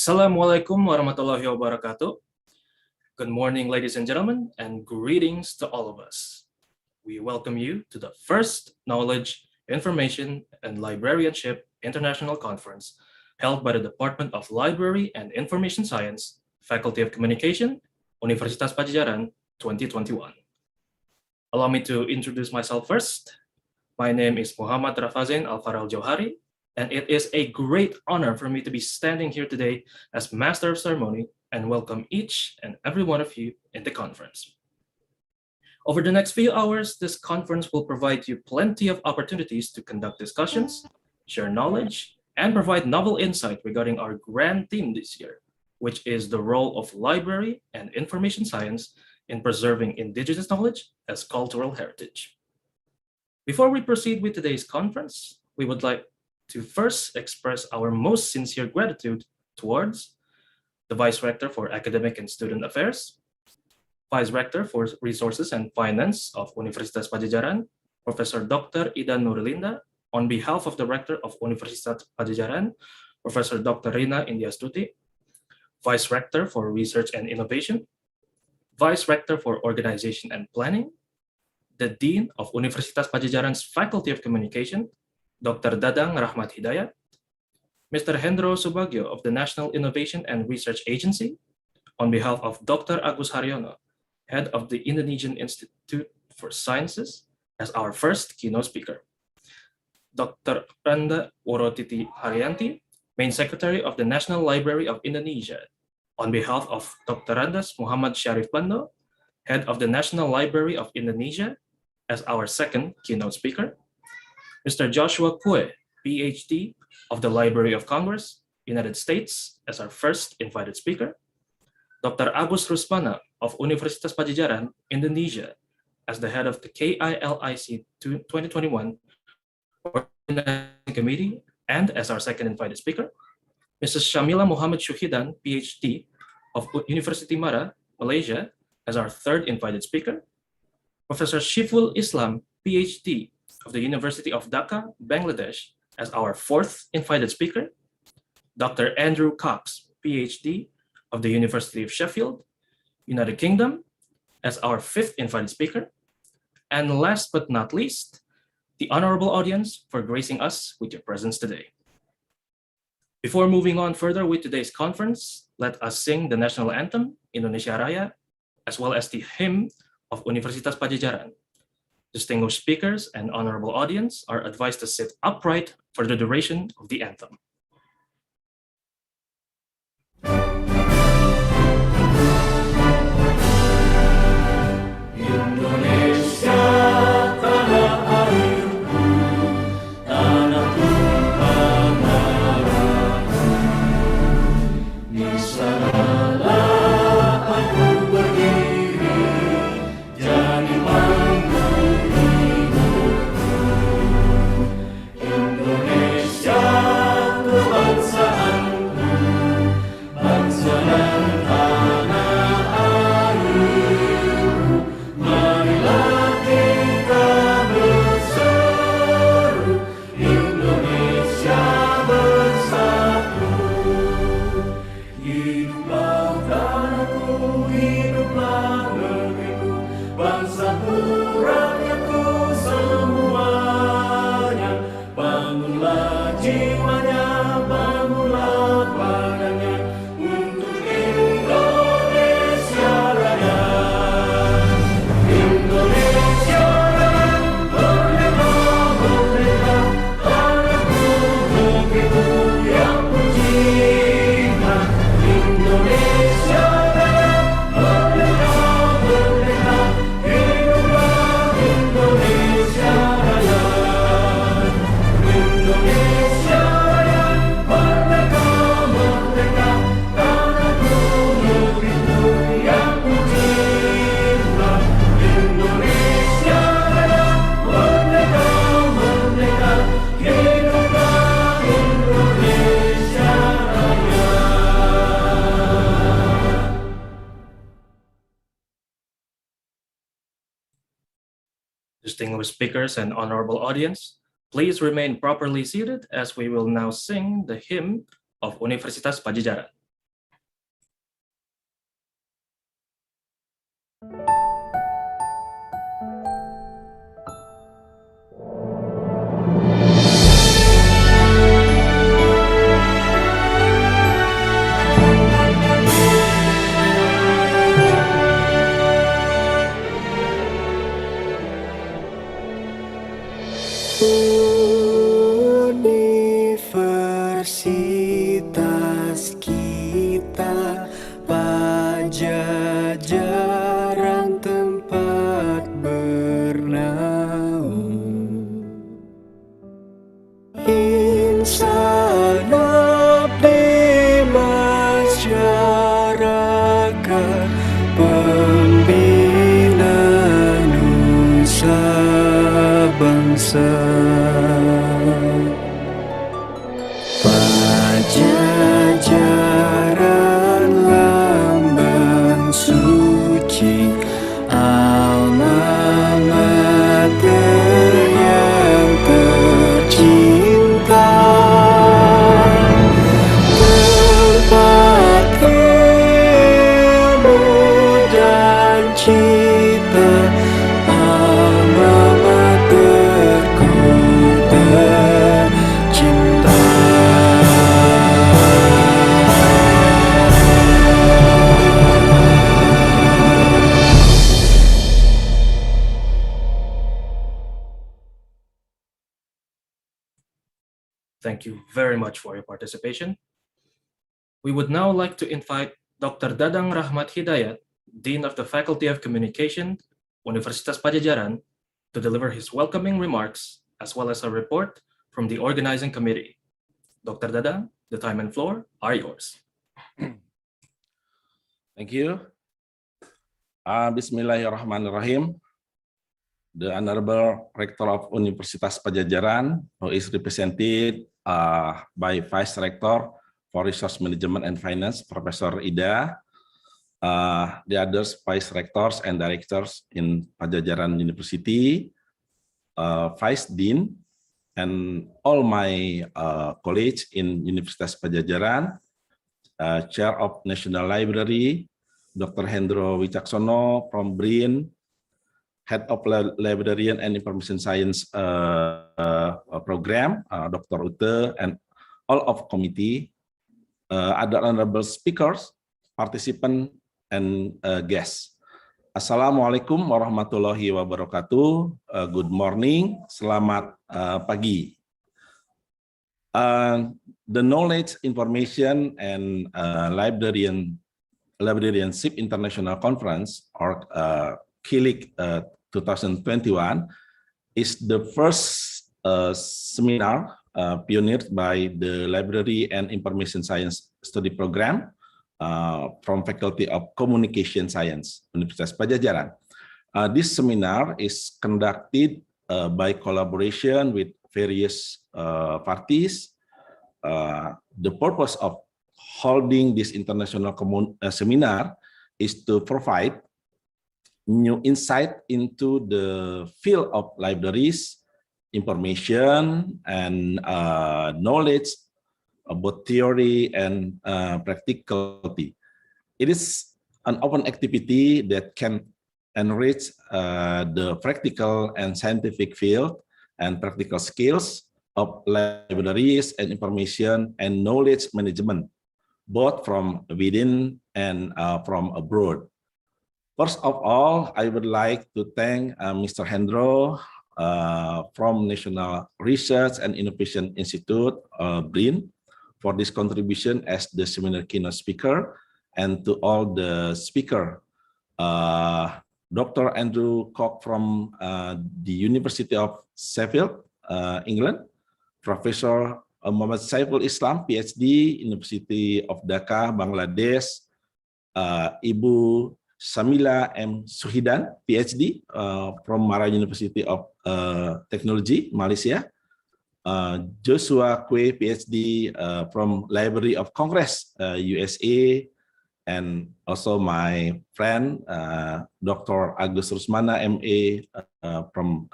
Assalamualaikum warahmatullahi wabarakatuh. Good morning, ladies and gentlemen, and greetings to all of us. We welcome you to the first Knowledge, Information, and Librarianship International Conference held by the Department of Library and Information Science, Faculty of Communication, Universitas Padjadjaran 2021. Allow me to introduce myself first. My name is Muhammad Rafazain Alfaral Johari, and it is a great honor for me to be standing here today as Master of Ceremony and welcome each and every one of you in the conference. Over the next few hours, this conference will provide you plenty of opportunities to conduct discussions, share knowledge, and provide novel insight regarding our grand theme this year, which is the role of library and information science in preserving indigenous knowledge as cultural heritage. Before we proceed with today's conference, we would like to first express our most sincere gratitude towards the Vice Rector for Academic and Student Affairs, Vice Rector for Resources and Finance of Universitas Padjadjaran, Professor Dr. Ida Nurlinda, on behalf of the Rector of Universitas Padjadjaran, Professor Dr. Rina Indiastuti, Vice Rector for Research and Innovation, Vice Rector for Organization and Planning, the Dean of Universitas Padjadjaran's Faculty of Communication, Dr. Dadang Rahmat Hidayat, Mr. Hendro Subagio of the National Innovation and Research Agency, on behalf of Dr. Agus Haryono, Head of the Indonesian Institute for Sciences, as our first keynote speaker. Dr. Randa Worotiti Haryanti, Main Secretary of the National Library of Indonesia, on behalf of Dr. Randas Muhammad Syarif Bando, Head of the National Library of Indonesia, as our second keynote speaker. Mr. Joshua Kue, PhD of the Library of Congress, United States, as our first invited speaker. Dr. Agus Rusmana of Universitas Padjadjaran, Indonesia, as the head of the KILIC 2021 Organizing Committee and as our second invited speaker. Mrs. Shamila Muhammad Syuhidan, PhD of University Mara, Malaysia, as our third invited speaker. Professor Shiful Islam, PhD of the University of Dhaka, Bangladesh, as our fourth invited speaker. Dr. Andrew Cox, PhD of the University of Sheffield, United Kingdom, as our fifth invited speaker. And last but not least, the honorable audience for gracing us with your presence today. Before moving on further with today's conference, let us sing the national anthem, Indonesia Raya, as well as the hymn of Universitas Padjadjaran. Distinguished speakers and honorable audience are advised to sit upright for the duration of the anthem. Distinguished speakers and honorable audience, please remain properly seated as we will now sing the hymn of Universitas Padjadjaran. Universitas kita, Padjadjaran tempat bernaung. Insan abdi masyarakat, pembina nusa bangsa. Padjadjaran lambang suci, alma mater yang tercinta, tempat ilmu dan cita, alma materku tercinta. Thank you very much for your participation. We would now like to invite Dr. Dadang Rahmat Hidayat, Dean of the Faculty of Communication, Universitas Padjadjaran, to deliver his welcoming remarks as well as a report from the organizing committee. Dr. Dadang, the time and floor are yours. Thank you. Bismillahirrahmanirrahim. The Honorable Rector of Universitas Padjadjaran, who is represented by Vice Rector for Resource Management and Finance, Professor Ida, the other Vice Rectors and Directors in Padjadjaran University, Vice Dean, and all my colleagues in Universitas Padjadjaran, Chair of National Library, Dr. Hendro Wicaksono from BRIN, Head of Librarian and Information Science Program, Dr. Ute, and all of committee, other honorable speakers, participants, and guests. Assalamualaikum warahmatullahi wabarakatuh. Good morning, selamat pagi. The Knowledge, Information, and Librarianship International Conference, or Kilic 2021, is the first seminar pioneered by the Library and Information Science Study Program from Faculty of Communication Science, Universitas Padjadjaran. This seminar is conducted by collaboration with various parties. The purpose of holding this international seminar is to provide new insight into the field of libraries, information, and knowledge about theory and practicality. It is an open activity that can enrich the practical and scientific field and practical skills of libraries and information and knowledge management, both from within and from abroad. First of all, I would like to thank Mr. Hendro from National Research and Innovation Institute, BRIN, for this contribution as the seminar keynote speaker, and to all the speaker, Dr. Andrew Cock from the University of Sheffield, England, Professor Muhammad Saiful Islam, PhD, University of Dhaka, Bangladesh, Ibu Samila M. Suhidan, PhD, from Mara University of Technology, Malaysia, Joshua Kwe, PhD, from Library of Congress, USA, and also my friend, Dr. Agus Rusmana, MA, from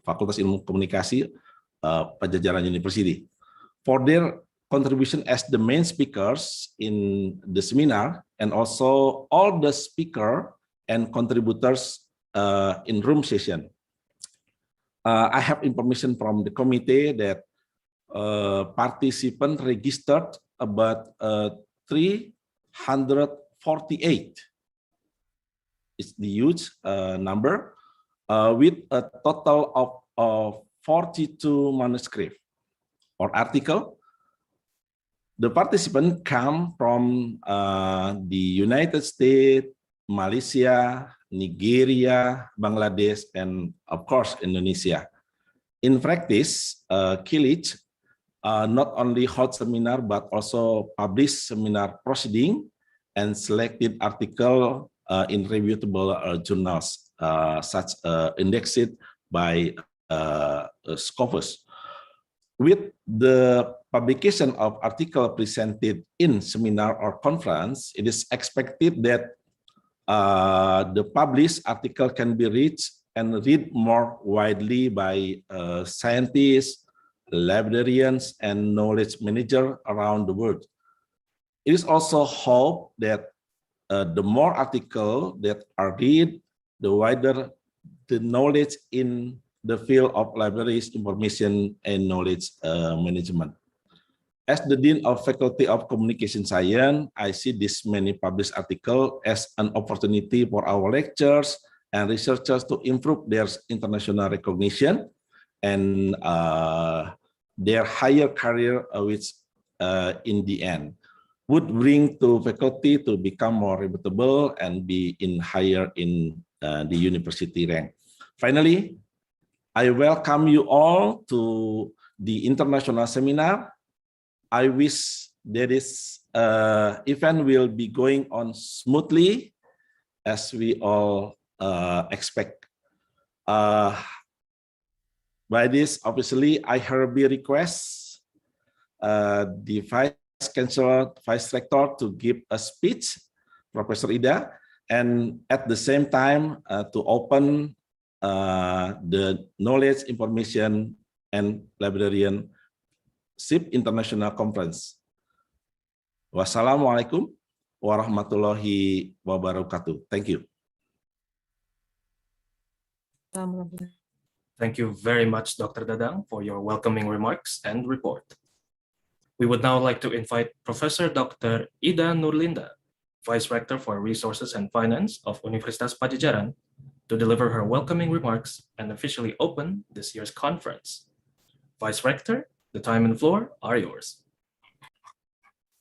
Fakultas Ilmu Komunikasi, Padjadjaran University, for their contribution as the main speakers in the seminar, and also all the speakers and contributors in room session. I have information from the committee that participants registered about 348. It's the huge number with a total of 42 manuscripts or article. The participants come from the United States, Malaysia, Nigeria, Bangladesh, and of course, Indonesia. In practice, Kilic not only held seminar, but also published seminar proceeding and selected article in reputable journals, such indexed by Scopus. With the publication of article presented in seminar or conference, it is expected that the published article can be reached and read more widely by scientists, librarians, and knowledge managers around the world. It is also hoped that the more articles that are read, the wider the knowledge in the field of libraries, information, and knowledge management. As the Dean of Faculty of Communication Science, I see this many published articles as an opportunity for our lecturers and researchers to improve their international recognition and their higher career, which in the end would bring to faculty to become more reputable and be higher in the university rank. Finally, I welcome you all to the international seminar. I wish that this event will be going on smoothly as we all expect. By this, obviously, I hereby request the Vice Chancellor, Vice Rector to give a speech, Professor Ida, and at the same time to open the Knowledge, Information, and Librarianship International Conference. Wassalamualaikum warahmatullahi wabarakatuh. Thank you. Thank you very much, Dr. Dadang, for your welcoming remarks and report. We would now like to invite Professor Dr. Ida Nurlinda, Vice Rector for Resources and Finance of Universitas Padjadjaran, to deliver her welcoming remarks and officially open this year's conference. Vice Rector, the time and floor are yours.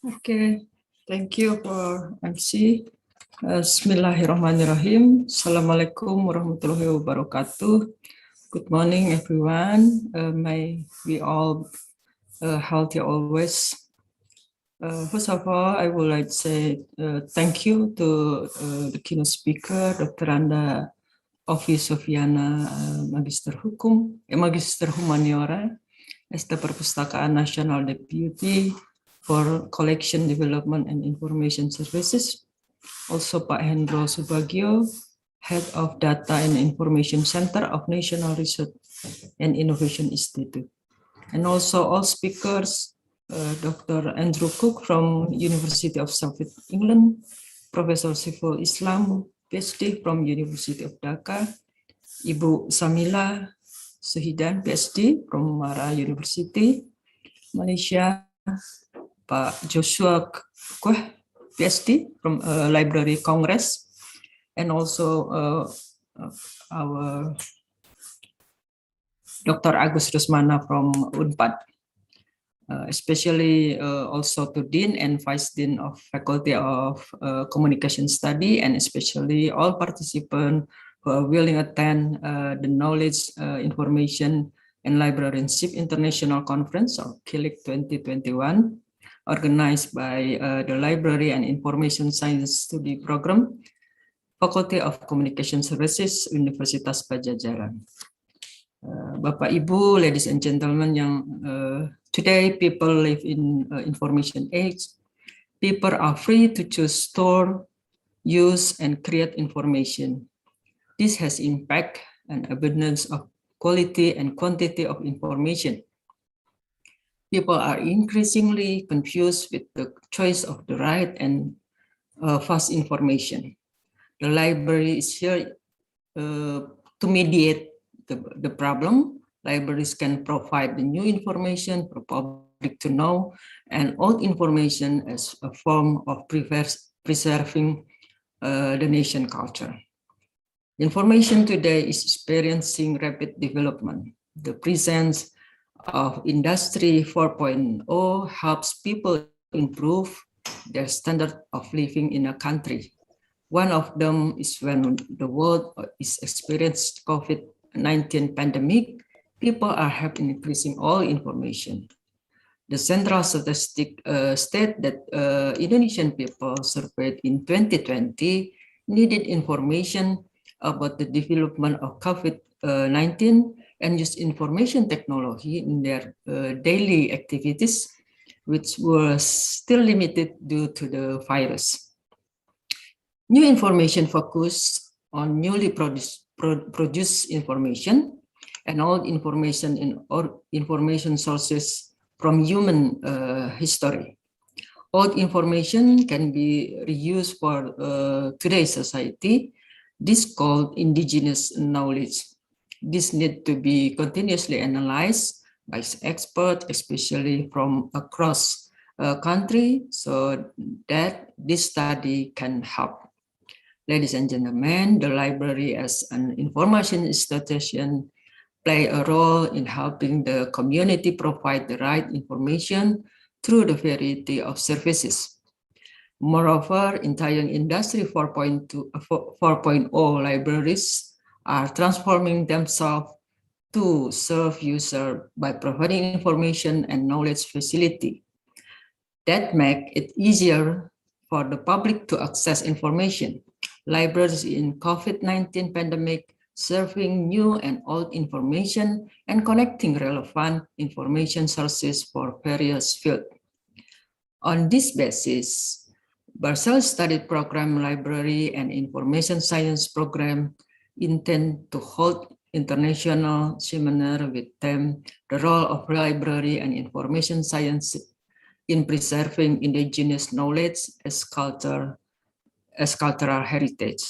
Okay, thank you for MC. Bismillahirrahmanirrahim. Assalamualaikum warahmatullahi wabarakatuh. Good morning, everyone. May we all healthy always. First of all, I would like to say thank you to the keynote speaker, Dr. Anda Ovi Sofiana, Magister Humaniora, as the Perpustakaan Nasional Deputy for Collection Development and Information Services. Also Pak Hendro Subagio, Head of Data and Information Center of National Research and Innovation Institute. And also all speakers, Dr. Andrew Cook from University of South England, Professor Saiful Islam, PhD from University of Dhaka, Ibu Samila Suhidan, PhD from Mara University, Malaysia, Pak Joshua Kweh, PhD from Library Congress, and also our Dr. Agus Rusmana from Unpad, especially also to Dean and Vice Dean of Faculty of Communication Study, and especially all participants who are willing to attend the Knowledge, Information, and Librarianship International Conference, or Kilic 2021, organized by the Library and Information Science Study Program, Faculty of Communication Services, Universitas Padjadjaran. Bapak Ibu, ladies and gentlemen, today people live in information age. People are free to choose, store, use, and create information. This has impact and abundance of quality and quantity of information. People are increasingly confused with the choice of the right and fast information. The library is here to mediate the problem. Libraries can provide the new information for public to know, and old information as a form of preserving the nation culture. Information today is experiencing rapid development. The presence of Industry 4.0 helps people improve their standard of living in a country. One of them is when the world is experienced COVID-19 pandemic, people are having increasing all information. The Central Statistic state that Indonesian people surveyed in 2020 needed information about the development of COVID-19 and use information technology in their daily activities, which were still limited due to the virus. New information focus on newly produced information and all information or information sources from human history. Old information can be reused for today's society. This is called indigenous knowledge. This needs to be continuously analyzed by experts, especially from across country, so that this study can help. Ladies and gentlemen, the library as an information institution play a role in helping the community provide the right information through the variety of services. Moreover, entire Industry 4.0 libraries are transforming themselves to serve users by providing information and knowledge facility that make it easier for the public to access information. Libraries in COVID-19 pandemic serving new and old information and connecting relevant information sources for various fields. On this basis, Barsal Study Program Library and Information Science Program intend to hold international seminar with them the role of library and information science in preserving indigenous knowledge as cultural heritage.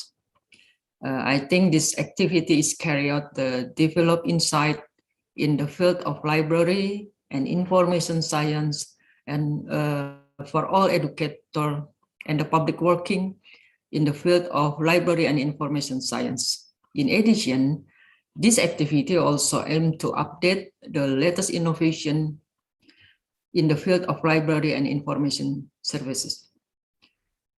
I think this activity is carried out to develop insight in the field of library and information science, and for all educators and the public working in the field of library and information science. In addition, this activity also aims to update the latest innovation in the field of library and information services.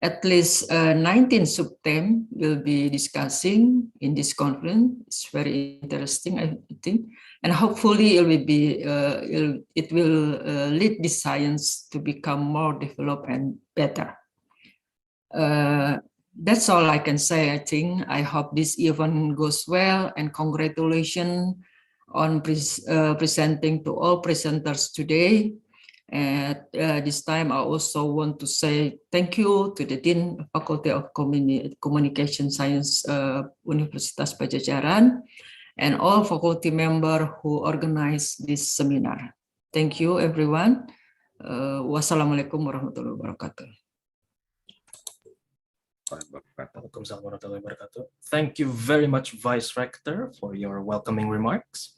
At least 19 sub-themes will be discussing in this conference. It's very interesting, I think, and hopefully it will lead the science to become more developed and better. That's all I can say, I think. I hope this event goes well, and congratulations on presenting to all presenters today. At this time, I also want to say thank you to the Dean Faculty of Communication Science Universitas Padjadjaran and all faculty members who organized this seminar. Thank you, everyone. Wassalamualaikum warahmatullahi wabarakatuh. Thank you very much, Vice Rector, for your welcoming remarks.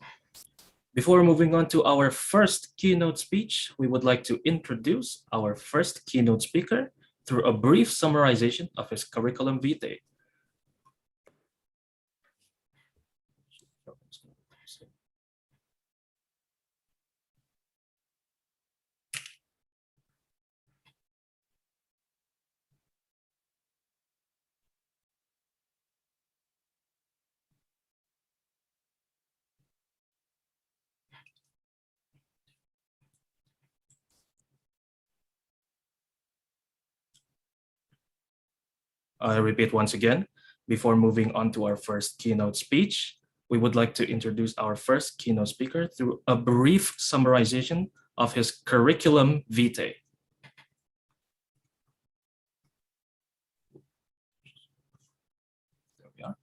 Before moving on to our first keynote speech, we would like to introduce our first keynote speaker through a brief summarization of his curriculum vitae. I repeat once again, before moving on to our first keynote speech, we would like to introduce our first keynote speaker through a brief summarization of his curriculum vitae. There we are.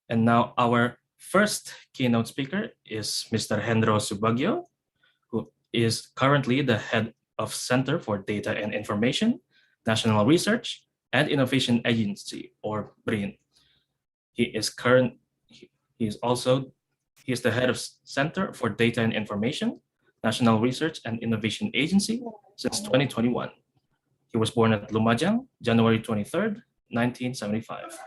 And now our first keynote speaker is Mr. Hendro Subagio, who is currently the head of Center for Data and Information National Research and Innovation Agency, or BRIN. He is the head of Center for Data and Information, National Research and Innovation Agency since 2021. He was born at Lumajang, January 23rd, 1975.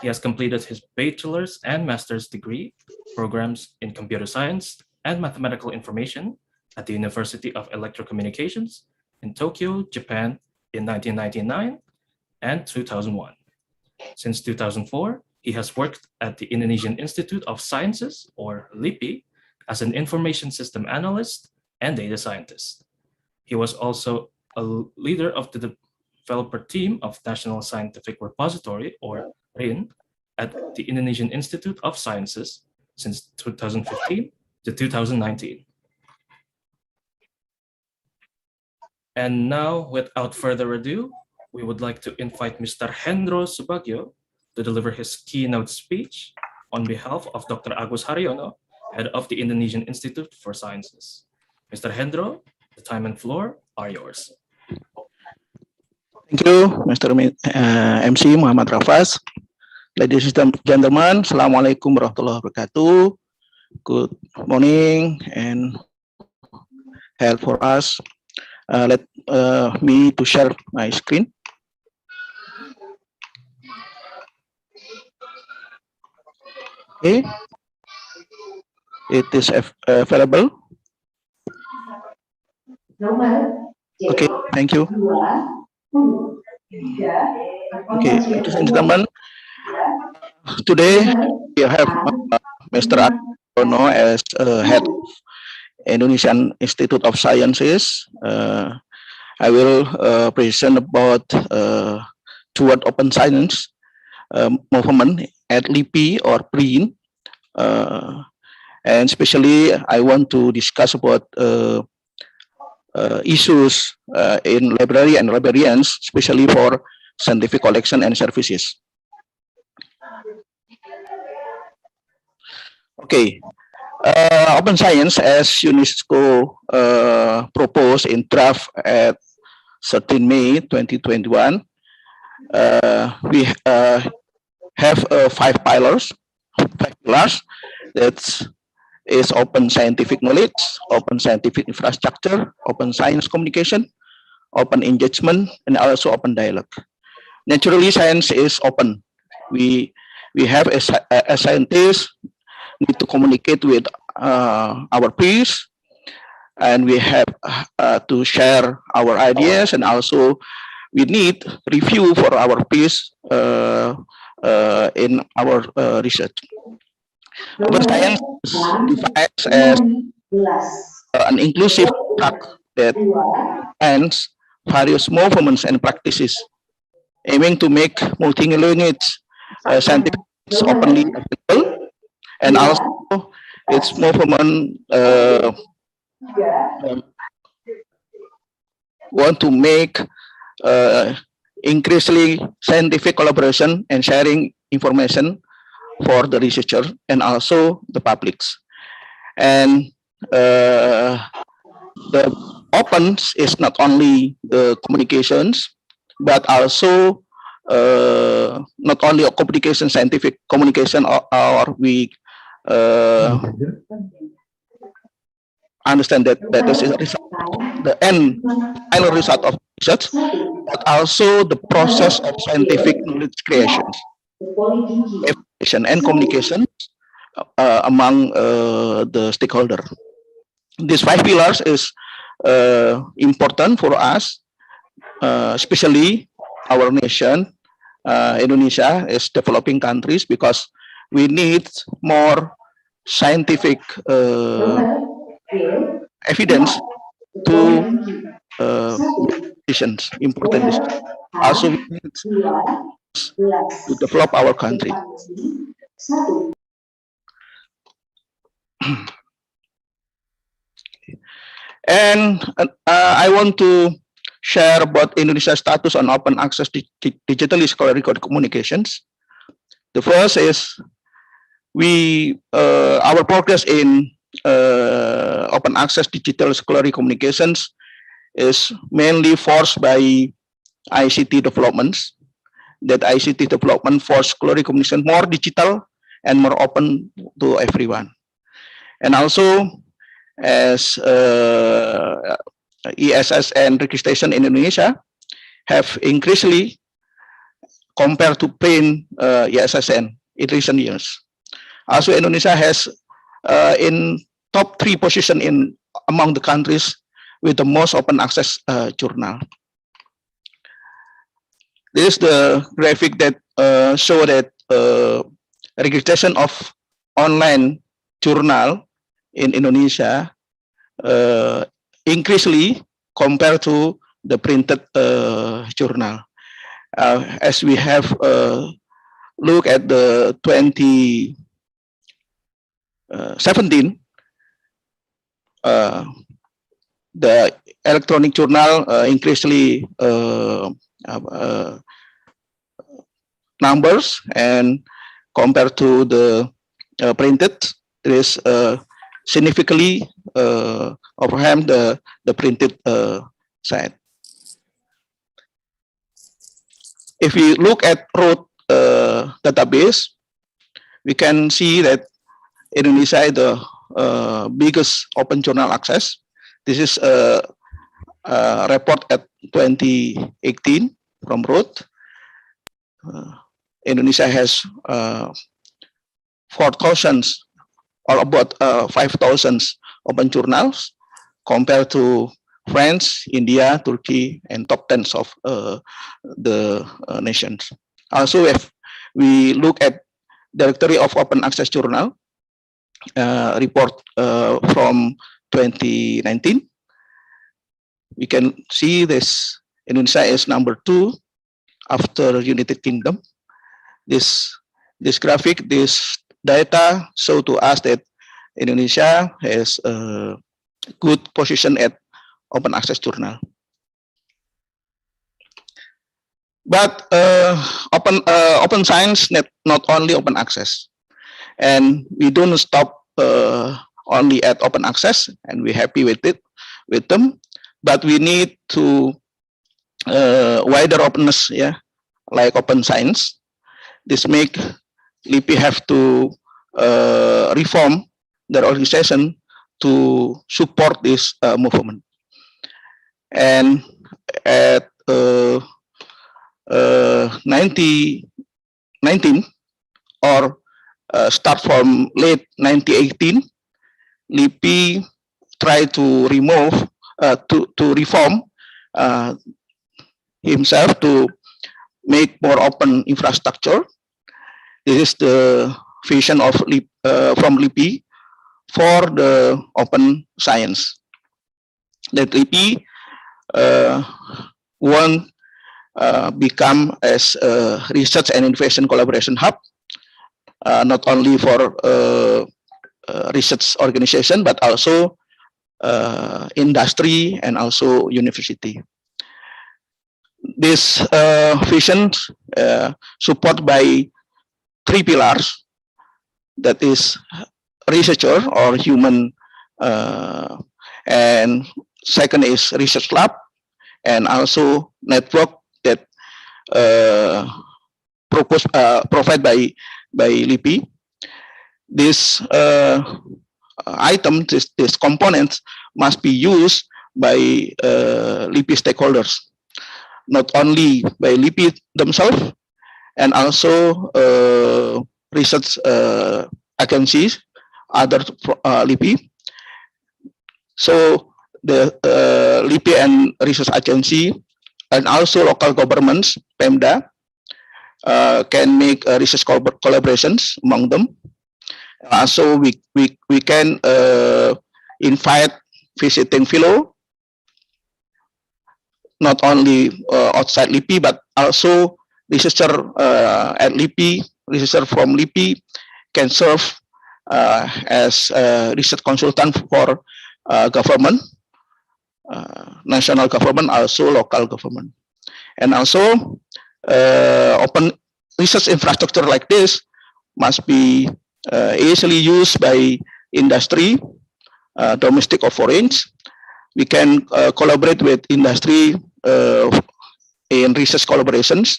He has completed his bachelor's and master's degree programs in computer science and mathematical information at the University of Electrocommunications in Tokyo, Japan in 1999 and 2001. Since 2004, he has worked at the Indonesian Institute of Sciences, or LIPI, as an information system analyst and data scientist. He was also a leader of the developer team of National Scientific Repository, or RIN, at the Indonesian Institute of Sciences since 2015 to 2019. And now, without further ado, we would like to invite Mr. Hendro Subagio to deliver his keynote speech on behalf of Dr. Agus Haryono, head of the Indonesian Institute for Sciences. Mr. Hendro, the time and floor are yours. Thank you, Mr. MC Muhammad Rafas. Ladies and gentlemen, Assalamualaikum warahmatullahi wabarakatuh. Good morning and help for us. Let me to share my screen. Okay, it is available. Okay, thank you. Okay, ladies and gentlemen, today we have Mr. Haryono as head of Indonesian Institute of Sciences. I will present about toward open science movement at LIPI or BRIN, and especially I want to discuss about issues in library and librarians, especially for scientific collection and services. Okay, open science as UNESCO proposed in draft at 13 May 2021. We have 5 pillars. That is open scientific knowledge, open scientific infrastructure, open science communication, open engagement, and also open dialogue. Naturally, science is open. We have a scientist need to communicate with our peers, and we have to share our ideas, and also we need review for our peers in our research. Open science is defined as an inclusive track that ends various movements and practices, aiming to make multi-language scientific openly available, and also its movement want to make increasingly scientific collaboration and sharing information for the researcher and also the publics. And the open is not only the communications, but also not only a communication, scientific communication, or we understand that is a result, the final result of research, but also the process of scientific knowledge creation, evaluation, and communication among the stakeholder. These 5 pillars is important for us, especially our nation, Indonesia, is developing countries, because we need more scientific evidence to decisions, important decisions. Also, we need to develop our country. And I want to share about Indonesia's status on open access digital scholarly communications. The first is our progress in open access digital scholarly communications is mainly forced by ICT developments. That ICT development for scholarly communication more digital and more open to everyone. And also, as ESS and registration in Indonesia have increasingly compared to print ESSN in recent years. Also, Indonesia has in top 3 position in among the countries with the most open access journal. This is the graphic that show that registration of online journal in Indonesia increasingly compared to the printed journal. As we have look at the 2017, the electronic journal increasingly numbers, and compared to the printed, it is significantly overwhelm the printed side. If we look at root database, we can see that Indonesia is the biggest open journal access. This is a report at 2018 from root. Indonesia has 4,000 or about 5,000 open journals compared to France, India, Turkey, and top 10 of the nations. Also, if we look at Directory of Open Access Journal report from 2019, we can see this Indonesia is number 2 after United Kingdom. This graphic, this data show to us that Indonesia has a good position at open access journal. But open science not only open access, and we don't stop only at open access, and we're happy with them. But we need to wider openness, yeah, like open science. This make LIPI have to reform their organization to support this movement. And at 2019 or start from late 2018, LIPI tried to remove to reform himself to make more open infrastructure. This is the vision of from LIPI for the open science. That LIPI want become as a research and innovation collaboration hub, not only for research organization, but also industry and also university. This vision supported by 3 pillars, that is researcher or human, and second is research lab, and also network that provided by LIPI. This item, this components must be used by LIPI stakeholders, not only by LIPI themselves, and also research agencies, other LIPI. So the LIPI and research agency and also local governments, Pemda, can make research collaborations among them. Also, we can invite visiting fellow, not only outside LIPI, but also researcher at LIPI, researcher from LIPI can serve as a research consultant for government, national government, also local government. And also open research infrastructure like this must be easily used by industry, domestic or foreign. We can collaborate with industry in research collaborations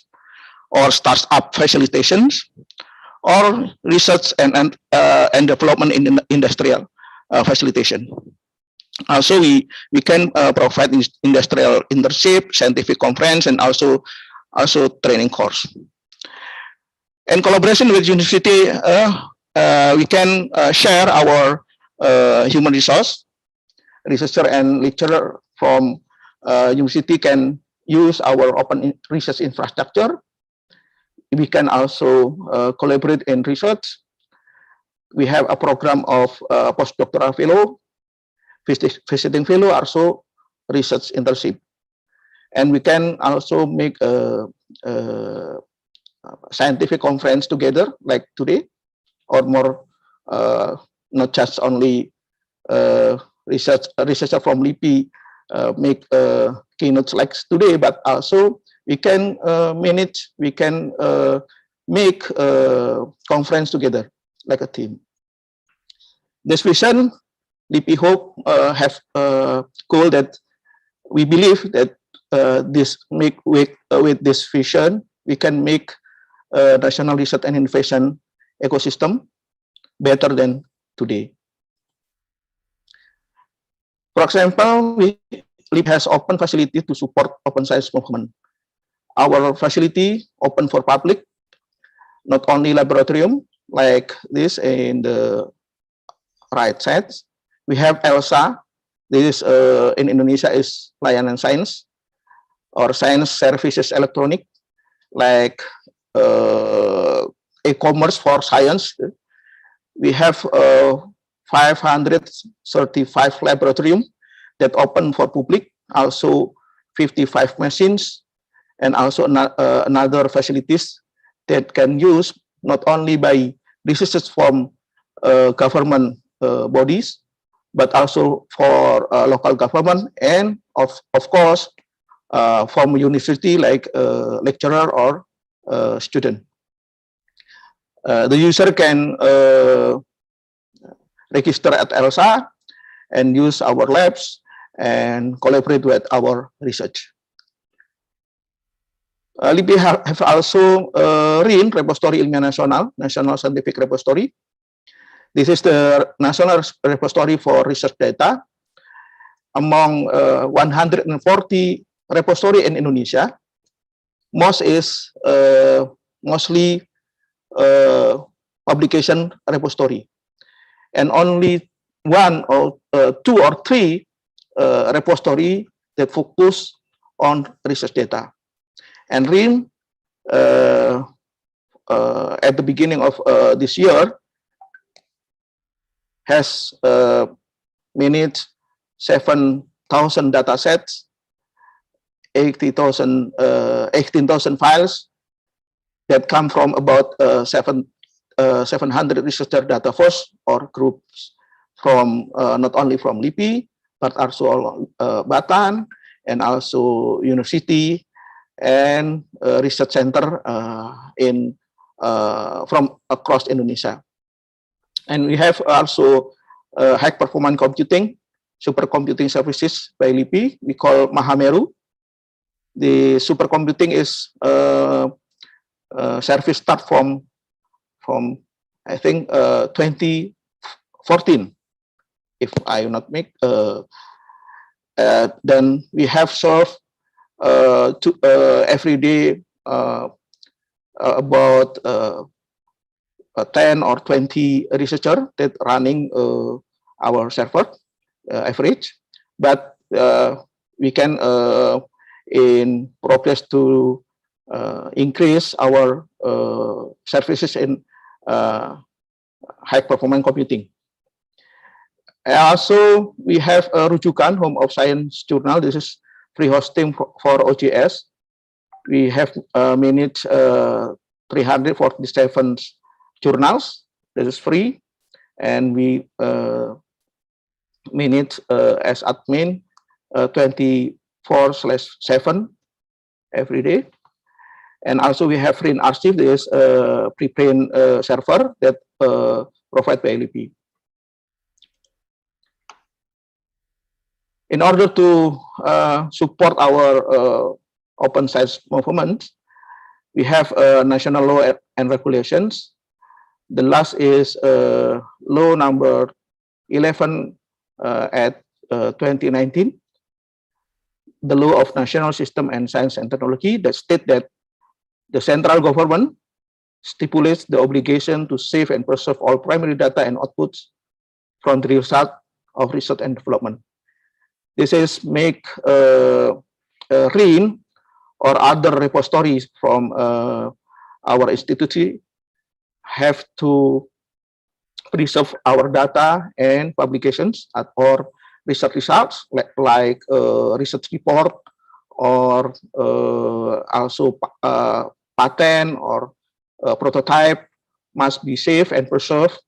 or startup facilitations or research and development in industrial facilitation. Also, we can provide industrial internship, scientific conference, and also training course. In collaboration with university, we can share our human resource. Researcher and lecturer from university can use our open research infrastructure. We can also collaborate in research. We have a program of postdoctoral fellow, visiting fellow, also research internship. And we can also make a scientific conference together, like today, or more, not just only researcher from LIPI make keynotes like today, but also we can manage, we can make a conference together like a team. This vision, LIPI hope have a goal that we believe that with this vision, we can make national research and innovation ecosystem better than today. For example, LIPI has open facility to support open science movement. Our facility open for public, not only laboratorium like this in the right side. We have ELSA. This is in Indonesia is layanan science or science services electronic, like e-commerce for science. We have 535 laboratorium that open for public, also 55 machines, and also another facilities that can use not only by researchers from government bodies, but also for local government and of course from university like lecturer or student. The user can register at ELSA and use our labs and collaborate with our research. LIPI have also RIN, Repository Ilmiah Nasional, National Scientific Repository. This is the national repository for research data. Among 140 repository in Indonesia, mostly publication repository, and only one or two or three repository that focus on research data. And RIN at the beginning of this year has managed 7,000 data sets, 18,000 files that come from about 700 researcher data force or groups from not only from LIPI, but also Batan and also university and research center from across Indonesia. And we have also high performance computing, supercomputing services by LIPI. We call Mahameru. The supercomputing is service start from I think 2014, if I not make. Then we have served every day about 10 or 20 researcher that running our server average, but we can in progress to increase our services in high performance computing. Also, we have Rujukan, Home of Science Journal. This is free hosting for OJS. We have managed 347 journals. This is free, and we manage as admin 24/7 every day. And also we have RIN archive. This is a preprint server that provided by LIPI. In order to support our open science movement, we have national law and regulations. The last is law number 11 at 2019, the law of national system and science and technology, that state that the central government stipulates the obligation to save and preserve all primary data and outputs from the result of research and development. This is make RIN or other repositories from our institution have to preserve our data and publications or research results like research report or also patent or prototype must be safe and preserved.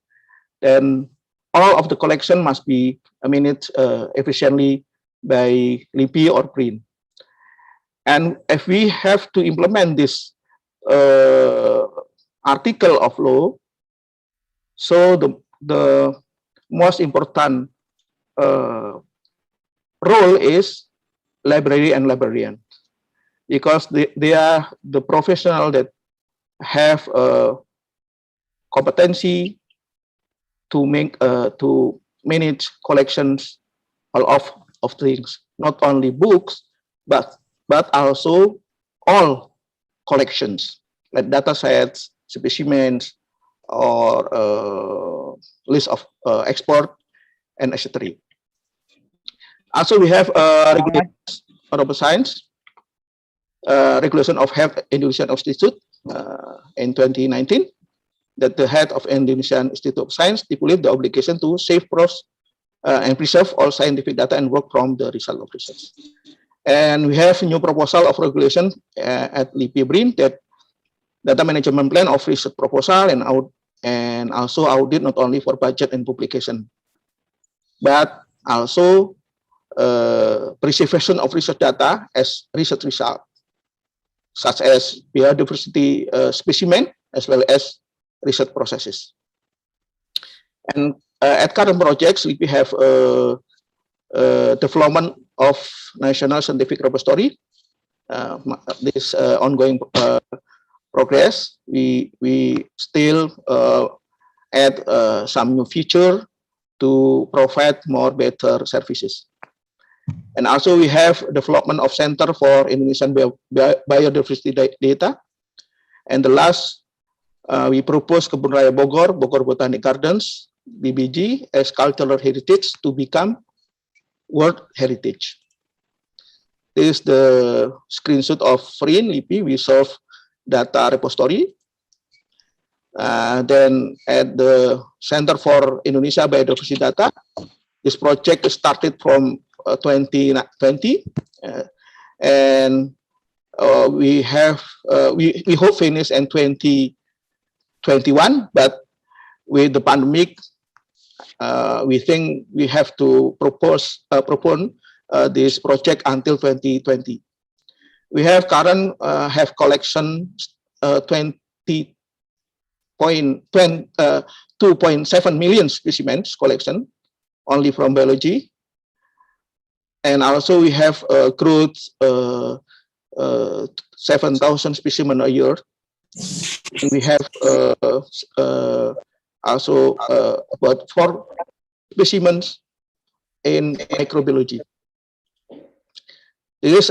Then all of the collection must be managed efficiently by LIPI or PRIN. And if we have to implement this article of law, so the most important role is library and librarian, because they are the professional that have competency to manage collections of things, not only books but also all collections like data sets, specimens, or list of export and etc. Also, we have regulations of science, regulation of Health Indonesian Institute in 2019, that the head of Indonesian Institute of Science stipulate the obligation to save, and preserve all scientific data and work from the result of research. And we have a new proposal of regulation at LIPI BRIN, that data management plan of research proposal and also audit not only for budget and publication, but also preservation of research data as research result, such as biodiversity specimen as well as research processes. And at current projects, we have development of national scientific repository. This ongoing progress. We still add some new feature to provide more better services. And also we have development of Center for Indonesian Biodiversity Data. And the last, we propose Kebun Raya Bogor Botanic Gardens, BBG, as cultural heritage to become World Heritage. This is the screenshot of RIN LIPI. We solve data repository. Then at the Center for Indonesia Biodiversity Data, this project started from 2020, and we hope finish in 2021, but with the pandemic, we think we have to propone this project until 2020. We have current collection 2.7 million specimens collection only from biology, and also we have growth 7,000 specimens a year. And we have also about 4 specimens in microbiology. This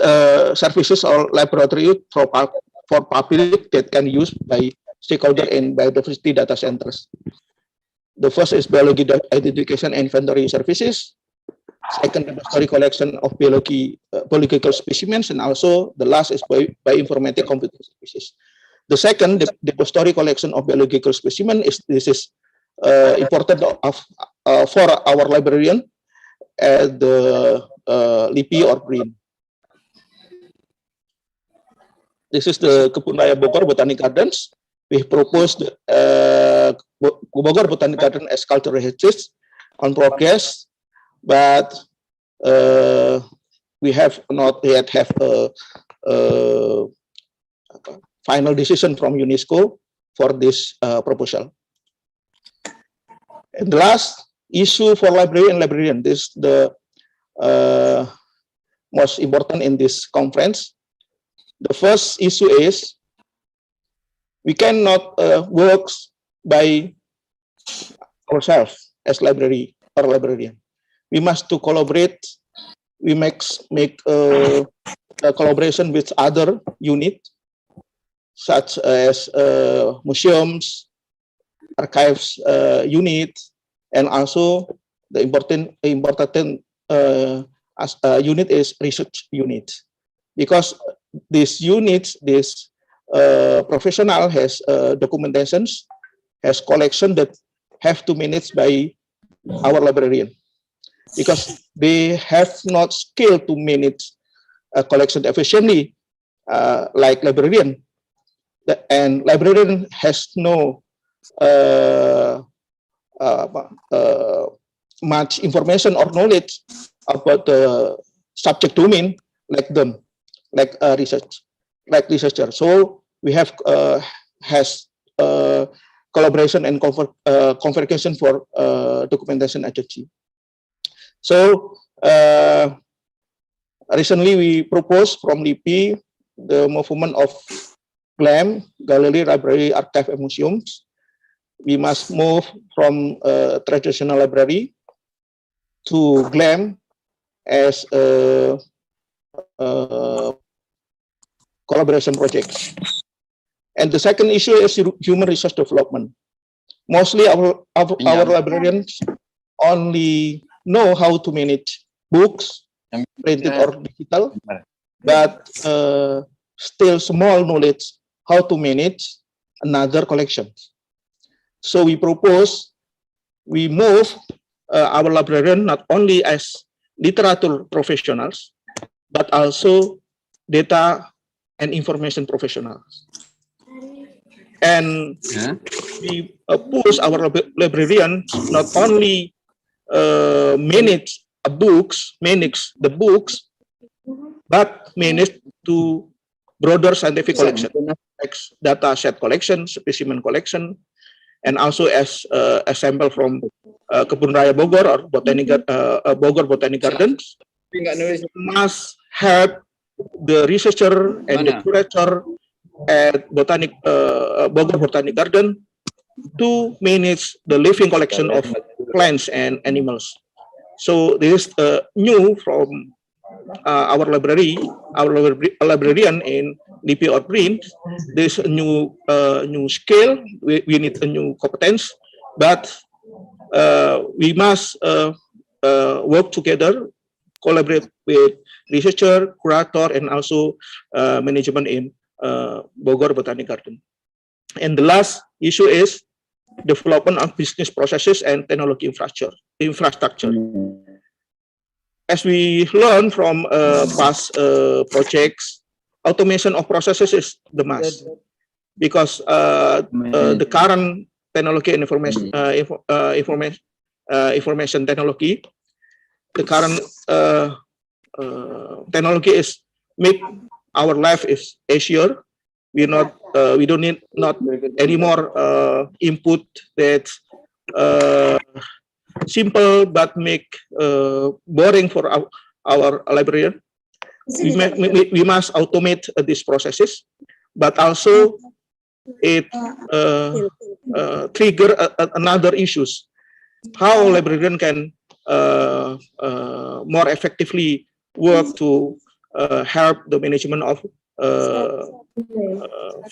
services or laboratory for public that can use by stakeholder in biodiversity data centers. The first is biology identification and inventory services. Second, laboratory collection of biological specimens, and also the last is bioinformatic computer services. The second, the depository collection of biological specimen is important for our librarian at the LIPI or BRIN. This is the Kebun Raya Bogor Botanic Gardens. We proposed Bogor Botanic Garden as cultural heritage on progress, but we have not yet have a final decision from UNESCO for this proposal. And the last issue for library and librarian, this is the most important in this conference. The first issue is we cannot work by ourselves as librarian. We must to collaborate. We make a collaboration with other units such as museums, archives unit, and also the important unit is research unit, because this unit, this professional has documentations, has collection that have to manage by our librarian, because they have not skill to manage a collection efficiently like librarian, and librarian has no much information or knowledge about the subject domain like them, like researcher. So we have has collaboration and convocation for documentation agency. So recently we proposed from LIPI the movement of GLAM, Gallery, Library, Archive, and Museums. We must move from traditional library to GLAM as a collaboration project. And the second issue is human resource development. Mostly our librarians only know how to manage books, printed or digital, but still small knowledge how to manage another collection. So we propose we move our librarian not only as literature professionals, but also data and information professionals. And we push our librarian not only manage the books, but manage to broader scientific collection, like data set collection, specimen collection, and also as a sample from Kebun Raya Bogor or Bogor Botanic Gardens. Must help the researcher and the curator at Bogor Botanic Garden to manage the living collection of plants and animals. So this is new from our librarian in LIPI or print. There's a new skill. We need a new competence, but we must work together, collaborate with researcher, curator, and also management in Bogor Botanic Garden. And the last issue is development of business processes and technology infrastructure. As we learn from past projects, automation of processes is the must, because the current technology and information technology, the current technology is make our life is easier. We don't need not anymore input that simple but make boring for our librarian. We must automate these processes, but also it trigger another issues. How librarian can more effectively work to help the management of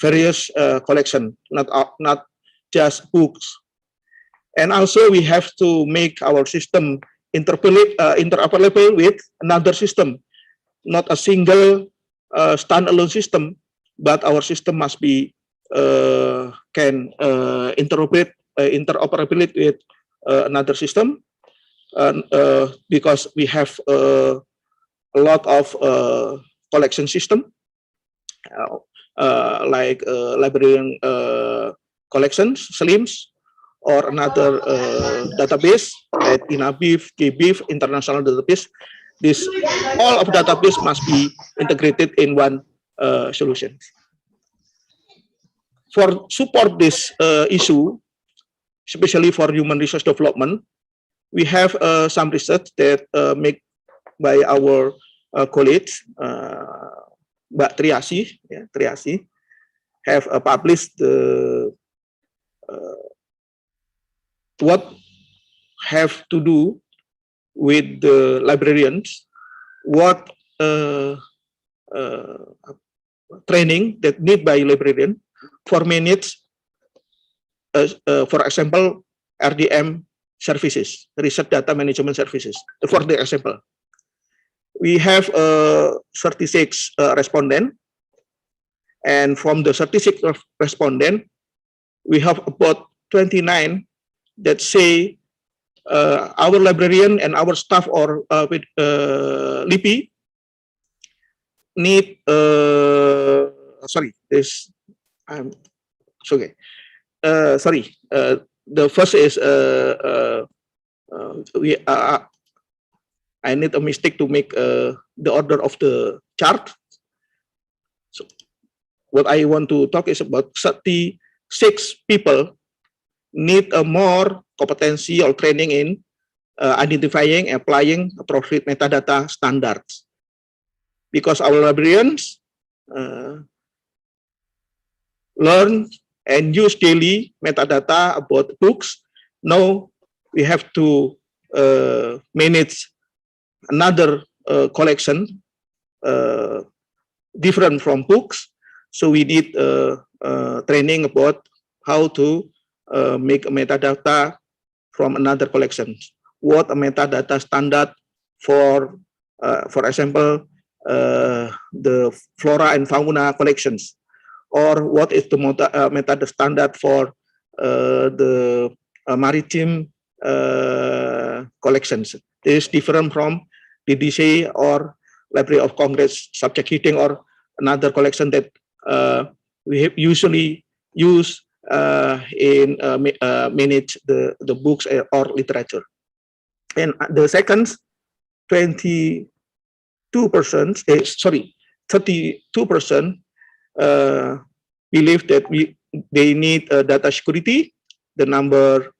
various collection, not just books. And also we have to make our system interoperable with another system, not a single standalone system, but our system must be can interoperability with another system, because we have a lot of collection system, like librarian collections, SLIMS, or another database like INABIF, KBIF, international database. This all of database must be integrated in one solution. For support this issue, especially for human resource development, we have some research that made by our colleagues, Mbak Triasi, Triasi, have published the what have to do with the librarians, what training that need by librarian for manage, for example, RDM services, research data management services. For the example, we have 36 respondents, and from the 36 respondents, we have about 29 that say our librarian and our staff or with LIPI need sorry, this okay. Sorry, the first is I need a mistake to make the order of the chart. So what I want to talk is about 36 people need a more competency or training in identifying, applying appropriate metadata standards. Because our librarians learn and use daily metadata about books. Now we have to manage another collection different from books. So we need training about how to make a metadata from another collection. What a metadata standard for example, the flora and fauna collections, or what is the metadata standard for the maritime collections. This is different from DDC or Library of Congress subject heating or another collection that we have usually use in manage the books or literature. And the second 32%, 32% believe that they need data security, the number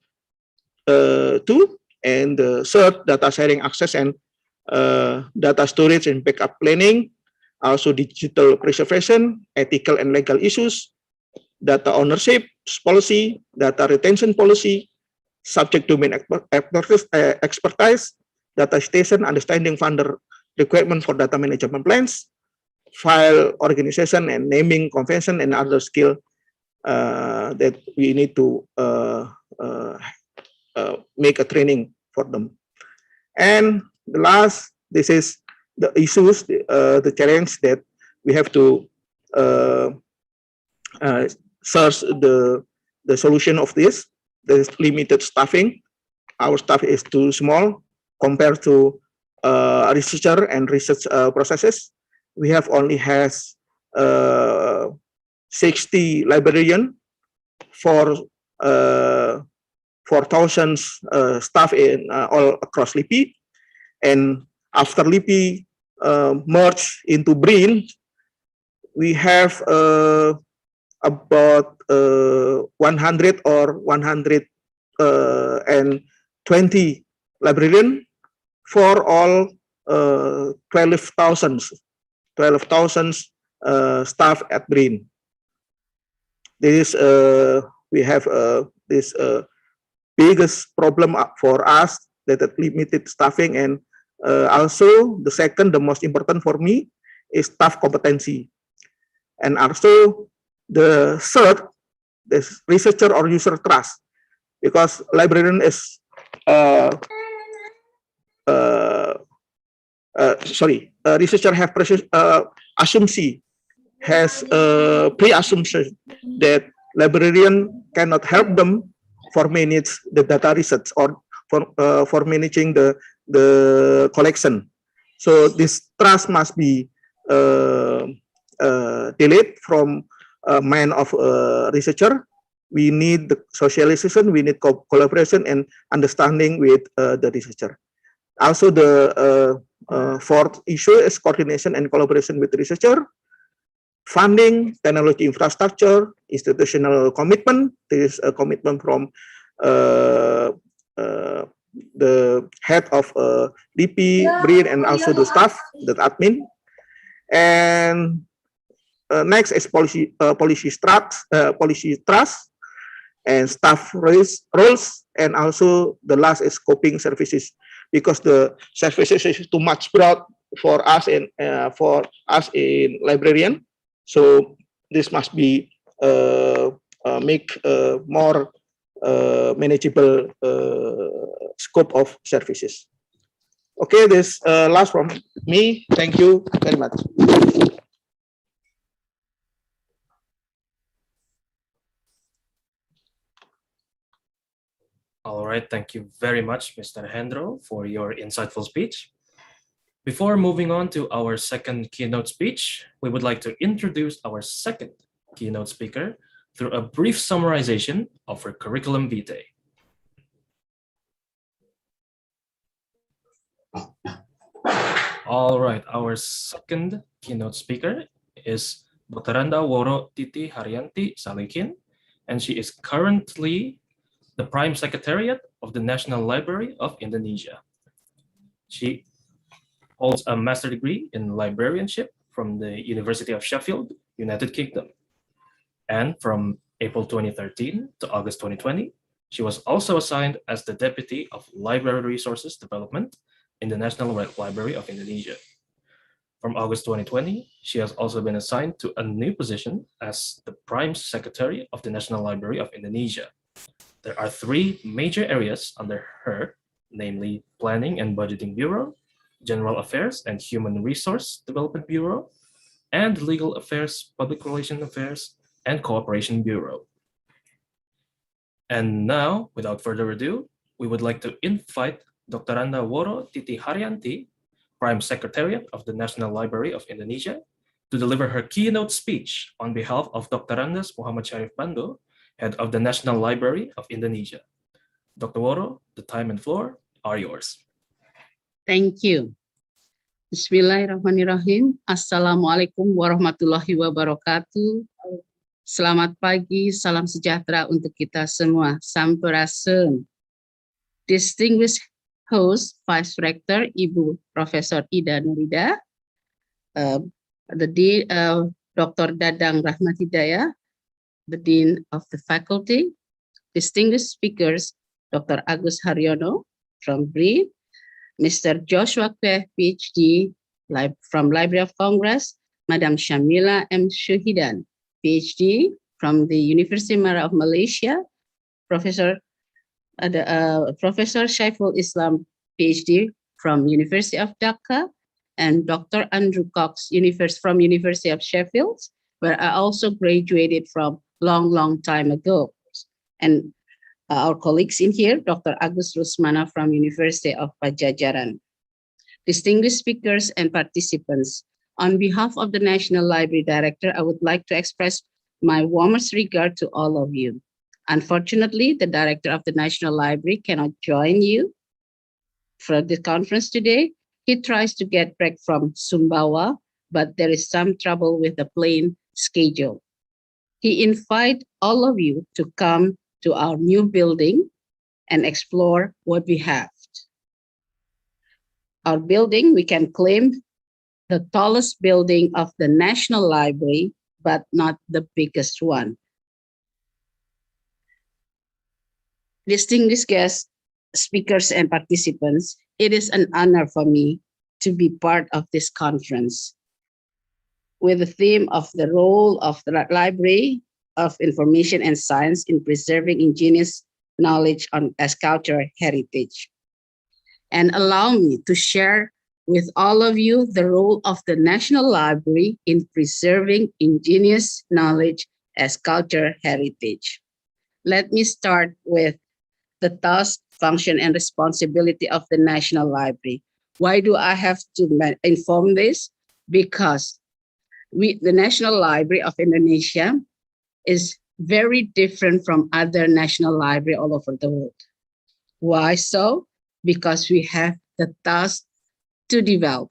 2, and the third, data sharing access and data storage and backup planning, also digital preservation, ethical and legal issues, data ownership policy, data retention policy, subject domain expertise, data station, understanding funder requirement for data management plans, file organization and naming convention, and other skill that we need to make a training for them. And the last, this is the issues, the challenge that we have to search the solution of this. There is limited staffing. Our staff is too small compared to researcher and research processes. We have only has 60 librarian for 4,000 staff in all across LIPI. And after LIPI merge into BRIN, we have about 100 or 120 librarian for all 12,000 staff at BRIN. This we have this biggest problem for us, that limited staffing, and also the second, the most important for me, is staff competency, and also the third, this researcher or user trust, because librarian is researcher have assumption, has pre-assumption that librarian cannot help them for manage the data research or for managing the collection. So this trust must be delayed from mind of researcher. We need the socialization, we need collaboration and understanding with the researcher. Also, the fourth issue is coordination and collaboration with researcher. Funding, technology infrastructure, institutional commitment. There is a commitment from the head of DP, BRIN, and also the staff, the admin. And Next is policy trust and staff roles, and also the last is coping services, because the services is too much broad for us and for us in librarian. So this must be make more manageable scope of services. Okay, this last from me. Thank you very much. All right, thank you very much, Mr. Hendro, for your insightful speech. Before moving on to our second keynote speech, we would like to introduce our second keynote speaker through a brief summarization of her curriculum vitae. All right, our second keynote speaker is Dr. Randa Woro Titi Haryanti Salikin, and she is currently the Prime Secretariat of the National Library of Indonesia. She holds a master's degree in librarianship from the University of Sheffield, United Kingdom. And from April 2013 to August 2020, she was also assigned as the Deputy of Library Resources Development in the National Library of Indonesia. From August 2020, she has also been assigned to a new position as the Prime Secretary of the National Library of Indonesia. There are three major areas under her, namely Planning and Budgeting Bureau, General Affairs and Human Resource Development Bureau, and Legal Affairs, Public Relations Affairs, and Cooperation Bureau. And now, without further ado, we would like to invite Dr. Randa Woro Titi Haryanti, Prime Secretariat of the National Library of Indonesia, to deliver her keynote speech on behalf of Dr. Randas Muhammad Syarif Bando, Head of the National Library of Indonesia. Dr. Woro, the time and floor are yours. Thank you. Bismillahirrahmanirrahim. Assalamualaikum warahmatullahi wabarakatuh. Selamat pagi, salam sejahtera untuk kita semua. Sampurasun. Distinguished host, Vice Rector, Ibu Profesor Ida Nurida, Dr. Dadang Rahmat Hidayah, the Dean of the Faculty, distinguished speakers, Dr. Agus Haryono from BRI, Mr. Joshua Kweh, PhD from Library of Congress, Madam Shamila M. Shuhidan, PhD from the University Mara of Malaysia, Professor Shaiful Islam, PhD from University of Dhaka, and Dr. Andrew Cox from University of Sheffield, where I also graduated from long time ago. And our colleagues in here, Dr. Agus Rusmana from University of Padjadjaran. Distinguished speakers and participants, on behalf of the National Library Director, I would like to express my warmest regard to all of you. Unfortunately, the Director of the National Library cannot join you for the conference today. He tries to get back from Sumbawa, but there is some trouble with the plane schedule. He invites all of you to come to our new building and explore what we have. Our building, we can claim the tallest building of the National Library, but not the biggest one. Distinguished guests, speakers, and participants, it is an honor for me to be part of this conference with the theme of the role of the Library of Information and Science in preserving indigenous knowledge as cultural heritage. And allow me to share with all of you the role of the National Library in preserving indigenous knowledge as cultural heritage. Let me start with the task, function, and responsibility of the National Library. Why do I have to inform this? Because the National Library of Indonesia is very different from other national libraries all over the world. Why so? Because we have the task to develop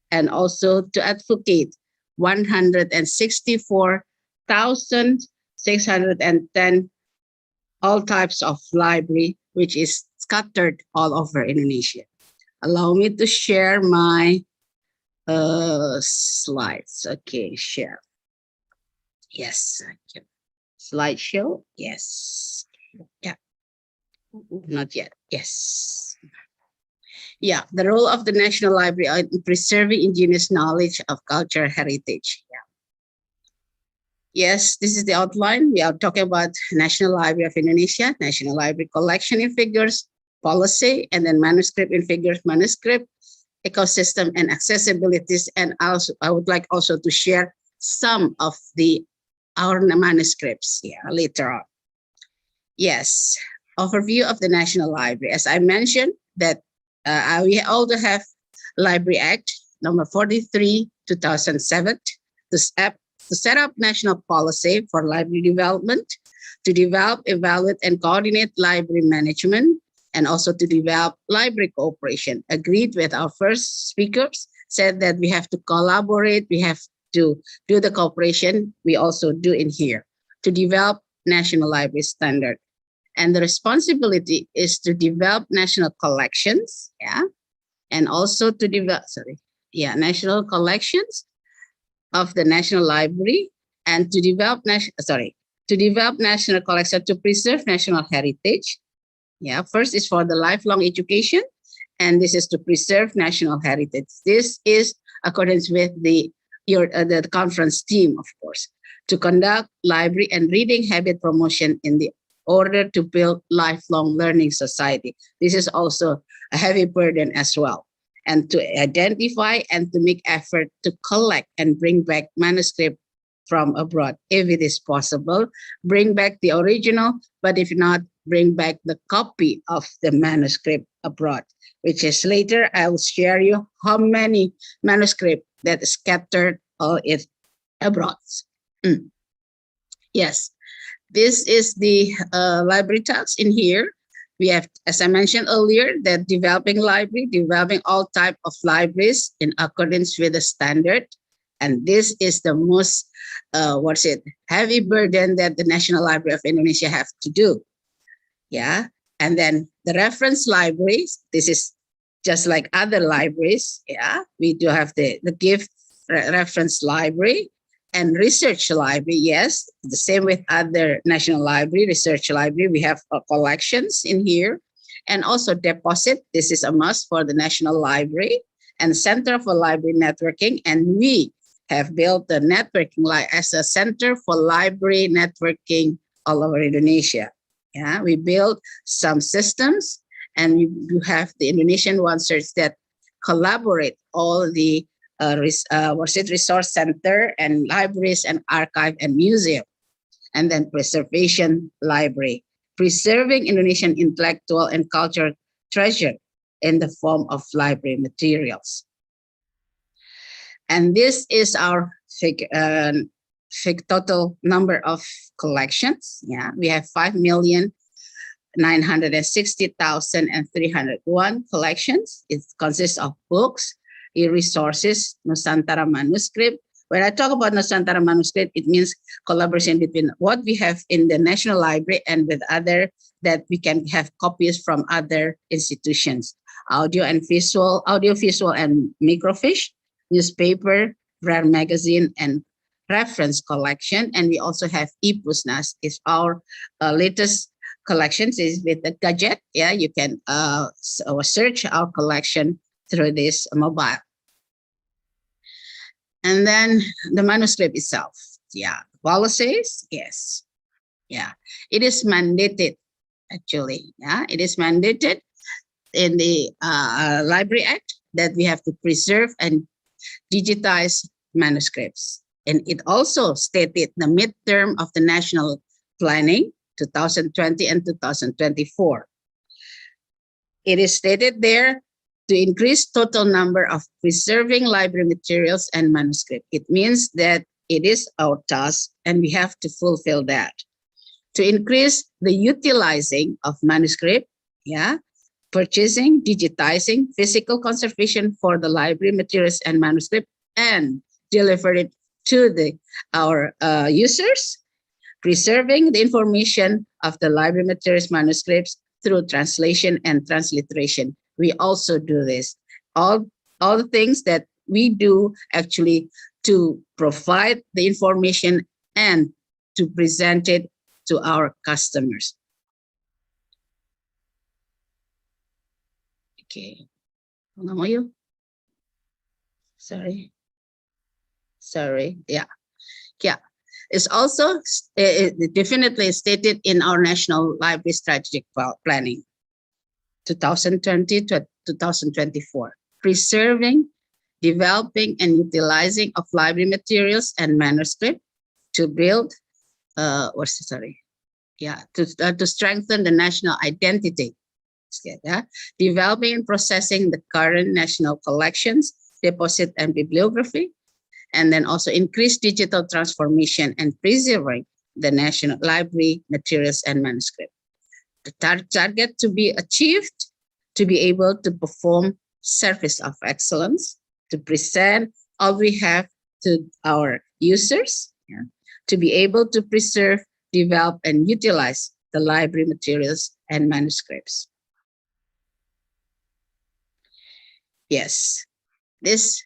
and also to advocate 164,610 all types of library, which is scattered all over Indonesia. Allow me to share my slides. Okay, share. Yes. Slideshow. Yes. Yeah. Not yet. Yes. Yeah. The role of the National Library in preserving indigenous knowledge of culture heritage. Yeah. Yes, this is the outline. We are talking about National Library of Indonesia, National Library collection in figures, policy, and then manuscript in figures, manuscript, ecosystem, and accessibilities. And also, I would like also to share some of our manuscripts later on. Yes, overview of the National Library. As I mentioned, that we also have Library Act number 43, 2007, to set up national policy for library development, to develop, evaluate, and coordinate library management, and also to develop library cooperation. Agreed with our first speakers, said that we have to collaborate, we have to do the cooperation, we also do in here, to develop national library standard. And the responsibility is to develop national collections, and also to develop, national collections of the National Library, and to develop national collection to preserve national heritage. First is for the lifelong education, and this is to preserve national heritage. This is accordance with the conference theme, of course, to conduct library and reading habit promotion in the order to build lifelong learning society. This is also a heavy burden as well. And to identify and to make effort to collect and bring back manuscript from abroad. If it is possible, bring back the original, but if not, bring back the copy of the manuscript abroad, which is later I will share you how many manuscript that is scattered all it abroad. Yes, this is the library tax in here. We have, as I mentioned earlier, that developing all type of libraries in accordance with the standard. And this is the most, heavy burden that the National Library of Indonesia have to do. And then the reference libraries, this is just like other libraries. We do have the gift reference library and research library. Yes, the same with other National Library, research library. We have collections in here, and also deposit. This is a must for the National Library, and Center for Library Networking. And we have built the networking as a center for library networking all over Indonesia. We built some systems, and we have the Indonesian ones that collaborate all the resource center and libraries and archive and museum, and then preservation library, preserving Indonesian intellectual and cultural treasure in the form of library materials. And this is our total number of collections. We have 5,960,301 collections. It consists of books, e-resources, Nusantara manuscript. When I talk about Nusantara manuscript, it means collaboration between what we have in the National Library and with other that we can have copies from other institutions. Audio, visual, and microfiche, newspaper, rare magazine, and reference collection. And we also have ePusnas. It's our latest collections is with the gadget. You can search our collection through this mobile. And then the manuscript itself. Policies, yes. It is mandated, actually. It is mandated in the Library Act that we have to preserve and digitize manuscripts. And it also stated the midterm of the national planning, 2020 and 2024. It is stated there to increase total number of preserving library materials and manuscript. It means that it is our task and we have to fulfill that. To increase the utilizing of manuscript, purchasing, digitizing, physical conservation for the library materials and manuscript, and deliver it to our users, preserving the information of the library materials manuscripts through translation and transliteration. We also do this. All the things that we do actually to provide the information and to present it to our customers. Okay. Sorry. Yeah. It's also definitely stated in our National Library Strategic Planning 2020 to 2024, preserving, developing, and utilizing of library materials and manuscript to build, to strengthen the national identity. Developing and processing the current national collections, deposit, and bibliography, and then also increase digital transformation and preserving the national library materials and manuscript. The target to be achieved, to be able to perform service of excellence, to present all we have to our users, to be able to preserve, develop, and utilize the library materials and manuscripts. Yes, this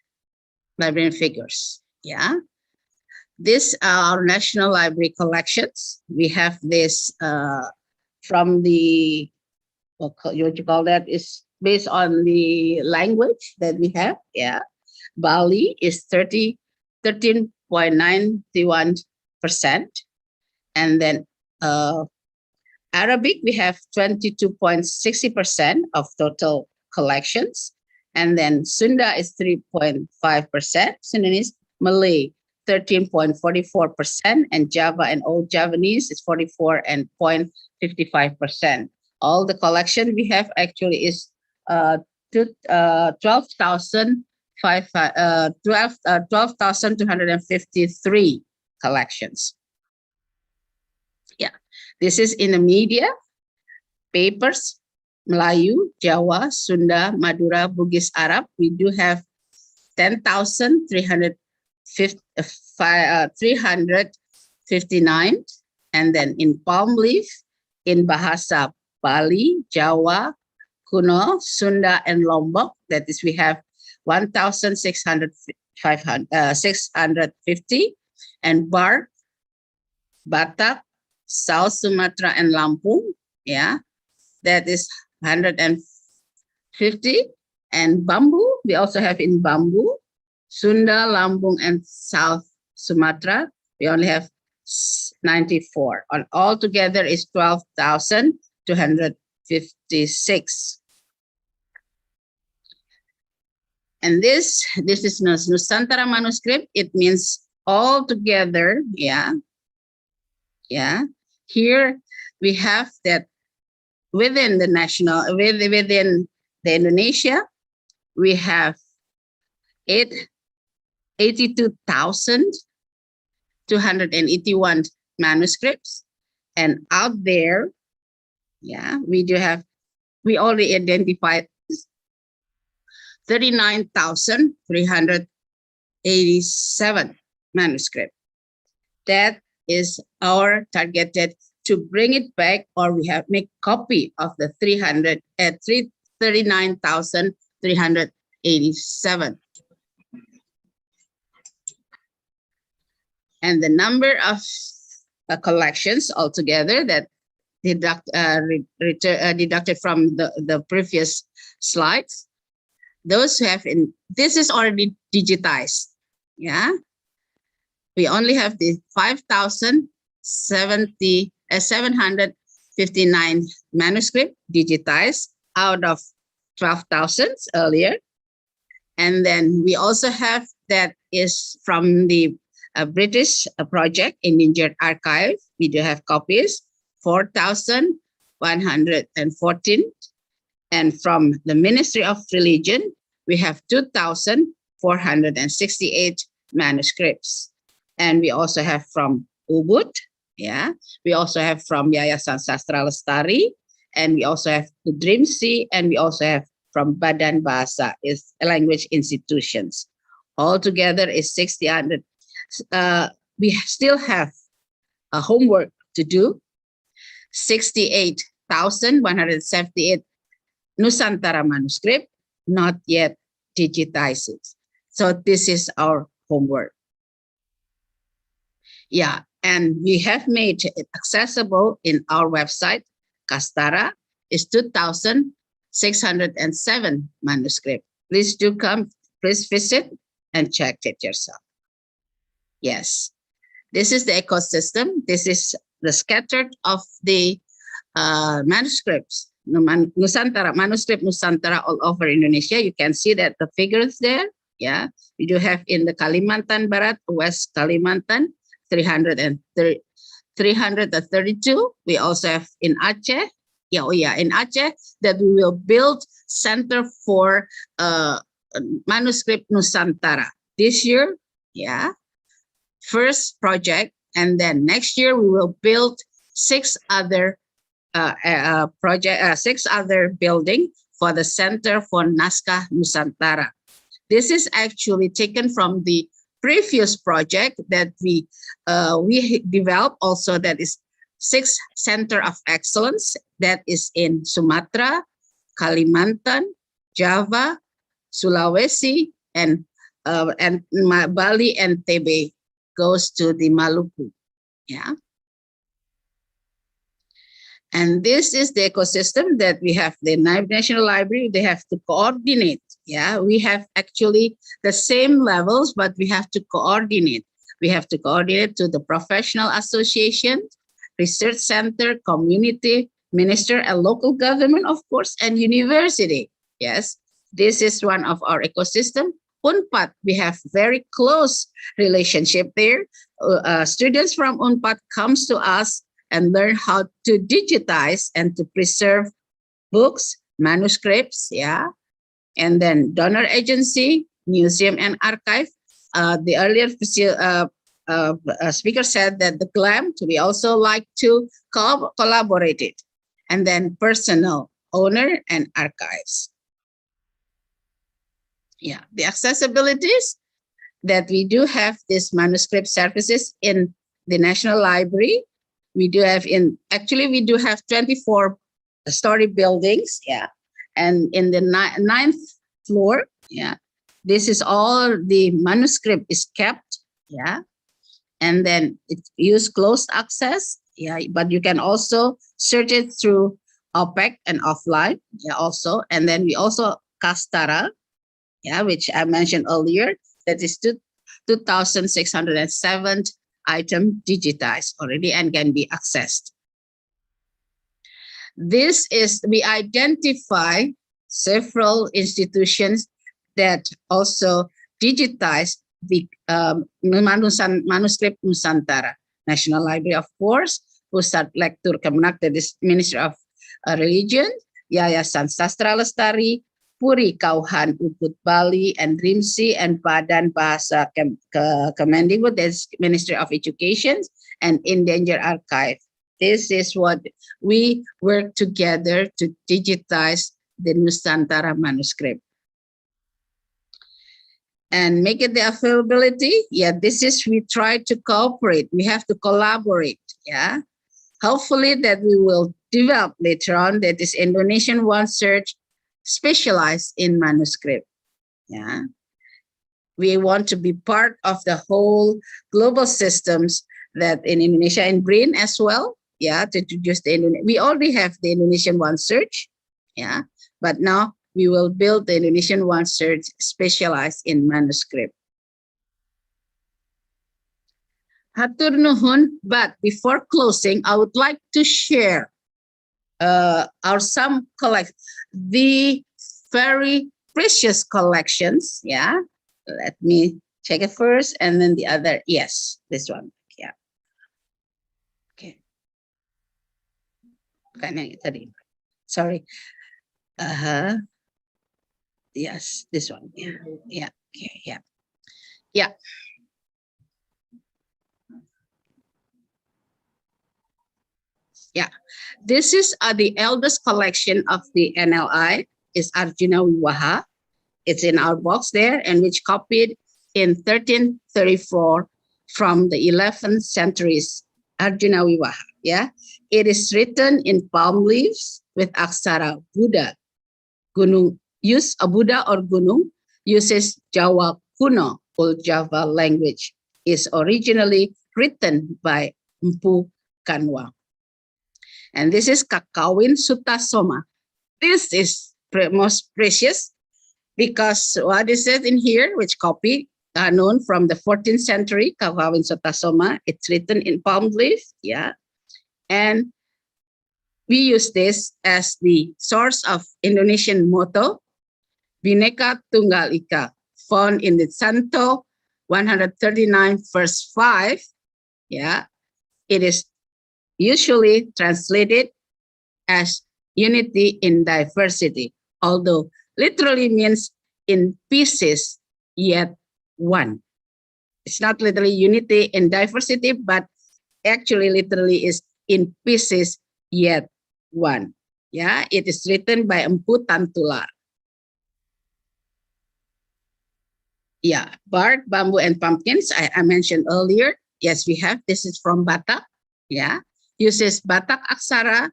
librarian figures. These are our national library collections. We have this from the, what you call that, is based on the language that we have. Bali is 13.91%. And then Arabic, we have 22.60% of total collections. And then Sunda is 3.5%, Sundanese, Malay 13.44%, and Java and Old Javanese is 44.55%. All the collection we have actually is 12,253 collections. This is in the media, papers, Melayu, Jawa, Sunda, Madura, Bugis, Arab. We do have 10,359. And then in palm leaf, in Bahasa Bali, Jawa, Kuno, Sunda, and Lombok, that is, we have 1,650. And Bar, Batak, South Sumatra, and Lampung, that is 150. And Bambu, we also have in Bambu, Sunda, Lampung, and South Sumatra, we only have 94. On all together is 12,256. And this is Nusantara manuscript. It means all together, Here we have that within the national, within the Indonesia, we have 82,281 manuscripts. And out there, we already identified 39,387 manuscripts. That is our targeted to bring it back, or we have make copy of the 39,387. And the number of collections altogether that deducted from the previous slides, those who have this is already digitized. We only have the 759 manuscript digitized out of 12,000 earlier. And then we also have that is from the British project Endangered Archive. We do have copies, 4,114. And from the Ministry of Religion, we have 2,468 manuscripts. And we also have from Ubud, we also have from Yayasan Sastra Lestari, and we also have the Dream Sea, and we also have from Badan Bahasa, is language institutions. Altogether is 6,000. We still have a homework to do. 68,178 Nusantara manuscript, not yet digitized. So this is our homework. And we have made it accessible in our website. Kastara is 2,607 manuscript. Please do come, please visit and check it yourself. Yes, this is the ecosystem. This is the scattered of the manuscripts, Nusantara, manuscript Nusantara all over Indonesia. You can see that the figures there. Yeah, we do have in the Kalimantan Barat, West Kalimantan, 332. We also have in Aceh. In Aceh, that we will build Center for Manuscript Nusantara this year. Yeah, first project, and then next year we will build 6 other building for the Center for Naskah Nusantara. This is actually taken from the previous project that we developed also, that is 6 Center of Excellence that is in Sumatra, Kalimantan, Java, Sulawesi, and Bali and Tebe goes to the Maluku. Yeah. And this is the ecosystem that we have. The National Library, they have to coordinate. Yeah, we have actually the same levels, but we have to coordinate. We have to coordinate to the professional association, research center, community, minister, and local government, of course, and university. Yes, this is one of our ecosystem. UNPAD, we have very close relationship there. Students from UNPAD comes to us and learn how to digitize and to preserve books, manuscripts, yeah. And then donor agency, museum and archive. The earlier speaker said that the GLAM, we also like to collaborate it. And then personal owner and archives. Yeah, the accessibilities that we do have this manuscript services in the National Library. We do have we do have 24-story buildings, yeah. And in the 9th floor, yeah, this is all the manuscript is kept, yeah. And then it use closed access, yeah, but you can also search it through OPEC and offline, yeah, also. And then we also Kastara, yeah, which I mentioned earlier, that is 2,607 item digitized already and can be accessed. This is, we identify several institutions that also digitize the manuscript Nusantara. National Library, of course, Pusat Lektur Kemenak, that is Ministry of Religion, Yayasan Sastra Lestari, Puri Kauhan Ubud Bali, and RIMSI, and Badan Bahasa Kemendikbud, that's Ministry of Education, and Endangered Archive. This is what we work together to digitize the Nusantara manuscript. And make it the availability, yeah, this is, we try to cooperate, we have to collaborate, yeah. Hopefully that we will develop later on that is Indonesian One Search specialized in manuscript, yeah. We want to be part of the whole global systems that in Indonesia and BRIN as well, yeah, to introduce we already have the Indonesian One Search, yeah, but now we will build the Indonesian One Search specialized in manuscript. Hatur nuhun, but before closing, I would like to share the very precious collections, yeah. Let me check it first, and then the other, yes, this one, yeah. Okay. Sorry. Yes, this one. Yeah. Yeah. Okay. Yeah. Yeah. Yeah. This is the eldest collection of the NLI. Is Arjuna Wiwaha. It's in our box there, and which copied in 1334 from the 11th century's Arjuna Wiwaha. Yeah. It is written in palm leaves with aksara Buddha. Gunung use a Buddha or Gunung uses Jawa Kuno, Old Java language. Is originally written by Mpu Kanwa. And this is Kakawin Sutasoma. This is most precious because what is it in here, which copy known from the 14th century, Kakawin Sutasoma. It's written in palm leaf, yeah. And we use this as the source of Indonesian motto, Bhinneka Tunggal Ika, found in the Santo 139 verse 5. Yeah, it is usually translated as unity in diversity, although literally means in pieces yet one. It's not literally unity in diversity, but actually literally is in pieces yet one. Yeah, it is written by Empu Tantular. Yeah, bark, bamboo, and pumpkins, I mentioned earlier. Yes, we have. This is from Batak. Yeah, uses Batak Aksara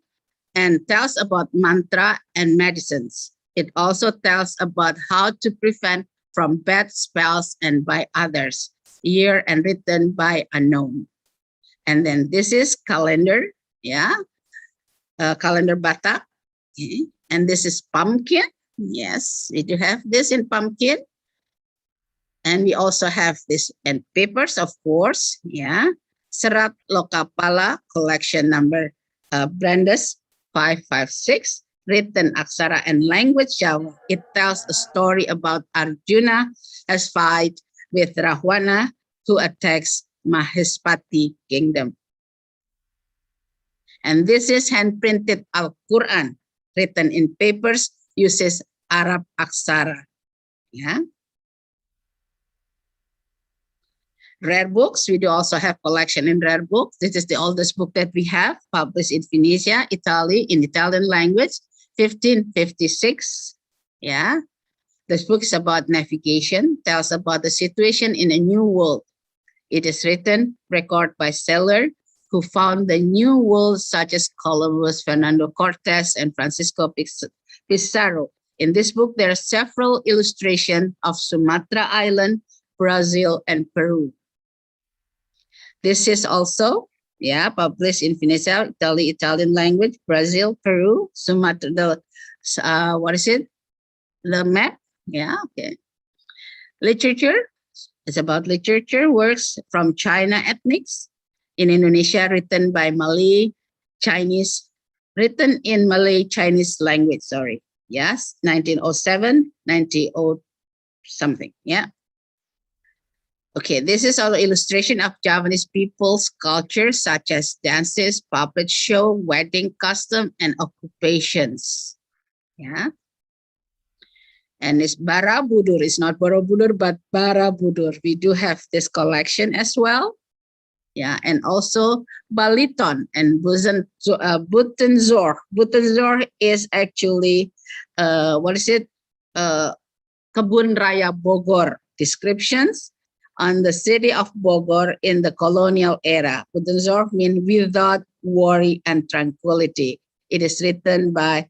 and tells about mantra and medicines. It also tells about how to prevent from bad spells and by others. Year and written by unknown. And then this is calendar. Yeah, calendar Batak. Okay. And this is pumpkin. Yes, we do have this in pumpkin. And we also have this and papers, of course. Yeah, Serat Lokapala collection number Brandes 556, written Aksara and language Jawa. It tells a story about Arjuna as fight with Rahwana who attacks Mahespati kingdom. And this is hand-printed Al-Quran, written in papers, uses Arab Aksara. Yeah. Rare books, we do also have collection in rare books. This is the oldest book that we have, published in Venetia, Italy, in Italian language, 1556. Yeah. This book is about navigation, tells about the situation in a new world. It is written, record by sailor who found the new world, such as Columbus, Fernando Cortez, and Francisco Pizarro. In this book, there are several illustrations of Sumatra Island, Brazil, and Peru. This is also, yeah, published in Venetia, Italy, Italian language, Brazil, Peru, Sumatra, what is it? The map, yeah, okay. Literature, it's about literature, works from China ethnics in Indonesia, written by Malay, Chinese, written in Malay Chinese language, sorry. Yes, 1907, 1900 something, yeah. Okay, this is our illustration of Javanese people's culture, such as dances, puppet show, wedding custom, and occupations. Yeah. And it's Barabudur. It's not Borobudur, but Barabudur. We do have this collection as well. Yeah, and also Baliton and Butenzor. Butenzor is actually, what is it? Kebun Raya Bogor descriptions on the city of Bogor in the colonial era. Butenzor means without worry and tranquility. It is written by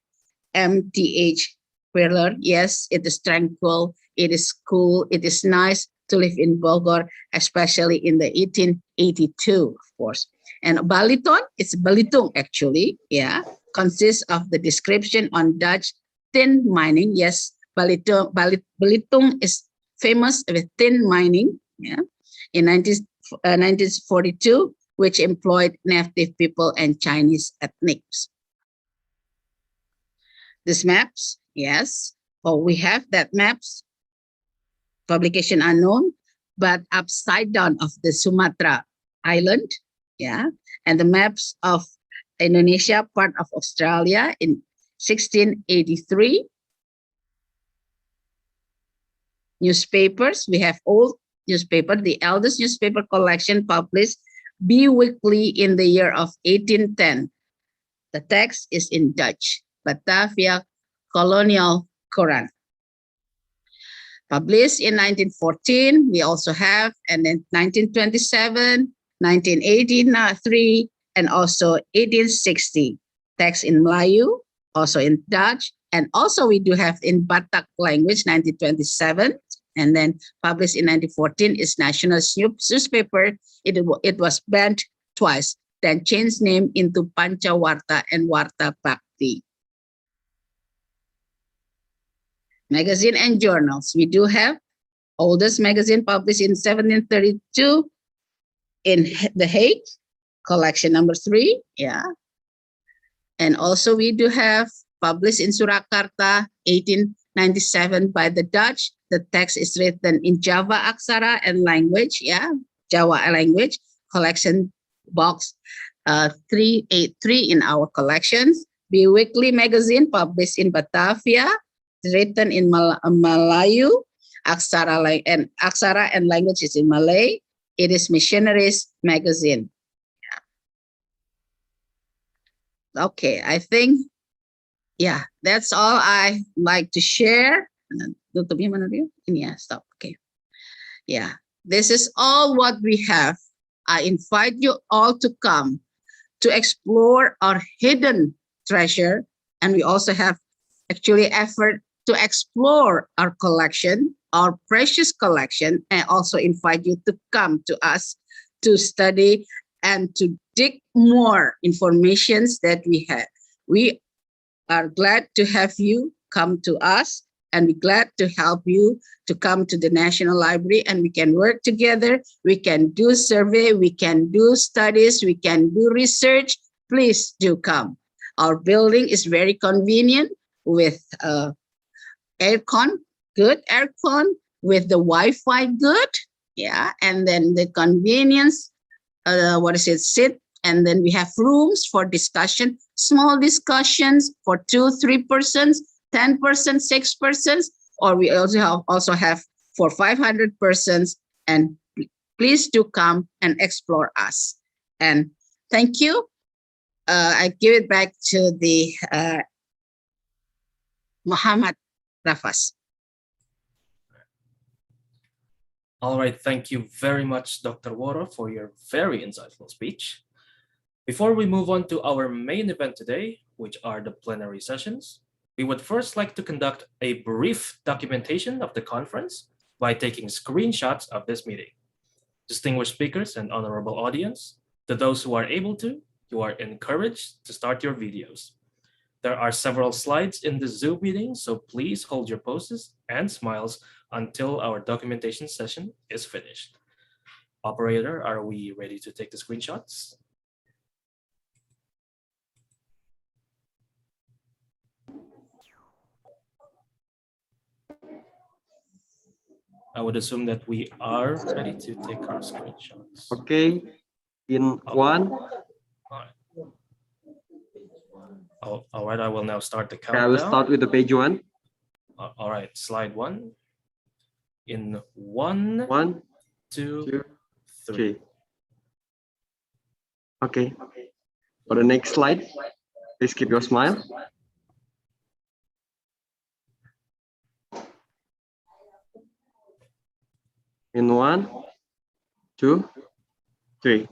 M.T.H. Perler. Yes, it is tranquil, it is cool, it is nice to live in Bogor, especially in the 1882, of course. And Baliton, it's Balitung actually, yeah, consists of the description on Dutch tin mining. Yes, Balitung is famous with tin mining, yeah, in 1942, which employed native people and Chinese ethnics. These maps, yes, we have that maps, publication unknown, but upside down of the Sumatra Island, yeah, and the maps of Indonesia, part of Australia in 1683. Newspapers, we have old newspaper, the eldest newspaper collection published bi-weekly in the year of 1810. The text is in Dutch, Batavia Colonial Quran. Published in 1914, we also have, and then 1927, 1983, and also 1860. Text in Melayu, also in Dutch, and also we do have in Batak language, 1927, and then published in 1914 is National Newspaper. It was banned twice, then changed name into Pancawarta and Warta Bhakti. Magazine and journals. We do have oldest magazine published in 1732 in The Hague, collection number 3. Yeah. And also we do have published in Surakarta, 1897 by the Dutch. The text is written in Java Aksara and language. Yeah, Java language. Collection box 383 in our collections. Bi-weekly magazine published in Batavia, written in Malayu. Aksara and language is in Malay. It is Missionaries magazine. Yeah. Okay, I think, yeah, that's all I like to share. Yeah, stop. Okay. Yeah, this is all what we have. I invite you all to come to explore our hidden treasure. And we also have actually effort to explore our collection, our precious collection, and also invite you to come to us to study and to dig more informations that we have. We are glad to have you come to us, and we're glad to help you to come to the National Library, and we can work together. We can do survey, we can do studies, we can do research. Please do come. Our building is very convenient with aircon, good aircon, with the Wi-Fi good, yeah, and then the convenience, sit, and then we have rooms for discussion, small discussions for 2-3 persons, 10 persons, 6 persons, or we also have for 500 persons. And please do come and explore us. And thank you. I give it back to the Muhammad Rafas. All right, thank you very much, Dr. Woro, for your very insightful speech. Before we move on to our main event today, which are the plenary sessions, we would first like to conduct a brief documentation of the conference by taking screenshots of this meeting. Distinguished speakers and honorable audience, to those who are able to, you are encouraged to start your videos. There are several slides in the Zoom meeting, so please hold your poses and smiles until our documentation session is finished. Operator, are we ready to take the screenshots? I would assume that we are ready to take our screenshots. Okay, in one. All right, I will now start the Okay, I will countdown. start with the page 1. All right, slide 1. In 1, 1, 2, 2, 3. 3. Okay. For the next slide, please keep your smile. In 1, 2, 3.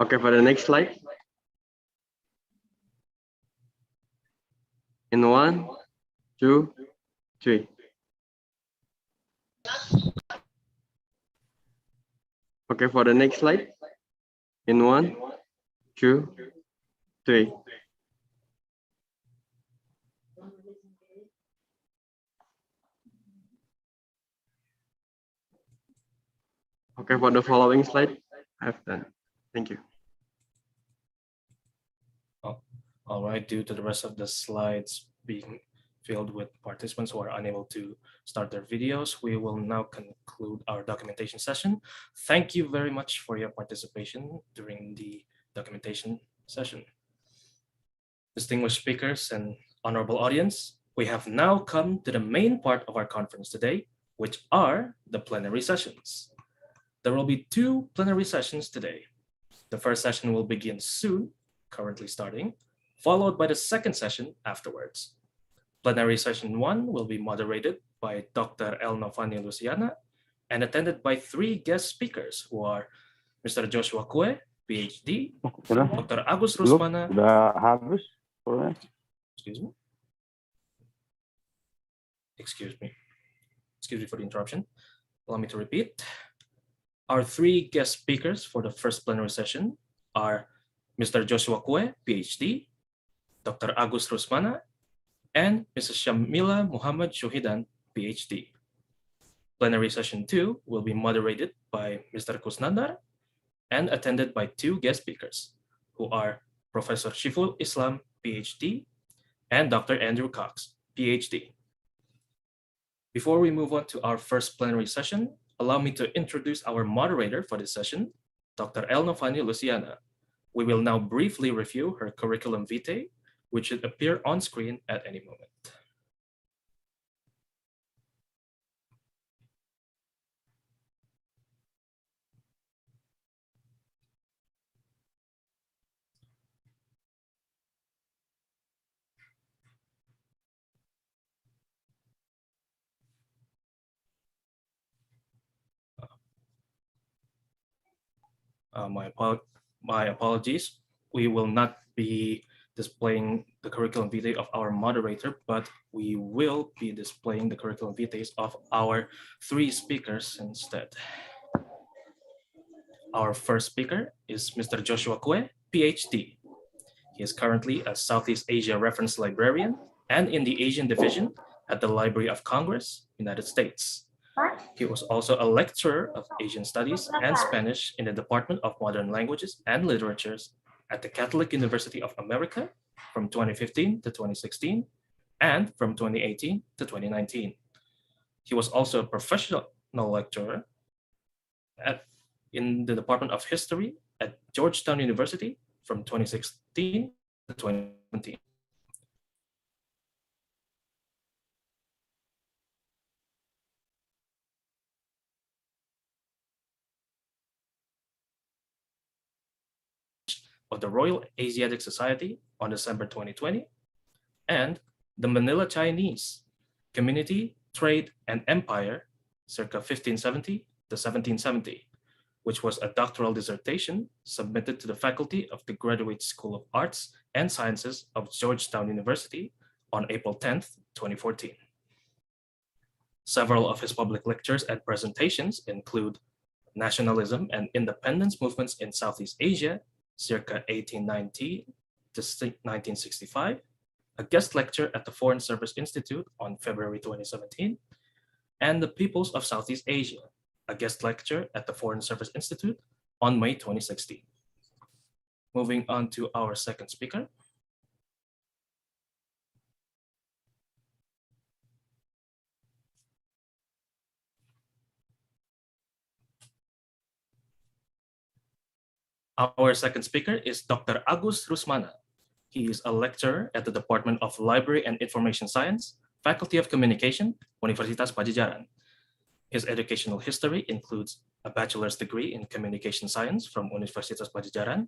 Okay, for the next slide. In 1, 2, 3. Okay, for the next slide. In 1, 2, 3. Okay, for the following slide, I've done. Thank you. All right, due to the rest of the slides being filled with participants who are unable to start their videos, we will now conclude our documentation session. Thank you very much for your participation during the documentation session. Distinguished speakers and honorable audience, we have now come to the main part of our conference today, which are the plenary sessions. There will be 2 plenary sessions today. The first session will begin soon, currently starting, followed by the second session afterwards. Plenary session 1 will be moderated by Dr. El Novani Luciana and attended by 3 guest speakers who are Mr. Joshua Kue, PhD, Dr. Agus Rusmana. Udah habis. Excuse me. excuse me for the interruption. Allow me to repeat. Our three guest speakers for the first plenary session are Mr. Joshua Kue, PhD, Dr. Agus Rusmana, and Mrs. Shamila Muhammad Shuhidan, PhD. Plenary session 2 will be moderated by Mr. Kusnandar and attended by two guest speakers, who are Professor Shiful Islam, PhD, and Dr. Andrew Cox, PhD. Before we move on to our first plenary session, allow me to introduce our moderator for this session, Dr. Elnofani Luciana. We will now briefly review her curriculum vitae, which should appear on screen at any moment. My apologies. We will not be displaying the curriculum vitae of our moderator, but we will be displaying the curriculum vitae of our three speakers instead. Our first speaker is Mr. Joshua Kue, PhD. He is currently a Southeast Asia reference librarian and in the Asian division at the Library of Congress, United States. He was also a lecturer of Asian Studies and Spanish in the Department of Modern Languages and Literatures at the Kilic University of America from 2015 to 2016 and from 2018 to 2019. He was also a professional lecturer in the Department of History at Georgetown University from 2016 to 2017. Of the Royal Asiatic Society on December 2020, and the Manila Chinese Community, Trade, and Empire, circa 1570 to 1770, which was a doctoral dissertation submitted to the faculty of the Graduate School of Arts and Sciences of Georgetown University on April 10th, 2014. Several of his public lectures and presentations include Nationalism and Independence Movements in Southeast Asia, circa 1890 to 1965, a guest lecture at the Foreign Service Institute on February 2017, and the Peoples of Southeast Asia, a guest lecture at the Foreign Service Institute on May 2016. Moving on to our second speaker. Our second speaker is Dr. Agus Rusmana. He is a lecturer at the Department of Library and Information Science, Faculty of Communication, Universitas Padjadjaran. His educational history includes a bachelor's degree in Communication Science from Universitas Padjadjaran,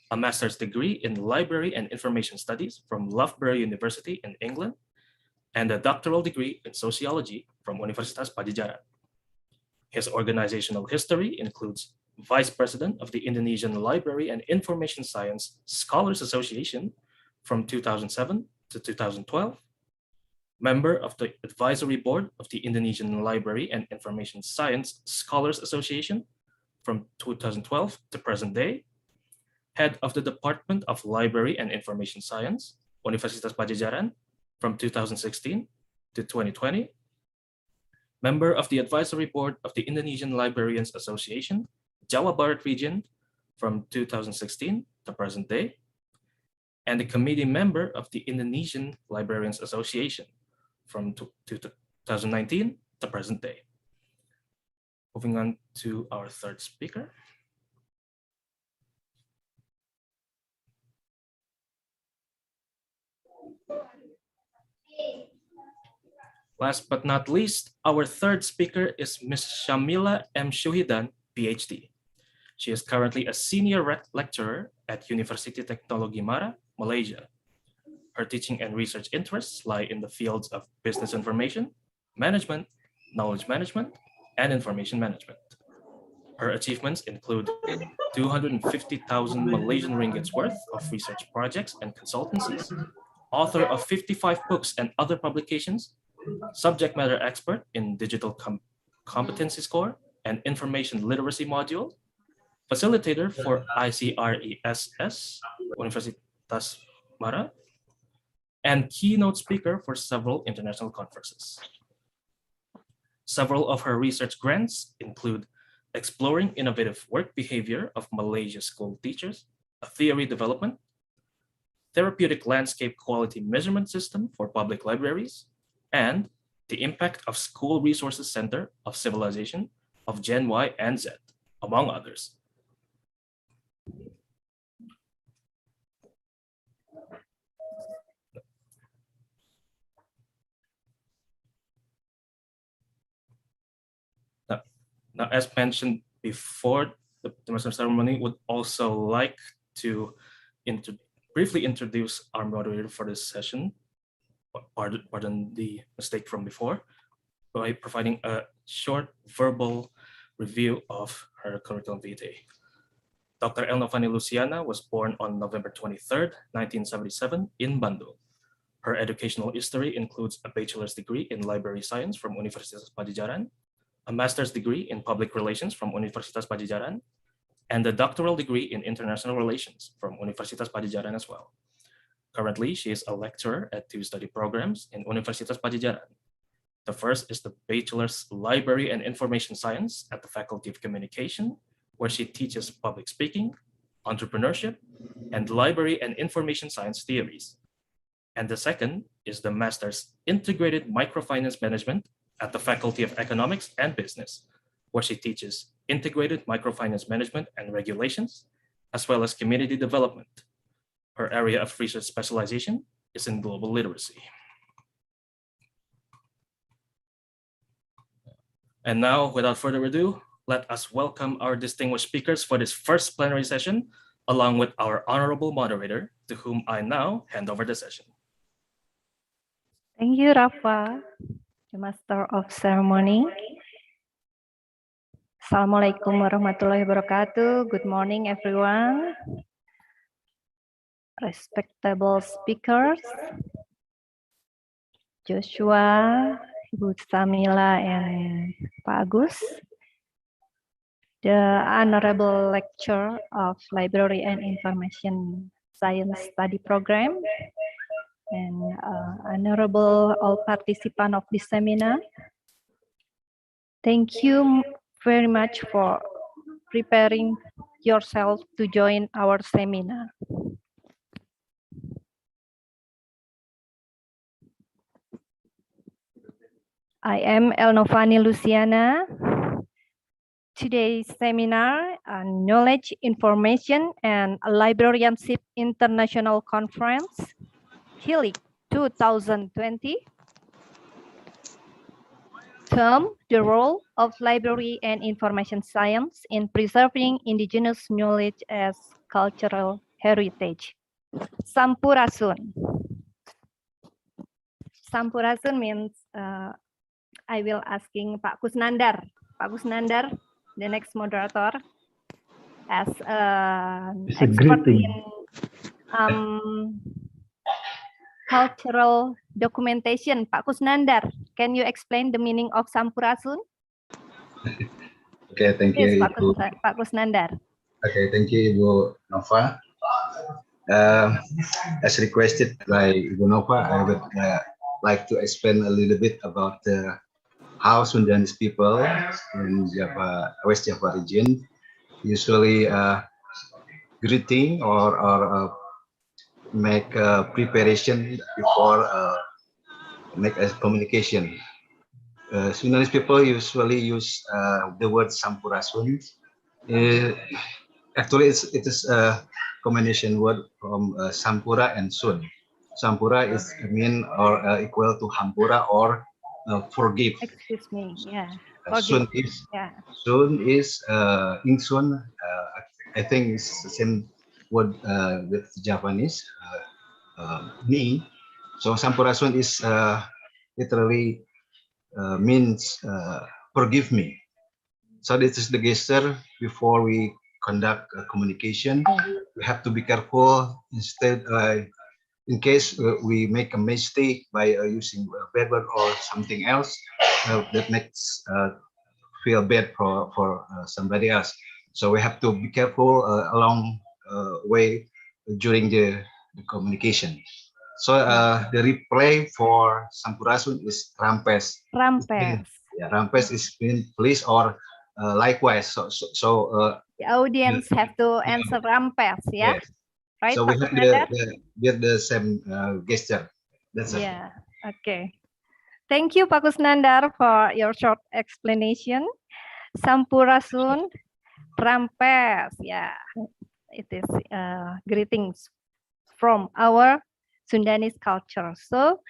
a master's degree in Library and Information Studies from Loughborough University in England, and a doctoral degree in Sociology from Universitas Padjadjaran. His organizational history includes Vice President of the Indonesian Library and Information Science Scholars Association from 2007 to 2012, member of the Advisory Board of the Indonesian Library and Information Science Scholars Association from 2012 to present day, head of the Department of Library and Information Science, Universitas Padjadjaran from 2016 to 2020, member of the Advisory Board of the Indonesian Librarians Association, Jawa Barat region from 2016 to present day, and a committee member of the Indonesian Librarians Association from 2019 to present day. Moving on to our third speaker. Last but not least, our third speaker is Ms. Shamila M. Shuhidan, PhD. She is currently a senior lecturer at University Teknologi Mara, Malaysia. Her teaching and research interests lie in the fields of business information, management, knowledge management, and information management. Her achievements include 250,000 Malaysian ringgits worth of research projects and consultancies, author of 55 books and other publications, subject matter expert in digital competency score and information literacy module, facilitator for ICRESS, Universitas Mara, and keynote speaker for several international conferences. Several of her research grants include exploring innovative work behavior of Malaysia school teachers, a theory development, therapeutic landscape quality measurement system for public libraries, and the impact of School Resources Center of Civilization of Gen Y and Z, among others. Now, as mentioned before, the master ceremony would also like to briefly introduce our moderator for this session. Pardon the mistake from before, by providing a short verbal review of her curriculum vitae. Dr. Elnofani Luciana was born on November 23rd, 1977 in Bandung. Her educational history includes a bachelor's degree in library science from Universitas Padjadjaran, a master's degree in public relations from Universitas Padjadjaran, and a doctoral degree in international relations from Universitas Padjadjaran as well. Currently, she is a lecturer at 2 study programs in Universitas Padjadjaran. The first is the Bachelor's Library and Information Science at the Faculty of Communication, where she teaches public speaking, entrepreneurship, and library and information science theories. And the second is the Master's Integrated Microfinance Management at the Faculty of Economics and Business, where she teaches integrated microfinance management and regulations, as well as community development. Her area of research specialization is in global literacy. And now, without further ado, let us welcome our distinguished speakers for this first plenary session, along with our honorable moderator, to whom I now hand over the session. Thank you, Rafa, the Master of Ceremony. Assalamualaikum warahmatullahi wabarakatuh. Good morning, everyone. Respectable speakers, Joshua, Ibu Samila, and Pak Agus, the Honorable Lecturer of Library and Information Science Study Program, and honorable all participants of this seminar. Thank you very much for preparing yourself to join our seminar. I am Elnofani Luciana. Today's seminar on Knowledge, Information, and Librarianship International Conference, Kilic 2020, term the role of library and information science in preserving indigenous knowledge as cultural heritage. Sampurasun. Sampurasun means I will asking Pak Kusnandar. Pak Kusnandar, the next moderator, as an expert in cultural documentation. Pak Kusnandar, can you explain the meaning of Sampurasun? Okay, thank you, Please, Ibu. Pak Kusnandar. Okay, thank you, Ibu Nova. As requested by Ibu Nova, I would like to explain a little bit about how Sundanese people in Java, West Java region usually greeting or make preparation before make a communication. Sundanese people usually use the word Sampurasun. Actually, it is a combination word from Sampura and Sun. Sampura is mean or equal to Hampura or forgive. Excuse me, yeah. Sun is Ingsun. I think it's the same word with Japanese. Ni. So Sampurasun is literally means forgive me. So this is the gesture before we conduct a communication. We have to be careful. in case we make a mistake by using a bad word or something else that makes feel bad for somebody else. So we have to be careful along way during the communication. So the replay for Sampurasun is rampes. Rampes. Yeah, rampes is mean please or likewise. So The audience have to answer rampes, yeah? yes. Right, So we Pak have Kusnandar? the same gesture. That's it. Yeah, okay. Thank you, Pak Kusnandar, for your short explanation. Sampurasun, rampes, yeah. It is greetings from our Sundanese culture. So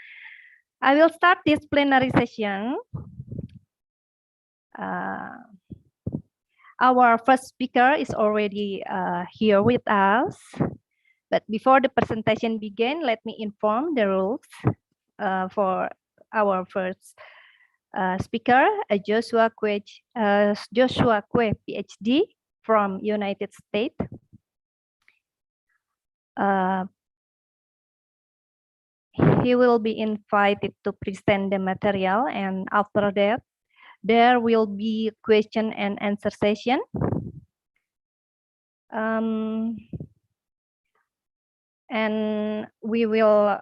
I will start this plenary session. Our first speaker is already here with us. But before the presentation begin, let me inform the rules for our first speaker, Joshua Kwe, PhD from United States. He will be invited to present the material, and after that, there will be question and answer session. And we will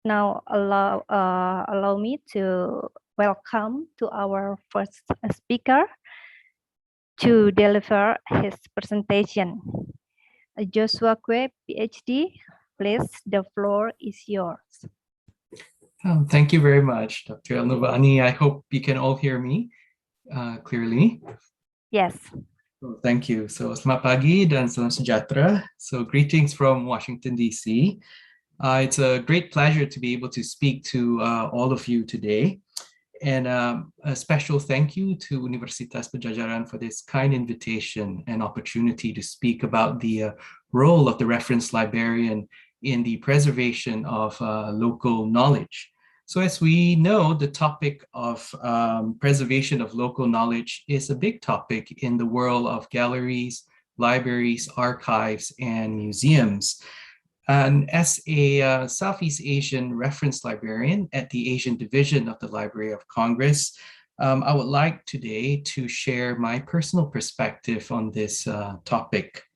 now allow me to welcome to our first speaker to deliver his presentation. Joshua Kwe, PhD, please, the floor is yours. Thank you very much, Dr. Elnovani. I hope you can all hear me clearly. Yes. So, thank you. So, selamat pagi dan salam sejahtera. So, greetings from Washington, D.C. It's a great pleasure to be able to speak to all of you today. And a special thank you to Universitas Padjadjaran for this kind invitation and opportunity to speak about the role of the reference librarian in the preservation of local knowledge. So as we know, the topic of preservation of local knowledge is a big topic in the world of galleries, libraries, archives, and museums. And as a Southeast Asian reference librarian at the Asian Division of the Library of Congress, I would like today to share my personal perspective on this topic.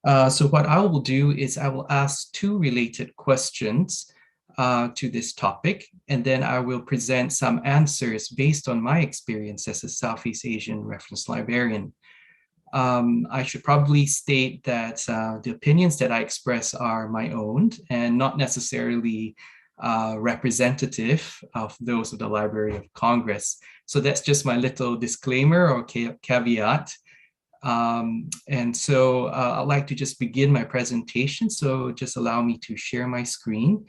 So what I will do is I will ask two related questions to this topic, and then I will present some answers based on my experience as a Southeast Asian reference librarian. I should probably state that the opinions that I express are my own and not necessarily representative of those of the Library of Congress. So that's just my little disclaimer or caveat. And so I'd like to just begin my presentation. So just allow me to share my screen.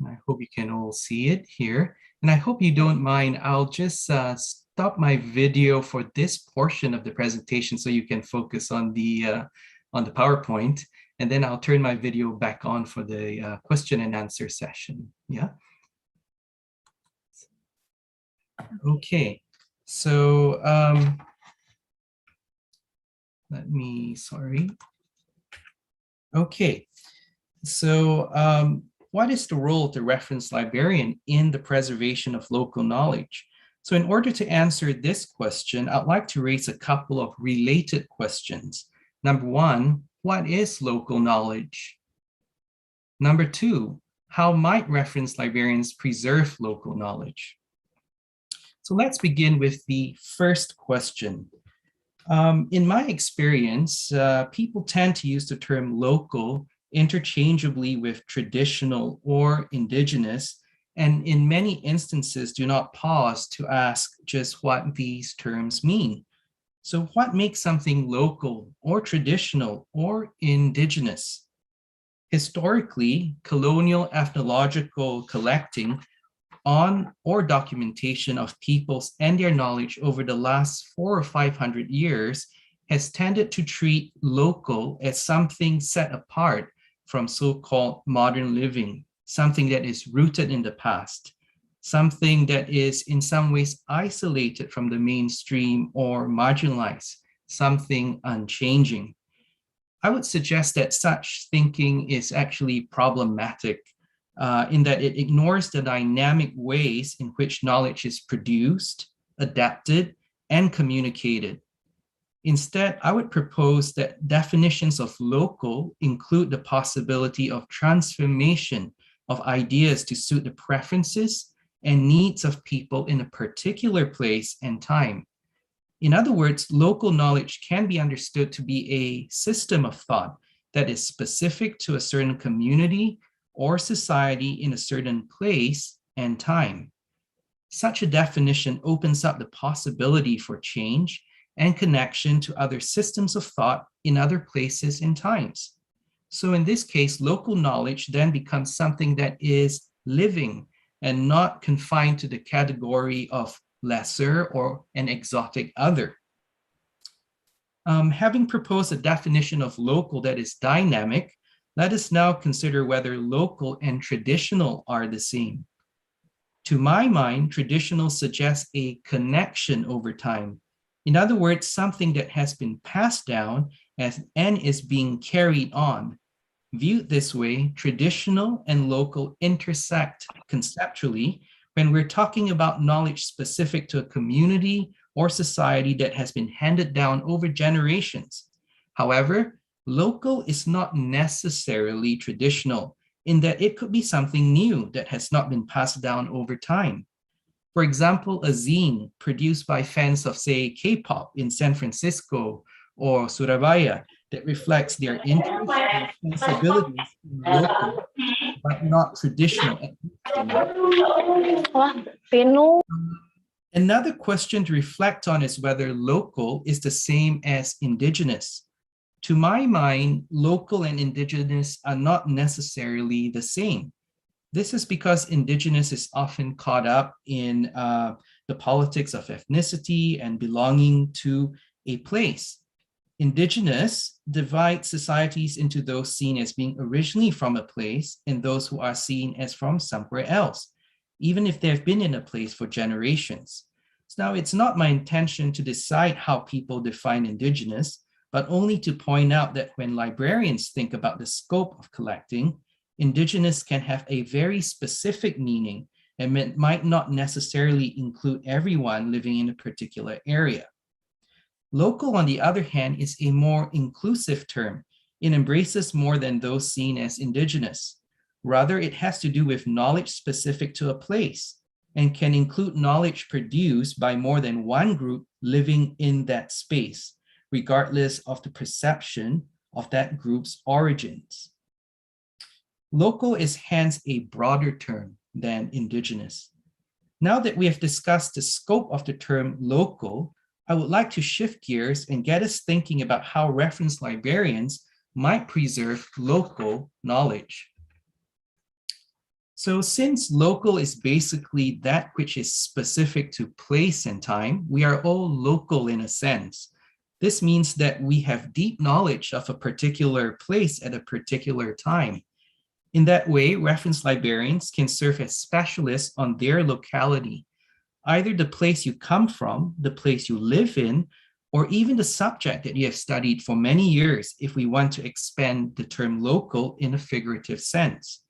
I hope you can all see it here. And I hope you don't mind, I'll just stop my video for this portion of the presentation so you can focus on the PowerPoint, and then I'll turn my video back on for the question and answer session. Yeah. Okay, so Okay, so what is the role of the reference librarian in the preservation of local knowledge? So in order to answer this question, I'd like to raise a couple of related questions. Number one, what is local knowledge? Number two, how might reference librarians preserve local knowledge? So let's begin with the first question. In my experience, people tend to use the term local interchangeably with traditional or indigenous, and in many instances do not pause to ask just what these terms mean. So what makes something local or traditional or indigenous? Historically, colonial ethnological collecting on or documentation of peoples and their knowledge over the last 400 or 500 years has tended to treat local as something set apart from so-called modern living, something that is rooted in the past. something that is in some ways isolated from the mainstream or marginalized, something unchanging. I would suggest that such thinking is actually problematic in that it ignores the dynamic ways in which knowledge is produced, adapted, and communicated. Instead, I would propose that definitions of local include the possibility of transformation of ideas to suit the preferences and needs of people in a particular place and time. In other words, local knowledge can be understood to be a system of thought that is specific to a certain community or society in a certain place and time. Such a definition opens up the possibility for change and connection to other systems of thought in other places and times. So in this case, local knowledge then becomes something that is living and not confined to the category of lesser or an exotic other. Having proposed a definition of local that is dynamic, let us now consider whether local and traditional are the same. To my mind, traditional suggests a connection over time. In other words, something that has been passed down and is being carried on. Viewed this way, traditional and local intersect conceptually when we're talking about knowledge specific to a community or society that has been handed down over generations. However, local is not necessarily traditional in that it could be something new that has not been passed down over time. For example, a zine produced by fans of, say, K-pop in San Francisco or Surabaya that reflects their interests and sensibilities in local, but not traditional. Another question to reflect on is whether local is the same as indigenous. To my mind, local and indigenous are not necessarily the same. This is because indigenous is often caught up in the politics of ethnicity and belonging to a place. Indigenous divides societies into those seen as being originally from a place and those who are seen as from somewhere else, even if they've been in a place for generations. So now, it's not my intention to decide how people define indigenous, but only to point out that when librarians think about the scope of collecting, indigenous can have a very specific meaning and might not necessarily include everyone living in a particular area. Local, on the other hand, is a more inclusive term. It embraces more than those seen as indigenous. Rather, it has to do with knowledge specific to a place and can include knowledge produced by more than one group living in that space, regardless of the perception of that group's origins. Local is hence a broader term than indigenous. Now that we have discussed the scope of the term local, I would like to shift gears and get us thinking about how reference librarians might preserve local knowledge. So since local is basically that which is specific to place and time, we are all local in a sense. This means that we have deep knowledge of a particular place at a particular time. In that way, reference librarians can serve as specialists on their locality, either the place you come from, the place you live in, or even the subject that you have studied for many years if we want to expand the term local in a figurative sense.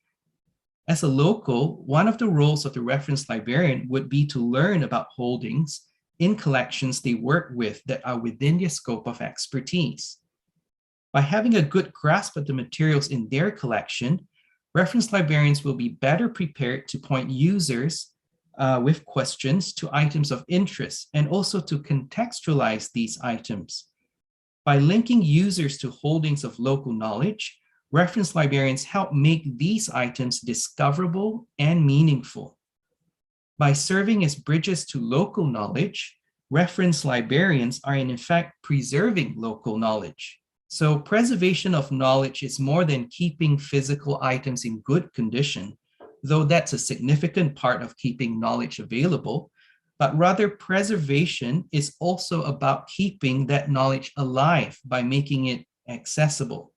As a local, one of the roles of the reference librarian would be to learn about holdings in collections they work with that are within their scope of expertise. By having a good grasp of the materials in their collection, reference librarians will be better prepared to point users with questions to items of interest and also to contextualize these items. By linking users to holdings of local knowledge, reference librarians help make these items discoverable and meaningful. By serving as bridges to local knowledge, reference librarians are in fact preserving local knowledge. So preservation of knowledge is more than keeping physical items in good condition, though that's a significant part of keeping knowledge available, but rather preservation is also about keeping that knowledge alive by making it accessible.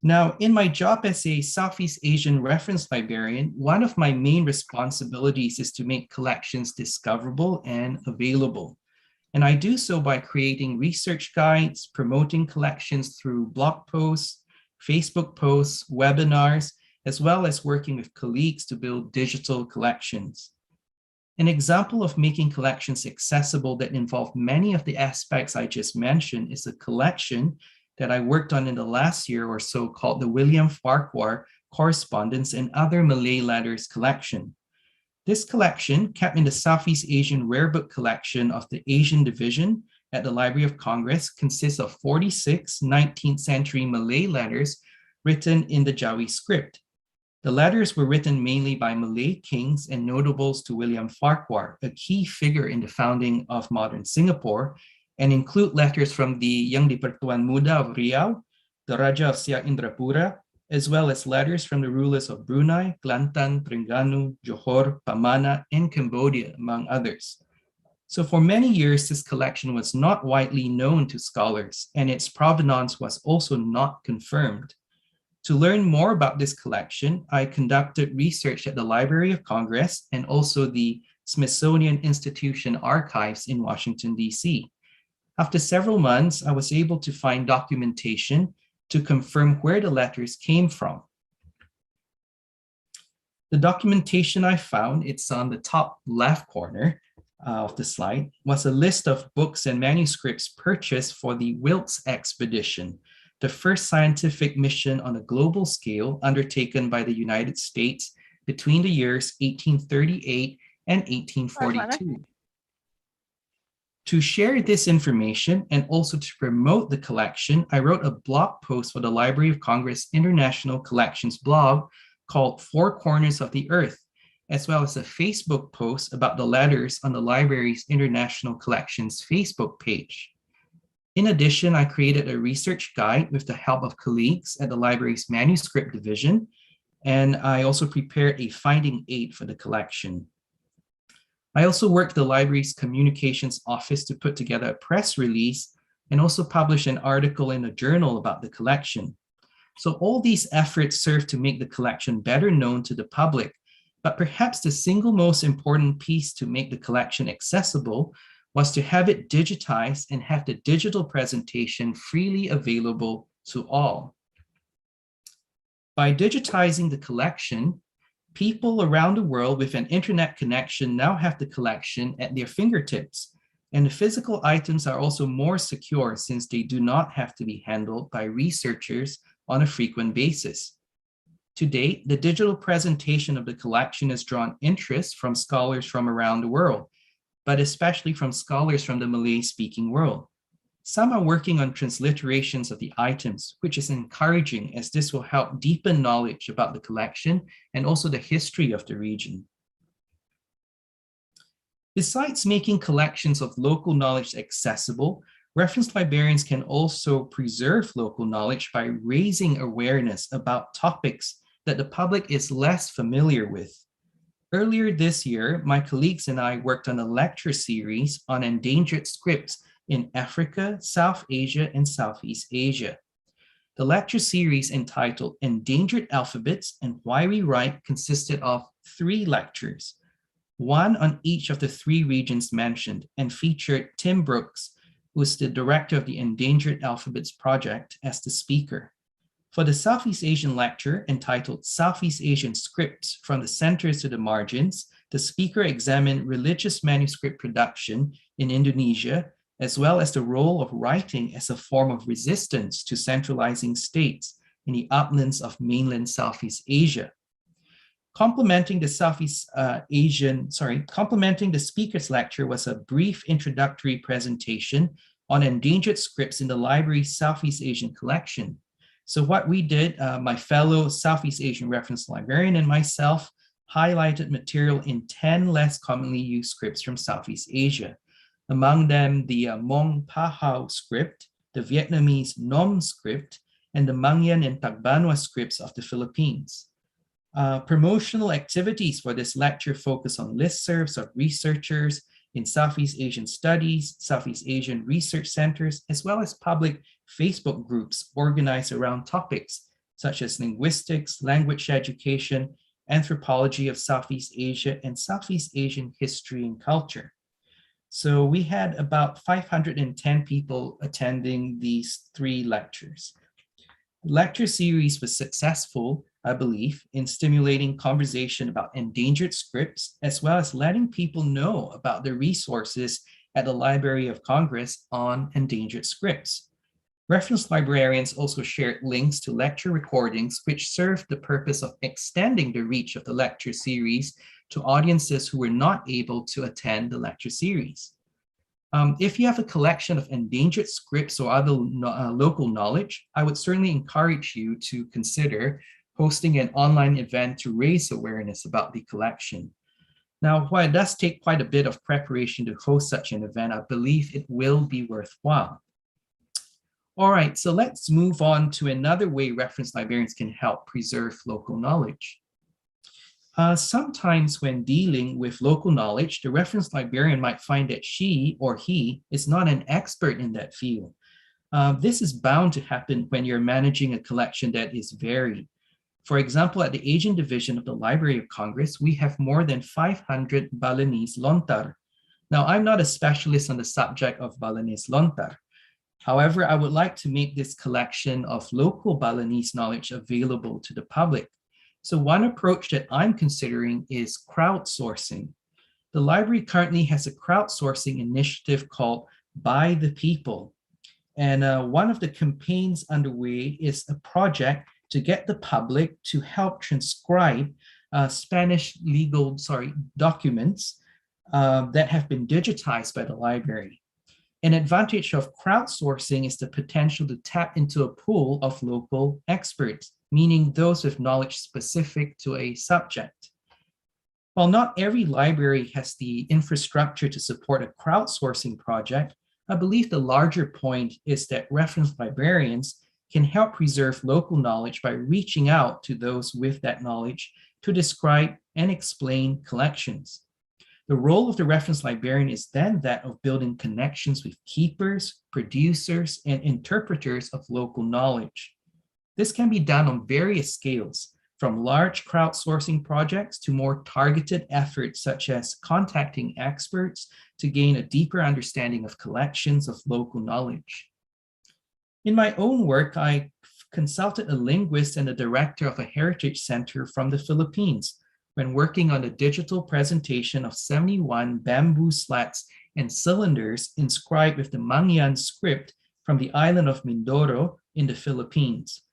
Now, in my job as a Southeast Asian reference librarian, one of my main responsibilities is to make collections discoverable and available. And I do so by creating research guides, promoting collections through blog posts, Facebook posts, webinars, as well as working with colleagues to build digital collections. An example of making collections accessible that involve many of the aspects I just mentioned is a collection that I worked on in the last year or so called the William Farquhar Correspondence and Other Malay Letters Collection. This collection, kept in the Southeast Asian Rare Book Collection of the Asian Division at the Library of Congress, consists of 46 19th century Malay letters written in the Jawi script. The letters were written mainly by Malay kings and notables to William Farquhar, a key figure in the founding of modern Singapore, and include letters from the Yang di-Pertuan Muda of Riau, the Raja of Siak Indrapura, as well as letters from the rulers of Brunei, Kelantan, Terengganu, Johor, Pamana, and Cambodia, among others. So for many years, this collection was not widely known to scholars, and its provenance was also not confirmed. To learn more about this collection, I conducted research at the Library of Congress and also the Smithsonian Institution archives in Washington, D.C. After several months, I was able to find documentation to confirm where the letters came from. The documentation I found, it's on the top left corner of the slide, was a list of books and manuscripts purchased for the Wilkes expedition, the first scientific mission on a global scale undertaken by the United States between the years 1838 and 1842. To share this information and also to promote the collection, I wrote a blog post for the Library of Congress International Collections blog called Four Corners of the Earth, as well as a Facebook post about the letters on the library's International Collections Facebook page. In addition, I created a research guide with the help of colleagues at the library's manuscript division, and I also prepared a finding aid for the collection. I also worked the library's communications office to put together a press release and also publish an article in a journal about the collection. So all these efforts serve to make the collection better known to the public, but perhaps the single most important piece to make the collection accessible was to have it digitized and have the digital presentation freely available to all. By digitizing the collection, people around the world with an internet connection now have the collection at their fingertips, and the physical items are also more secure since they do not have to be handled by researchers on a frequent basis. To date, the digital presentation of the collection has drawn interest from scholars from around the world, but especially from scholars from the Malay-speaking world. Some are working on transliterations of the items, which is encouraging as this will help deepen knowledge about the collection and also the history of the region. Besides making collections of local knowledge accessible, reference librarians can also preserve local knowledge by raising awareness about topics that the public is less familiar with. Earlier this year, my colleagues and I worked on a lecture series on endangered scripts in Africa, South Asia, and Southeast Asia. The lecture series entitled Endangered Alphabets and Why We Write consisted of 3 lectures, one on each of the 3 regions mentioned, and featured Tim Brooks, who is the director of the Endangered Alphabets Project, as the speaker. For the Southeast Asian lecture entitled Southeast Asian Scripts from the Centers to the Margins, the speaker examined religious manuscript production in Indonesia, as well as the role of writing as a form of resistance to centralizing states in the uplands of mainland Southeast Asia. Complementing the speaker's lecture was a brief introductory presentation on endangered scripts in the library's Southeast Asian collection. So what we did, my fellow Southeast Asian reference librarian and myself highlighted material in 10 less commonly used scripts from Southeast Asia. Among them, the Hmong Pahau script, the Vietnamese Nom script, and the Mangyan and Tagbanwa scripts of the Philippines. Promotional activities for this lecture focus on listservs of researchers in Southeast Asian studies, Southeast Asian research centers, as well as public Facebook groups organized around topics such as linguistics, language education, anthropology of Southeast Asia, and Southeast Asian history and culture. So we had about 510 people attending these 3 lectures. The lecture series was successful, I believe, in stimulating conversation about endangered scripts, as well as letting people know about the resources at the Library of Congress on endangered scripts. Reference librarians also shared links to lecture recordings, which served the purpose of extending the reach of the lecture series to audiences who were not able to attend the lecture series. If you have a collection of endangered scripts or other local knowledge, I would certainly encourage you to consider hosting an online event to raise awareness about the collection. Now, while it does take quite a bit of preparation to host such an event, I believe it will be worthwhile. All right, so let's move on to another way reference librarians can help preserve local knowledge. Sometimes when dealing with local knowledge, the reference librarian might find that she or he is not an expert in that field. This is bound to happen when you're managing a collection that is varied. For example, at the Asian Division of the Library of Congress, we have more than 500 Balinese lontar. Now, I'm not a specialist on the subject of Balinese lontar. However, I would like to make this collection of local Balinese knowledge available to the public. So one approach that I'm considering is crowdsourcing. The library currently has a crowdsourcing initiative called By the People. And one of the campaigns underway is a project to get the public to help transcribe Spanish legal documents that have been digitized by the library. An advantage of crowdsourcing is the potential to tap into a pool of local experts, meaning those with knowledge specific to a subject. While not every library has the infrastructure to support a crowdsourcing project, I believe the larger point is that reference librarians can help preserve local knowledge by reaching out to those with that knowledge to describe and explain collections. The role of the reference librarian is then that of building connections with keepers, producers, and interpreters of local knowledge. This can be done on various scales, from large crowdsourcing projects to more targeted efforts such as contacting experts to gain a deeper understanding of collections of local knowledge. In my own work, I consulted a linguist and a director of a heritage center from the Philippines when working on the digital presentation of 71 bamboo slats and cylinders inscribed with the Mangyan script from the island of Mindoro in the Philippines.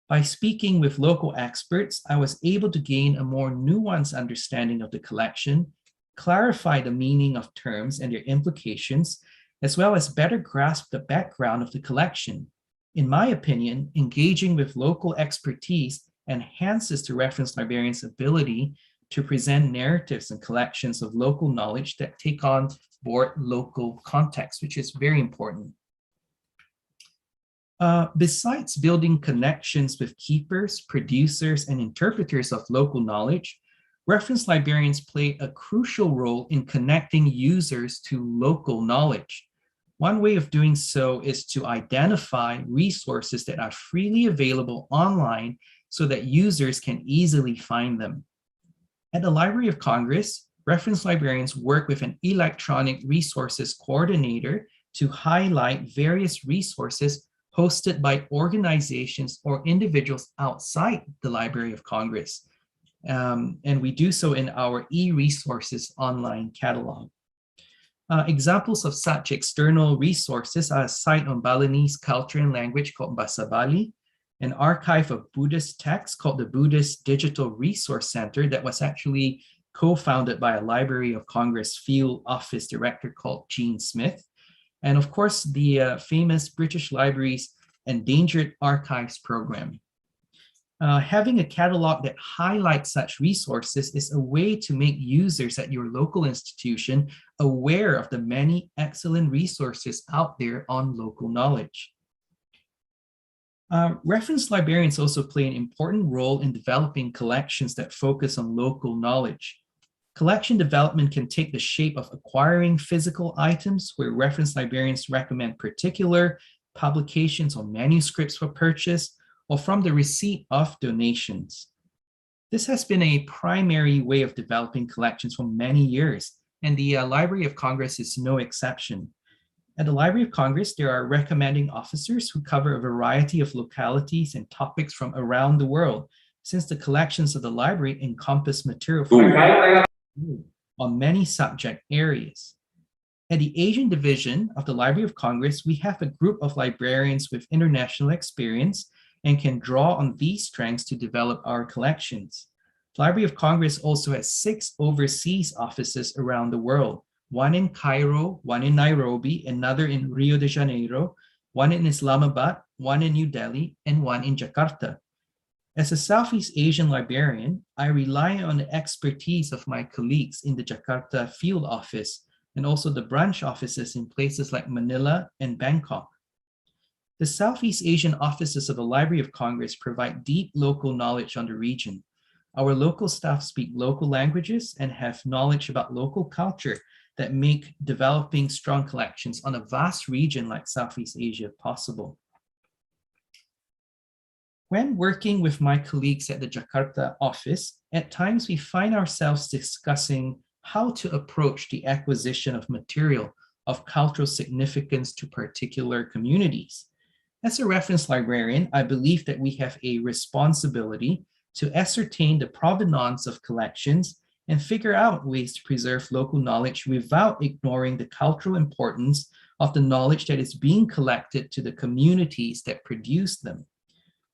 By speaking with local experts, I was able to gain a more nuanced understanding of the collection, clarify the meaning of terms and their implications, as well as better grasp the background of the collection. In my opinion, engaging with local expertise enhances the reference librarian's ability to present narratives and collections of local knowledge that take on board local context, which is very important. Besides building connections with keepers, producers, and interpreters of local knowledge, reference librarians play a crucial role in connecting users to local knowledge. One way of doing so is to identify resources that are freely available online so that users can easily find them. At the Library of Congress, reference librarians work with an electronic resources coordinator to highlight various resources hosted by organizations or individuals outside the Library of Congress. And we do so in our e-resources online catalog. Examples of such external resources are a site on Balinese culture and language called Bahasa Bali, an archive of Buddhist texts called the Buddhist Digital Resource Center that was actually co-founded by a Library of Congress field office director called Gene Smith, and of course, the famous British Library's Endangered Archives program. Having a catalog that highlights such resources is a way to make users at your local institution aware of the many excellent resources out there on local knowledge. Reference librarians also play an important role in developing collections that focus on local knowledge. Collection development can take the shape of acquiring physical items, where reference librarians recommend particular publications or manuscripts for purchase, or from the receipt of donations. This has been a primary way of developing collections for many years, and the Library of Congress is no exception. At the Library of Congress, there are recommending officers who cover a variety of localities and topics from around the world, since the collections of the library encompass material on many subject areas. At the Asian Division of the Library of Congress, we have a group of librarians with international experience and can draw on these strengths to develop our collections. The Library of Congress also has 6 overseas offices around the world, one in Cairo, one in Nairobi, another in Rio de Janeiro, one in Islamabad, one in New Delhi, and one in Jakarta. As a Southeast Asian librarian, I rely on the expertise of my colleagues in the Jakarta field office and also the branch offices in places like Manila and Bangkok. The Southeast Asian offices of the Library of Congress provide deep local knowledge on the region. Our local staff speak local languages and have knowledge about local culture that make developing strong collections on a vast region like Southeast Asia possible. When working with my colleagues at the Jakarta office, at times we find ourselves discussing how to approach the acquisition of material of cultural significance to particular communities. As a reference librarian, I believe that we have a responsibility to ascertain the provenance of collections and figure out ways to preserve local knowledge without ignoring the cultural importance of the knowledge that is being collected to the communities that produce them.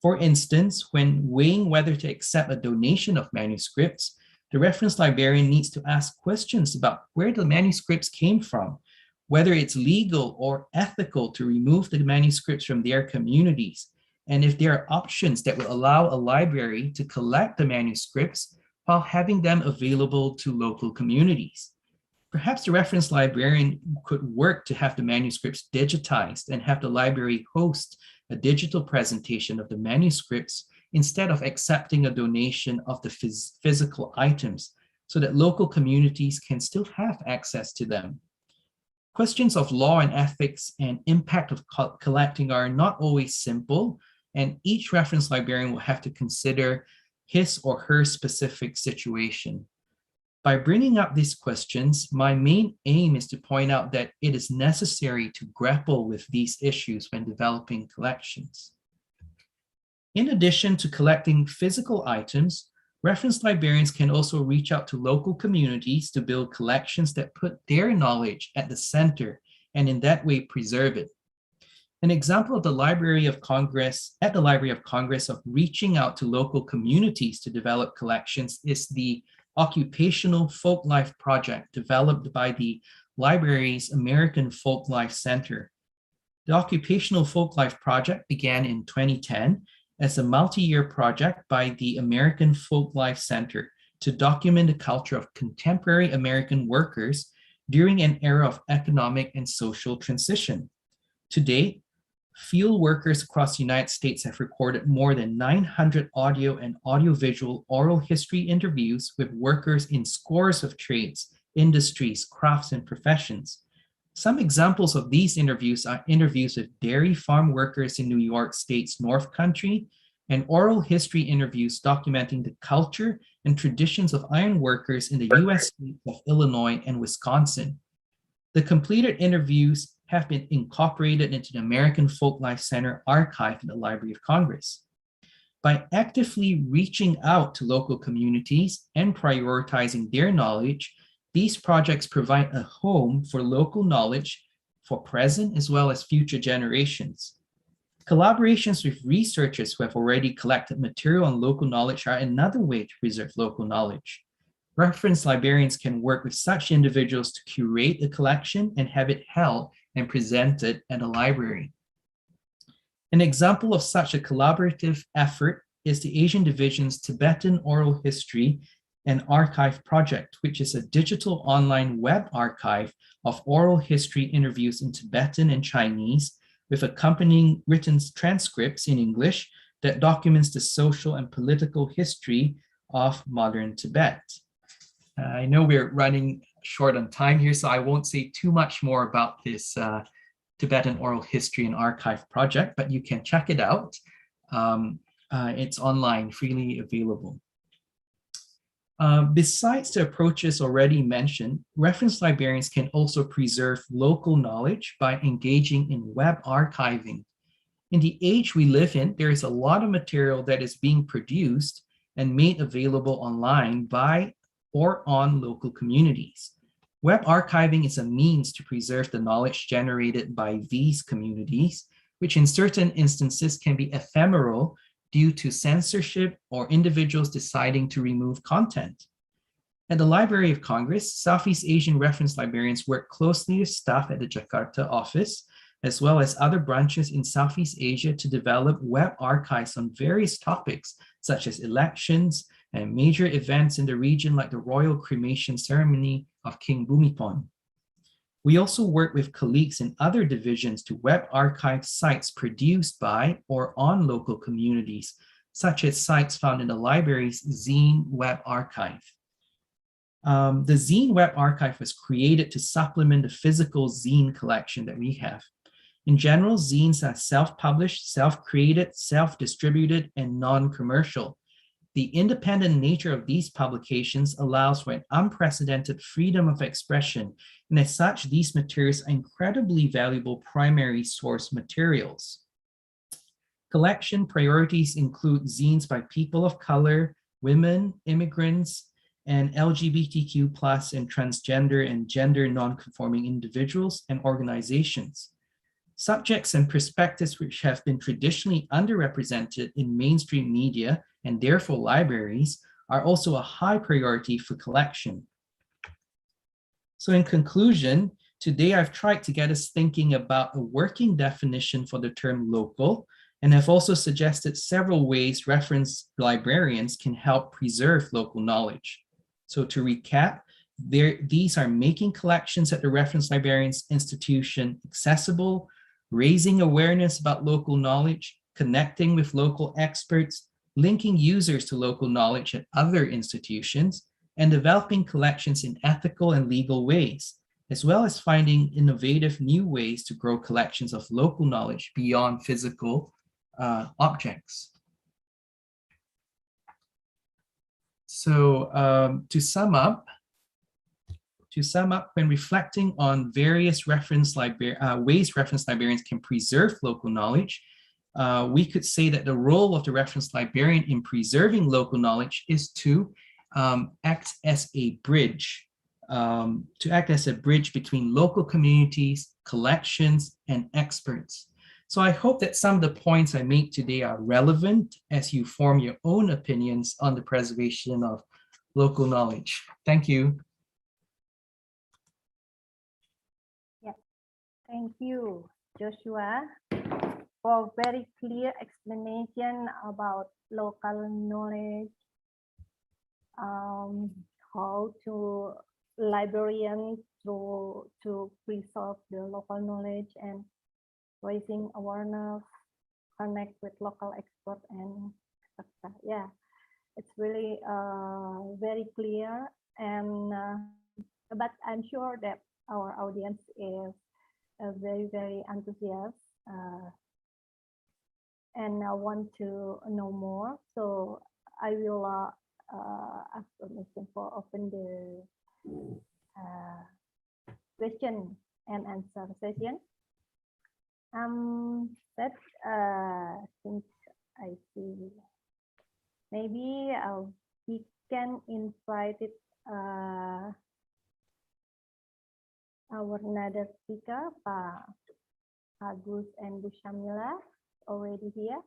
For instance, when weighing whether to accept a donation of manuscripts, the reference librarian needs to ask questions about where the manuscripts came from, whether it's legal or ethical to remove the manuscripts from their communities, and if there are options that will allow a library to collect the manuscripts while having them available to local communities. Perhaps the reference librarian could work to have the manuscripts digitized and have the library host a digital presentation of the manuscripts instead of accepting a donation of the physical items so that local communities can still have access to them. Questions of law and ethics and impact of collecting are not always simple, and each reference librarian will have to consider his or her specific situation. By bringing up these questions, my main aim is to point out that it is necessary to grapple with these issues when developing collections. In addition to collecting physical items, reference librarians can also reach out to local communities to build collections that put their knowledge at the center and in that way preserve it. An example of the Library of Congress of reaching out to local communities to develop collections is the Occupational Folklife Project developed by the library's American Folklife Center. The Occupational Folklife Project began in 2010 as a multi-year project by the American Folklife Center to document the culture of contemporary American workers during an era of economic and social transition. To date, field workers across the United States have recorded more than 900 audio and audiovisual oral history interviews with workers in scores of trades, industries, crafts, and professions. Some examples of these interviews are interviews with dairy farm workers in New York State's North Country and oral history interviews documenting the culture and traditions of iron workers in the US states of Illinois and Wisconsin. The completed interviews have been incorporated into the American Folklife Center archive in the Library of Congress. By actively reaching out to local communities and prioritizing their knowledge, these projects provide a home for local knowledge for present as well as future generations. Collaborations with researchers who have already collected material on local knowledge are another way to preserve local knowledge. Reference librarians can work with such individuals to curate a collection and have it held and presented at a library. An example of such a collaborative effort is the Asian Division's Tibetan Oral History and Archive Project, which is a digital online web archive of oral history interviews in Tibetan and Chinese with accompanying written transcripts in English that documents the social and political history of modern Tibet. I know we're running short on time here, so I won't say too much more about this Tibetan Oral History and Archive project, but you can check it out. It's online, freely available. Besides the approaches already mentioned, reference librarians can also preserve local knowledge by engaging in web archiving. In the age we live in, there is a lot of material that is being produced and made available online by or on local communities. Web archiving is a means to preserve the knowledge generated by these communities, which in certain instances can be ephemeral due to censorship or individuals deciding to remove content. At the Library of Congress, Southeast Asian reference librarians work closely with staff at the Jakarta office, as well as other branches in Southeast Asia to develop web archives on various topics, such as elections and major events in the region like the royal cremation ceremony of King Bhumibol. We also work with colleagues in other divisions to web archive sites produced by or on local communities, such as sites found in the library's Zine Web Archive. The Zine Web Archive was created to supplement the physical zine collection that we have. In general, zines are self-published, self-created, self-distributed, and non-commercial. The independent nature of these publications allows for an unprecedented freedom of expression, and as such, these materials are incredibly valuable primary source materials. Collection priorities include zines by people of color, women, immigrants, and LGBTQ+ and transgender and gender non-conforming individuals and organizations. Subjects and perspectives which have been traditionally underrepresented in mainstream media and therefore libraries are also a high priority for collection. So in conclusion, today I've tried to get us thinking about a working definition for the term local, and have also suggested several ways reference librarians can help preserve local knowledge. So to recap, these are making collections at the Reference Librarians Institution accessible, raising awareness about local knowledge, connecting with local experts, linking users to local knowledge at other institutions, and developing collections in ethical and legal ways, as well as finding innovative new ways to grow collections of local knowledge beyond physical objects. So to sum up, when reflecting on various ways reference librarians can preserve local knowledge, we could say that the role of the reference librarian in preserving local knowledge is to act as a bridge, between local communities, collections, and experts. So I hope that some of the points I made today are relevant as you form your own opinions on the preservation of local knowledge. Thank you. Thank you, Joshua, for very clear explanation about local knowledge, how to librarians to preserve the local knowledge and raising awareness, connect with local experts and etc. Yeah, it's really very clear, and but I'm sure that our audience is very enthusiastic and I want to know more. So I will ask permission for open the question and answer session. But since I see, maybe we can invite it, our another speaker, Pak Agus and Bu Shamila, already here.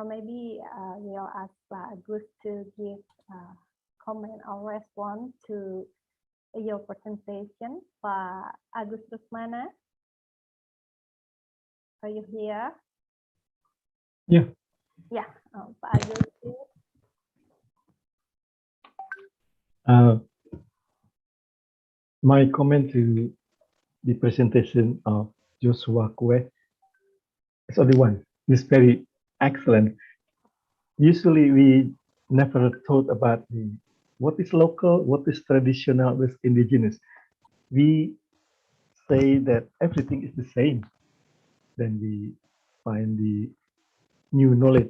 Maybe we'll ask Pak Agus to give comment or response to your presentation. Pak Agus Rusmana, are you here? Yeah. Yeah, Pak Agus. My comment to the presentation of Joshua Kue is only one. It's very excellent. Usually we never thought about what is local, what is traditional, what is indigenous. We say that everything is the same. Then we find the new knowledge,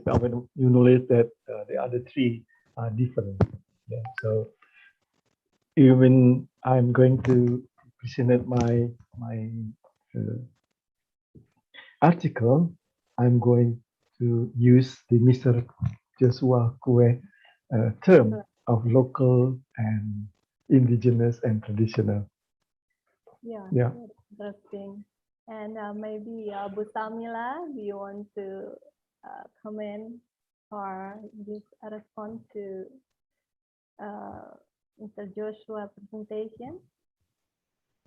new knowledge that the other three are different. Yeah. So even I'm going to present my article, I'm going to use the Mr. Joshua Kue term of local and indigenous and traditional. Yeah, Yeah. interesting. And maybe Bu Samila, do you want to comment or give a response to Mr. Joshua presentation?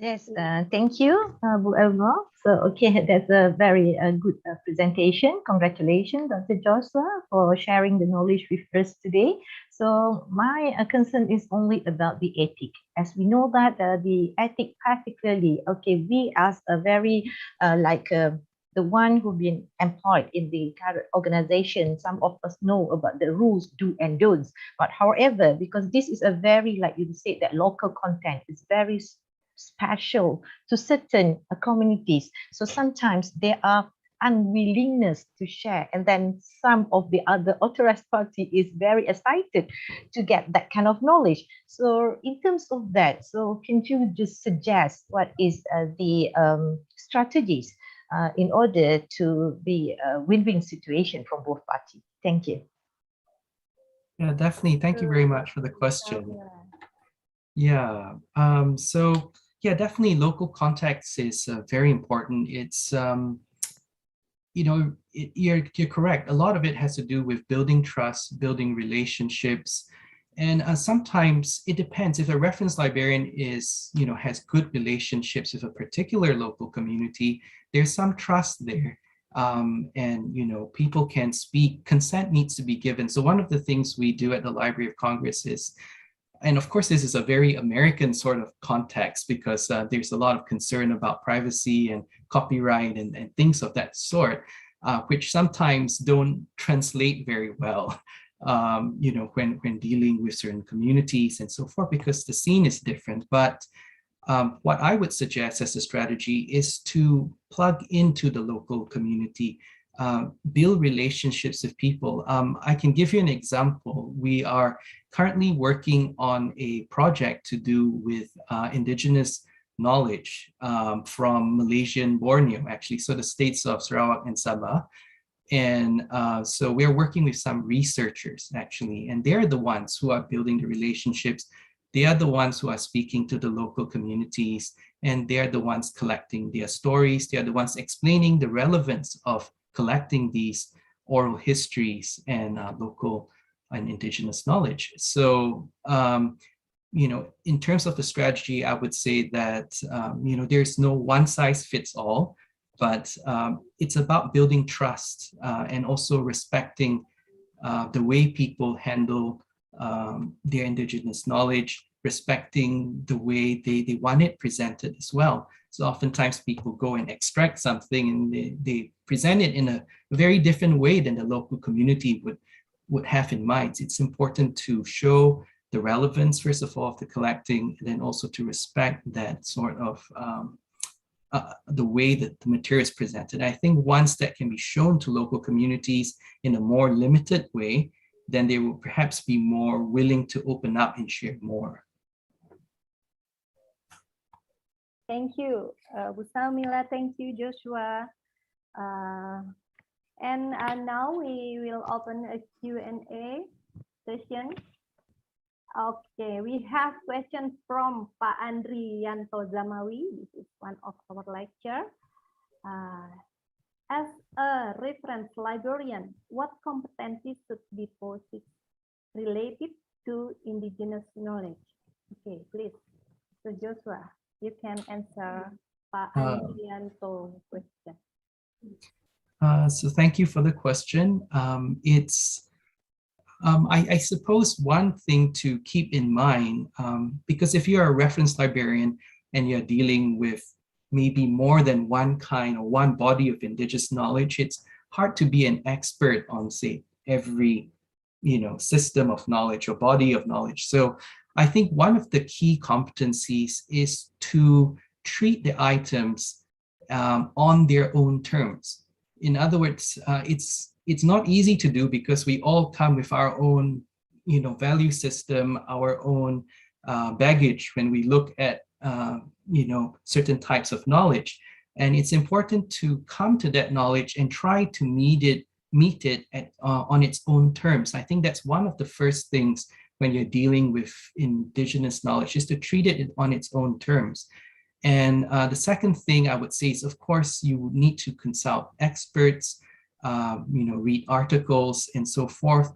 Yes, thank you, Bu Elva. So, okay, that's a very good presentation. Congratulations, Dr. Joshua, for sharing the knowledge with us today. So, my concern is only about the ethic. As we know that the ethic, particularly, okay, we as a very the one who've been employed in the current organization, some of us know about the rules, do and don'ts. But however, because this is a very, like you said, that local content is very special to certain communities. So sometimes there are unwillingness to share, and then some of the other authorized party is very excited to get that kind of knowledge. So in terms of that, so can you just suggest what is the strategies in order to be a win-win situation from both parties? Thank you. Yeah, definitely. Thank you very much for the question. Yeah. So yeah, definitely local context is very important. It's you know, you're correct. A lot of it has to do with building trust, building relationships, and sometimes it depends. If a reference librarian is, you know, has good relationships with a particular local community, there's some trust there. And you know, people can speak. Consent needs to be given. So one of the things we do at the Library of Congress is, and of course, this is a very American sort of context because there's a lot of concern about privacy and copyright and things of that sort, which sometimes don't translate very well, you know, when dealing with certain communities and so forth, because the scene is different. But what I would suggest as a strategy is to plug into the local community, build relationships with people. I can give you an example. We are currently working on a project to do with indigenous knowledge from Malaysian Borneo, actually, so the states of Sarawak and Sabah. And so we're working with some researchers, actually, and they're the ones who are building the relationships. They are the ones who are speaking to the local communities, and they're the ones collecting their stories. They are the ones explaining the relevance of collecting these oral histories and local and indigenous knowledge. So, you know, in terms of the strategy, I would say that, you know, there's no one size fits all, but it's about building trust and also respecting the way people handle their indigenous knowledge, respecting the way they want it presented as well. So oftentimes people go and extract something and they present it in a very different way than the local community would have in mind. It's important to show the relevance, first of all, of the collecting, and then also to respect that sort of the way that the material is presented. I think once that can be shown to local communities in a more limited way, then they will perhaps be more willing to open up and share more. Thank you, Bu Samila. Thank you, Joshua. And now we will open a Q&A session. Okay, we have questions from Pak Andri Yanto Zamawi. This is one of our lecture. As a reference librarian, what competencies should be possessed related to indigenous knowledge? Okay, please, so Joshua, you can answer Pak Andri Yanto question. So thank you for the question. I suppose one thing to keep in mind, because if you're a reference librarian and you're dealing with maybe more than one kind or one body of indigenous knowledge, it's hard to be an expert on, say, every, you know, system of knowledge or body of knowledge. So I think one of the key competencies is to treat the items on their own terms. In other words, it's not easy to do because we all come with our own, value system, our own baggage when we look at, certain types of knowledge. And it's important to come to that knowledge and try to meet it on its own terms. I think that's one of the first things when you're dealing with indigenous knowledge, is to treat it on its own terms. And the second thing I would say is, of course, you need to consult experts, read articles and so forth,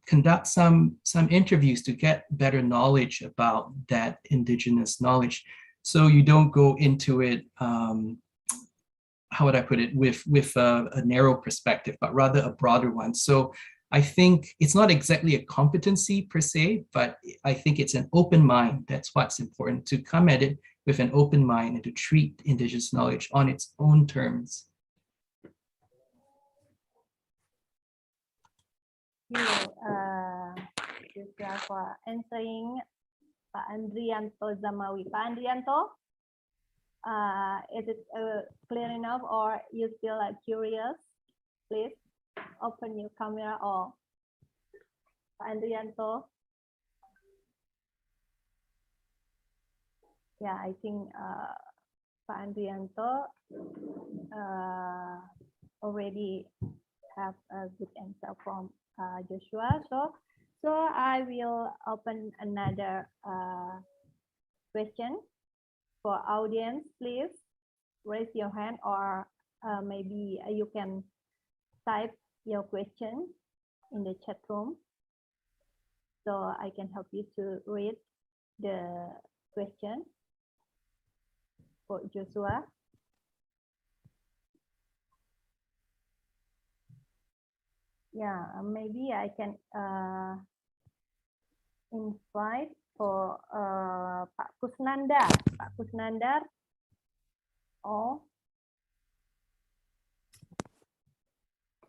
conduct some interviews to get better knowledge about that indigenous knowledge. So you don't go into it, how would I put it, with a narrow perspective, but rather a broader one. So I think it's not exactly a competency per se, but I think it's an open mind. That's what's important, to come at it with an open mind and to treat indigenous knowledge on its own terms. Joshua, for answering Pak Andrianto Zamawi. Pak Andrianto, is it clear enough, or you still curious? Please open your camera, or Pak Andrianto. Yeah, I think Pak Andrianto already have a good answer from Joshua. So I will open another question for audience. Please raise your hand, or maybe you can type your question in the chat room, so I can help you to read the question for Joshua. Yeah, maybe I can invite for Pak Kusnandar. Pak Kusnandar. Oh,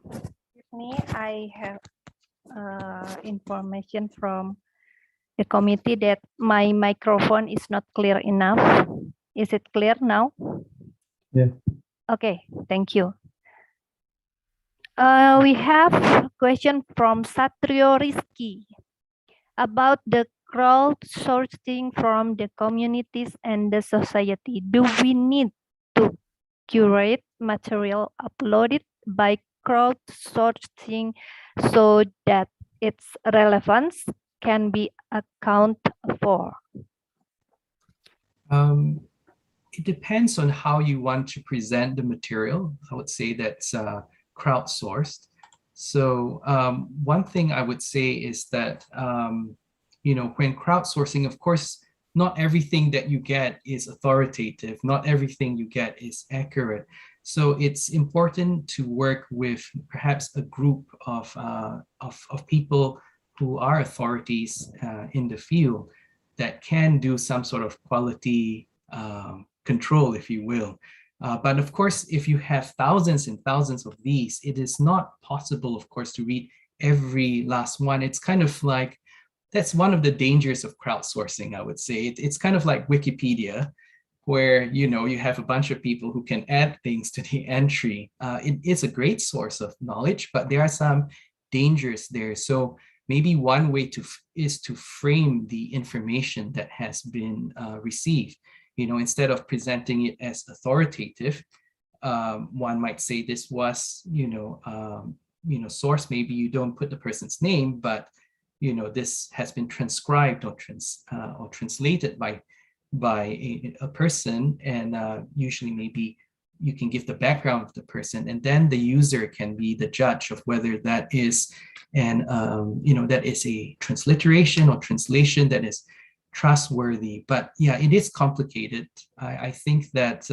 excuse me, I have information from the committee that my microphone is not clear enough. Is it clear now? Yeah. Okay, thank you. We have a question from Satrio Rizky about the crowdsourcing from the communities and the society. Do we need to curate material uploaded by crowdsourcing so that its relevance can be accounted for? It depends on how you want to present the material. I would say that's crowdsourced. So one thing I would say is that, when crowdsourcing, of course, not everything that you get is authoritative. Not everything you get is accurate. So it's important to work with perhaps a group of people who are authorities in the field that can do some sort of quality control, if you will. But of course, if you have thousands and thousands of these, it is not possible, of course, to read every last one. It's kind of like, that's one of the dangers of crowdsourcing, I would say. It's kind of like Wikipedia, where you have a bunch of people who can add things to the entry. It is a great source of knowledge, but there are some dangers there. So maybe one way is to frame the information that has been received. Instead of presenting it as authoritative, one might say this was, source. Maybe you don't put the person's name, but this has been transcribed or translated by a person, and usually maybe you can give the background of the person, and then the user can be the judge of whether that is that is a transliteration or translation that is trustworthy. But yeah, it is complicated. I think that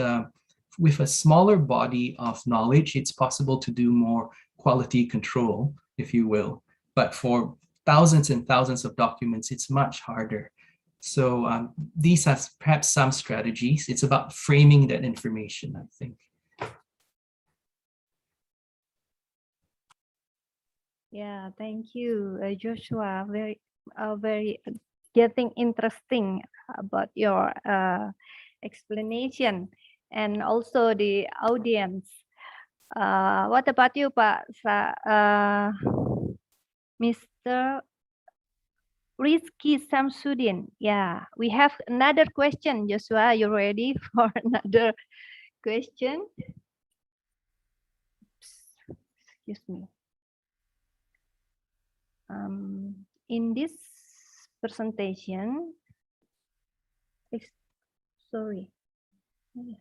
with a smaller body of knowledge, it's possible to do more quality control, if you will. But for thousands and thousands of documents, it's much harder. So these are perhaps some strategies. It's about framing that information, I think. Yeah, thank you, Joshua. Very getting interesting about your explanation, and also the audience. What about you, Pak? Mr. Rizky Samsudin. Yeah, we have another question. Joshua, you ready for another question? Excuse me. In this presentation, sorry. Yeah.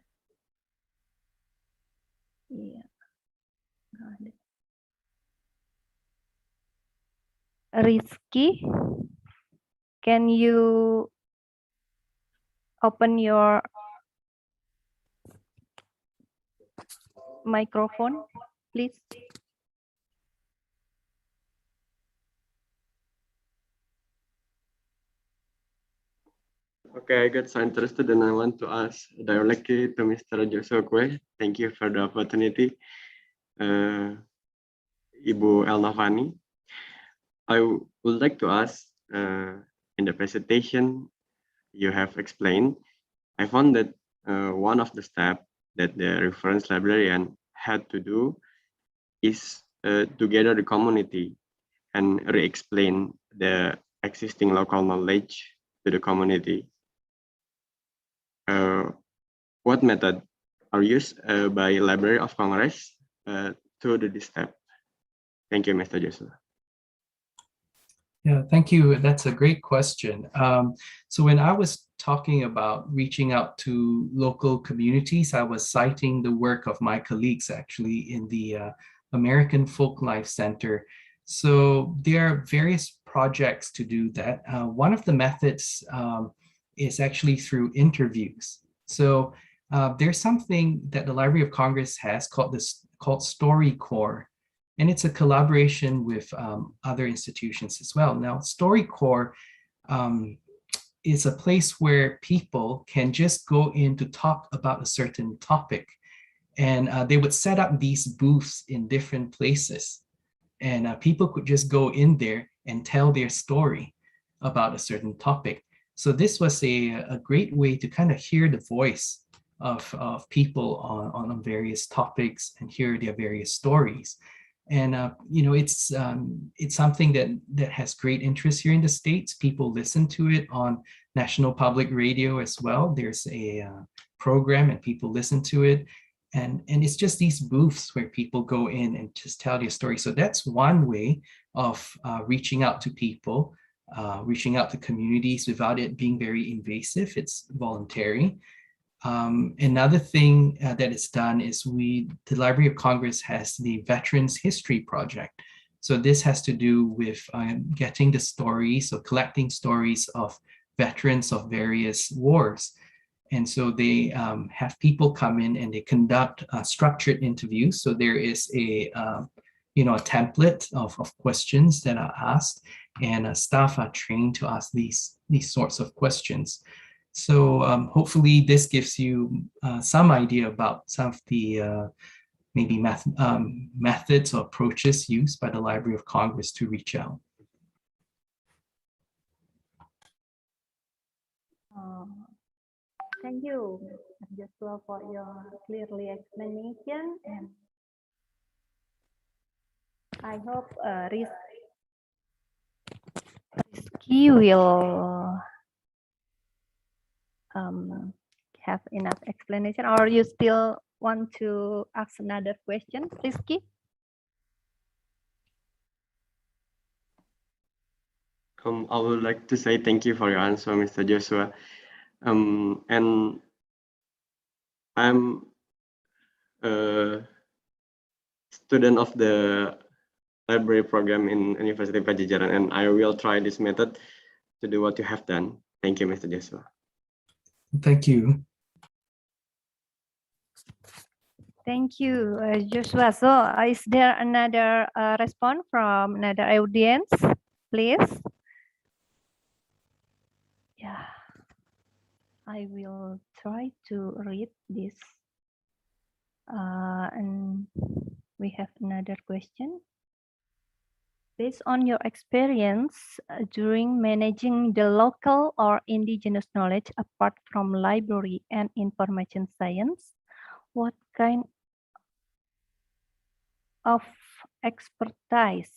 Rizky, can you open your microphone, please? Okay, I got so interested and I want to ask directly to Mr. Joshua Kwe. Thank you for the opportunity. Ibu Elnavani, I would like to ask, in the presentation you have explained, I found that one of the steps that the reference librarian had to do is to gather the community and re-explain the existing local knowledge to the community. What method are used by Library of Congress to do this step? Thank you, Mr. Joshua. Yeah, thank you. That's a great question. So when I was talking about reaching out to local communities, I was citing the work of my colleagues actually in the American Folk Life Center. So there are various projects to do that. One of the methods is actually through interviews. So there's something that the Library of Congress has called StoryCorps. And it's a collaboration with other institutions as well. Now, StoryCorps is a place where people can just go in to talk about a certain topic. And they would set up these booths in different places. And people could just go in there and tell their story about a certain topic. So this was a great way to kind of hear the voice of people on various topics and hear their various stories. And you know, it's something that has great interest here in the States. People listen to it on National Public Radio as well. There's a program and people listen to it. And it's just these booths where people go in and just tell their story. So that's one way of reaching out to people, reaching out to communities without it being very invasive. It's voluntary. Another thing that is done is the Library of Congress has the Veterans History Project. So this has to do with getting the stories, so collecting stories of veterans of various wars. And so they have people come in and they conduct structured interviews. So there is a template of questions that are asked, and staff are trained to ask these sorts of questions. So hopefully this gives you some idea about some of the maybe methods or approaches used by the Library of Congress to reach out. Thank you, Joshua, for your clearly explanation, and I hope Rizky will have enough explanation, or you still want to ask another question, Rizky? I would like to say thank you for your answer, Mr. Joshua. And I'm a student of the library program in University of Padjadjaran, and I will try this method to do what you have done. Thank you, Mr. Joshua. Thank you. Thank you, Joshua. So is there another response from another audience, please? Yeah, I will try to read this. And we have another question. Based on your experience during managing the local or indigenous knowledge apart from library and information science, what kind of expertise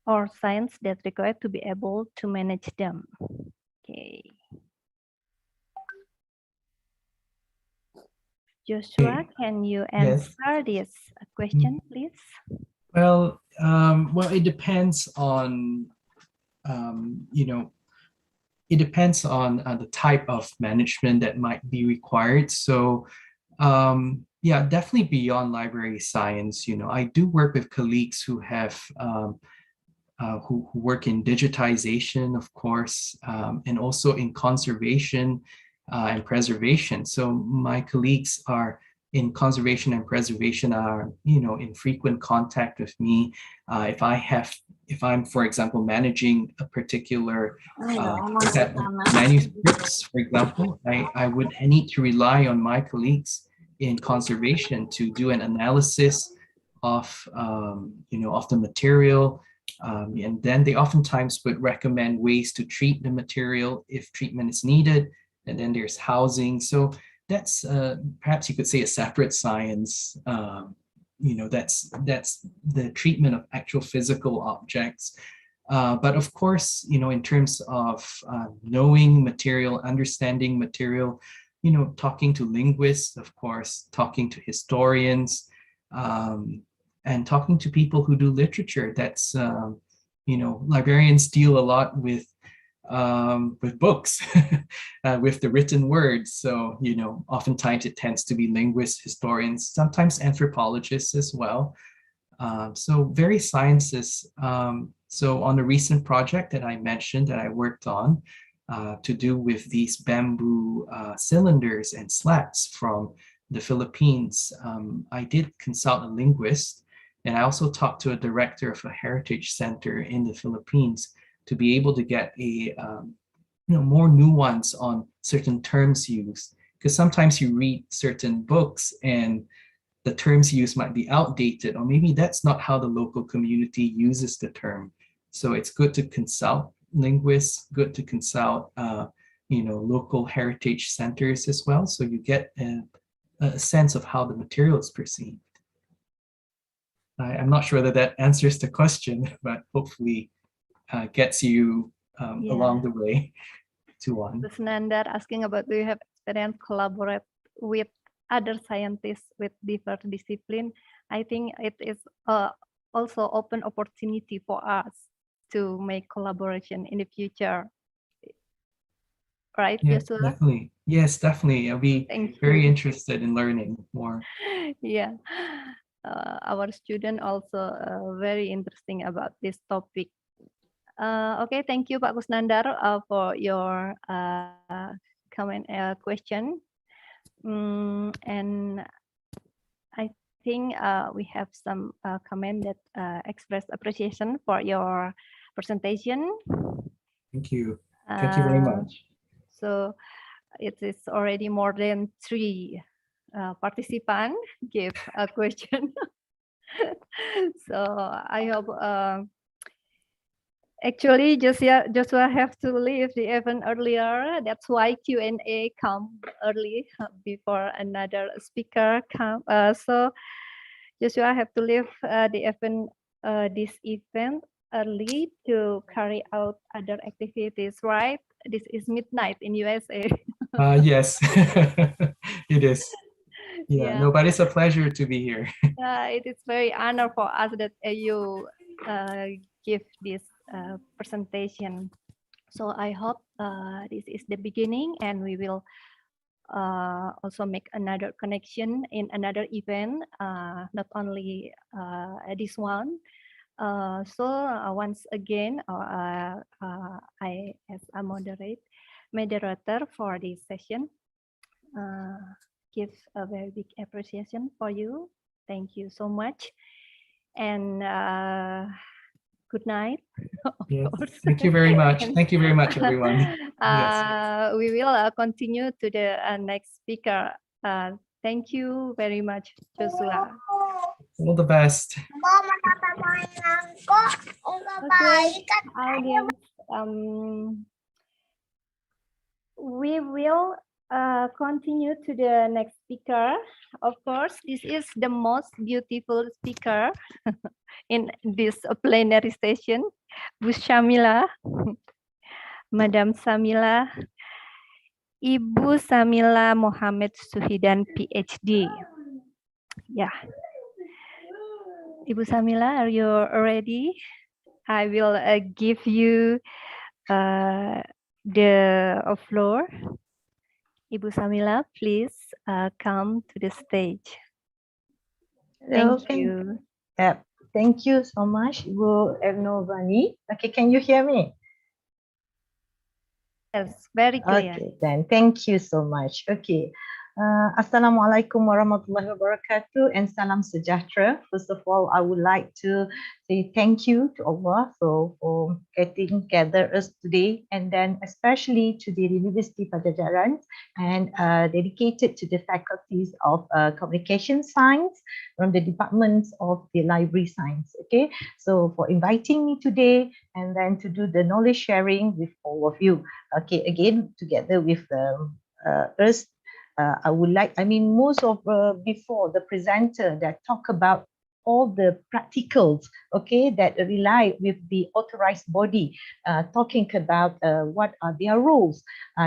or science that required to be able to manage them. Okay. Joshua, can you Yes. answer this question, please? Well, it depends on, it depends on the type of management that might be required. So, yeah, definitely beyond library science. I do work with colleagues who have who work in digitization, of course, and also in conservation and preservation. So my colleagues are in conservation and preservation are, in frequent contact with me. If I'm, for example, managing a particular set of manuscripts, for example, I would need to rely on my colleagues in conservation to do an analysis of, of the material. And then they oftentimes would recommend ways to treat the material if treatment is needed. And then there's housing. So that's perhaps you could say a separate science. That's the treatment of actual physical objects. But of course, in terms of knowing material, understanding material, talking to linguists, of course, talking to historians, and talking to people who do literature. That's, librarians deal a lot with books, with the written words. So, oftentimes it tends to be linguists, historians, sometimes anthropologists as well. So various sciences. So on a recent project that I mentioned that I worked on to do with these bamboo cylinders and slats from the Philippines, I did consult a linguist, and I also talked to a director of a heritage center in the Philippines to be able to get a more nuance on certain terms used. Because sometimes you read certain books and the terms used might be outdated, or maybe that's not how the local community uses the term. So it's good to consult linguists, good to consult local heritage centers as well, so you get a sense of how the material is perceived. I'm not sure that that answers the question, but hopefully gets you along the way to one. Nandar asking about, do you have experience collaborate with other scientists with different discipline? I think it is also open opportunity for us to make collaboration in the future. Right, yes, Joshua? definitely. Yes, definitely. I'll be very interested in learning more. Yeah, our student also very interesting about this topic. Okay, thank you, Pak Kusnandar, for your comment question. And I think we have some comment that express appreciation for your presentation. Thank you. Thank you very much. So it is already more than 3 participants give a question. So I hope actually Joshua have to leave the event earlier. That's why Q&A come early before another speaker come. So Joshua have to leave the event, this event early to carry out other activities, right? This is midnight in USA. Yes, it is. Yeah, no, but it's a pleasure to be here. It is very honor for us that you give this presentation. So I hope this is the beginning, and we will also make another connection in another event, not only this one. So once again, I as a moderator for this session, give a very big appreciation for you. Thank you so much, and good night. Yes. Thank you very much. Thank you very much, everyone. We will continue to the next speaker. Thank you very much, Joshua. All the best. Okay, audience. We will Continue to the next speaker. Of course, this is the most beautiful speaker in this plenary session, Bu Shamila, Madam Samila, Ibu Samila Mohammed Suhidan, PhD. Yeah. Ibu Samila, are you ready? I will give you the floor. Ibu Samila, please come to the stage. Thank you. Thank you so much, Ibu Ernovani. Okay, can you hear me? Yes, very clear. Okay, then thank you so much. Okay. Assalamualaikum warahmatullahi wabarakatuh and salam sejahtera. First of all, I would like to say thank you to Allah for getting together us today, and then especially to the University Padjadjaran and dedicated to the faculties of communication science from the departments of the library science. Okay, so for inviting me today and then to do the knowledge sharing with all of you. Okay, again together with us. Most of before the presenter that talk about all the practicals, okay, that rely with the authorized body, talking about what are their roles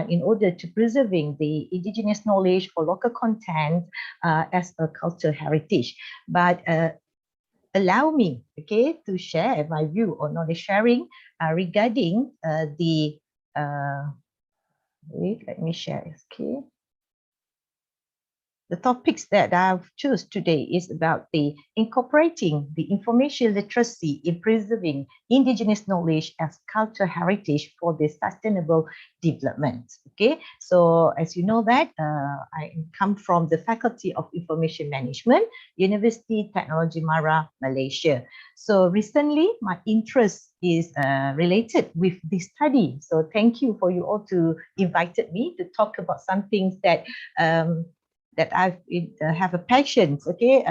in order to preserving the indigenous knowledge or local content as a cultural heritage. But allow me, okay, to share my view on knowledge sharing regarding let me share, okay. The topics that I've chosen today is about the incorporating the information literacy in preserving indigenous knowledge as cultural heritage for the sustainable development. Okay, so as you know that I come from the Faculty of Information Management, University Technology Mara, Malaysia. So recently, my interest is related with this study. So thank you for you all to invited me to talk about some things that that I have a passion, okay,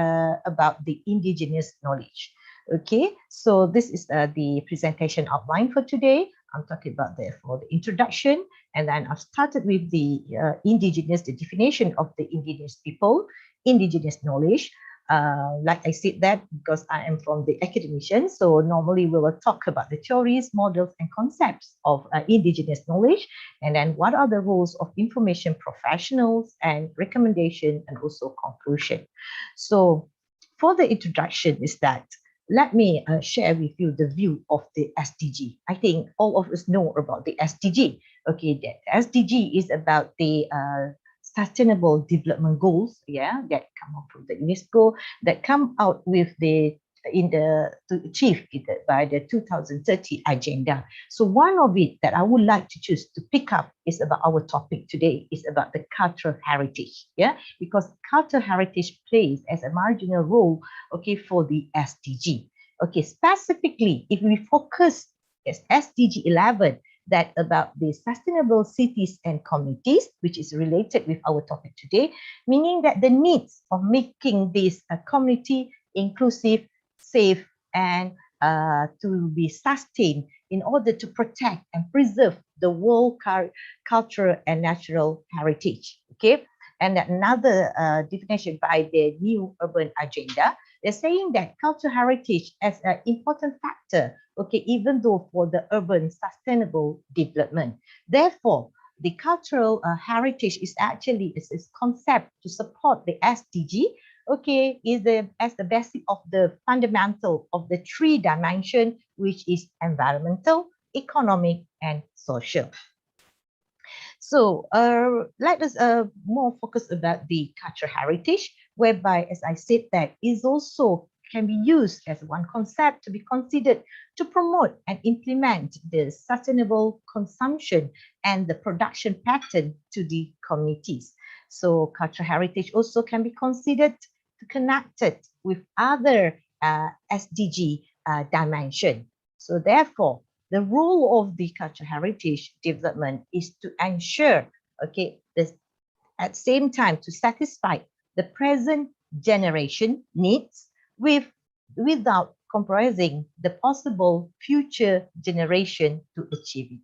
about the indigenous knowledge. Okay, so this is the presentation outline for today. I'm talking about the introduction, and then I've started with the indigenous, the definition of the indigenous people, indigenous knowledge. Like I said that because I am from the academician, so normally we will talk about the theories, models, and concepts of indigenous knowledge, and then what are the roles of information professionals and recommendation and also conclusion. So for the introduction is that, let me share with you the view of the SDG. I think all of us know about the SDG. Okay, the SDG is about the Sustainable Development Goals, yeah, that come out from the UNESCO, that come out with the to achieve it by the 2030 agenda. So one of it that I would like to choose to pick up is about our topic today, is about the cultural heritage, yeah, because cultural heritage plays as a marginal role, okay, for the SDG. Okay, specifically, if we focus as SDG 11, that about the sustainable cities and communities, which is related with our topic today, meaning that the needs of making this community inclusive, safe, and to be sustained in order to protect and preserve the world cultural and natural heritage. Okay, and another definition by the new urban agenda, they're saying that cultural heritage as an important factor, okay, even though for the urban sustainable development. Therefore, the cultural heritage is actually is concept to support the SDG, okay, is as the basic of the fundamental of the three dimension, which is environmental, economic, and social. So let us more focus about the cultural heritage, whereby, as I said, that is also can be used as one concept to be considered to promote and implement the sustainable consumption and the production pattern to the communities. So cultural heritage also can be considered to connect it with other SDG dimension. So therefore, the role of the cultural heritage development is to ensure, okay, this at the same time to satisfy the present generation needs without compromising the possible future generation to achieve it.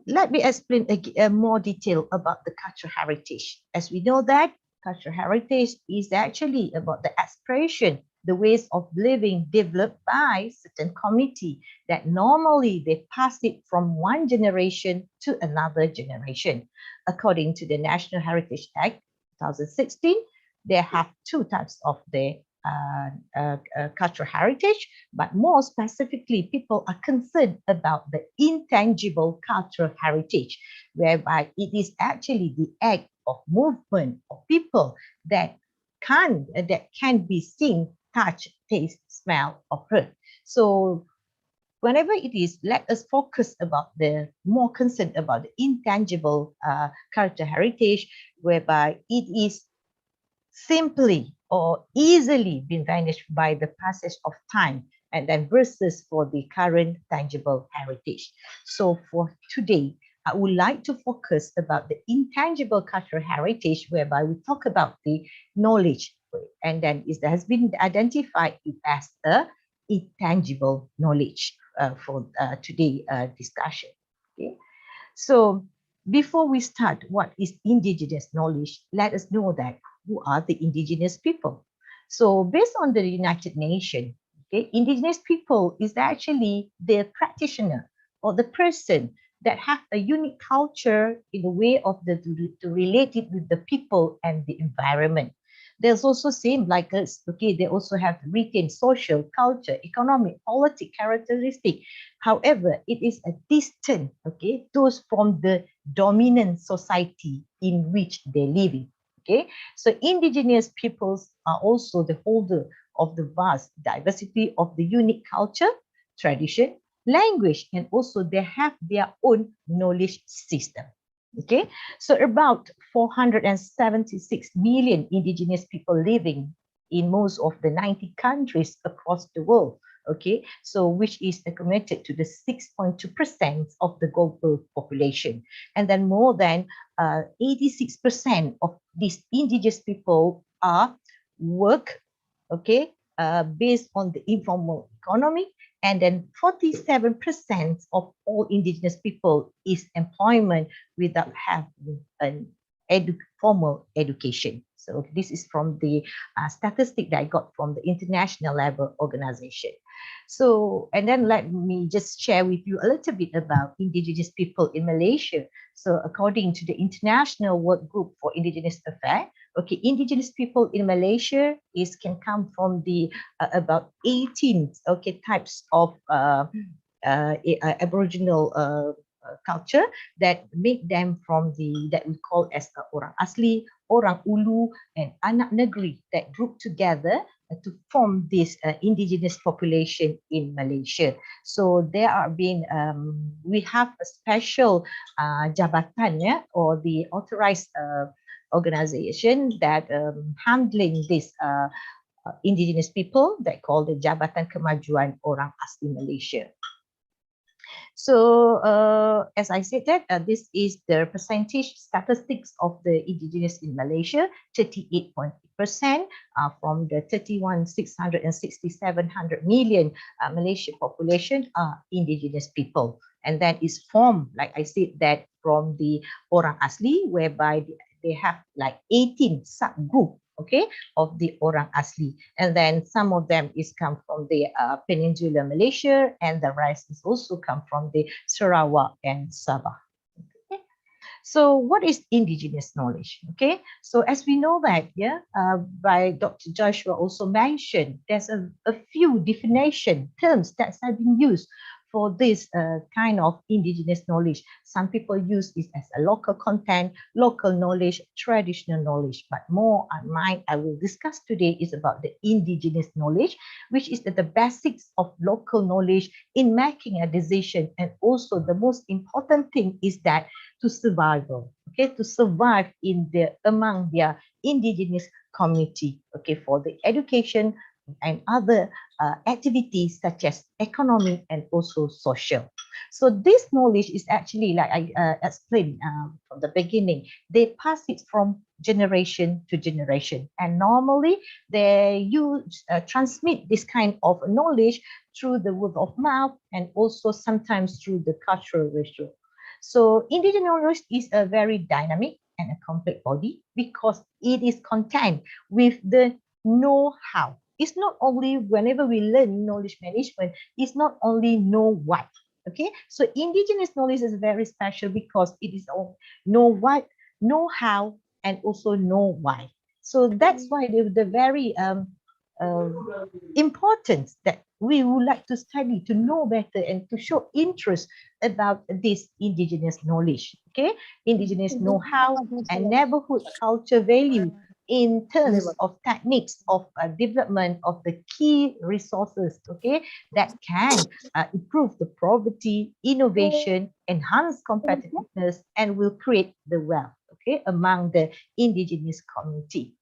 let me explain more detail about the cultural heritage. As we know that cultural heritage is actually about the aspiration, the ways of living developed by certain community that normally they pass it from one generation to another generation. According to the National Heritage Act 2016, there have two types of the cultural heritage, but more specifically, people are concerned about the intangible cultural heritage, whereby it is actually the act of movement of people that can be seen, touch, taste, smell, or heard. So whenever it is, let us focus about the more concerned about the intangible cultural heritage, whereby it is simply or easily been vanished by the passage of time, and then versus for the current tangible heritage. So for today, I would like to focus about the intangible cultural heritage, whereby we talk about the knowledge, and then it has been identified as a intangible knowledge for today discussion. Okay, so before we start, what is indigenous knowledge? Let us know that who are the indigenous people. So based on the United Nations, okay, indigenous people is actually the practitioner or the person that have a unique culture in a way of to relate it with the people and the environment. There's also same like us, okay, they also have retained social, culture, economic, politic characteristic. However, it is a distant, okay, those from the dominant society in which they live in. Okay, so indigenous peoples are also the holder of the vast diversity of the unique culture, tradition, language, and also they have their own knowledge system. Okay, so about 476 million indigenous people living in most of the 90 countries across the world. Okay, so which is accumulated to the 6.2% of the global population, and then more than 86% of these indigenous people are work, okay, based on the informal economy, and then 47% of all indigenous people is employment without having an formal education. So this is from the statistic that I got from the International Labour Organization. So, and then let me just share with you a little bit about indigenous people in Malaysia. So according to the International Work Group for Indigenous Affairs, okay, indigenous people in Malaysia can come from the about 18 types of Aboriginal culture that make them from that we call as orang asli, orang ulu, and anak negeri that group together to form this indigenous population in Malaysia. So there are been we have a special jabatan, or the authorized organization that handling this indigenous people that called the Jabatan Kemajuan Orang Asli Malaysia. So as I said that this is the percentage statistics of the indigenous in Malaysia, 38.8% from the 31,667 million Malaysian population are indigenous people. And that is formed, like I said, that from the Orang Asli, whereby they have like 18 subgroup, okay, of the Orang Asli, and then some of them is come from the Peninsular Malaysia, and the rest is also come from the Sarawak and Sabah. Okay. So what is indigenous knowledge? Okay, so as we know that, by Dr. Joshua also mentioned, there's a few definition terms that have been used for this kind of indigenous knowledge. Some people use it as a local content, local knowledge, traditional knowledge, but more on mine I will discuss today is about the indigenous knowledge, which is the basics of local knowledge in making a decision. And also the most important thing is that to survival, okay, to survive in among their indigenous community, okay, for the education and other activities such as economic and also social. So this knowledge is actually, like I explained from the beginning, they pass it from generation to generation, and normally they transmit this kind of knowledge through the word of mouth and also sometimes through the cultural ritual. So indigenous knowledge is a very dynamic and a complex body because it is contained with the know-how. It's not only whenever we learn knowledge management, it's not only know what. Okay, so indigenous knowledge is very special because it is all know what, know how, and also know why. So that's why the very importance that we would like to study, to know better, and to show interest about this indigenous knowledge. Okay, indigenous know-how and neighborhood culture value in terms of techniques of development of the key resources, okay, that can improve the poverty, innovation, enhance competitiveness, and will create the wealth, okay, among the indigenous community.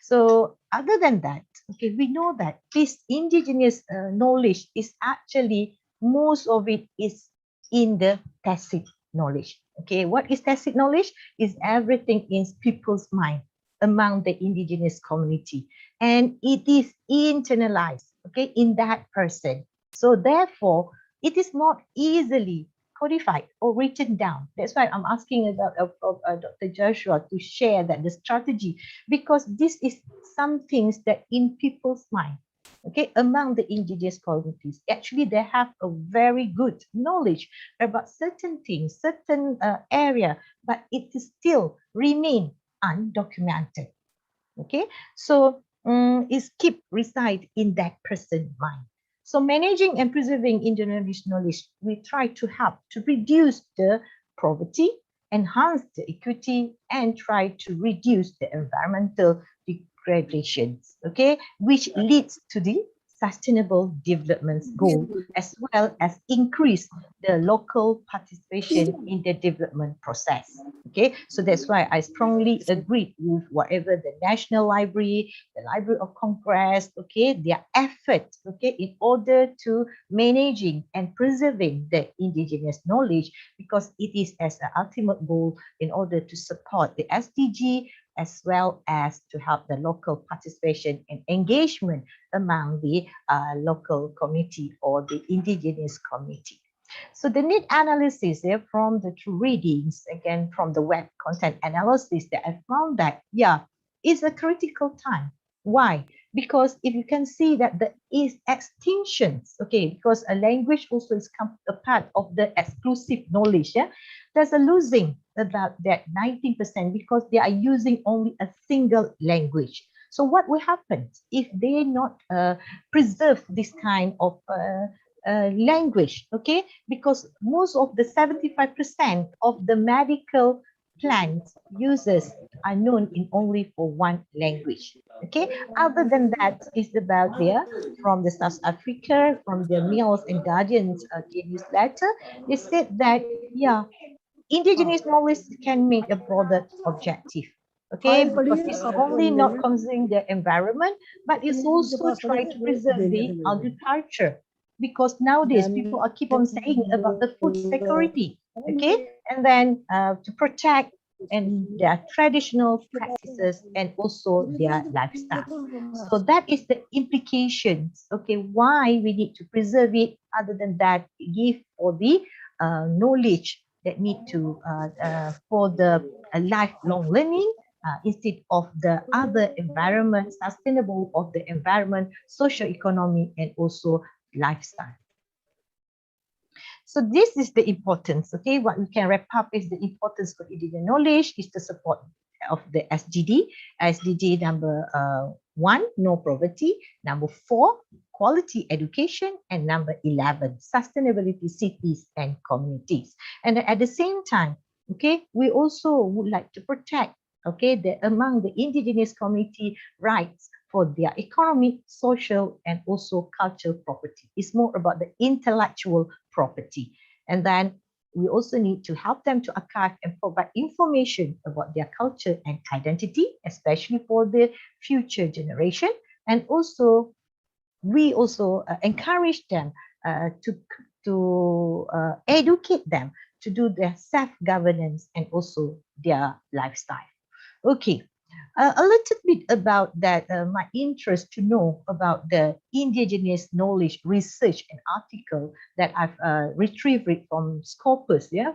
So other than that, okay, we know that this indigenous knowledge is actually, most of it is in the tacit knowledge. Okay, what is tacit knowledge? Is everything in people's mind among the indigenous community, and it is internalized, okay, in that person. So therefore, it is not easily codified or written down. That's why I'm asking about Dr. Joshua to share that the strategy, because this is some things that in people's mind, okay, among the indigenous communities, actually they have a very good knowledge about certain things, certain area, but it is still remain undocumented. Okay, so it's keep reside in that person's mind. So managing and preserving indigenous knowledge, we try to help to reduce the poverty, enhance the equity, and try to reduce the environmental degradations, okay, which leads to the sustainable development goal, as well as increase the local participation in the development process. Okay, so that's why I strongly agree with whatever the National Library, the Library of Congress, okay, their effort, okay, in order to managing and preserving the indigenous knowledge, because it is as an ultimate goal in order to support the SDG, as well as to help the local participation and engagement among the local community or the indigenous community. So the need analysis from the true readings, again, from the web content analysis, that I found that, yeah, it's a critical time. Why? Because if you can see that there is extinctions, okay, because a language also is a part of the exclusive knowledge, yeah, there's a losing about that 19% because they are using only a single language. So what will happen if they not preserve this kind of language, okay? Because most of the 75% of the medical plants users are known in only for one language, okay? Other than that, is about there from the South Africa, from the Meals and Guardians newsletter, they said that, yeah, indigenous knowledge can make a broader objective. Okay, because it's only not considering the environment, but it's also trying to preserve the agriculture. Because nowadays people are keep on saying about the food security, okay, and then to protect and their traditional practices and also their lifestyle. So that is the implications, okay, why we need to preserve it. Other than that, give for the knowledge that need to for the lifelong learning, instead of the other environment, sustainable of the environment, social economy, and also lifestyle. So this is the importance, okay? What we can wrap up is the importance of indigenous knowledge is the support of the SDG number 1, no poverty, number 4, quality education, and number 11, sustainability cities and communities. And at the same time, okay, we also would like to protect, okay, among the indigenous community rights for their economic, social, and also cultural property. It's more about the intellectual property. And then we also need to help them to archive and provide information about their culture and identity, especially for the future generation. And also, we also encourage them to educate them to do their self-governance and also their lifestyle. Okay, A little bit about that, my interest to know about the indigenous knowledge research and article that I've retrieved it from Scopus, yeah,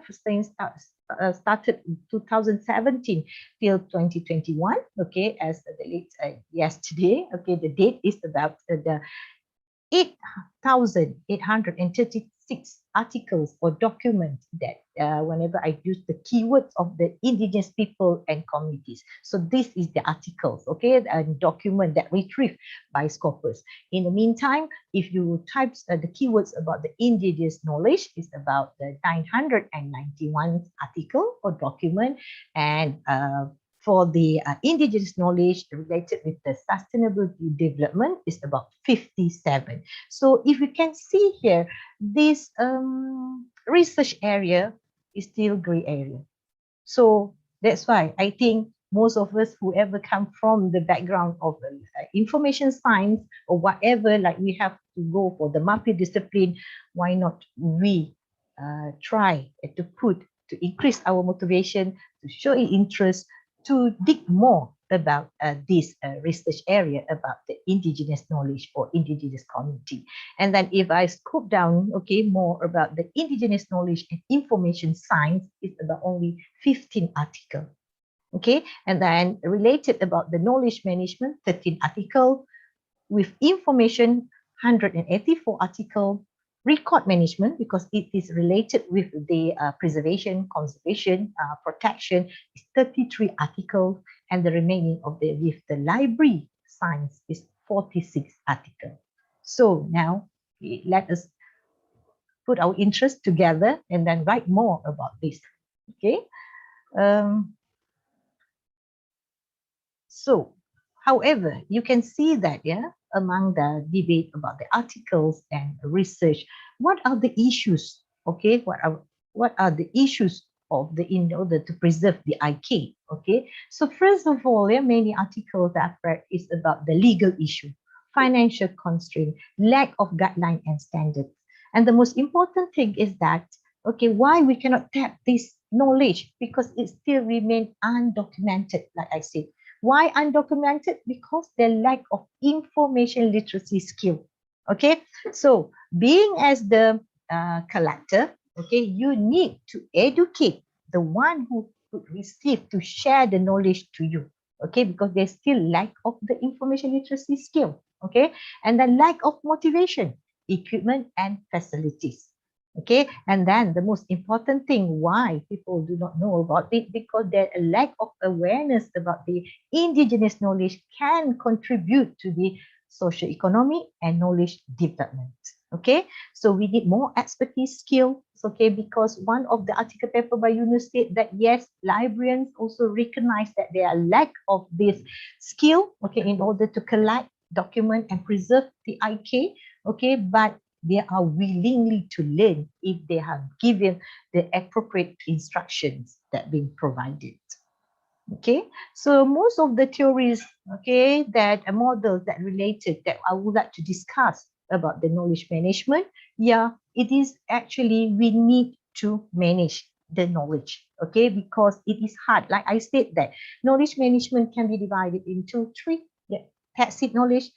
started in 2017 till 2021, okay, as the date yesterday, okay, the date is about the 8,836 articles or documents that whenever I use the keywords of the indigenous people and communities. So this is the articles, okay, and document that retrieved by Scopus. In the meantime, if you type the keywords about the indigenous knowledge, it's about the 991 article or document, and for the indigenous knowledge related with the sustainability development is about 57. So if you can see here, this research area is still gray area. So that's why I think most of us, whoever come from the background of information science or whatever, like we have to go for the multidiscipline, why not we try to increase our motivation, to show interest, to dig more about this research area about the indigenous knowledge or indigenous community. And then if I scope down, okay, more about the indigenous knowledge and information science, it's about only 15 articles. Okay, and then related about the knowledge management, 13 articles, with information, 184 articles, record management, because it is related with the preservation, conservation, protection, is 33 articles, and the remaining of the with the library science is 46 articles. So now let us put our interest together and then write more about this. Okay. So, however, you can see that, yeah, among the debate about the articles and research, what are the issues? Okay, what are the issues of the in order to preserve the IK? Okay, so first of all, yeah, many articles that I've read is about the legal issue, financial constraint, lack of guideline and standards, and the most important thing is that, okay, why we cannot tap this knowledge, because it still remains undocumented, like I said. Why undocumented? Because the lack of information literacy skill. Okay, so being as the collector, okay, you need to educate the one who could receive to share the knowledge to you. Okay, because there's still lack of the information literacy skill. Okay, and the lack of motivation, equipment and facilities. Okay, and then the most important thing why people do not know about it, because there a lack of awareness about the indigenous knowledge can contribute to the socio-economic and knowledge development. Okay, so we need more expertise skills. Okay, because one of the article paper by Yunus state that yes, librarians also recognize that there are lack of this skill. Okay, in order to collect, document and preserve the IK. Okay, but they are willingly to learn if they have given the appropriate instructions that being provided. Okay, so most of the theories, okay, that models that related that I would like to discuss about the knowledge management, yeah, it is actually we need to manage the knowledge, okay, because it is hard. Like I said, that knowledge management can be divided into three: tacit knowledge,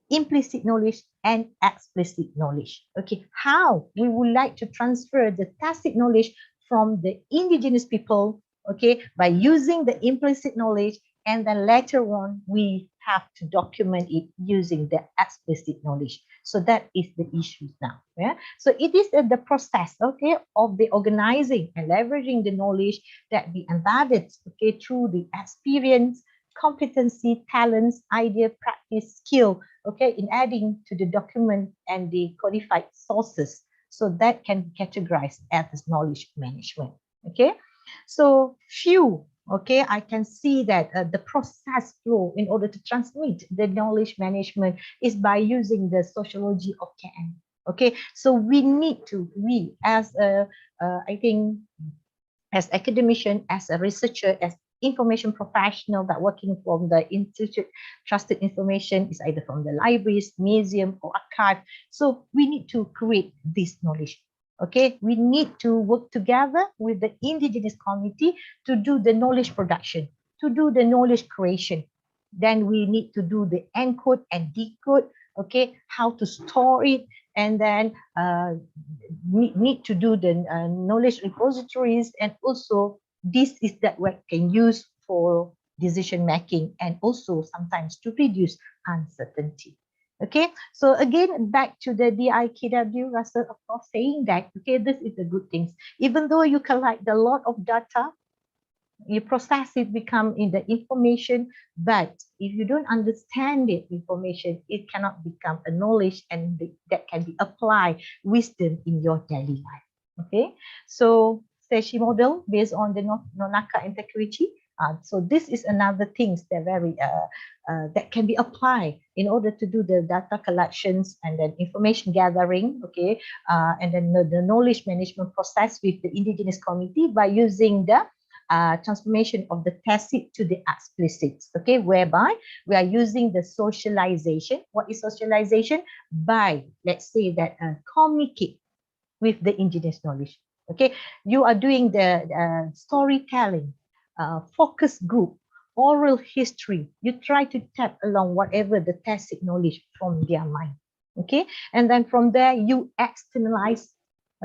implicit knowledge and explicit knowledge. Okay, how we would like to transfer the tacit knowledge from the indigenous people, okay, by using the implicit knowledge, and then later on we have to document it using the explicit knowledge. So that is the issue now. Yeah, so it is the process, okay, of the organizing and leveraging the knowledge that be embedded, okay, through the experience, competency, talents, idea, practice, skill, okay, in adding to the document and the codified sources. So that can be categorized as knowledge management. Okay, so few, okay, I can see that the process flow in order to transmit the knowledge management is by using the sociology of KN. Okay, so we need to, we as I think as academician, as a researcher, as information professional that working from the institute, trusted information is either from the libraries, museum or archive. So we need to create this knowledge. Okay, we need to work together with the indigenous community to do the knowledge production. to do the knowledge creation. Then we need to do the encode and decode, okay, how to store it, and then need to do the knowledge repositories, and also this is that what can use for decision making, and also sometimes to reduce uncertainty. Okay, so again, back to the DIKW, Russell, of course, saying that, okay, this is the good things. Even though you collect a lot of data, you process it, become in the information, but if you don't understand the information, it cannot become a knowledge, and that can be applied wisdom in your daily life. Okay, so Seshi model based on the Nonaka and Takeuchi. So this is another things that very that can be applied in order to do the data collections and then information gathering, okay, and then the knowledge management process with the indigenous community by using the transformation of the tacit to the explicit, okay, whereby we are using the socialization. What is socialization? By, let's say that communicate with the indigenous knowledge. Okay, you are doing the storytelling, focus group, oral history. You try to tap along whatever the tacit knowledge from their mind. Okay, and then from there you externalize.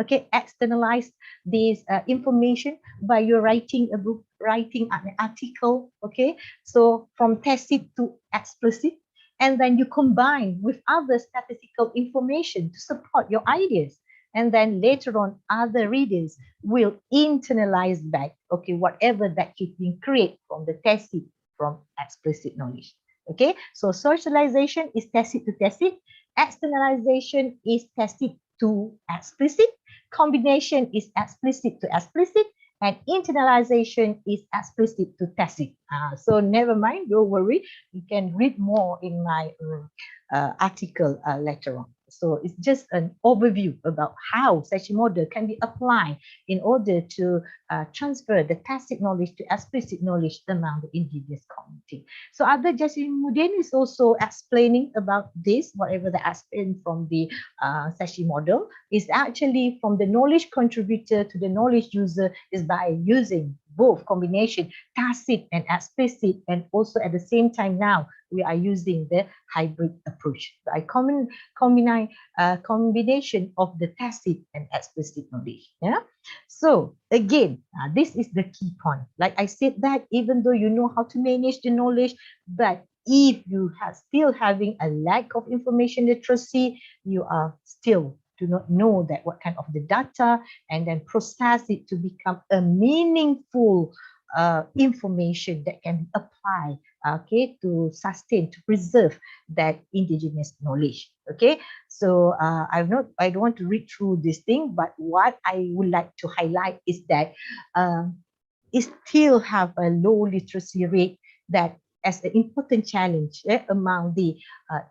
Okay, externalize this information by you writing a book, writing an article. Okay, so from tacit to explicit, and then you combine with other statistical information to support your ideas. And then later on, other readers will internalize back, okay, whatever that you've been created from the tacit, from explicit knowledge. Okay, so socialization is tacit to tacit, externalization is tacit to explicit, combination is explicit to explicit, and internalization is explicit to tacit. So never mind, don't worry, you can read more in my article later on. So it's just an overview about how such a model can be applied in order to transfer the tacit knowledge to explicit knowledge among the indigenous community. So other Jasmine is also explaining about this, whatever the explained from the Sashi model is actually from the knowledge contributor to the knowledge user is by using both combination tacit and explicit, and also at the same time now we are using the hybrid approach. I combination of the tacit and explicit knowledge. Yeah. So again, this is the key point. Like I said that even though you know how to manage the knowledge, but if you have still having a lack of information literacy, you are still do not know that what kind of the data and then process it to become a meaningful information that can be applied, okay, to sustain, to preserve that indigenous knowledge. Okay, so I don't want to read through this thing, but what I would like to highlight is that it still have a low literacy rate that as an important challenge among the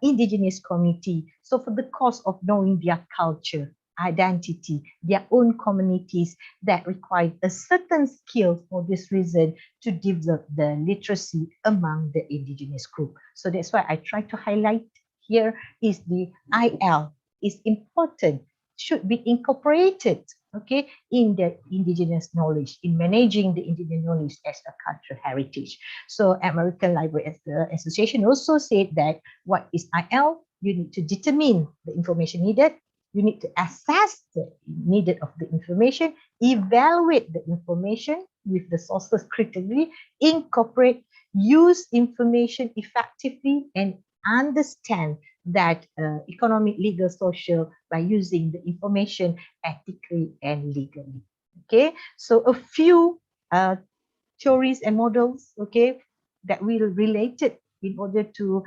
indigenous community. So for the cost of knowing their culture, identity, their own communities that require a certain skill for this reason to develop the literacy among the indigenous group. So that's why I try to highlight here is the IL is important, should be incorporated, okay, in the indigenous knowledge, in managing the indigenous knowledge as a cultural heritage. So American Library Association also said that what is IL? You need to determine the information needed. You need to assess the needed of the information, evaluate the information with the sources critically, incorporate, use information effectively, and understand that economic, legal, social by using the information ethically and legally. Okay, so a few theories and models, okay, that will relate it in order to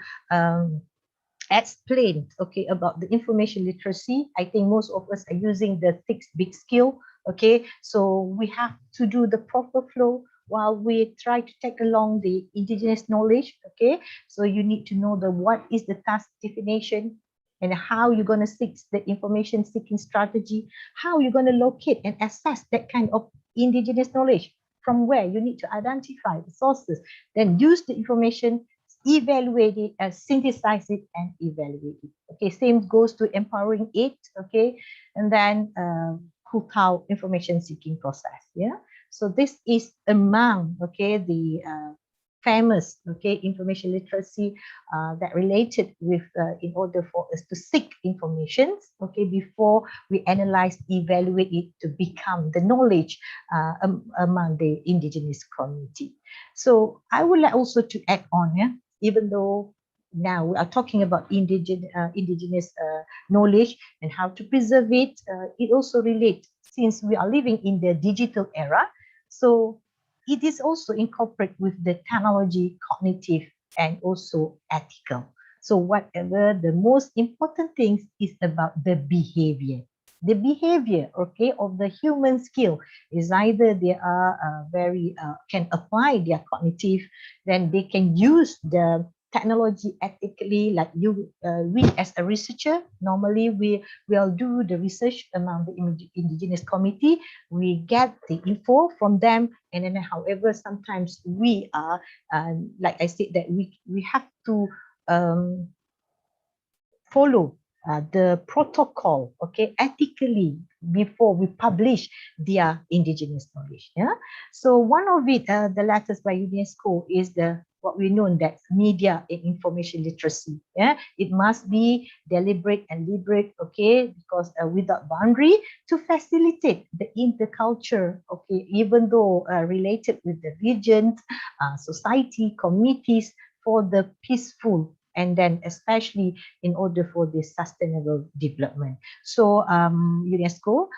explain, okay, about the information literacy. I think most of us are using the 6 big skill. Okay, so we have to do the proper flow while we try to take along the indigenous knowledge. Okay, so you need to know the what is the task definition and how you're going to seek the information seeking strategy, how you're going to locate and assess that kind of indigenous knowledge, from where you need to identify the sources, then use the information, evaluate it, synthesize it, and evaluate it. Okay, same goes to empowering it. Okay, and then Kutao information seeking process. Yeah, so this is among, okay, the famous, okay, information literacy that related with in order for us to seek information, okay, before we analyze, evaluate it to become the knowledge among the indigenous community. So I would like also to add on, yeah, even though now we are talking about indigenous knowledge and how to preserve it, it also relates since we are living in the digital era. So it is also incorporated with the technology, cognitive, and also ethical. So whatever the most important things is about the behavior. The behavior, okay, of the human skill is either they are very can apply their cognitive, then they can use the technology ethically, like we as a researcher, normally we will do the research among the indigenous committee. We get the info from them, and then however sometimes we are like I said that we have to follow the protocol, okay, ethically before we publish their indigenous knowledge. Yeah. So one of it, the latest by UNESCO is the what we know that media and information literacy. Yeah, it must be deliberate and liberate, okay, because without boundary to facilitate the interculture, okay, even though related with the region, society, communities for the peaceful, and then especially in order for the sustainable development. So UNESCO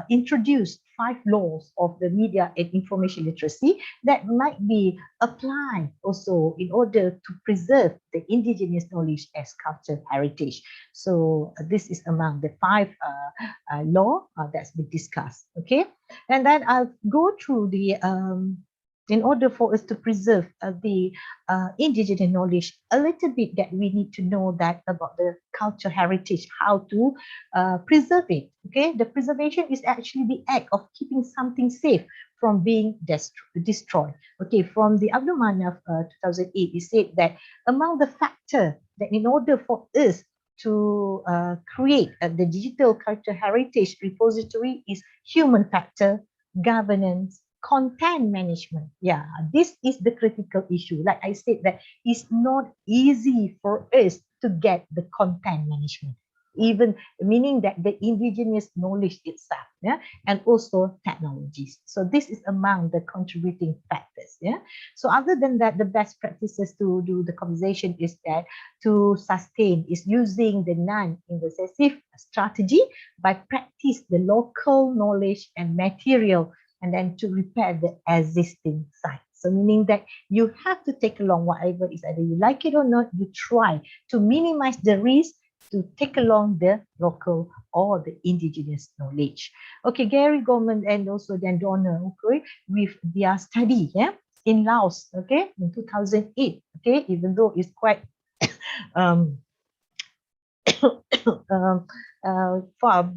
introduced 5 laws of the media and information literacy that might be applied also in order to preserve the indigenous knowledge as cultural heritage. So this is among the 5 law that's been discussed. Okay, and then I'll go through the in order for us to preserve the indigenous knowledge, a little bit that we need to know that about the cultural heritage, how to preserve it. Okay, the preservation is actually the act of keeping something safe from being destroyed. Okay, from the Abdul Manaf 2008, he said that among the factors that in order for us to create the digital cultural heritage repository is human factor, governance, content management. Yeah, this is the critical issue. Like I said, that it's not easy for us to get the content management, even meaning that the indigenous knowledge itself, yeah, and also technologies. So this is among the contributing factors. Yeah. So other than that, the best practices to do the conversation is that to sustain is using the non-invasive strategy by practice the local knowledge and material, and then to repair the existing site. So meaning that you have to take along whatever is, either you like it or not, you try to minimize the risk to take along the local or the indigenous knowledge. Okay, Gary Gorman and also Dan Donner, okay, with their study, yeah, in Laos, okay, in 2008, okay, even though it's quite far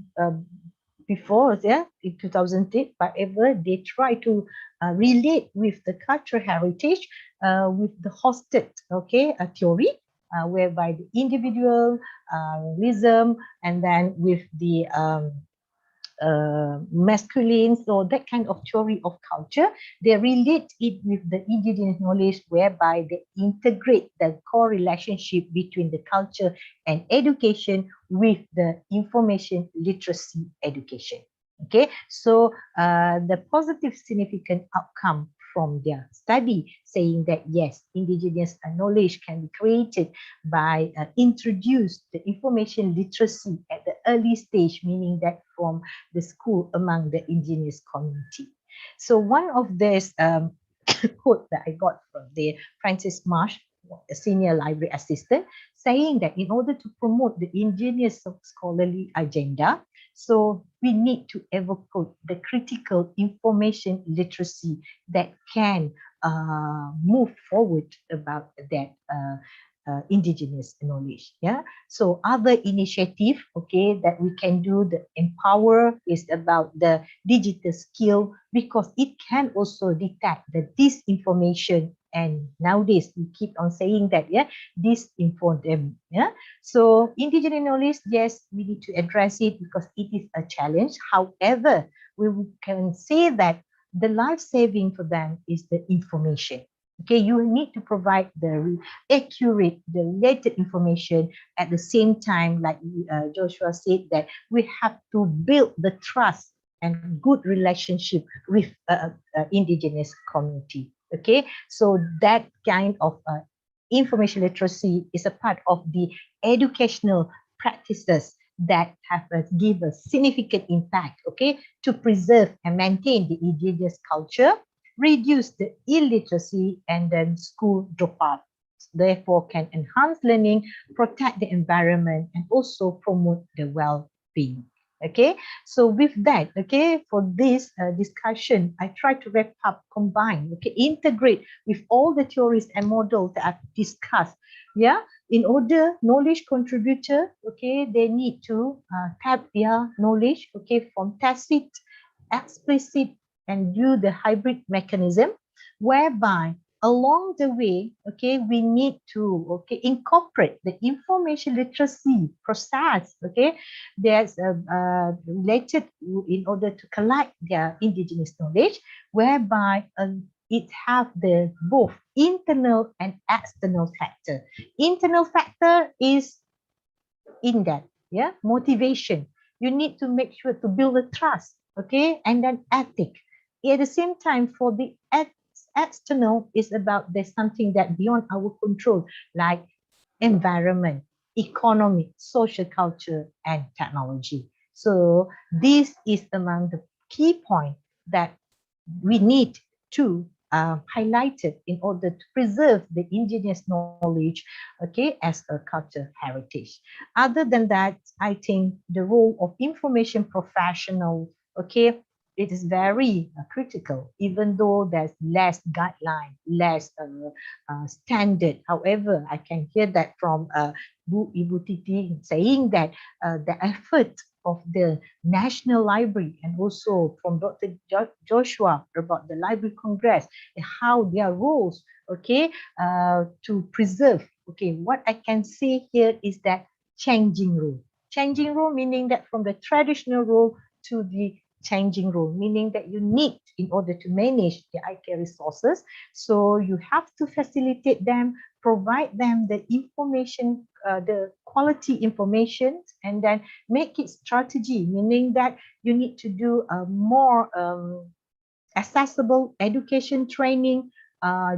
before, yeah, in 2008, however, they try to relate with the cultural heritage with the hosted, okay, theory, whereby the individual realism, and then with the masculine, so that kind of theory of culture, they relate it with the indigenous knowledge, whereby they integrate the core relationship between the culture and education with the information literacy education. Okay, so the positive significant outcome from their study saying that yes, indigenous knowledge can be created by introduce the information literacy at the early stage, meaning that from the school among the indigenous community. So one of this quote that I got from the Francis Marsh, a senior library assistant, saying that in order to promote the indigenous scholarly agenda, so we need to evoke the critical information literacy that can move forward about that indigenous knowledge. Yeah. So other initiative, okay, that we can do, the empower is about the digital skill, because it can also detect the disinformation. And nowadays we keep on saying that, yeah, disinform them. Yeah. So indigenous knowledge, yes, we need to address it because it is a challenge. However, we can say that the life saving for them is the information. Okay, you need to provide the accurate, the related information. At the same time, like Joshua said, that we have to build the trust and good relationship with indigenous community. Okay, so that kind of information literacy is a part of the educational practices that have give a significant impact, okay, to preserve and maintain the indigenous culture, reduce the illiteracy and then school dropout, therefore can enhance learning, protect the environment, and also promote the well-being. Okay, so with that, okay, for this discussion, I try to wrap up, combine, okay, integrate with all the theories and models that I've discussed. Yeah, in order knowledge contributor, okay, they need to tap their knowledge, okay, from tacit, explicit, and do the hybrid mechanism, whereby along the way, okay, we need to, okay, incorporate the information literacy process, okay, that's related in order to collect their indigenous knowledge, whereby it have the both internal and external factor. Internal factor is in that, yeah, motivation. You need to make sure to build a trust, okay, and then ethic. At the same time, for the external is about there's something that beyond our control, like environment, economy, social culture, and technology. So this is among the key points that we need to highlight it in order to preserve the indigenous knowledge, okay, as a culture heritage. Other than that, I think the role of information professional, okay, it is very critical, even though there's less guideline, less standard. However, I can hear that from Ibu Titi saying that the effort of the National Library and also from Dr. Joshua about the Library Congress and how their roles, okay, to preserve. Okay, what I can say here is that changing role. Changing role meaning that from the traditional role to the changing role, meaning that you need in order to manage the ICARE resources. So you have to facilitate them, provide them the information, the quality information, and then make it strategy, meaning that you need to do a more accessible education training,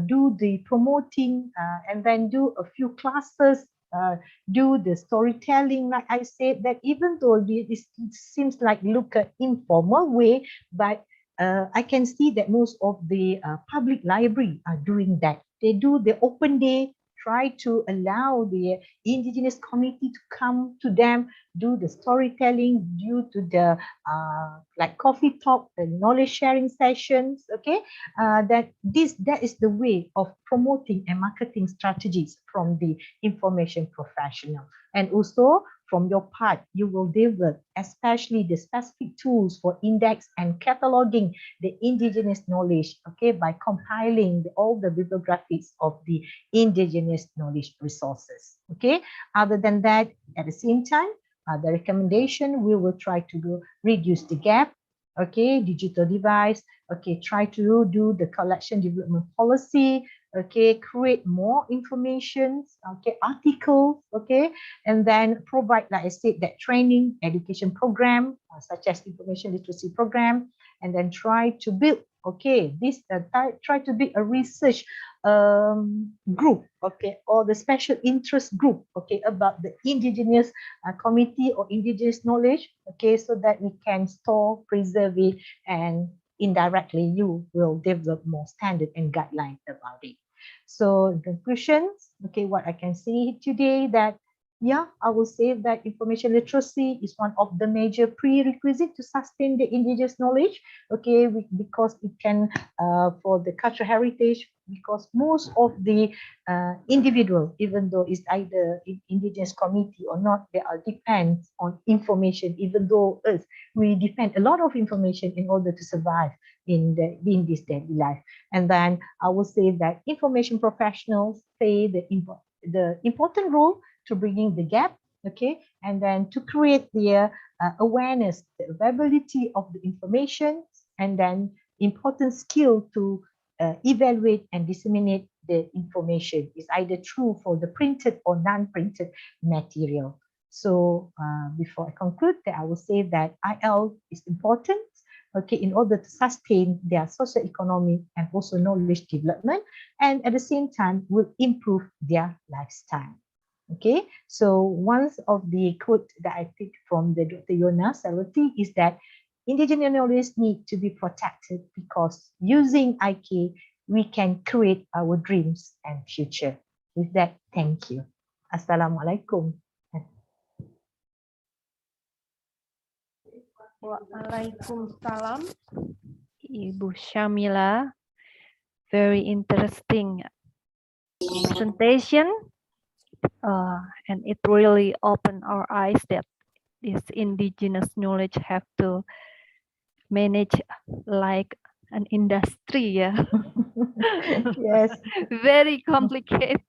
do the promoting, and then do a few classes, do the storytelling, like I said, that even though this seems like look at informal way, but I can see that most of the public library are doing that. They do the open day, try to allow the indigenous community to come to them, do the storytelling, due to the like coffee talk, the knowledge sharing sessions, okay, that is the way of promoting and marketing strategies from the information professional. And also from your part, you will develop especially the specific tools for index and cataloging the indigenous knowledge, okay, by compiling all the bibliographies of the indigenous knowledge resources, okay. Other than that, at the same time, the recommendation, we will try to reduce the gap, okay, digital device, okay, try to do the collection development policy, okay, create more information, okay, articles, okay, and then provide, like I said, that training, education program, such as information literacy program, and then try to build, okay, this try to build a research group, okay, or the special interest group, okay, about the indigenous community or indigenous knowledge, okay, so that we can store, preserve it, and indirectly you will develop more standard and guidelines about it. So in conclusions, okay, what I can say today that, yeah, I will say that information literacy is one of the major prerequisites to sustain the indigenous knowledge, okay, because it can, for the cultural heritage, because most of the individual, even though it's either indigenous community or not, they are depend on information, even though us, we depend a lot of information in order to survive in this daily life. And then I will say that information professionals play the important role to bringing the gap, okay, and then to create the awareness, the availability of the information, and then important skill to evaluate and disseminate the information. Is either true for the printed or non-printed material. So before I conclude, I will say that IL is important, okay, in order to sustain their socio-economic and also knowledge development, and at the same time will improve their lifestyle. Okay, so one of the quote that I picked from the Dr. Yona Salati is that indigenous knowledge need to be protected because using IK, we can create our dreams and future. With that, thank you. Assalamualaikum. Waalaikumsalam, Ibu Shamila. Very interesting presentation, and it really opened our eyes that this indigenous knowledge have to manage like an industry. Yeah. Yes. Very complicated.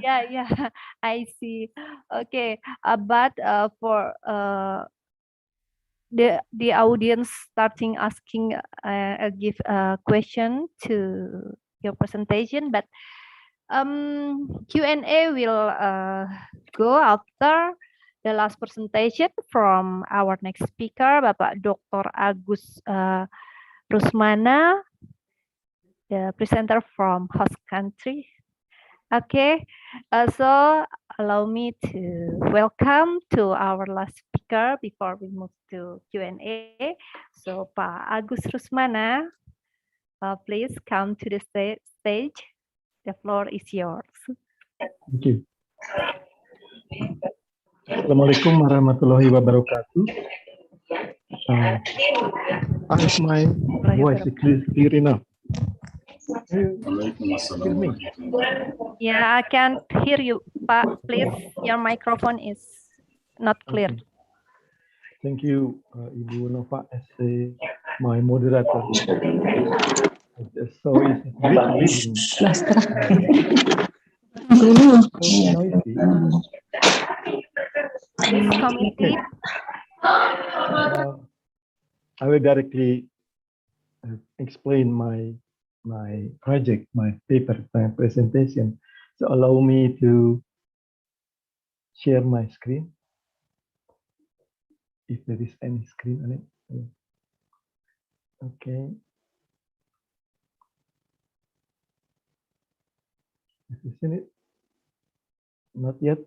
Yeah, I see. Okay, but for the audience starting asking, give a question to your presentation, but Q&A will go after the last presentation from our next speaker, Bapak Dr. Agus Rusmana, the presenter from host country. Okay, so allow me to welcome to our last speaker before we move to Q&A. So Pak Agus Rusmana, please come to the stage. The floor is yours. Thank you. Assalamualaikum warahmatullahi wabarakatuh. Is my voice clear enough? Hear me? Yeah, I can't hear you, Pak. Please, your microphone is not clear. Okay. Thank you, Ibu Nova, as my moderator. So it's great reading. So noisy. Committee. I will directly explain my project, my paper, my presentation. So allow me to share my screen, if there is any screen on it. Okay. Have you seen it? Not yet.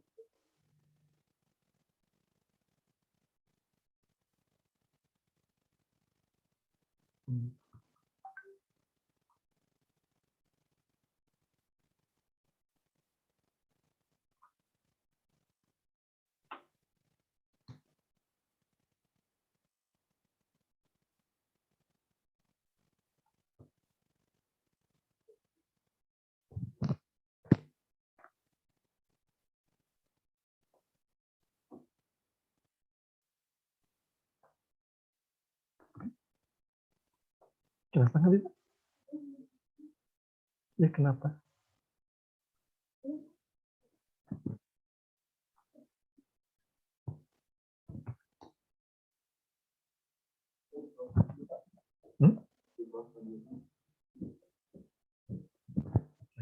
Kenapa nggak bisa? Ya kenapa?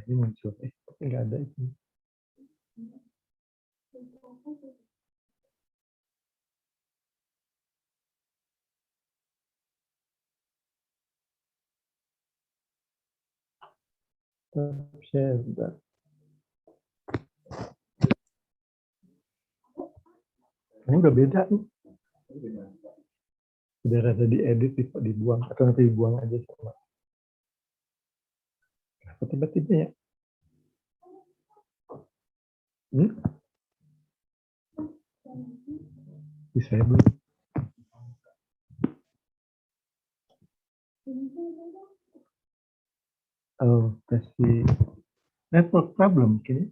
Ini muncul, tapi nggak ada itu. Share that. Ini udah beda nih. Udah rasa diedit, dibuang, atau nanti dibuang aja sama. Kenapa tiba-tiba ya? Bisa ya belum? Oh, that's the network problem, okay?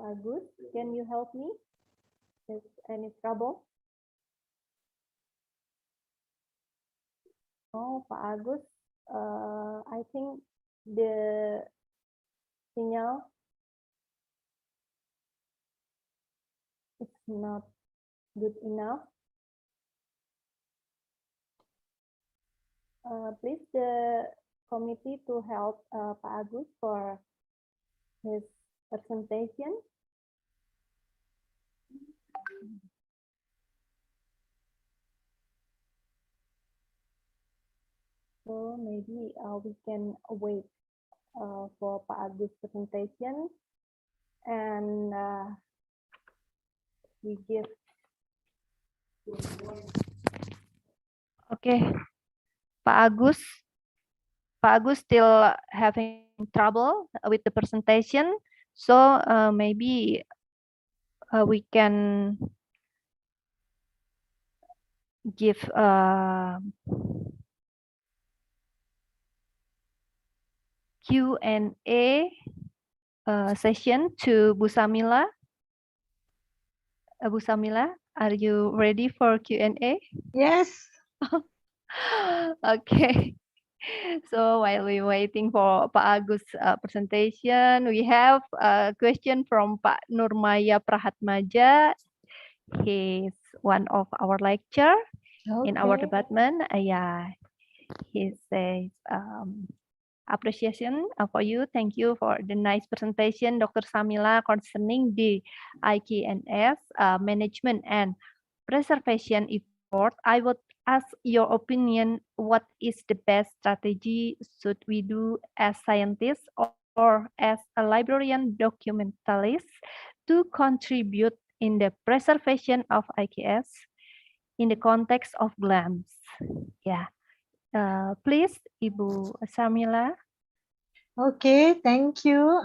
Pak Agus, can you help me? Is any trouble? Oh, Pak Agus, I think the signal is not good enough. Please the committee to help Pak Agus for his presentation. So maybe we can wait for Pak Agus presentation, and we give. Okay, Pak Agus still having trouble with the presentation, so maybe we can give Q&A session to Bu Samila. Bu Samila, are you ready for Q&A? Yes. Okay. So while we're waiting for Pak Agus presentation, we have a question from Pak Nurmaya Prahatmaja. He's one of our lecturer in our department. Yeah, he says appreciation for you. Thank you for the nice presentation, Dr. Samila, concerning the IKNS management and preservation effort. I would ask your opinion, what is the best strategy should we do as scientists or as a librarian documentalist to contribute in the preservation of IKS in the context of GLAMS? Yeah. Please, Ibu Samila. Okay, thank you.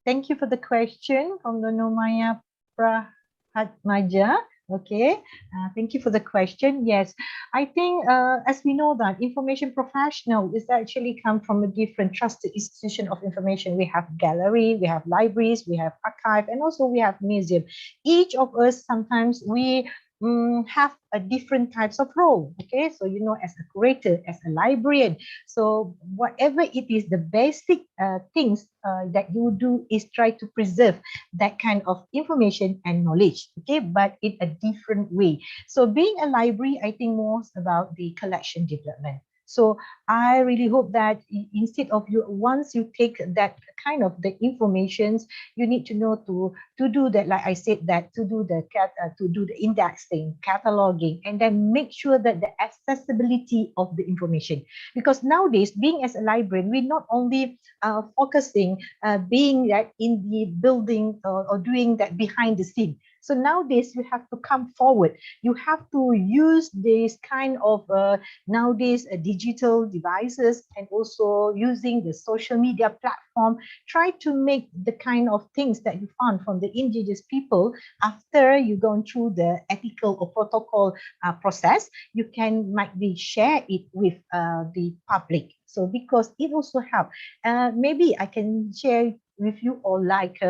Thank you for the question from the Nomaya Prahatmaja. Okay, thank you for the question. Yes, I think as we know that information professional is actually come from a different trusted institution of information. We have gallery, we have libraries, we have archive, and also we have museum. Each of us sometimes we have a different types of role. Okay, so you know, as a curator, as a librarian, so whatever it is, the basic things that you do is try to preserve that kind of information and knowledge, okay, but in a different way. So being a library, I think most about the collection development. So I really hope that instead of you, once you take that kind of the informations, you need to know to do that, like I said, that to do the indexing, cataloging, and then make sure that the accessibility of the information. Because nowadays, being as a librarian, we're not only focusing being that in the building or doing that behind the scene. So nowadays you have to come forward. You have to use this kind of nowadays digital devices and also using the social media platform. Try to make the kind of things that you found from the indigenous people after you've gone through the ethical or protocol process. You can might be share it with the public. So because it also help. Maybe I can share with you all like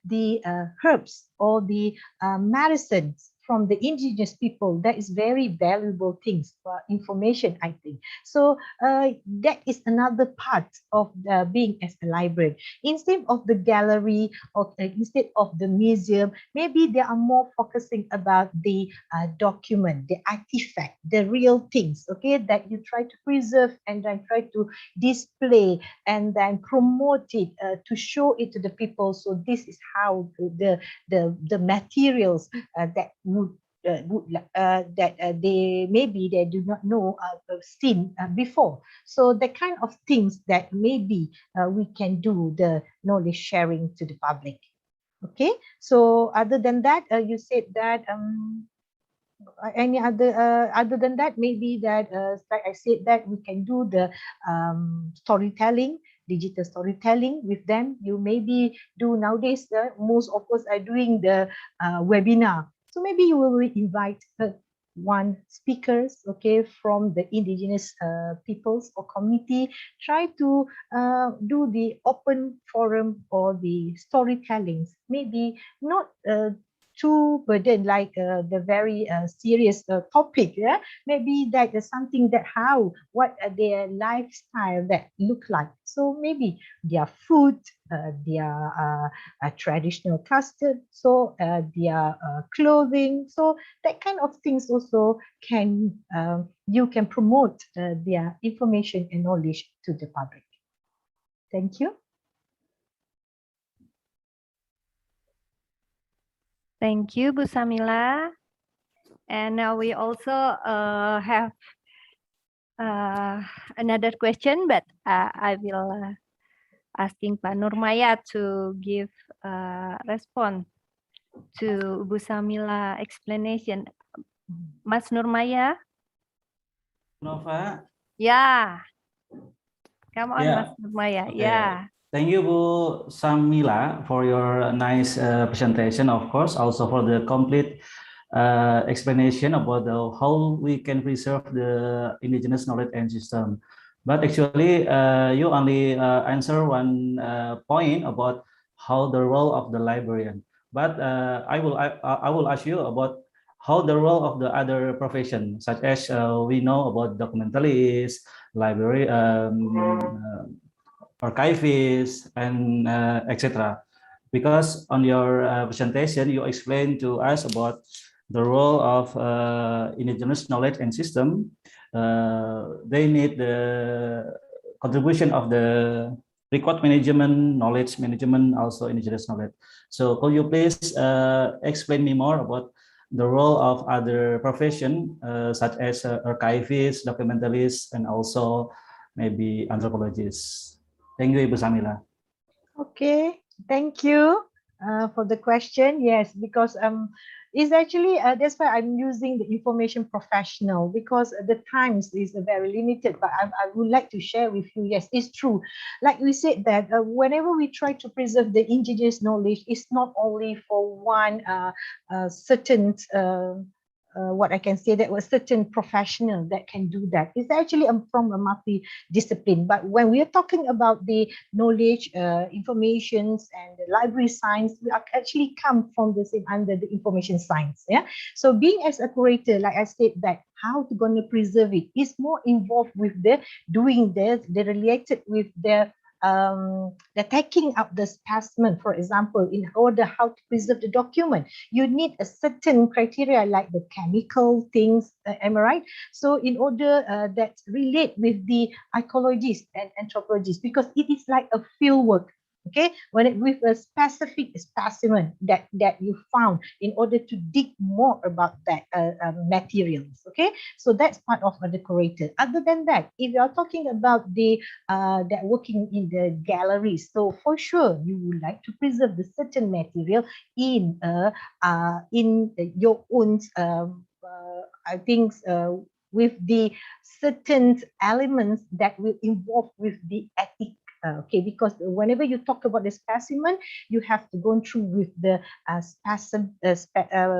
the herbs or the medicines from the indigenous people. That is very valuable things for information, I think. So that is another part of being as a librarian. Instead of the gallery or instead of the museum, maybe they are more focusing about the document, the artifact, the real things, okay, that you try to preserve and then try to display and then promote it to show it to the people. So this is how the materials that they maybe they do not know seen before. So the kind of things that maybe we can do the knowledge sharing to the public. Okay, so other than that, you said that any other than that, maybe that like I said, that we can do the storytelling, digital storytelling with them. You maybe do nowadays, most of us are doing the webinar. So maybe you will invite one speakers, okay, from the indigenous peoples or community, try to do the open forum or the storytellings, maybe not too burdened like the very serious topic. Yeah, maybe that is something that what their lifestyle that look like. So maybe their food, their traditional custom, so their clothing, so that kind of things also can you can promote their information and knowledge to the public. Thank you. Thank you, Bu Samila. And now we also have another question, but I will asking Pak Nurmaya to give response to Bu Samila explanation. Mas Nurmaya? Nova. Yeah. Come on, Yeah. Mas Nurmaya. Okay. Yeah. Thank you, Bu Samila, for your nice presentation, of course, also for the complete explanation about how we can preserve the indigenous knowledge and system. But actually, you only answer one point about how the role of the librarian. But I will ask you about how the role of the other profession, such as we know about documentalists, library, archivists, and etc. Because on your presentation, you explained to us about the role of indigenous knowledge and system. They need the contribution of the record management, knowledge management, also indigenous knowledge. So could you please explain me more about the role of other profession, such as archivists, documentalists, and also maybe anthropologists? Thank you, Ibu Samila. Okay, thank you for the question. Yes, because it's actually that's why I'm using the information professional, because the times is very limited. But I would like to share with you. Yes, it's true. Like we said that whenever we try to preserve the indigenous knowledge, it's not only for one certain. What I can say that was certain professional that can do that. It's actually from a multi-discipline. But when we are talking about the knowledge, informations, and the library science, we actually come from the same under the information science. Yeah. So being as a curator, like I said, that how to gonna preserve it is more involved with the doing the related with the taking out the specimen, for example, in order how to preserve the document, you need a certain criteria like the chemical things, am I right? So in order that relate with the archaeologists and anthropologists, because it is like a field work. Okay, when it, with a specific specimen that you found in order to dig more about that materials. Okay, so that's part of the curator. Other than that, if you are talking about the that working in the galleries, so for sure you would like to preserve the certain material in your own I think with the certain elements that will involve with the ethic. Okay, because whenever you talk about the specimen, you have to go through with the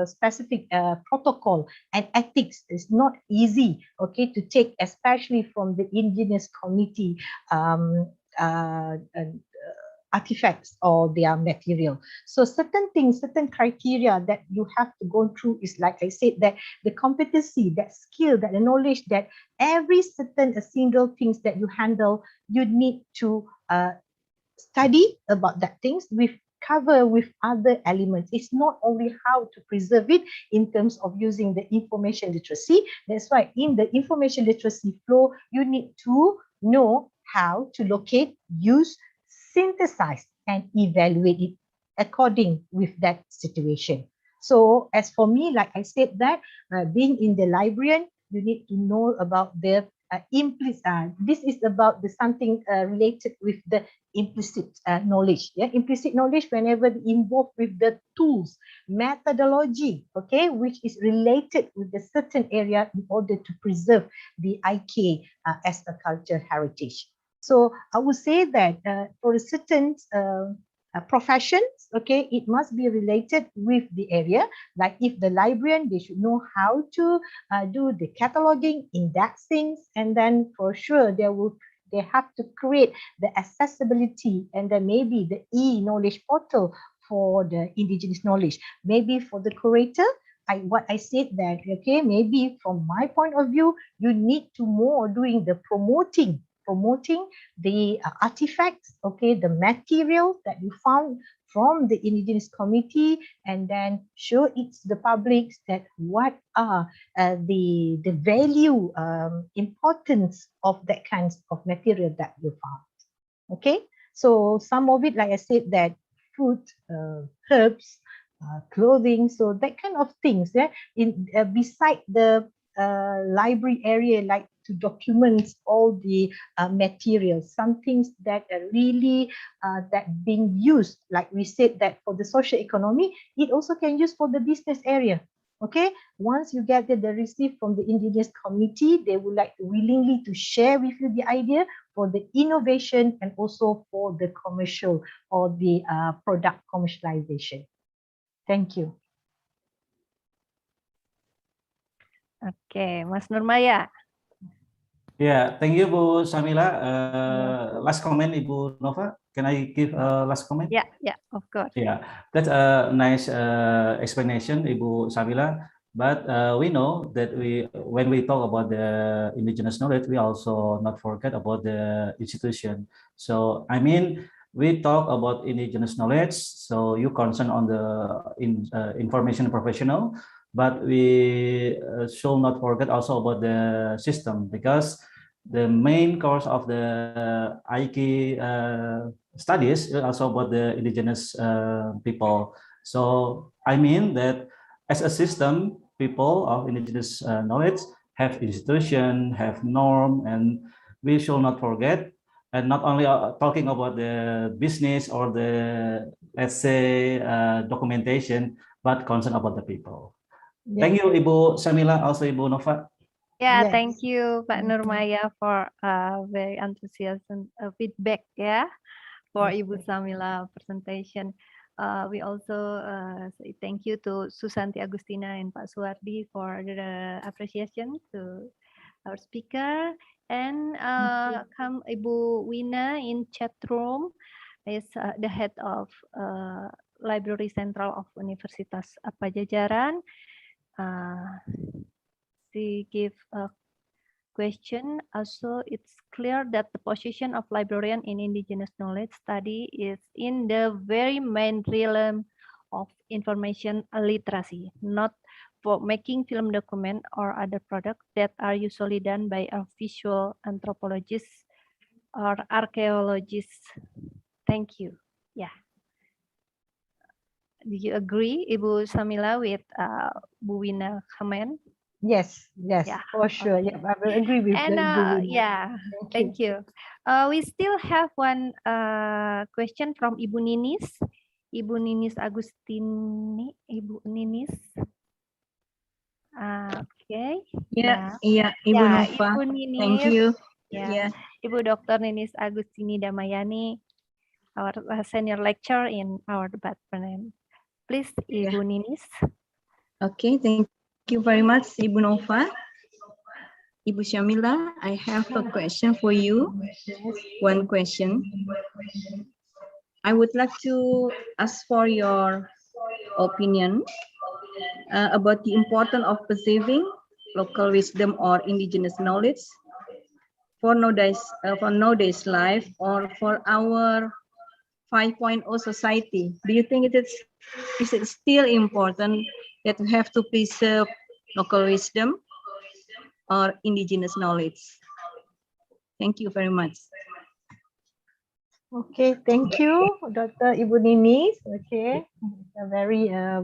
specific protocol and ethics. It's not easy, okay, to take, especially from the indigenous community artifacts or their material. So certain things, certain criteria that you have to go through is, like I said, that the competency, that skill, that the knowledge, that every certain single things that you handle, you need to study about that things with cover with other elements. It's not only how to preserve it in terms of using the information literacy. That's why in the information literacy flow, you need to know how to locate, use, synthesize, and evaluate it according with that situation. So as for me, like I said, that being in the librarian, you need to know about the implicit. This is about the something related with the implicit knowledge. Yeah, implicit knowledge whenever involved with the tools, methodology, okay, which is related with the certain area in order to preserve the IK as a culture heritage. So I would say that for a certain professions, okay, it must be related with the area. Like if the librarian, they should know how to do the cataloging, indexing, and then for sure they have to create the accessibility and then maybe the e-knowledge portal for the indigenous knowledge. Maybe for the curator, what I said that, okay, maybe from my point of view, you need to more doing the promoting the artifacts, okay, the material that you found from the indigenous community, and then show it to the public that what are the value, importance of that kinds of material that you found. Okay, so some of it, like I said, that food, herbs, clothing, so that kind of things. Yeah, in beside the library area, like to document all the materials, some things that are really that being used, like we said that for the social economy, it also can use for the business area. Okay, once you get the receipt from the indigenous community, they would like to willingly to share with you the idea for the innovation and also for the commercial or the product commercialization. Thank you. Oke, Mas Nurmaya. Yeah, thank you, Bu Samila. Last comment, Ibu Nova. Can I give a last comment? Yeah, of course. Yeah, that's a nice explanation, Ibu Samila. But we know that when we talk about the indigenous knowledge, we also not forget about the institution. So I mean, we talk about indigenous knowledge. So you concern on the information professional, but we should not forget also about the system, because the main course of the IK studies is also about the indigenous people. So I mean that as a system, people of indigenous knowledge have institution, have norm, and we should not forget. And not only talking about the business or the, let's say, documentation, but concern about the people. Yes. Thank you, Ibu Samila, also Ibu Nova. Yeah, Yes. thank you, Pak Nurmaya, for very enthusiastic feedback, yeah, for Ibu Samila presentation. We also say thank you to Susanti Agustina and Pak Suwardi for the appreciation to our speaker. And come Ibu Wina in chat room is the head of Library Central of Universitas Padjadjaran. She give a question. Also, it's clear that the position of librarian in indigenous knowledge study is in the very main realm of information literacy, not for making film document or other products that are usually done by a visual anthropologists or archaeologists. Thank you. Yeah. Do you agree, Ibu Samila, with Bu Wina comment? Yes, Yeah, for sure. okay. Yeah, I will agree with And the yeah, thank you. We still have one question from Ibu Ninis. Ibu Ninis Agustini. Ibu Ninis. Okay. Yeah, Ibu Yeah, Nova. Ibu Ninis. Thank you. Yeah. Ibu Dr. Ninis Agustini Damayani, our senior lecturer in our department. Please, Ibu Ninis. Okay, thank you very much, Ibu Nova. Ibu Syamila, I have a question for you. One question. I would like to ask for your opinion about the importance of preserving local wisdom or indigenous knowledge for nowadays life or for our 5.0 society. Do you think is it still important that we have to preserve local wisdom or indigenous knowledge? Thank you very much. Okay, thank you, Dr. Ibu Ninis. Okay, a very a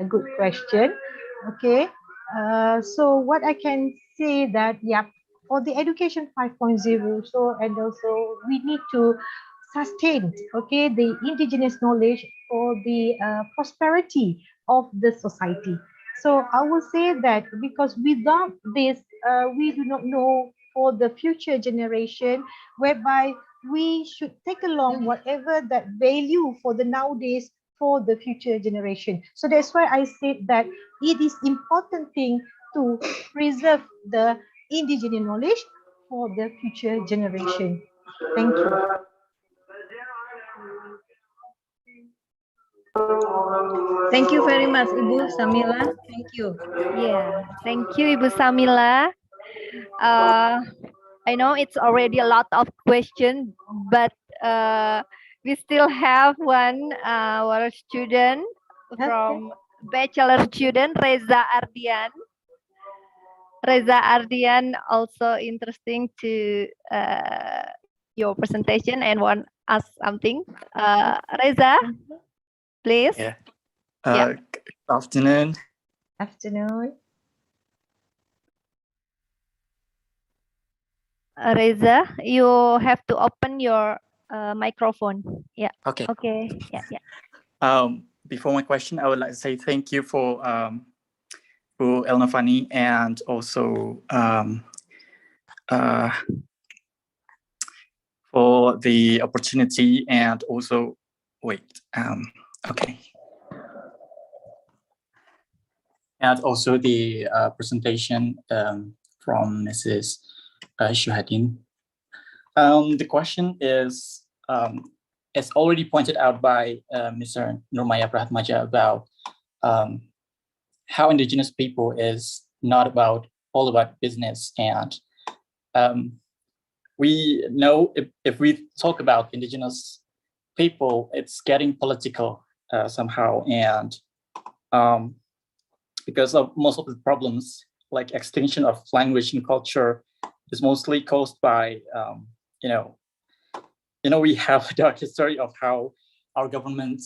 good question. Okay, so what I can say that, yeah, for the education 5.0, so and also we need to sustain, okay, the indigenous knowledge for the prosperity of the society. So I will say that because without this, we do not know for the future generation, whereby we should take along whatever that value for the nowadays for the future generation. So that's why I said that it is important thing to preserve the indigenous knowledge for the future generation. Thank you. Thank you very much, Ibu Samila. Thank you. Yeah, thank you, Ibu Samila. I know it's already a lot of questions, but we still have one our student from bachelor student Reza Ardian. Reza Ardian also interesting to your presentation and want ask something. Reza, please. Yeah. Yeah. Good afternoon. Afternoon. Reza, you have to open your microphone. Yeah. Okay. Okay. Yeah. Before my question, I would like to say thank you for Elnafani and also for the opportunity and also okay. And also the presentation from Mrs. Shuhadin. The question is, as already pointed out by Mr. Nurmaya Prahatmaja about how indigenous people is not all about business. And we know if we talk about indigenous people, it's getting political somehow. And because of most of the problems, like extinction of language and culture, is mostly caused by, we have a dark history of how our government,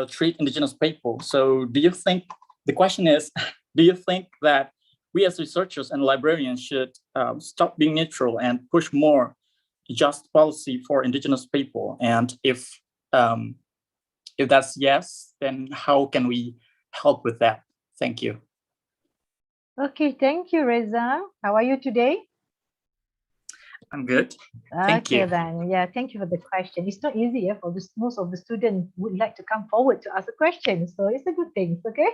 treat indigenous people. So the question is, do you think that we as researchers and librarians should stop being neutral and push more just policy for indigenous people? And if that's yes, then how can we help with that? Thank you. Okay, thank you, Reza. How are you today? I'm good. Thank you. Okay, then. Yeah, thank you for the question. It's not easy for most of the students would like to come forward to ask a question. So it's a good thing, okay?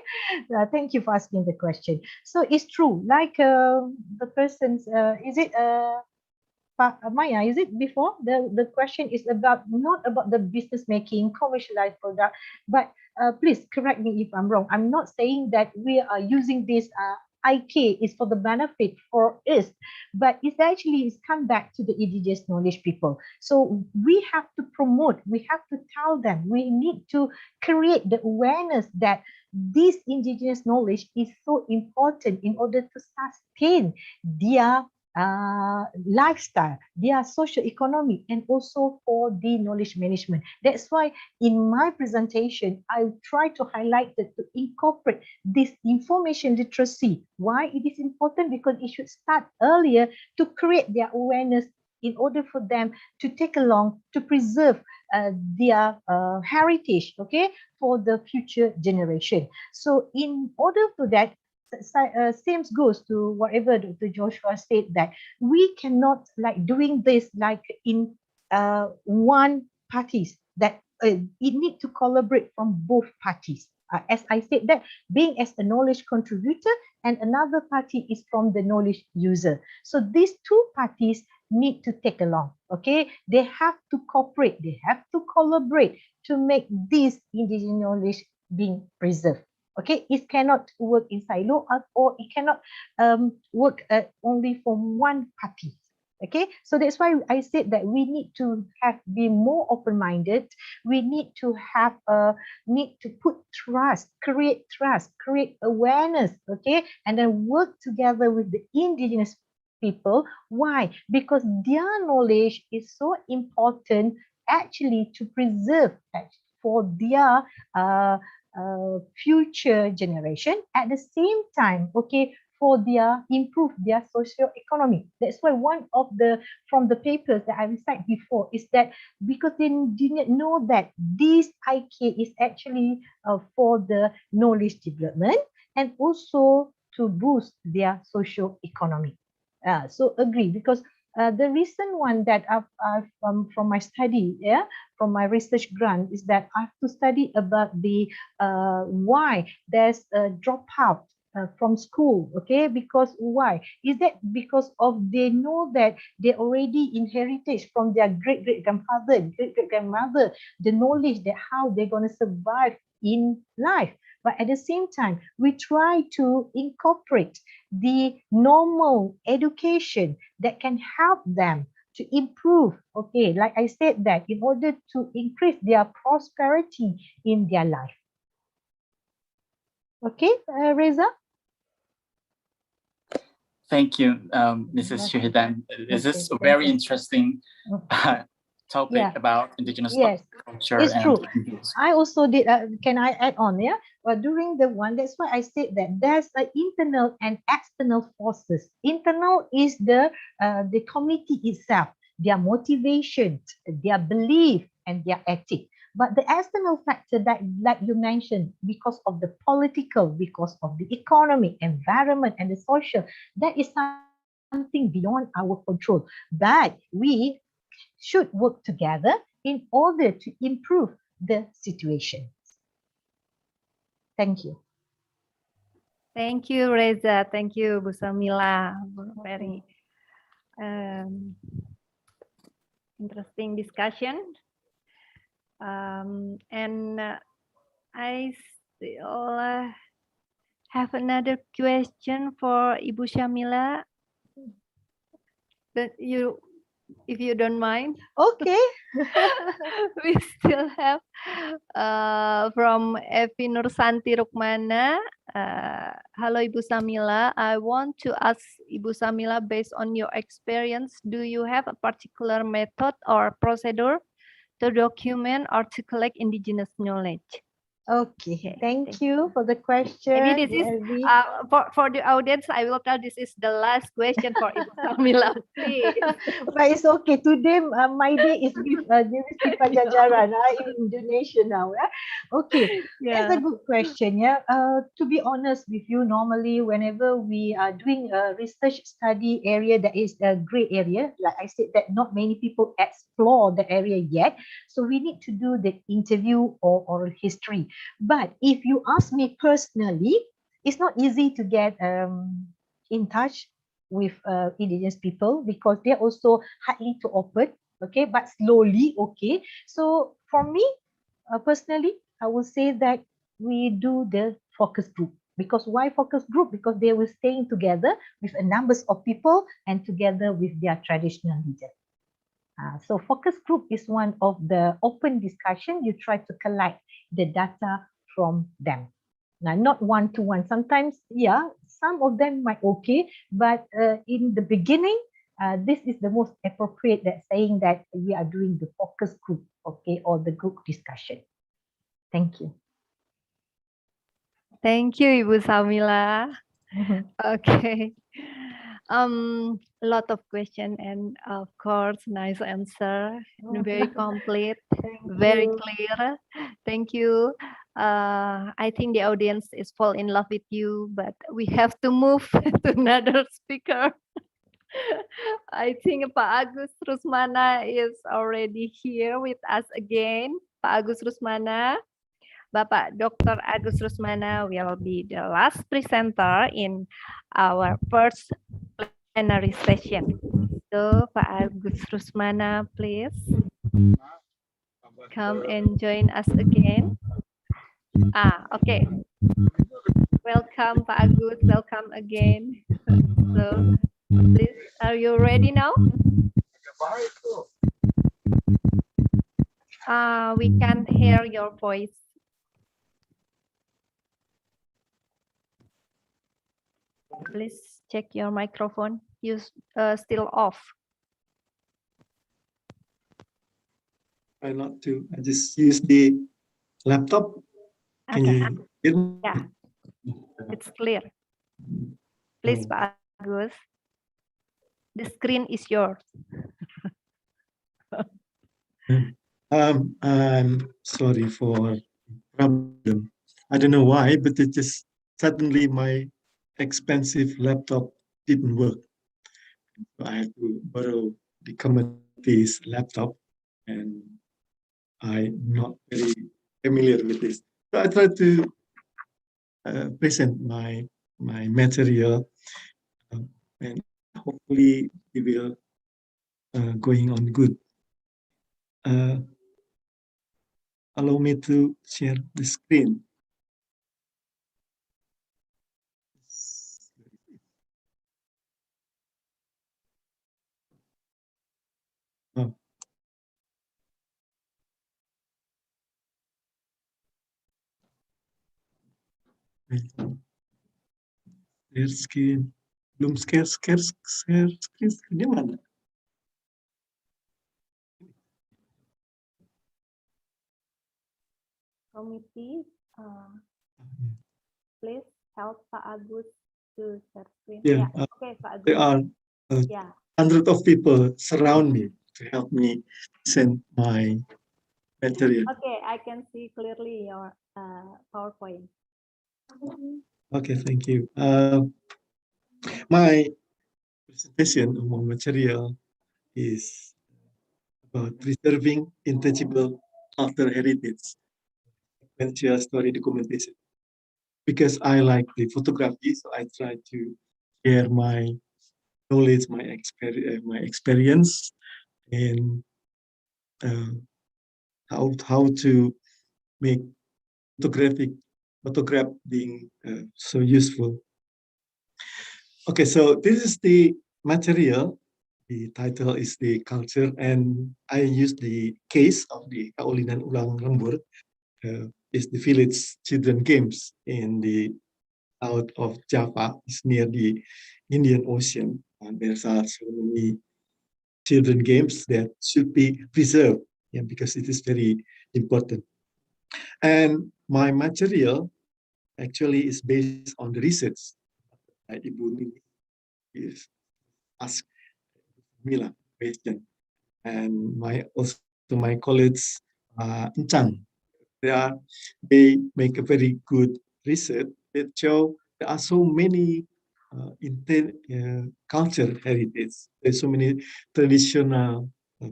Thank you for asking the question. So it's true, like the person's, is it Maya, is it before? The question is not about the business making, commercialized product, but please correct me if I'm wrong. I'm not saying that we are using this IK is for the benefit for us, but it's come back to the indigenous knowledge people. So we have to promote, we have to tell them, we need to create the awareness that this indigenous knowledge is so important in order to sustain their lifestyle, their socio-economic, and also for the knowledge management. That's why in my presentation, I try to highlight that to incorporate this information literacy. Why it is important? Because it should start earlier to create their awareness in order for them to take along, to preserve their heritage, okay, for the future generation. So in order for that, same goes to whatever Dr. Joshua said, that we cannot like doing this like in one parties, that it need to collaborate from both parties. As I said, that being as a knowledge contributor and another party is from the knowledge user. So these two parties need to take along, okay? They have to cooperate, they have to collaborate to make this indigenous knowledge being preserved. Okay, it cannot work in silo, or it cannot work only from one party. Okay, so that's why I said that we need to be more open-minded. We need to put trust, create awareness. Okay, and then work together with the indigenous people. Why? Because their knowledge is so important actually to preserve for their future generation, at the same time, okay, for improve their socio-economy. That's why one of from the papers that I recited before is that because they didn't know that this IK is actually for the knowledge development and also to boost their socio-economic. So agree, because the recent one that I've from my study, from my research grant, is that I have to study about the why there's a dropout from school. Okay, because why is that? Because of they know that they already inherited from their great grandfather, great grandmother, the knowledge that how they're gonna survive in life. But at the same time, we try to incorporate the normal education that can help them to improve. Okay, like I said, that in order to increase their prosperity in their life. Okay, Reza? Thank you, Mrs. Shuhidan. This is a very interesting topic about indigenous culture. It's true. language. I also did. Can I add on? Yeah. But during the one, that's why I said that there's an internal and external forces. Internal is the community itself, their motivation, their belief, and their ethic. But the external factor that, like you mentioned, because of the political, because of the economic, environment, and the social, that is something beyond our control. But we should work together in order to improve the situation. Thank you. Thank you, Reza. Thank you, Bu Samila. Very interesting discussion. And I still have another question for Ibu Syamila. That you, if you don't mind. Okay. We still have from Evi Nursanti Rukmana. Hello, Ibu Samila. I want to ask Ibu Samila, based on your experience, do you have a particular method or procedure to document or to collect indigenous knowledge? Okay, thank you for the question. Maybe this is for the audience. I will tell this is the last question for Ibu Samila, please. But it's okay. Today, my day is with University Padjadjaran in Indonesia now. Okay, that's a good question. Yeah. To be honest with you, normally whenever we are doing a research study area that is a gray area, like I said, that not many people explore the area yet. So we need to do the interview or oral history. But if you ask me personally, it's not easy to get in touch with indigenous people because they're also hardly to open. Okay, but slowly. Okay, so for me personally, I will say that we do the focus group. Because why focus group? Because they will staying together with a numbers of people and together with their traditional leaders. So focus group is one of the open discussion. You try to collect the data from them. Now, not one-to-one. Sometimes, yeah, some of them might okay, but in the beginning, this is the most appropriate that saying that we are doing the focus group, okay, or the group discussion. Thank you. Thank you, Ibu Samila. Okay. A lot of question and of course nice answer, very complete, very clear. Thank you. I think the audience is fall in love with you, but we have to move to another speaker. I think Pak Agus Rusmana is already here with us again. Pak Agus Rusmana. Bapak Dr. Agus Rusmana will be the last presenter in our first plenary session. So, Pak Agus Rusmana, please come and join us again. Okay. Welcome, Pak Agus. Welcome again. So, please, are you ready now? We can't hear your voice. Please check your microphone. You still off. Try not to. I just use the laptop. Can you hear me? Yeah, it's clear. Please, Pak Agus. The screen is yours. I'm sorry for problem. I don't know why, but it just suddenly my expensive laptop didn't work. So I had to borrow the committee's laptop, and I'm not very familiar with this. So I tried to present my material, and hopefully it will going on good. Allow me to share the screen. Oh. Share screen. Belum share screennya mana? Committee, please help Pak Agus to share screen. Yeah, Okay, Pak Agus. there are Yeah. hundreds of people surround me to help me send my material. Okay, I can see clearly your PowerPoint. Okay, thank you. My presentation of my material is about preserving intangible cultural heritage, sequential story documentation. Because I like the photography, so I try to share my knowledge, my experience, and how to make photograph being so useful. Okay, so this is the material. The title is the culture, and I use the case of the Kaulinan Ulang Lembur, is the village children games in the south of Java. It's near the Indian Ocean, and there's so many children games that should be preserved, because it is very important. And my material actually is based on the research Ibu Nini is asked Mila question, and my colleagues Chang, they make a very good research that show there are so many culture heritage. There's so many traditional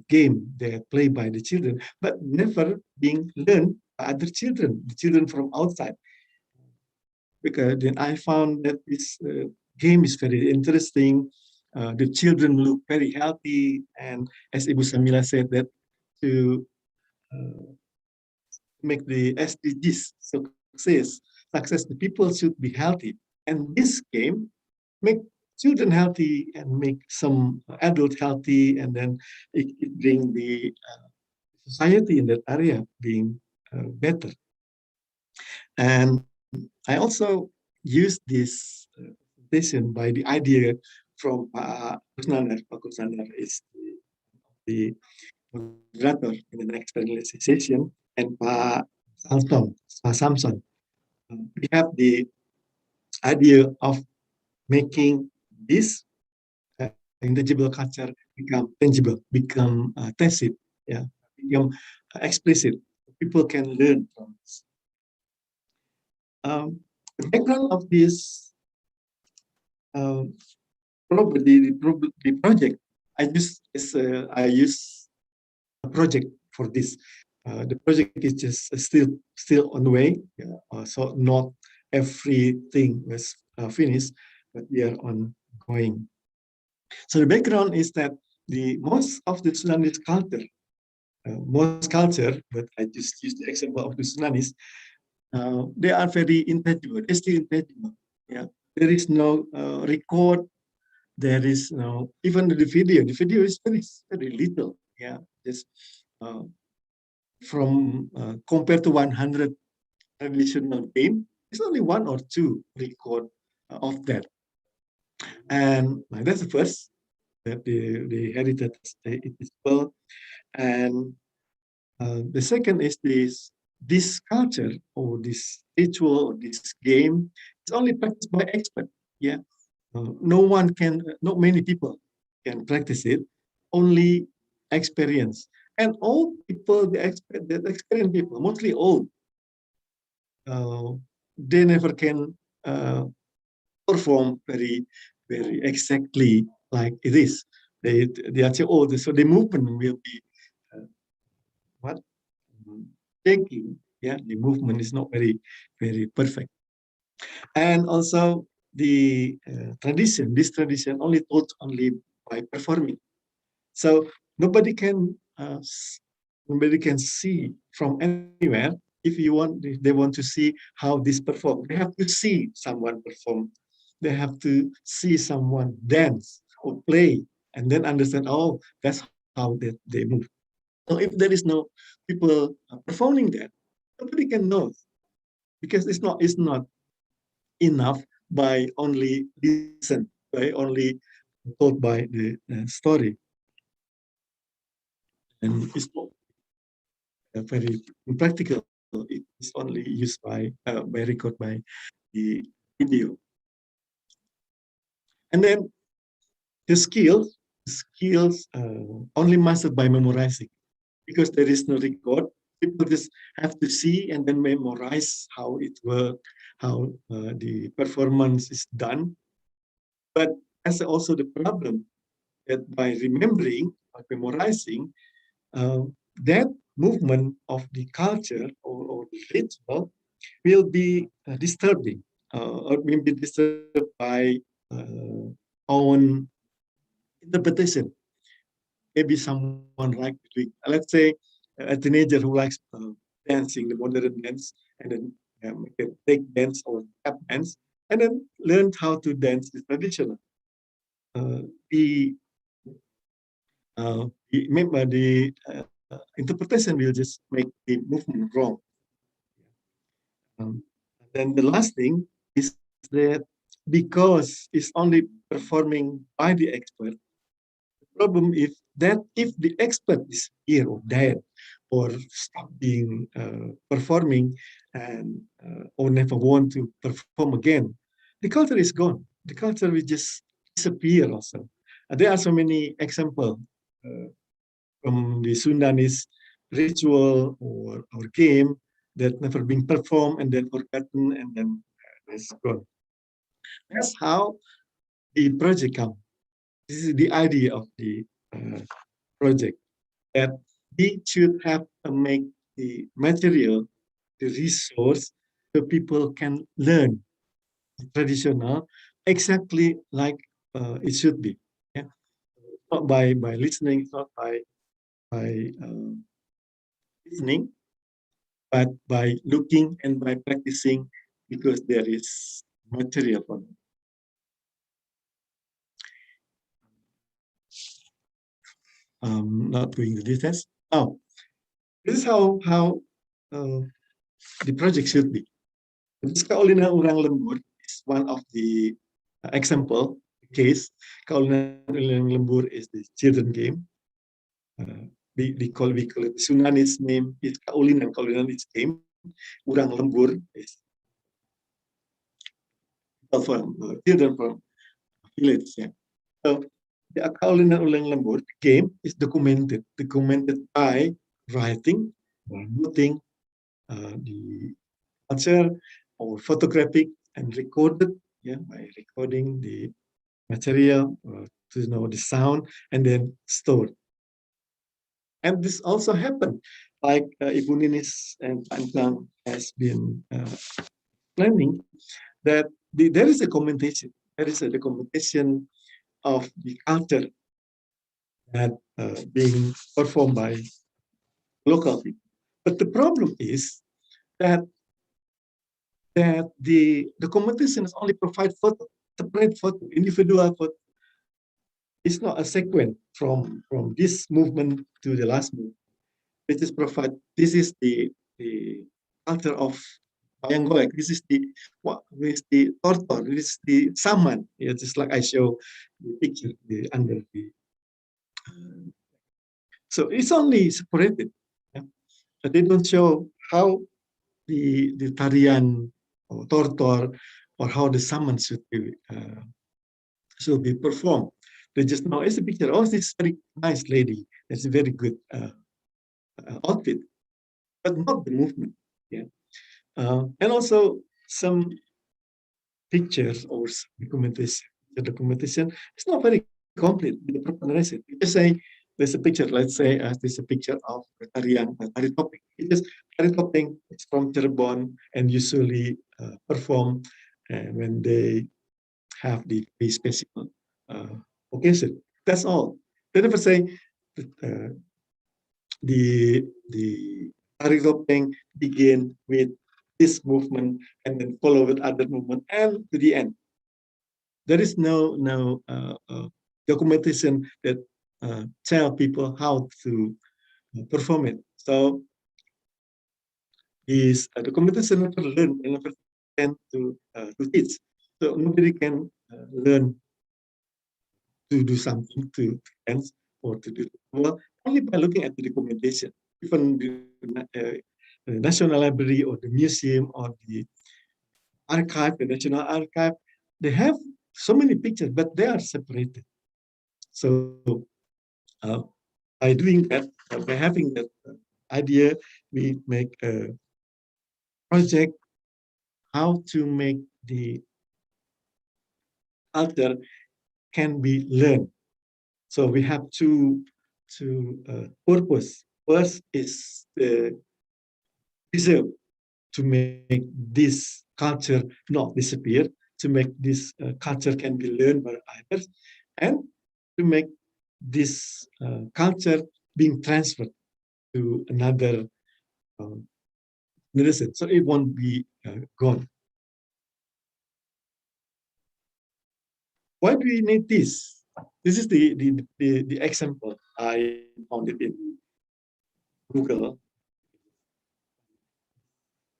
game that played by the children, but never being learned by other children, the children from outside. Because then I found that this game is very interesting. The children look very healthy, and as Ibu Samila said, that to make the SDGs success, the people should be healthy. And this game make children healthy and make some adult healthy, and then it bring the society in that area being better. And I also use this presentation by the idea from Pak Kusnandar. Pak Kusnandar is the moderator in the next panel session, and Pak Samson. We have the idea of making this intangible culture become tangible, become tacit, become explicit. People can learn from this. The background of this the project, I use a project for this. The project is just still on the way, so not everything was finished, but we are ongoing. So the background is that most of the Sudanese culture, but I just use the example of the Sudanese, they are very intangible. They're still intangible. Yeah, there is no record. There is no even the video. The video is very little. Yeah, just from compared to 100 traditional game, it's only 1 or 2 record of that. And that's the first that the heritage it is well. And the second is this culture or this ritual or this game is only practiced by expert. Yeah, not many people can practice it. Only experience, and old people, the experienced people, mostly old, they never can tell perform very exactly like it is. They are saying, oh, so the movement will be what taking. Yeah, the movement is not very perfect. And also the tradition, this tradition only taught only by performing. So nobody can see from anywhere. If they want to see how this perform, they have to see someone perform. They have to see someone dance or play, and then understand. Oh, that's how they move. So if there is no people performing that, nobody can know, because it's not enough by only listen, by only told by the story, and it's not very practical. It is only used by record by the video. And then the skills only mastered by memorizing, because there is no record. People just have to see and then memorize how it works, how the performance is done. But that's also the problem, that by remembering, by memorizing, that movement of the culture or the ritual will be disturbing, or will be disturbed by own interpretation. Maybe someone like doing, let's say, a teenager who likes dancing, the modern dance, and then can take dance or tap dance, and then learn how to dance the traditional. The interpretation will just make the movement wrong. Then the last thing is that because it's only performing by the expert, the problem is that if the expert is here or dead or stop being performing and or never want to perform again, the culture is gone. The culture will just disappear also. There are so many examples from the Sundanese ritual or game that never been performed and then forgotten and then it's gone. That's how the project comes. This is the idea of the project, that we should have to make the material, the resource, so people can learn the traditional exactly like it should be. Yeah? Not by listening, not by listening, but by looking and by practicing, because there is material for them. Not going to details. Now, this is how the project should be. This Kaulinan Orang Lembur is one of the example case. Kaulinan Orang Lembur is the children game. We call it Sundanese name is Kaulinan. Kaulinan is game. Orang Lembur is from children from village. Yeah. So the Kaulinan Orang Lembur game is documented by writing or noting the culture or photographic and recorded, yeah, by recording the material to know the sound and then stored. And this also happened, like Ibu Ninis and Pantang has been planning, that there is a documentation. There is a documentation of the culture that being performed by local people. But the problem is that the documentation is only provide photo, separate photo, individual photo. It's not a sequence from this movement to the last movement. It is provide. This is the culture of Wayang Golek. This is the tortor. This is the saman. Yeah, just like I show the picture under the. So it's only separated. Yeah? But they don't show how the tarian or tortor or how the saman should be performed. They just know it's a picture. Oh, this very nice lady. That's a very good outfit, but not the movement. Yeah, and also some pictures or documentation. The documentation is not very complete with the proper narration. You just say there's a picture. Let's say there's a picture of tari topping. It is tari topping. It's from Cirebon and usually perform when they have the special occasion. That's all. They never say the tari topping begin with this movement and then follow with other movement and to the end. There is no documentation that tell people how to perform it. So is documentation never learn and never tend to teach. So nobody can learn to do something to dance or to do well only by looking at the documentation. Even the National Library or the museum or the archive, the National Archive, they have so many pictures, but they are separated. So by doing that, by having that idea, we make a project how to make the culture can be learned. So we have two purpose. First is the preserve, to make this culture not disappear, to make this culture can be learned by others, and to make this culture being transferred to another medicine, so it won't be gone. Why do we need this? This is the example I found it in Google.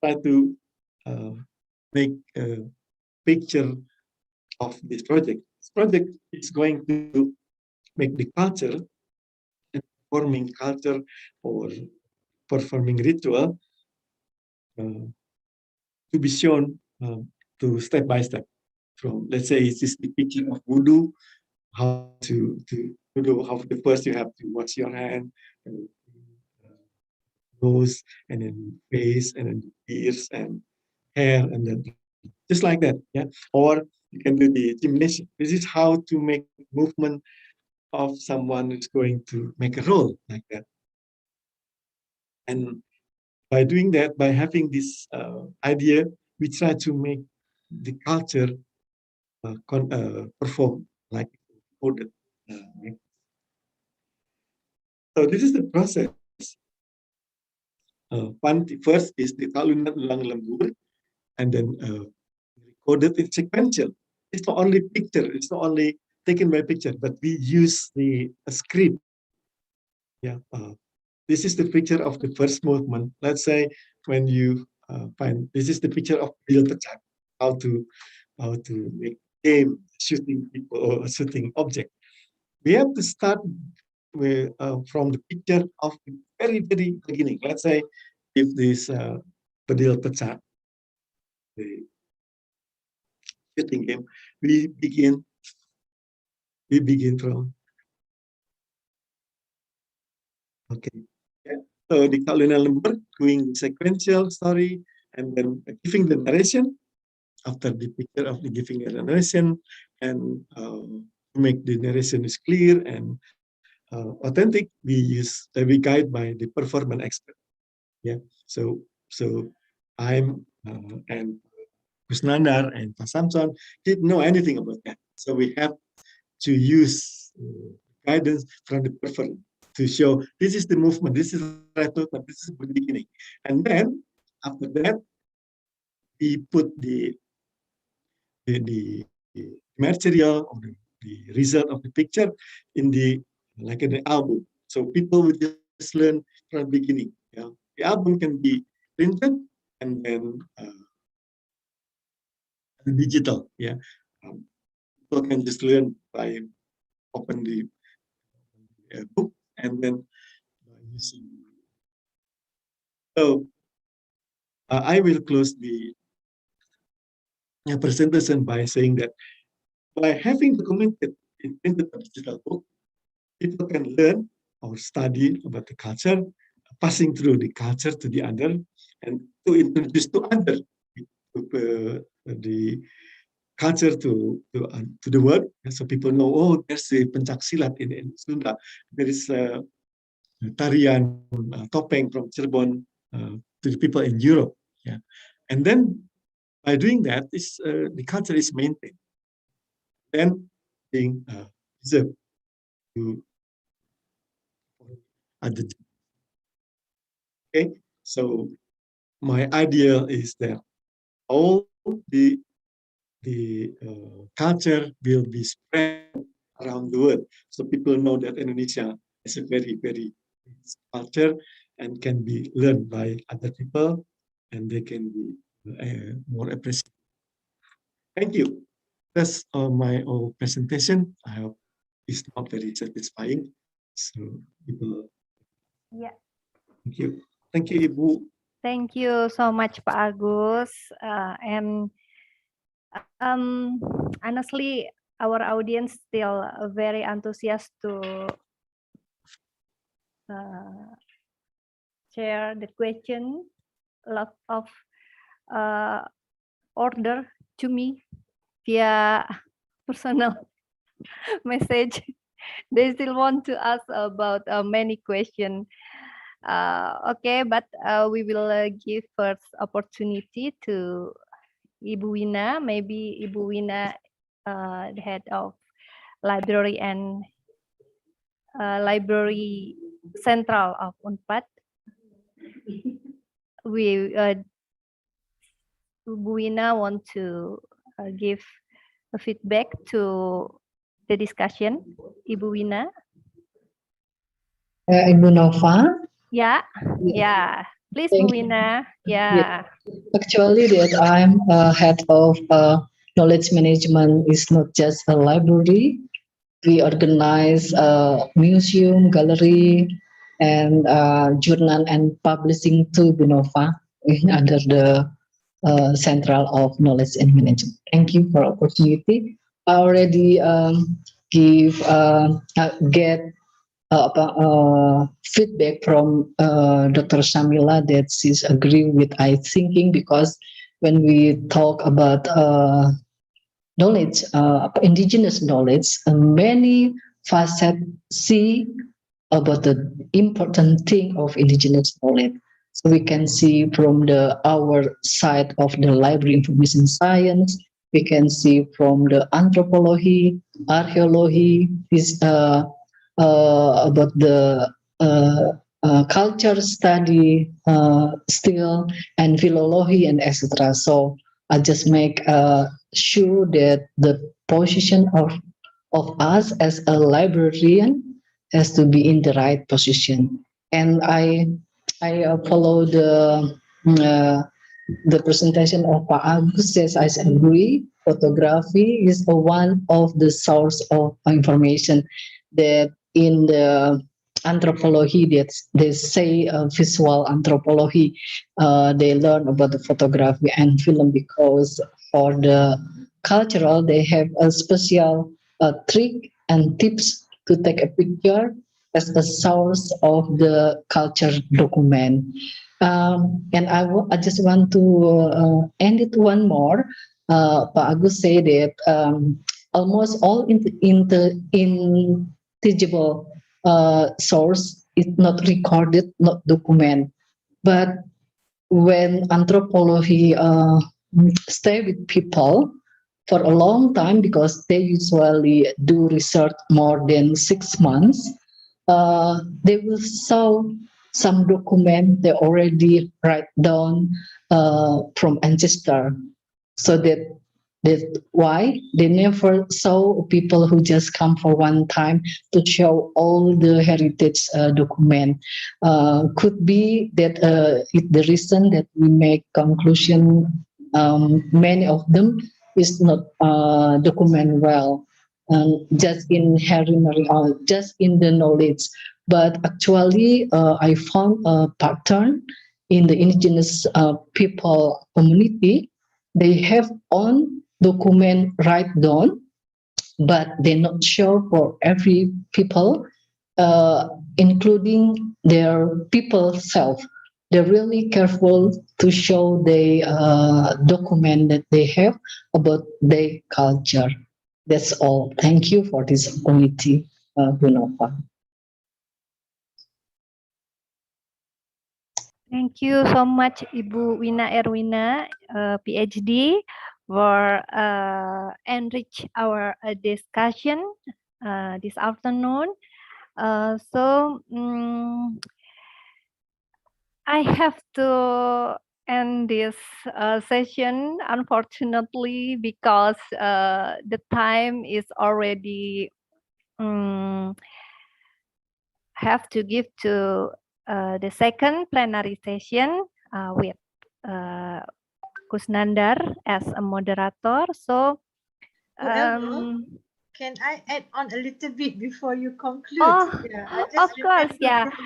Try to make a picture of this project. This project is going to make the culture, performing culture or performing ritual to be shown to step by step. From, let's say, this is the picture of voodoo, how to voodoo, how the first you have to wash your hand, and nose, and then face, and then ears, and hair, and then just like that, yeah. Or you can do the gymnasium. This is how to make movement of someone who's going to make a role like that. And by doing that, by having this idea, we try to make the culture perform like coded. So this is the process. First is the talunan ulang lembur, and then recorded in sequential. It's not only picture, it's not only taken by picture, but we use the script. Yeah, this is the picture of the first movement. Let's say when you find, this is the picture of real Padjadjaran, how to make game shooting people or shooting object. We have to start with, from the picture of the very beginning. Let's say if this Padil Padjadjaran, the shooting game, we begin from, okay. Yeah. So the colonial number doing sequential story and then giving the narration after the picture of the giving the narration, and to make the narration is clear and authentic, we guide by the performance expert. Yeah. So I'm and Kusnandar and Pak Samson didn't know anything about that. So we have to use guidance from the performer to show this is the movement, this is right, this is the beginning. And then after that, we put the material or the result of the picture in the, like in the album. So people will just learn from the beginning. Yeah. The album can be printed and then digital. Yeah. People can just learn by open the book and then using. So I will close the presentation by saying that by having documented in printed digital book, people can learn or study about the culture, passing through the culture to the other, and to introduce to other the culture to the world, so people know, oh, there's a pencak silat in Sunda. There is tarian topeng from Cirebon to the people in Europe. Yeah, and then by doing that, the culture is maintained, then being preserved to other. Okay, so my idea is that all the culture will be spread around the world, so people know that Indonesia is a very, very rich culture and can be learned by other people, and they can be more appreciated. Thank you. That's my whole presentation. I hope it's not very satisfying. So people, Yeah. thank you. Thank you, Ibu. Thank you so much, Pak Agus. And honestly, our audience still very enthusiastic to share the question. A lot of order to me via personal message. They still want to ask about many questions. Okay, but we will give first opportunity to Ibu Wina. Maybe Ibu Wina, the head of library and library central of Unpad. We Ibu Wina want to give a feedback to the discussion. Ibu Wina. Ibu Nova. Yeah, yeah. Please, Bu Wina. Yeah. Actually, that I'm head of knowledge management is not just a library. We organize a museum, gallery, and journal and publishing too, Bu Nova, under the Central of Knowledge and Management. Thank you for opportunity. I already get feedback from Dr. Shamila that she's agree with I thinking, because when we talk about knowledge, indigenous knowledge, many facets see about the important thing of indigenous knowledge. So we can see from our side of the library information science, we can see from the anthropology, archaeology, about the culture study, still, and philology, and etc. So I just make sure that the position of us as a librarian has to be in the right position. And I follow the presentation of Pak Agus. Yes, I agree. Photography is one of the source of information that in the anthropology, that they say visual anthropology, they learn about the photography and film, because for the cultural, they have a special trick and tips to take a picture as a source of the culture document. And I just want to end it one more. Pak Agus said that almost all intelligible source is not recorded, not documented. But when anthropology stay with people for a long time, because they usually do research more than 6 months, they will show some document they already write down from ancestor. So that's why they never saw people who just come for one time to show all the heritage document. Could be that the reason that we make conclusion, many of them is not document well, just in hereditary or just in the knowledge. But actually, I found a pattern in the indigenous people community. They have own document write down, but they not show for every people, including their people self. they're really careful to show the document that they have about their culture. That's all. Thank you for this opportunity, Bu Nova. Thank you so much, Ibu Wina Erwina, PhD, for enrich our discussion this afternoon. I have to end this session, unfortunately, because the time is already have to give to the second plenary session with Kusnandar as a moderator. So, can I add on a little bit before you conclude? Oh, Yeah, I of just course, yeah. just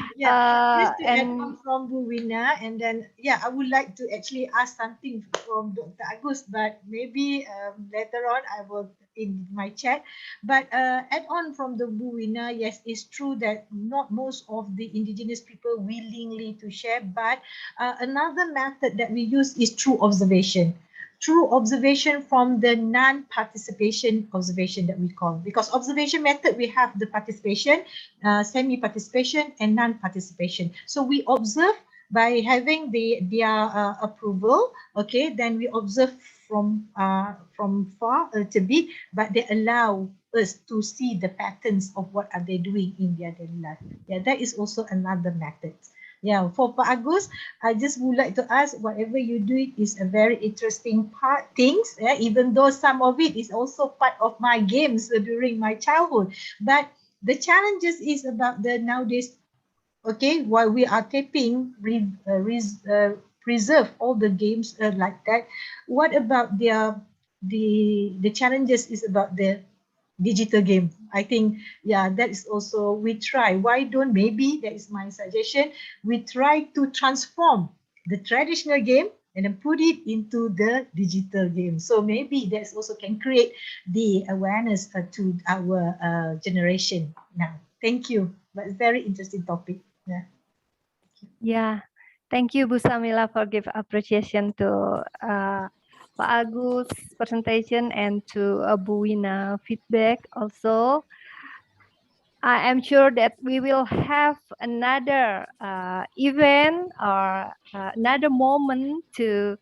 to add And on from Bu Wina, and then I would like to actually ask something from Dr. Agus, but maybe later on I will in my chat. But add on from the Bu Wina, yes, it's true that not most of the indigenous people willingly to share, but another method that we use is through observation. True observation from the non-participation observation that we call, because observation method we have the participation, semi-participation, and non-participation. So we observe by having their approval. Okay, then we observe from far a little bit, but they allow us to see the patterns of what are they doing in their daily life. Yeah, that is also another method. Yeah, for Pak Agus, I just would like to ask, whatever you do is a very interesting things, even though some of it is also part of my games during my childhood. But the challenges is about the nowadays, okay, while we are taping, preserve all the games like that. What about the challenges is about the digital game. I think, yeah, that is also, we try. Why don't, maybe that is my suggestion, we try to transform the traditional game and then put it into the digital game. So maybe that also can create the awareness to our generation now. Thank you. But it's very interesting topic. Yeah. yeah, thank you, Bu Samila, for give appreciation to Pak Agus presentation and to Bu Wina feedback also. I am sure that we will have another event or another moment to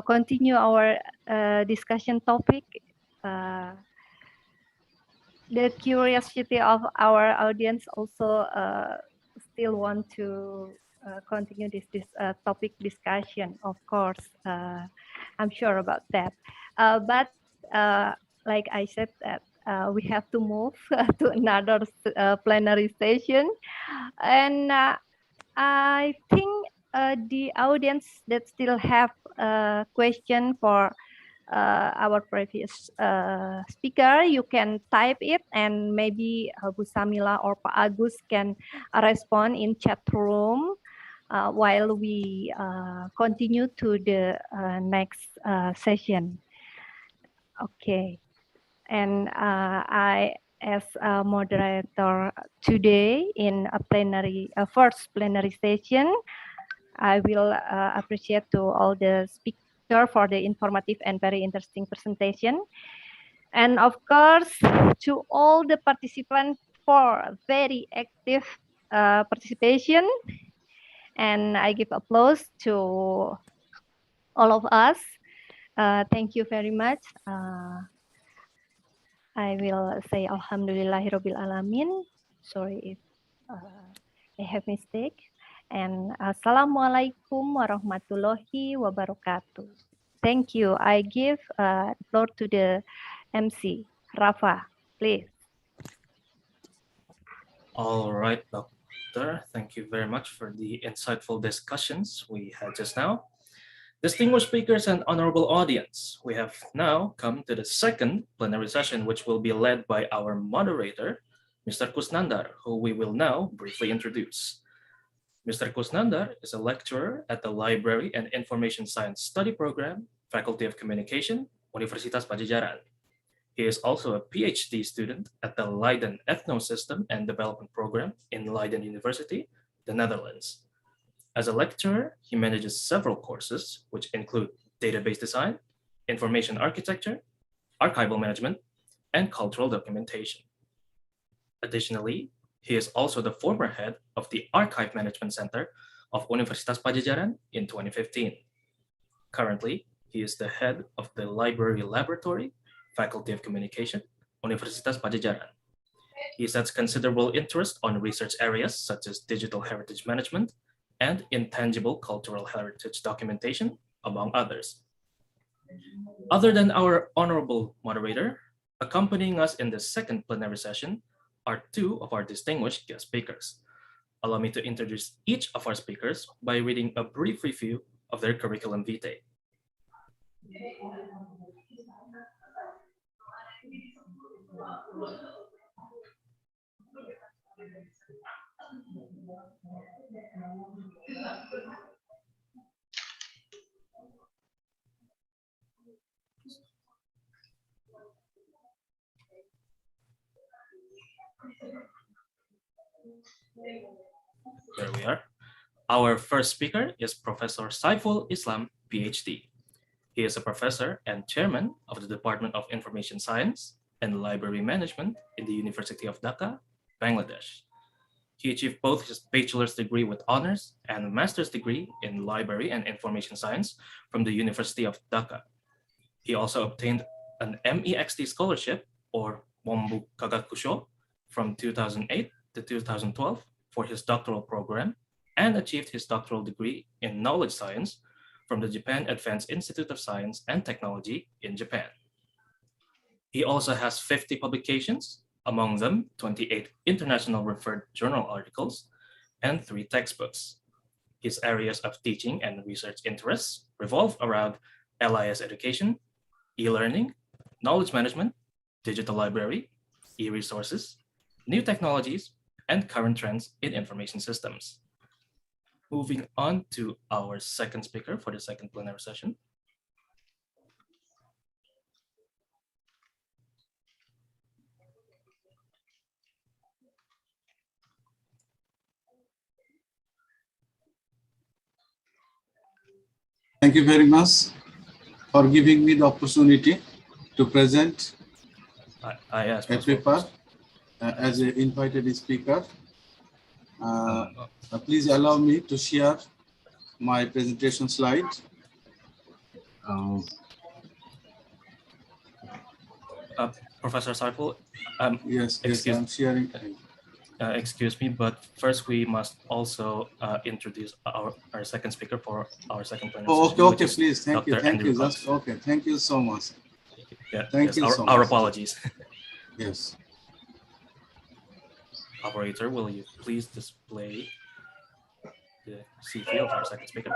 continue our discussion topic. The curiosity of our audience also still want to continue this topic discussion, of course. I'm sure about that. But like I said, that we have to move to another plenary session. And I think the audience that still have a question for our previous speaker, you can type it, and maybe Bu Samila or Pak Agus can respond in chat room while we continue to the next session. Okay, and I, as a moderator today in a plenary, first plenary session, I will appreciate to all the speakers for the informative and very interesting presentation. And of course, to all the participants for very active participation. And I give applause to all of us. Thank you very much. I will say Alhamdulillahirabbil alamin. Sorry if I have mistake. And Assalamualaikum warahmatullahi wabarakatuh. Thank you. I give the floor to the MC, Rafa, please. All right, Doctor. Thank you very much for the insightful discussions we had just now. Distinguished speakers and honorable audience, we have now come to the second plenary session, which will be led by our moderator, Mr. Kusnandar, who we will now briefly introduce. Mr. Kusnandar is a lecturer at the Library and Information Science Study Program, Faculty of Communication, Universitas Padjadjaran. He is also a PhD student at the Leiden Ethnosystem and Development Program in Leiden University, the Netherlands. As a lecturer, he manages several courses, which include database design, information architecture, archival management, and cultural documentation. Additionally, he is also the former head of the Archive Management Center of Universitas Padjadjaran in 2015. Currently, he is the head of the Library Laboratory, Faculty of Communication, Universitas Padjadjaran. He sets considerable interest on research areas such as digital heritage management and intangible cultural heritage documentation, among others. Other than our honorable moderator, accompanying us in the second plenary session are two of our distinguished guest speakers. Allow me to introduce each of our speakers by reading a brief review of their curriculum vitae. There we are. Our first speaker is Professor Saiful Islam, PhD. He is a professor and chairman of the Department of Information Science and Library Management in the University of Dhaka, Bangladesh. He achieved both his bachelor's degree with honors and a master's degree in Library and Information Science from the University of Dhaka. He also obtained an MEXT scholarship, or Wombu Kagakusho, from 2008 to 2012 for his doctoral program, and achieved his doctoral degree in knowledge science from the Japan Advanced Institute of Science and Technology in Japan. He also has 50 publications, among them 28 international referred journal articles and 3 textbooks. His areas of teaching and research interests revolve around LIS education, e-learning, knowledge management, digital library, e-resources, new technologies, and current trends in information systems. Moving on to our second speaker for the second plenary session. Thank you very much for giving me the opportunity to present a paper as an invited speaker. Please allow me to share my presentation slide. Professor Saiful, yes, I'm sharing. Excuse me, but first we must also introduce our second speaker for our second plenary session. Okay, please. Thank you. Okay, thank you so much. Yeah, thank you so much. Our apologies. Yes. Operator, will you please display the CV of our second speaker?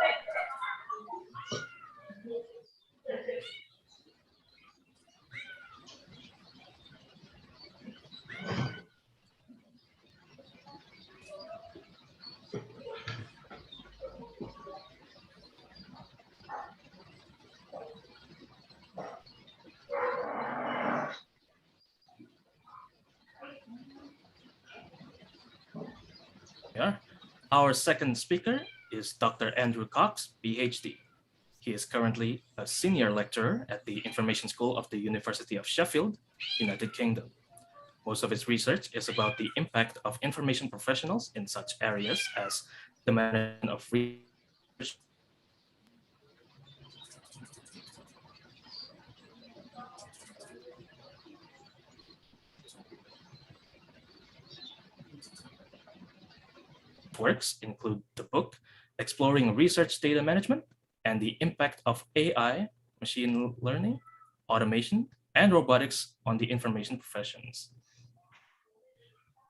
Yeah. Our second speaker is Dr. Andrew Cox, PhD. He is currently a senior lecturer at the Information School of the University of Sheffield, United Kingdom. Most of his research is about the impact of information professionals in such areas as the management of research, works include the book Exploring Research Data Management and the Impact of AI, Machine Learning, Automation, and Robotics on the Information Professions.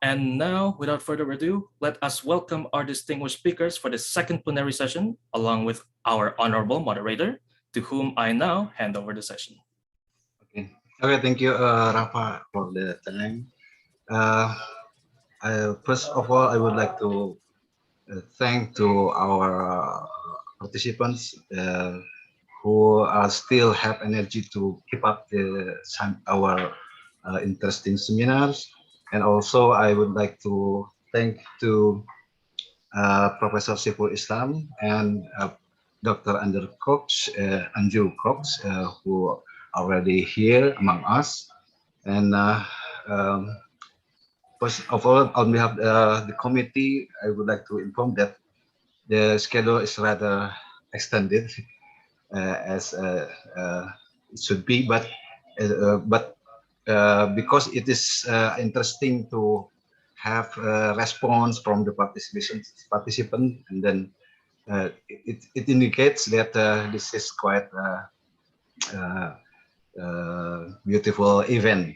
And now, without further ado, let us welcome our distinguished speakers for the second plenary session, along with our honorable moderator, to whom I now hand over the session. Okay, thank you, Rafa, for the time. First of all, I would like to thank to our participants who still have energy to keep up our interesting seminars. And also, I would like to thank to Professor Siful Islam and Dr. Andrew Cox, who already here among us. And first of all, on behalf of the committee, I would like to inform that the schedule is rather extended as it should be, but because it is interesting to have a response from the participant, and then it indicates that this is quite beautiful event.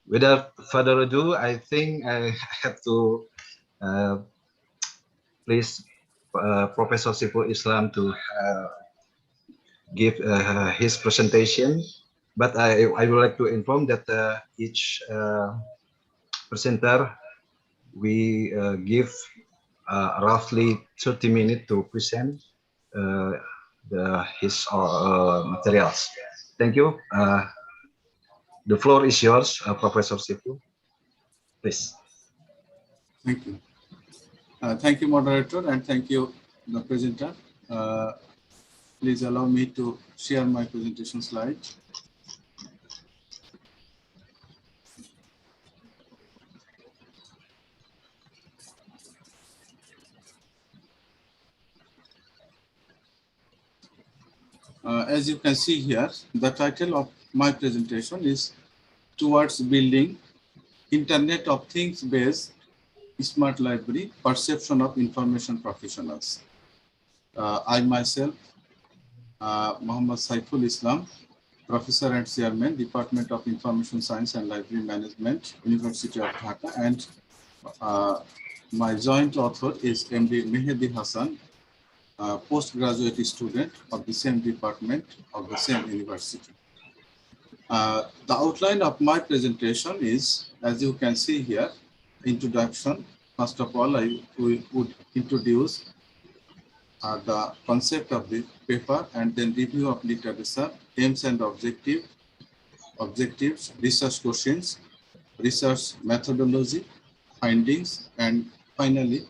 Without further ado, I think I have to please Professor Siful Islam to give his presentation. But I would like to inform that each presenter, we give roughly 30 minutes to present his materials. Thank you. The floor is yours, Professor Siful. Please. Thank you. Thank you, moderator, and thank you, the presenter. Please allow me to share my presentation slide. As you can see here, the title of my presentation is Towards Building Internet of Things Based Smart Library, Perception of Information Professionals. I myself, Muhammad Saiful Islam, Professor and Chairman, Department of Information Science and Library Management, University of Dhaka, and my joint author is MD Mehdi Hassan, postgraduate student of the same department of the same university. The outline of my presentation is, as you can see here, introduction. First of all, I would introduce the concept of the paper, and then review of literature, aims and objectives, research questions, research methodology, findings, and finally,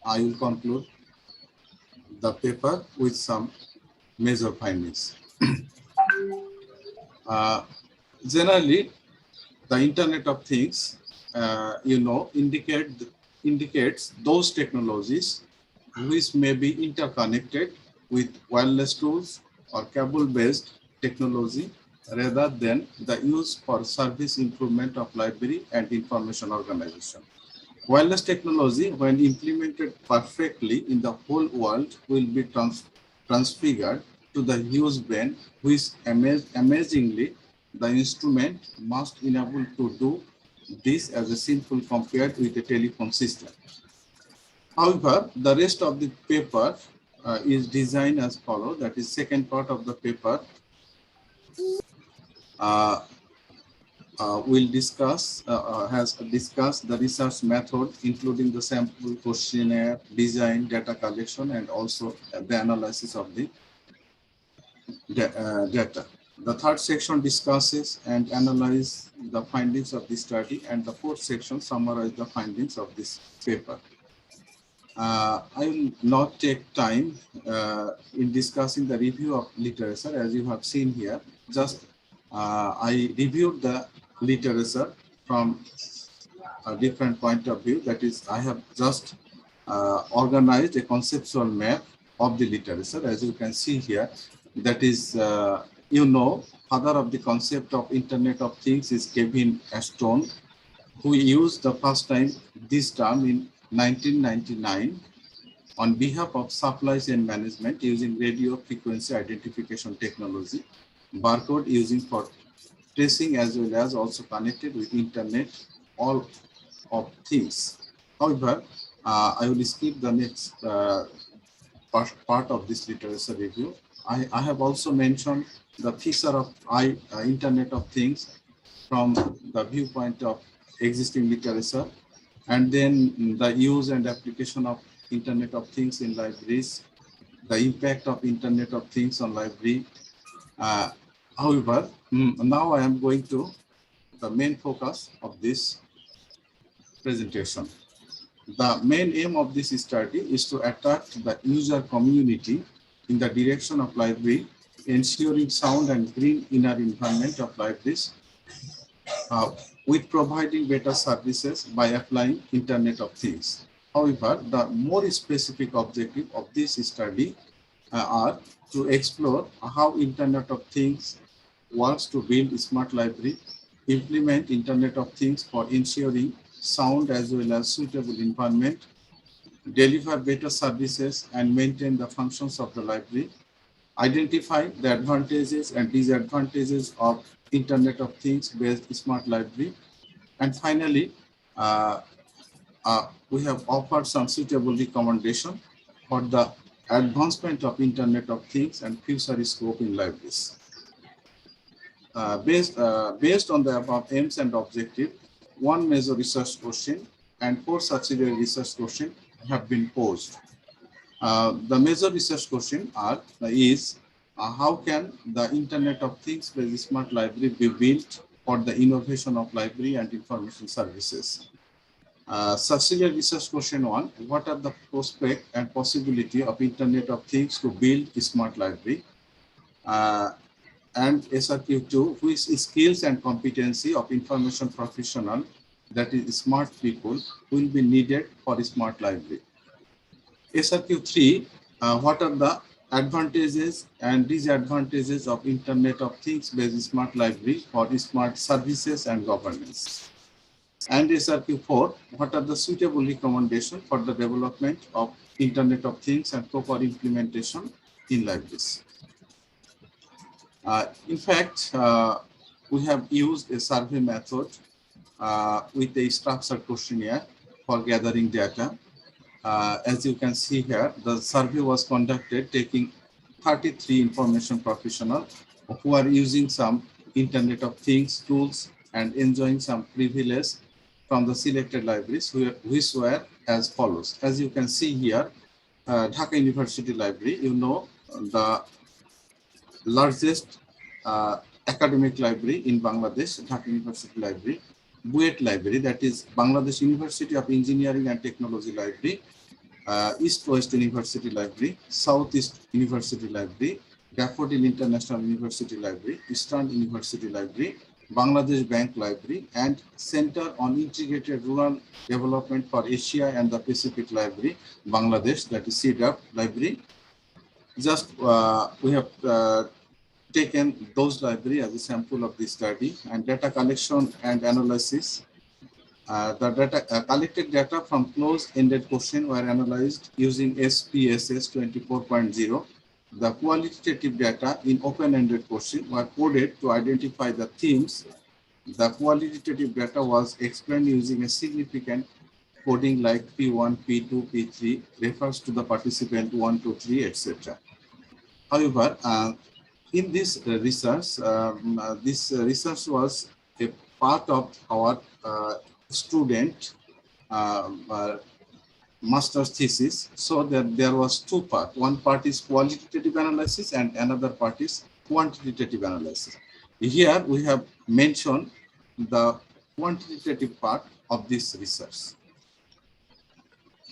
I will conclude the paper with some major findings. Generally, the Internet of Things, indicates those technologies which may be interconnected with wireless tools or cable-based technology, rather than the use for service improvement of library and information organization. Wireless technology, when implemented perfectly in the whole world, will be transfigured to the huge band, which amazingly the instrument must enable to do this as a simple compared with a telephone system. However, the rest of the paper is designed as follows. That is, second part of the paper will discuss, has discussed the research method, including the sample questionnaire, design, data collection, and also the analysis of the data. The third section discusses and analyzes the findings of this study, and the fourth section summarizes the findings of this paper. I will not take time in discussing the review of literature. As you have seen here, just I reviewed the literature from a different point of view. That is, I have just organized a conceptual map of the literature. As you can see here, that is, father of the concept of Internet of Things is Kevin Ashton, who used the first time this term in 1999 on behalf of supply chain management using radio frequency identification technology, barcode using for tracing, as well as also connected with Internet all of things. However, I will skip the next part of this literature review. I have also mentioned the feature of Internet of Things from the viewpoint of existing literature, and then the use and application of Internet of Things in libraries, the impact of Internet of Things on library. However, now I am going to the main focus of this presentation. The main aim of this study is to attract the user community in the direction of library, ensuring sound and green inner environment of libraries, with providing better services by applying Internet of Things. However, the more specific objective of this study are to explore how Internet of Things works to build a smart library, implement Internet of Things for ensuring sound as well as suitable environment, deliver better services and maintain the functions of the library, identify the advantages and disadvantages of Internet of Things based smart library, and finally, we have offered some suitable recommendation for the advancement of Internet of Things and future scope in libraries. Based on the above aims and objective, one major research question and 4 subsidiary research questions have been posed. The major research question is how can the Internet of Things based smart library be built for the innovation of library and information services? Subsidiary research question 1, what are the prospect and possibility of Internet of Things to build a smart library? And SRQ2, which is skills and competency of information professional, that is smart people, will be needed for a smart library. SRQ3, what are the advantages and disadvantages of Internet of Things based smart library for smart services and governance? And SRQ4, what are the suitable recommendations for the development of Internet of Things and proper implementation in libraries? In fact, we have used a survey method with a structured questionnaire for gathering data. As you can see here, the survey was conducted taking 33 information professionals who are using some Internet of Things tools and enjoying some privilege from the selected libraries, which were as follows. As you can see here, Dhaka University Library, you know, the largest academic library in Bangladesh, Dhaka University Library, Buet Library, that is Bangladesh University of Engineering and Technology Library, East-West University Library, Southeast University Library, Daffodil International University Library, Eastern University Library, Bangladesh Bank Library, and Center on Integrated Rural Development for Asia and the Pacific Library, Bangladesh, that is CDAP Library. Just we have taken those libraries as a sample of this study, and data collection and analysis. The data collected data from closed-ended question were analyzed using SPSS 24.0. The qualitative data in open-ended question were coded to identify the themes. The qualitative data was explained using a significant coding like P1, P2, P3 refers to the participant 1, 2, 3, etc. However, in this research, this research was a part of our student master's thesis, so that there was 2 parts. One part is qualitative analysis and another part is quantitative analysis. Here we have mentioned the quantitative part of this research.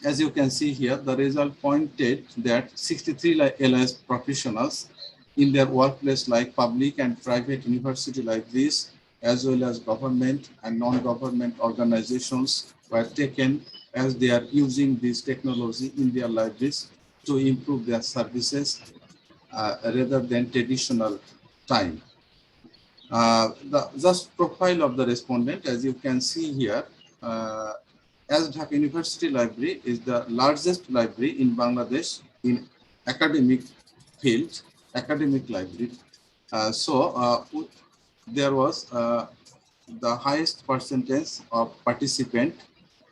As you can see here, the result pointed that 63 LIS professionals in their workplace, like public and private university libraries, as well as government and non-government organizations, were taken as they are using this technology in their libraries to improve their services rather than traditional time. The just profile of the respondent, as you can see here, as Dhaka University Library is the largest library in Bangladesh in academic field, academic library. There was the highest percentage of participant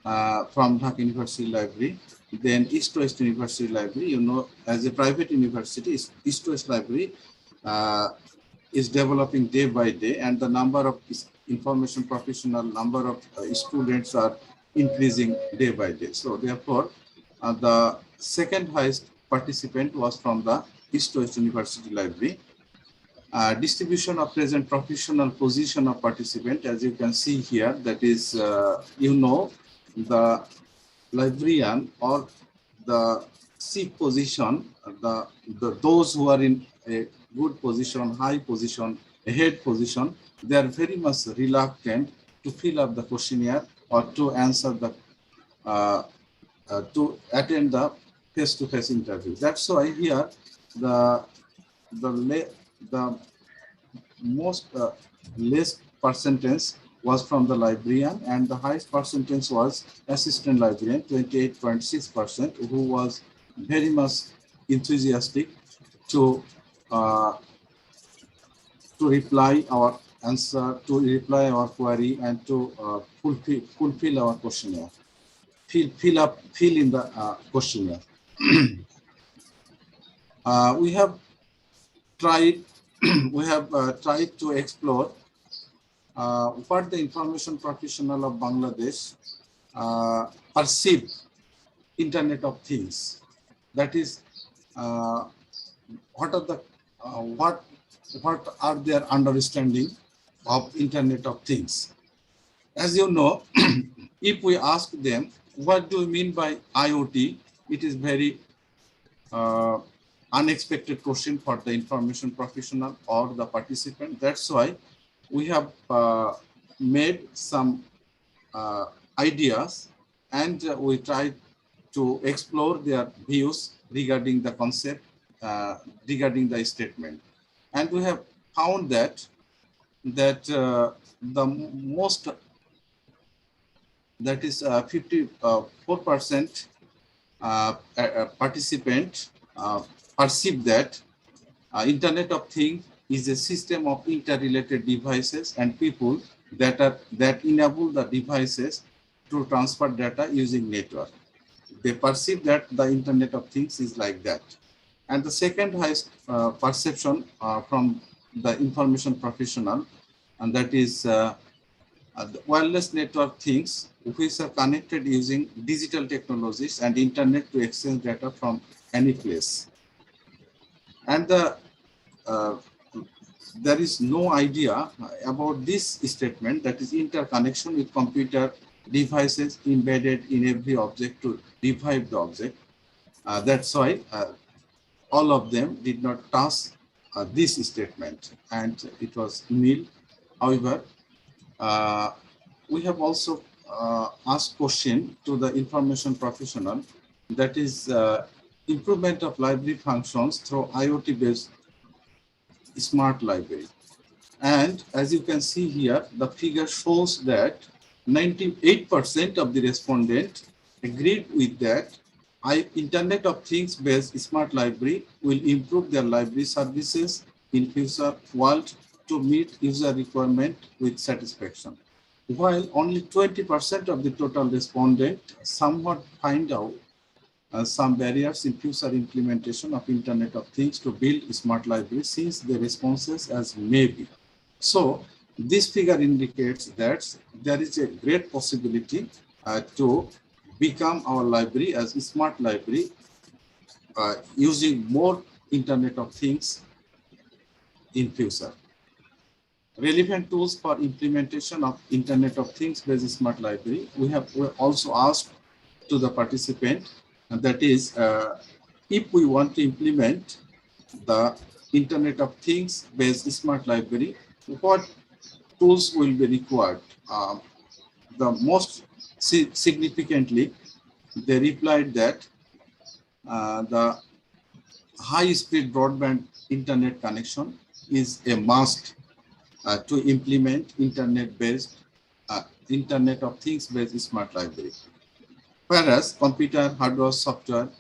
from Dhaka University Library. Then East-West University Library, you know, as a private university, East-West Library is developing day by day, and the number of information professional, number of students are increasing day by day. So therefore, the second highest participant was from the East-West University Library. Distribution of present professional position of participant, as you can see here, that is, you know, the librarian or the chief position, those who are in a good position, high position, a head position, they are very much reluctant to fill up the questionnaire or to answer the to attend the face-to-face interview. That's why here the most less percentage was from the librarian, and the highest percentage was assistant librarian, 28.6%, who was very much enthusiastic to reply our answer, to reply our query, and to fulfill our questionnaire, fill in the questionnaire. We have tried to explore what the information professional of Bangladesh perceive Internet of Things. That is, what are their understanding of Internet of Things? As you know, if we ask them, what do you mean by IoT? It is very unexpected question for the information professional or the participant. That's why we have made some ideas, and we tried to explore their views regarding the concept, regarding the statement. And we have found that the most, that is 54% participant perceive that Internet of Things is a system of interrelated devices and people that enable the devices to transfer data using network. They perceive that the Internet of Things is like that. And the second highest perception from the information professional, and that is the wireless network things, which are connected using digital technologies and internet to exchange data from any place. And there is no idea about this statement, that is interconnection with computer devices embedded in every object to revive the object. That's why all of them did not touch this statement, and it was nil. However, we have also asked question to the information professional, that is improvement of library functions through IoT-based smart library. And as you can see here, the figure shows that 98% of the respondents agreed with that Internet of Things based smart library will improve their library services in future world to meet user requirement with satisfaction. While only 20% of the total respondent somewhat find out some barriers in future implementation of Internet of Things to build smart libraries, since the responses as maybe. So this figure indicates that there is a great possibility to become our library as a smart library using more Internet of Things in future. Relevant tools for implementation of Internet of Things based smart library. We also asked to the participant, and that is, if we want to implement the Internet of Things based smart library, what tools will be required? The most significantly, they replied that the high-speed broadband internet connection is a must to implement Internet-based Internet of Things-based smart library. Whereas computer, hardware, software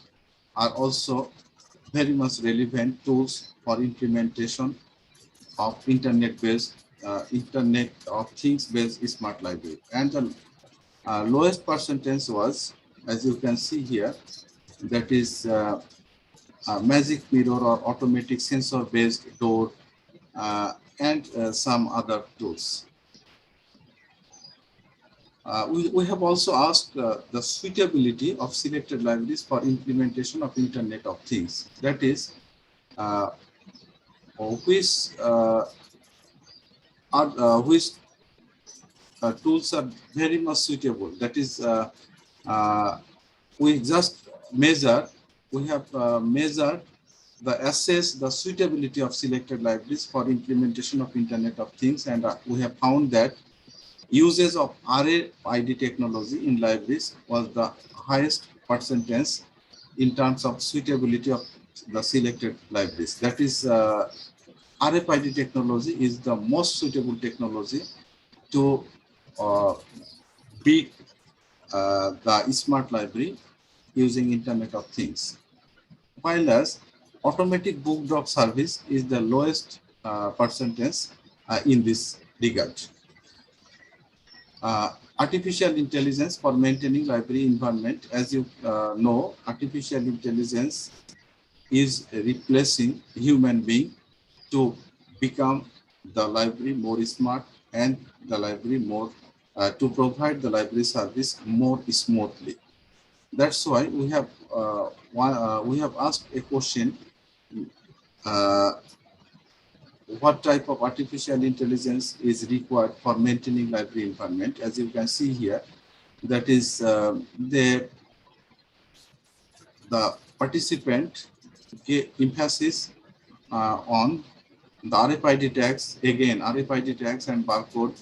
are also very much relevant tools for implementation of Internet-based Internet of Things-based smart library. And the lowest percentage was, as you can see here, that is magic mirror or automatic sensor-based door and some other tools. We have also asked the suitability of selected libraries for implementation of Internet of Things. That is, which tools are very much suitable. That is, we just measure, we have measured assess the suitability of selected libraries for implementation of Internet of Things, and we have found that usage of RFID technology in libraries was the highest percentage in terms of suitability of the selected libraries. That is, RFID technology is the most suitable technology to be the smart library using Internet of Things. While as automatic book drop service is the lowest percentage in this regard. Artificial intelligence for maintaining library environment. As you know, artificial intelligence is replacing human being to become the library more smart and the library more to provide the library service more smoothly. That's why we have asked a question: what type of artificial intelligence is required for maintaining library environment? As you can see here, that is the participant emphasis on the RFID tags. Again, RFID tags and barcode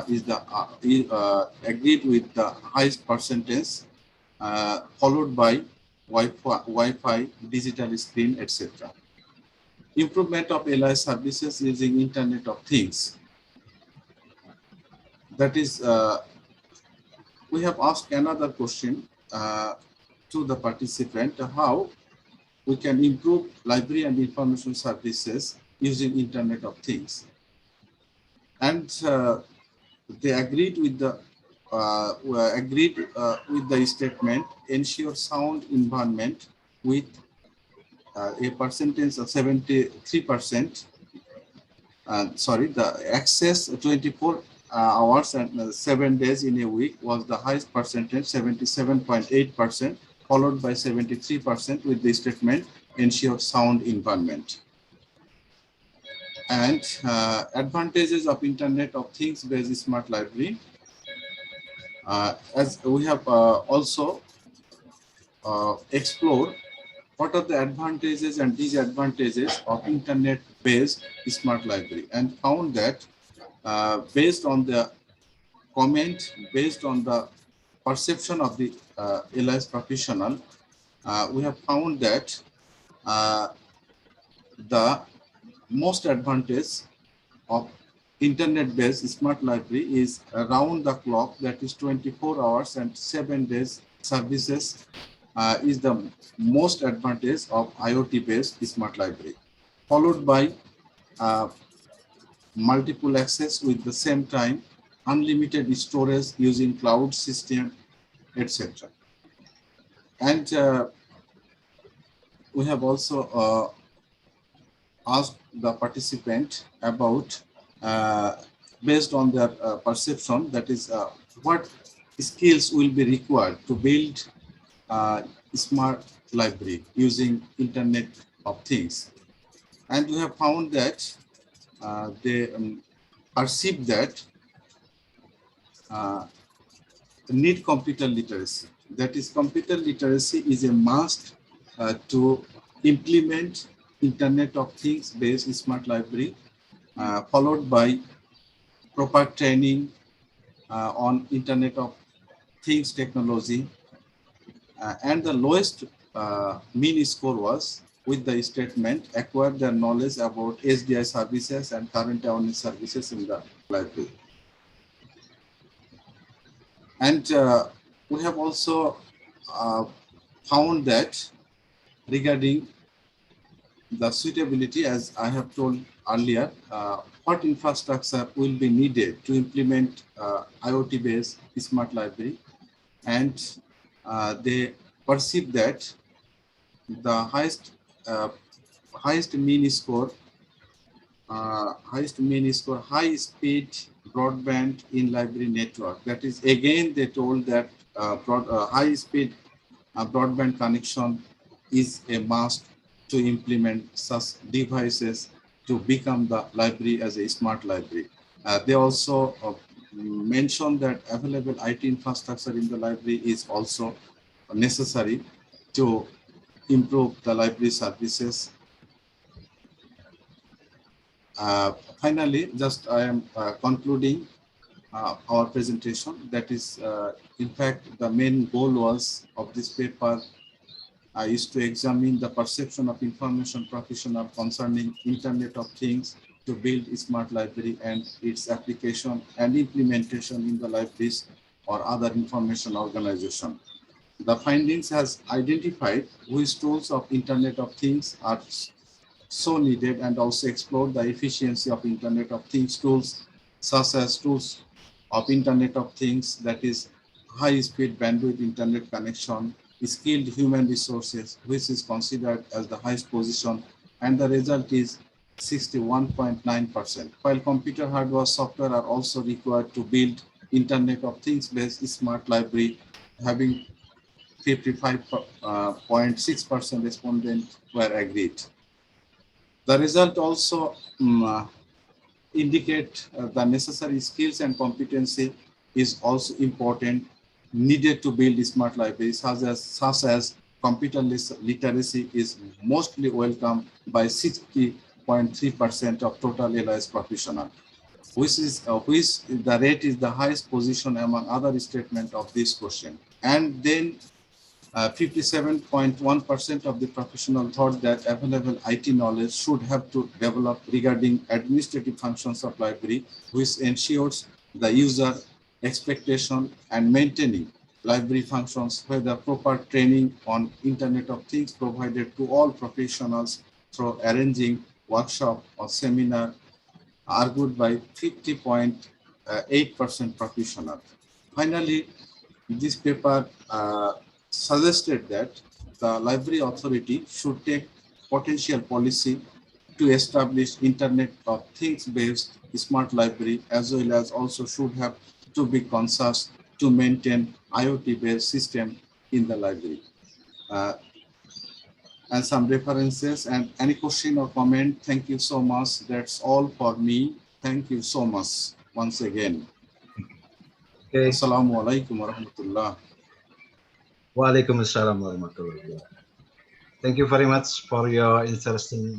is agreed with the highest percentage, followed by Wi-Fi, digital screen, etc. Improvement of LI services using Internet of Things. That is, we have asked another question to the participant: how we can improve library and information services using Internet of Things. And they agreed with the statement: ensure sound environment with a percentage of 73%. Sorry, the access 24 hours and 7 days in a week was the highest percentage, 77.8%, followed by 73% with the statement: ensure sound environment. And advantages of Internet of Things based smart library. As we have also explored what are the advantages and disadvantages of Internet-based smart library, and found that based on the comment, based on the perception of the LIS professional, we have found that the most advantage of Internet-based smart library is around the clock, that is 24 hours and 7 days services is the most advantage of IoT-based smart library, followed by multiple access with the same time, unlimited storage using cloud system, etc. And we have also asked the participant about, based on their perception, that is what skills will be required to build smart library using Internet of Things. And we have found that they perceive that need computer literacy. That is, computer literacy is a must to implement Internet of Things based smart library, followed by proper training on Internet of Things technology. And the lowest mean score was with the statement: acquire their knowledge about SDI services and current awareness services in the library. And we have also found that regarding the suitability, as I have told earlier, what infrastructure will be needed to implement IoT-based smart library, and they perceive that the highest mean score, high speed broadband in library network. That is, again, they told that high speed broadband connection is a must to implement such devices to become the library as a smart library. They also mentioned that available IT infrastructure in the library is also necessary to improve the library services. Finally, just I am concluding our presentation. That is, in fact, the main goal was of this paper is to examine the perception of information professional concerning Internet of Things to build a smart library and its application and implementation in the libraries or other information organization. The findings has identified which tools of Internet of Things are so needed and also explored the efficiency of Internet of Things tools, such as tools of Internet of Things, that is high-speed bandwidth internet connection, skilled human resources, which is considered as the highest position, and the result is 61.9%. While computer hardware software are also required to build Internet of Things-based smart library, having 55.6% respondents were agreed. The result also indicate the necessary skills and competency is also important, needed to build smart libraries, such as computer literacy is mostly welcomed by 60.3% of total LIS professional, which the rate is the highest position among other statements of this question. And then 57.1% of the professional thought that available IT knowledge should have to develop regarding administrative functions of library, which ensures the user expectation and maintaining library functions, where the proper training on Internet of Things provided to all professionals through arranging workshop or seminar, argued by 50.8% professional. Finally, this paper suggested that the library authority should take potential policy to establish Internet of Things-based smart library, as well as also should have to be conscious to maintain IoT-based system in the library. And some references and any question or comment. Thank you so much. That's all for me. Thank you so much once again. Okay. Assalamualaikum warahmatullah. Waalaikumsalam warahmatullahi wabarakatuh. Thank you very much for your interesting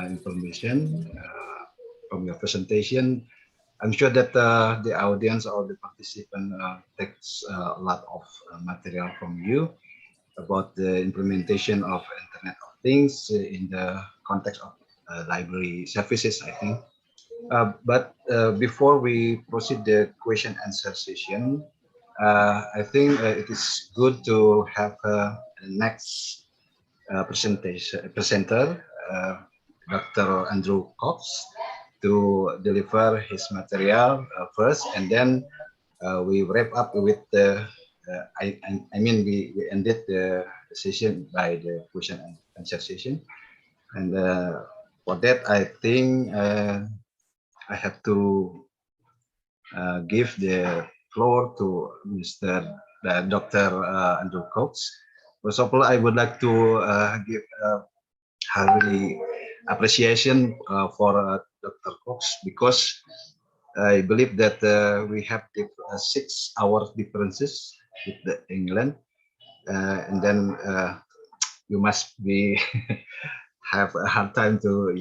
information from your presentation. I'm sure that the audience or the participant takes a lot of material from you about the implementation of Internet of Things in the context of library services, I think. But before we proceed the question answer session, I think it is good to have a next presenter, Dr. Andrew Cox, to deliver his material first, and then we wrap up with the. I mean, we ended the session by the question and answer session, and for that, I think I have to give the floor to Mr. Dr. Andrew Cox. First of all, I would like to give highly appreciation for Dr. Cox, because I believe that we have 6 hours differences with England, and then you must be have a hard time to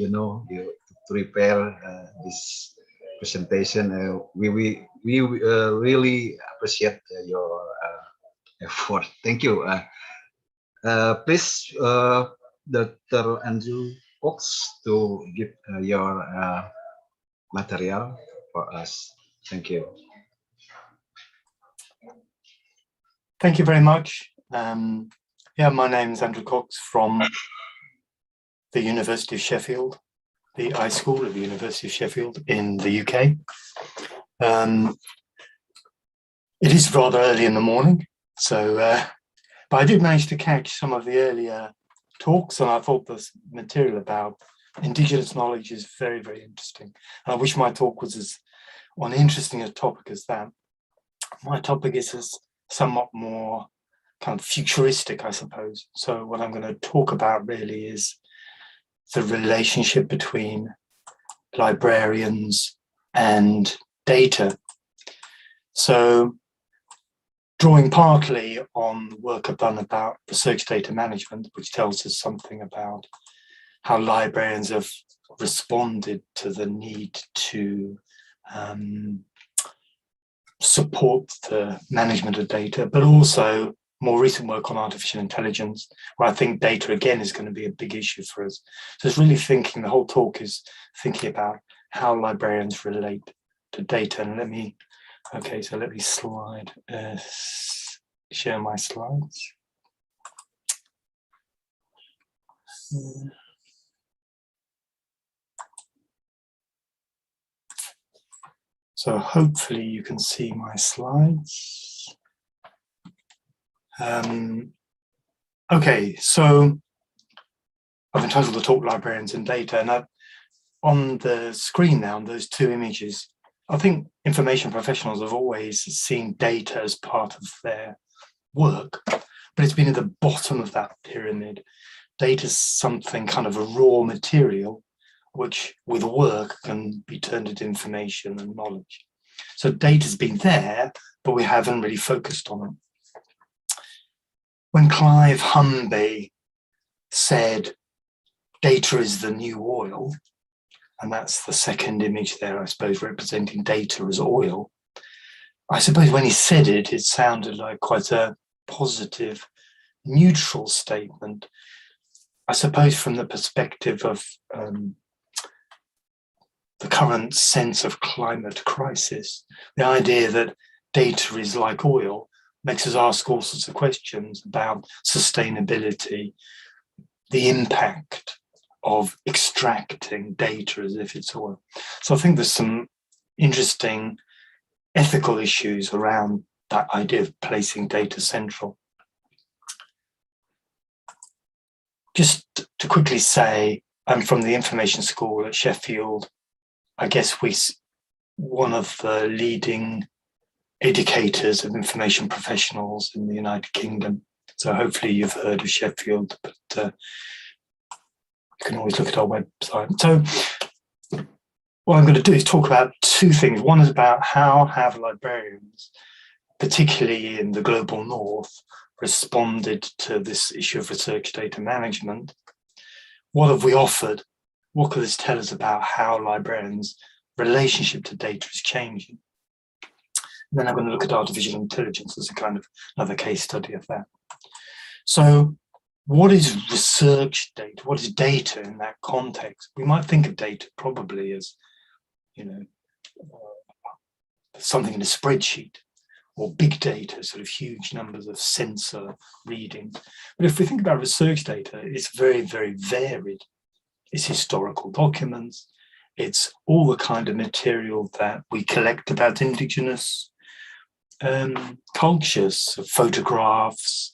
prepare this presentation. We really appreciate your effort. Thank you. Please, Dr. Andrew Cox, to give your material for us. Thank you. Thank you very much. Yeah, my name is Andrew Cox from the University of Sheffield, the I School of the University of Sheffield in the UK. It is rather early in the morning, so but I did manage to catch some of the earlier talks, and I thought this material about Indigenous knowledge is very, very interesting. And I wish my talk was as on interesting a topic as that. My topic is somewhat more kind of futuristic, I suppose. So what I'm going to talk about really is the relationship between librarians and data. So drawing partly on the work I've done about research data management, which tells us something about how librarians have responded to the need to support the management of data, but also more recent work on artificial intelligence, where I think data again is going to be a big issue for us. So it's really thinking, the whole talk is thinking about how librarians relate to data. And let me share my slides. So hopefully you can see my slides. Okay, so I've entitled the talk Librarians and Data, and on the screen now, on those two images, I think information professionals have always seen data as part of their work, but it's been at the bottom of that pyramid. Data is something kind of a raw material, which with work can be turned into information and knowledge. So data's been there, but we haven't really focused on it. When Clive Humby said, data is the new oil, and that's the second image there, I suppose, representing data as oil. I suppose when he said it, it sounded like quite a positive, neutral statement. I suppose from the perspective of the current sense of climate crisis, the idea that data is like oil makes us ask all sorts of questions about sustainability, the impact of extracting data as if it's oil. So I think there's some interesting ethical issues around that idea of placing data central. Just to quickly say, I'm from the information school at Sheffield. I guess one of the leading educators of information professionals in the United Kingdom. So hopefully you've heard of Sheffield, but you can always look at our website. So what I'm going to do is talk about two things. One is about how have librarians, particularly in the global north, responded to this issue of research data management. What have we offered? What could this tell us about how librarians' relationship to data is changing? And then I'm going to look at artificial intelligence as a kind of another case study of that. So what is research data? What is data in that context? We might think of data probably as, something in a spreadsheet, or big data, sort of huge numbers of sensor readings. But if we think about research data, it's very, very varied. It's historical documents. It's all the kind of material that we collect about indigenous cultures, so photographs,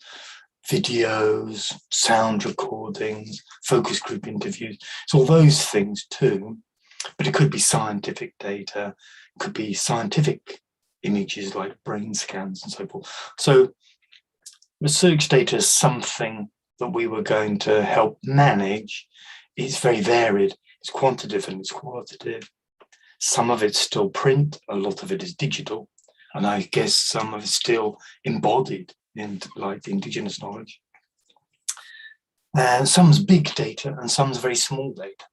videos, sound recordings, focus group interviews. It's all those things too, but it could be scientific data, it could be scientific images like brain scans and so forth. So research data is something that we were going to help manage. It's very varied. It's quantitative and it's qualitative. Some of it's still print, a lot of it is digital, and I guess some of it's still embodied in like the indigenous knowledge. And some's big data and some's very small data.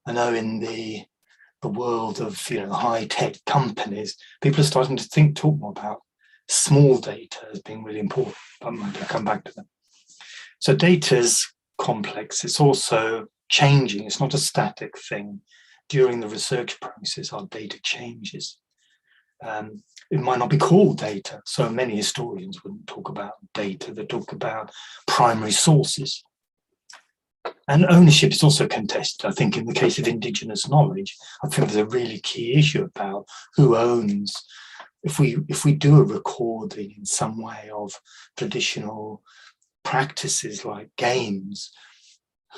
I know in the world of high-tech companies, people are starting to talk more about small data as being really important, but I'll come back to that. So data's complex. It's also changing. It's not a static thing. During the research process, our data changes. It might not be called data. So many historians wouldn't talk about data. They talk about primary sources. And ownership is also contested. I think in the case of indigenous knowledge, I think there's a really key issue about who owns. If we do a recording in some way of traditional practices like games,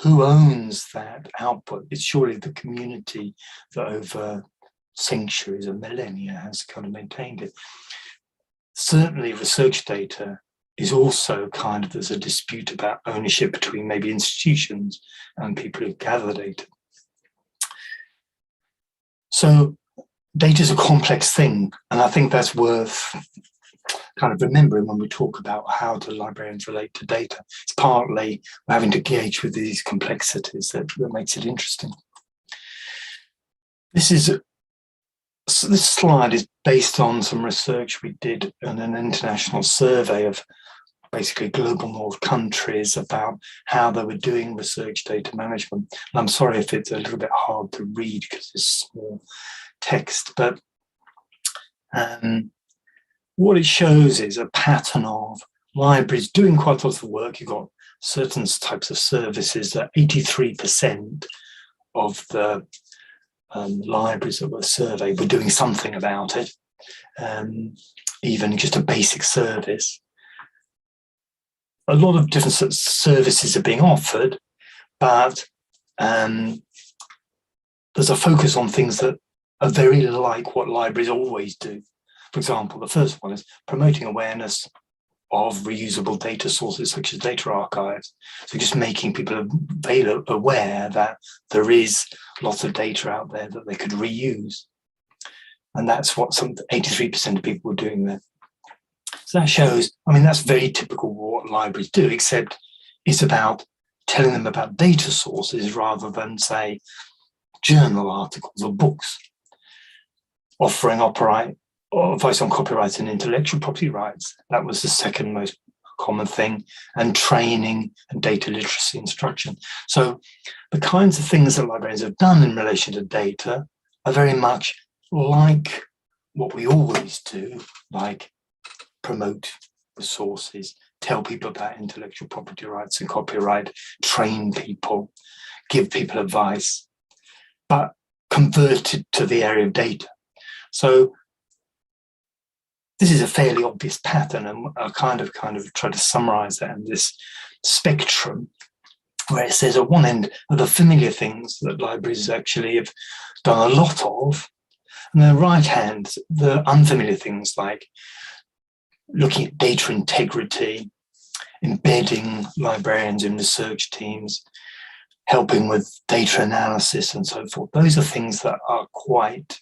who owns that output? It's surely the community that over centuries or millennia has kind of maintained it. Certainly research data is also kind of, there's a dispute about ownership between maybe institutions and people who gather data. So data is a complex thing, and I think that's worth kind of remembering when we talk about how do librarians relate to data. It's partly we're having to gauge with these complexities that makes it interesting. This slide is based on some research we did in an international survey of basically global north countries about how they were doing research data management. And I'm sorry if it's a little bit hard to read because it's small text, but what it shows is a pattern of libraries doing quite a lot of work. You've got certain types of services that 83% of the libraries that were surveyed were doing something about it, even just a basic service. A lot of different services are being offered, but there's a focus on things that are very like what libraries always do. For example, the first one is promoting awareness of reusable data sources such as data archives. So just making people aware that there is lots of data out there that they could reuse. And that's what some 83% of people were doing there. So that shows, I mean, that's very typical of what libraries do, except it's about telling them about data sources rather than, say, journal articles or books. Offering advice on copyright and intellectual property rights. That was the second most common thing, and training and data literacy instruction. So the kinds of things that librarians have done in relation to data are very much like what we always do, like promote resources, tell people about intellectual property rights and copyright, train people, give people advice, but converted to the area of data. So this is a fairly obvious pattern, and I kind of try to summarize that in this spectrum, where it says at one end are the familiar things that libraries actually have done a lot of, and on the right hand, the unfamiliar things like looking at data integrity, embedding librarians in research teams, helping with data analysis and so forth. Those are things that are quite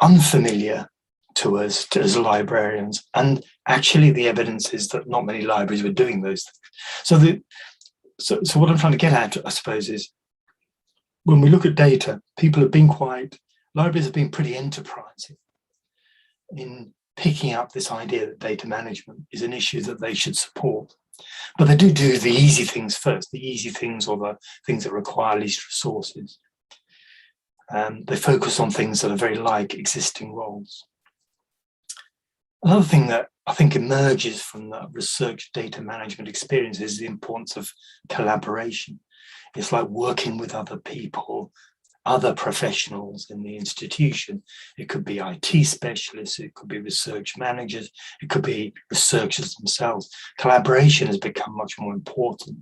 unfamiliar to us as librarians, and actually the evidence is that not many libraries were doing those things. So what I'm trying to get at, I suppose, is when we look at data, libraries have been pretty enterprising in picking up this idea that data management is an issue that they should support. But they do the easy things first, the easy things or the things that require least resources. They focus on things that are very like existing roles. Another thing that I think emerges from the research data management experience is the importance of collaboration. It's like working with other people, other professionals in the institution. It could be IT specialists, it could be research managers, it could be researchers themselves. Collaboration has become much more important.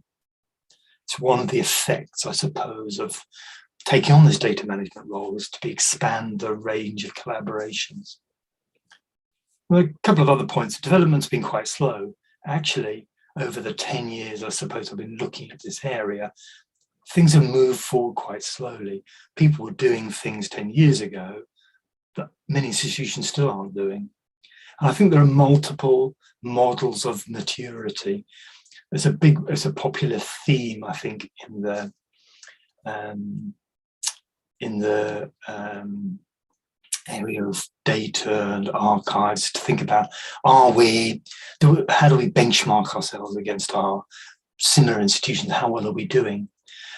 It's one of the effects, I suppose, of taking on this data management role is to expand the range of collaborations. Well, a couple of other points. Development's been quite slow. Actually, over the 10 years, I suppose I've been looking at this area, things have moved forward quite slowly. People were doing things 10 years ago that many institutions still aren't doing. And I think there are multiple models of maturity. There's a popular theme, I think, in the area of data and archives to think about, how do we benchmark ourselves against our similar institutions? How well are we doing?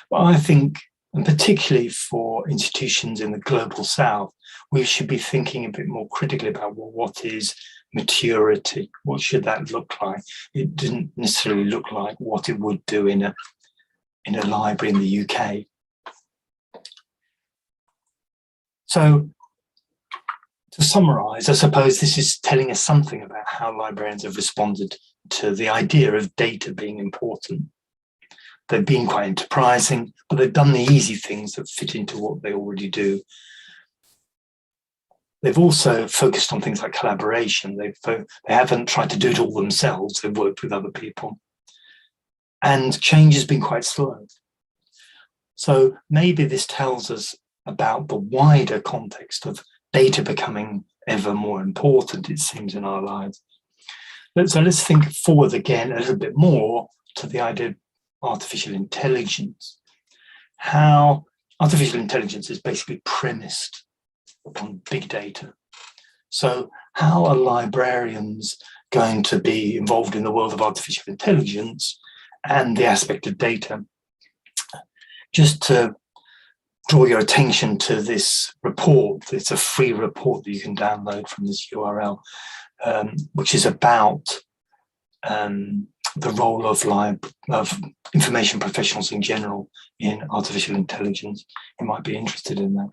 But I think, and particularly for institutions in the global south, we should be thinking a bit more critically about, well, what is maturity? What should that look like? It didn't necessarily look like what it would do in a library in the UK. So to summarize, I suppose this is telling us something about how librarians have responded to the idea of data being important. They've been quite enterprising, but they've done the easy things that fit into what they already do. They've also focused on things like collaboration. They haven't tried to do it all themselves. They've worked with other people. And change has been quite slow. So maybe this tells us about the wider context of data becoming ever more important, it seems, in our lives. So let's think forward again a little bit more to the idea of artificial intelligence. How artificial intelligence is basically premised upon big data. So how are librarians going to be involved in the world of artificial intelligence and the aspect of data? Just to draw your attention to this report, it's a free report that you can download from this URL, which is about the role of information professionals in general in artificial intelligence. You might be interested in that.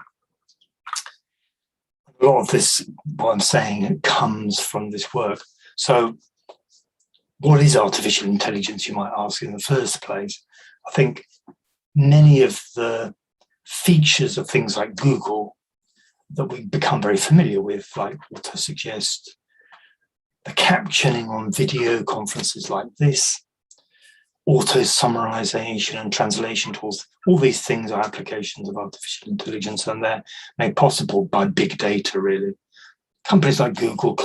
A lot of this, what I'm saying, comes from this work. So what is artificial intelligence, you might ask in the first place? I think many of the features of things like Google that we've become very familiar with, like auto-suggest, the captioning on video conferences like this, auto-summarization and translation tools, all these things are applications of artificial intelligence, and they're made possible by big data, really. Companies like Google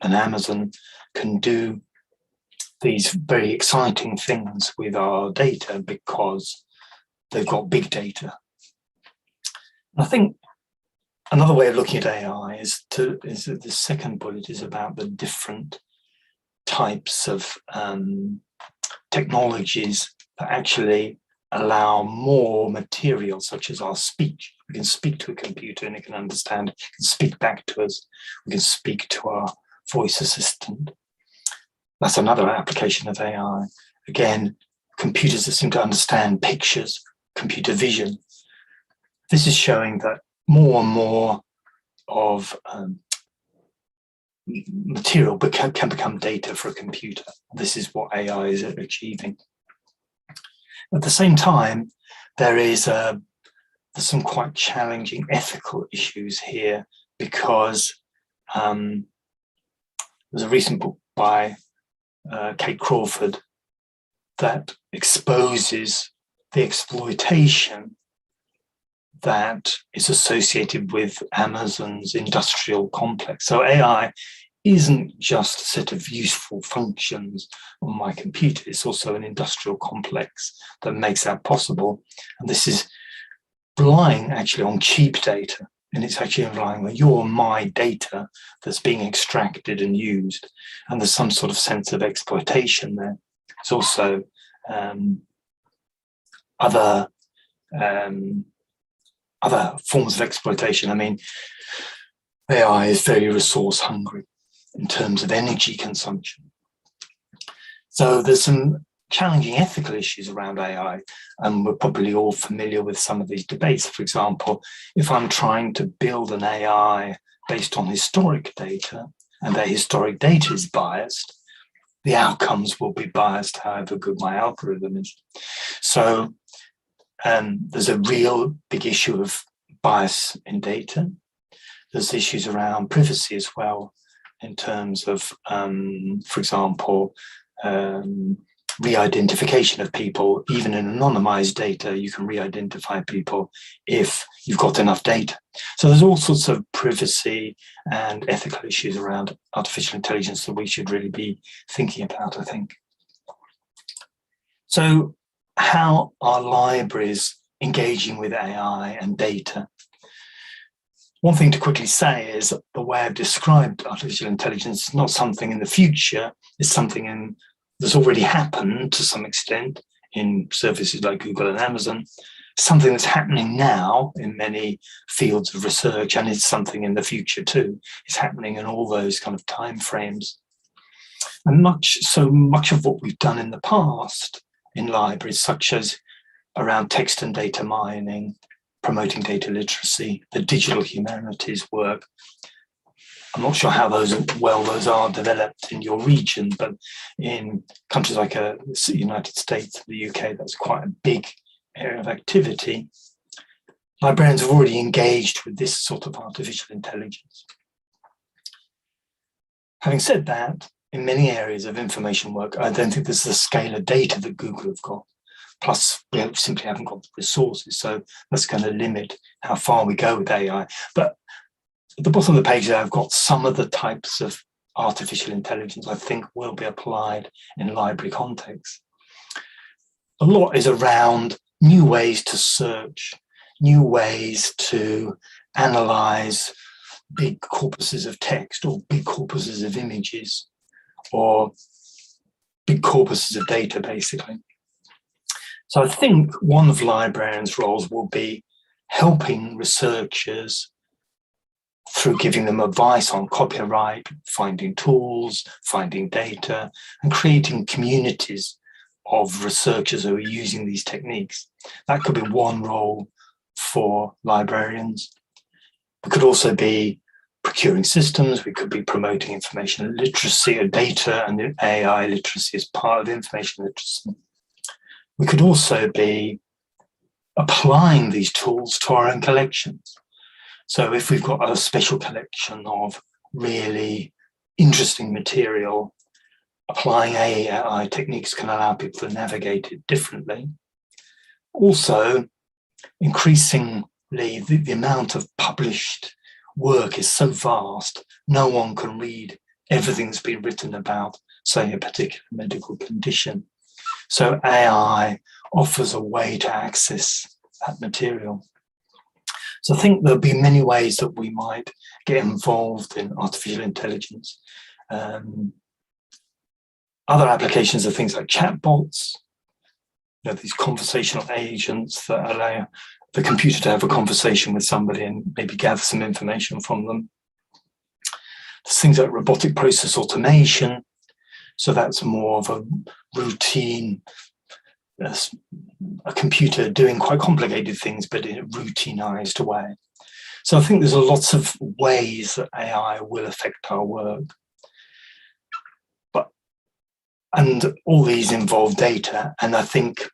and Amazon can do these very exciting things with our data because they've got big data. I think another way of looking at AI is the second bullet is about the different types of technologies that actually allow more material, such as our speech. We can speak to a computer and it can understand, it can speak back to us. We can speak to our voice assistant. That's another application of AI. Again, computers that seem to understand pictures, computer vision. This is showing that more and more of material can become data for a computer. This is what AI is achieving. At the same time, there's some quite challenging ethical issues here, because there's a recent book by Kate Crawford that exposes the exploitation that is associated with Amazon's industrial complex. So AI isn't just a set of useful functions on my computer, it's also an industrial complex that makes that possible. And this is relying actually on cheap data, and it's actually relying on your my data that's being extracted and used. And there's some sort of sense of exploitation there. It's also other forms of exploitation. I mean, AI is very resource hungry in terms of energy consumption. So there's some challenging ethical issues around AI, and we're probably all familiar with some of these debates. For example, if I'm trying to build an AI based on historic data, and that historic data is biased, the outcomes will be biased however good my algorithm is. So there's a real big issue of bias in data. There's issues around privacy as well, in terms of, for example, re-identification of people. Even in anonymized data, you can re-identify people if you've got enough data. So there's all sorts of privacy and ethical issues around artificial intelligence that we should really be thinking about, I think. So how are libraries engaging with AI and data? One thing to quickly say is the way I've described artificial intelligence is not something in the future, it's something that's already happened to some extent in services like Google and Amazon, something that's happening now in many fields of research, and it's something in the future too. It's happening in all those kind of timeframes. And so much of what we've done in the past in libraries, such as around text and data mining, promoting data literacy, the digital humanities work. I'm not sure how those are developed in your region, but in countries like the United States, the UK, that's quite a big area of activity. Librarians have already engaged with this sort of artificial intelligence. Having said that, in many areas of information work, I don't think there's the scale of data that Google have got. Plus, we simply haven't got the resources, so that's going to limit how far we go with AI. But At the bottom of the page there, I've got some of the types of artificial intelligence I think will be applied in library contexts. A lot is around new ways to search, new ways to analyze big corpuses of text or big corpuses of images or big corpuses of data, basically. So I think one of librarians' roles will be helping researchers through giving them advice on copyright, finding tools, finding data, and creating communities of researchers who are using these techniques. That could be one role for librarians. We could also be procuring systems. We could be promoting information literacy or data and AI literacy as part of information literacy. We could also be applying these tools to our own collections. So if we've got a special collection of really interesting material, applying AI techniques can allow people to navigate it differently. Also, increasingly, the amount of published work is so vast, no one can read everything that's been written about, say, a particular medical condition. So AI offers a way to access that material. So I think there'll be many ways that we might get involved in artificial intelligence. Other applications are things like chatbots, these conversational agents that allow the computer to have a conversation with somebody and maybe gather some information from them. There's things like robotic process automation. So that's more of a routine, a computer doing quite complicated things, but in a routinized way. So I think there's lots of ways that AI will affect our work. And all these involve data. And I think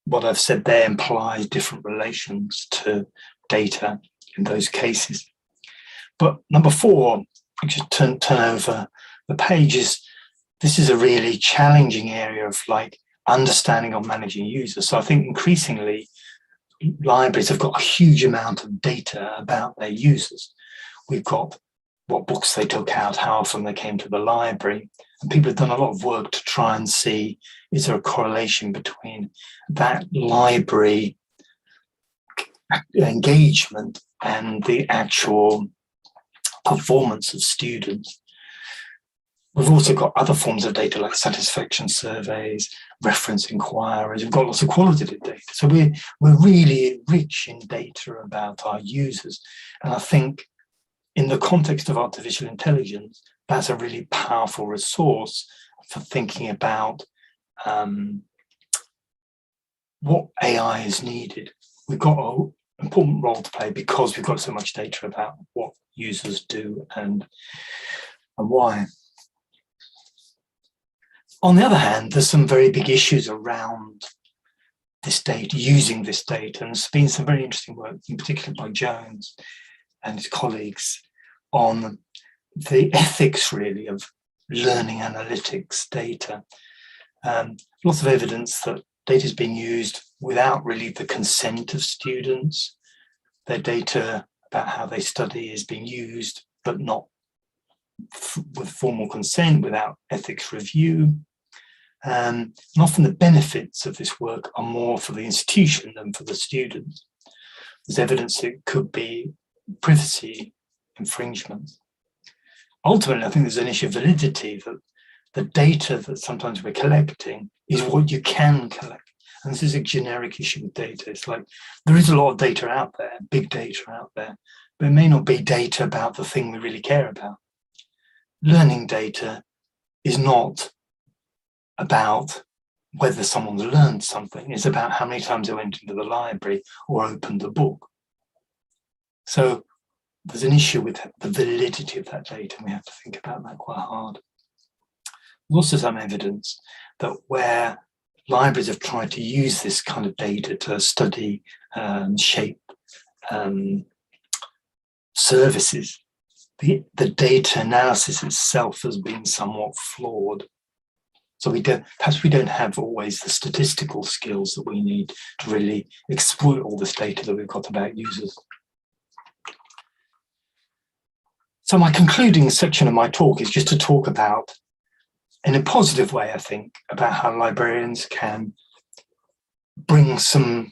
what I've said there implies different relations to data in those cases. But number 4, I should turn over the pages. This is a really challenging area of understanding or managing users. So I think increasingly libraries have got a huge amount of data about their users. We've got what books they took out, how often they came to the library. And people have done a lot of work to try and see, is there a correlation between that library engagement and the actual performance of students. We've also got other forms of data like satisfaction surveys, reference inquiries. We've got lots of qualitative data. So we're really rich in data about our users. And I think in the context of artificial intelligence, that's a really powerful resource for thinking about what AI is needed. We've got an important role to play because we've got so much data about what users do and why. On the other hand, there's some very big issues around this data, using this data, and there's been some very interesting work, in particular by Jones and his colleagues, on the ethics, really, of learning analytics data. Lots of evidence that data is being used without really the consent of students. Their data about how they study is being used, but not with formal consent, without ethics review. And often the benefits of this work are more for the institution than for the student. There's evidence that it could be privacy infringement. Ultimately, I think there's an issue of validity, that the data that sometimes we're collecting is what you can collect. And this is a generic issue with data. It's like there is a lot of data out there, big data out there, but it may not be data about the thing we really care about. Learning data is not about whether someone's learned something. It's about how many times they went into the library or opened a book. So there's an issue with the validity of that data, and we have to think about that quite hard. There's also some evidence that where libraries have tried to use this kind of data to study and shape services, the data analysis itself has been somewhat flawed. So perhaps we don't have always the statistical skills that we need to really exploit all this data that we've got about users. So my concluding section of my talk is just to talk about, in a positive way, I think, about how librarians can bring something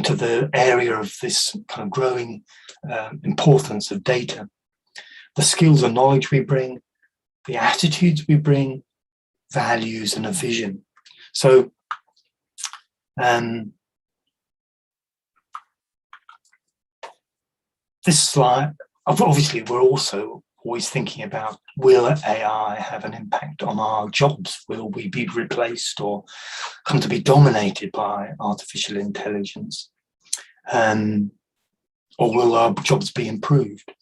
to the area of this kind of growing importance of data. The skills and knowledge we bring, the attitudes we bring, values and a vision. So this slide, obviously we're also always thinking about, will AI have an impact on our jobs? Will we be replaced or come to be dominated by artificial intelligence? Or will our jobs be improved?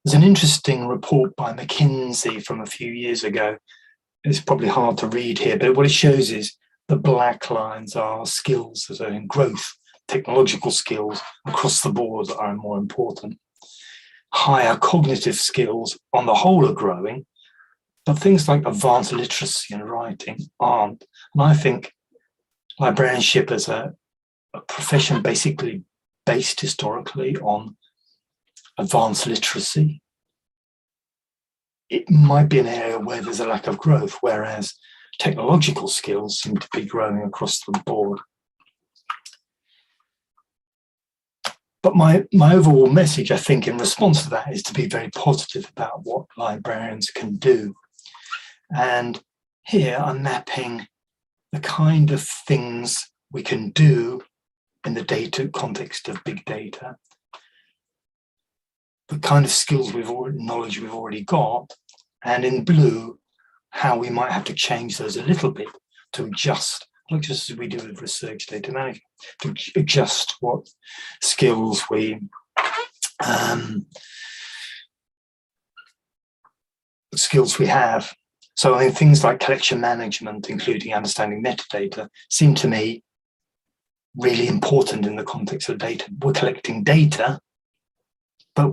There's an interesting report by McKinsey from a few years ago. It's probably hard to read here, but what it shows is the black lines are skills that are in growth, technological skills across the board that are more important. Higher cognitive skills on the whole are growing, but things like advanced literacy and writing aren't. And I think librarianship as a profession basically based historically on advanced literacy, it might be an area where there's a lack of growth, whereas technological skills seem to be growing across the board. But my overall message, I think, in response to that is to be very positive about what librarians can do. And here I'm mapping the kind of things we can do in the data context of big data, the kind of skills knowledge we've already got, and in blue, how we might have to change those a little bit to adjust, not just as we do with research data management, to adjust what skills we have. So I mean, things like collection management, including understanding metadata, seem to me really important in the context of data. We're collecting data, but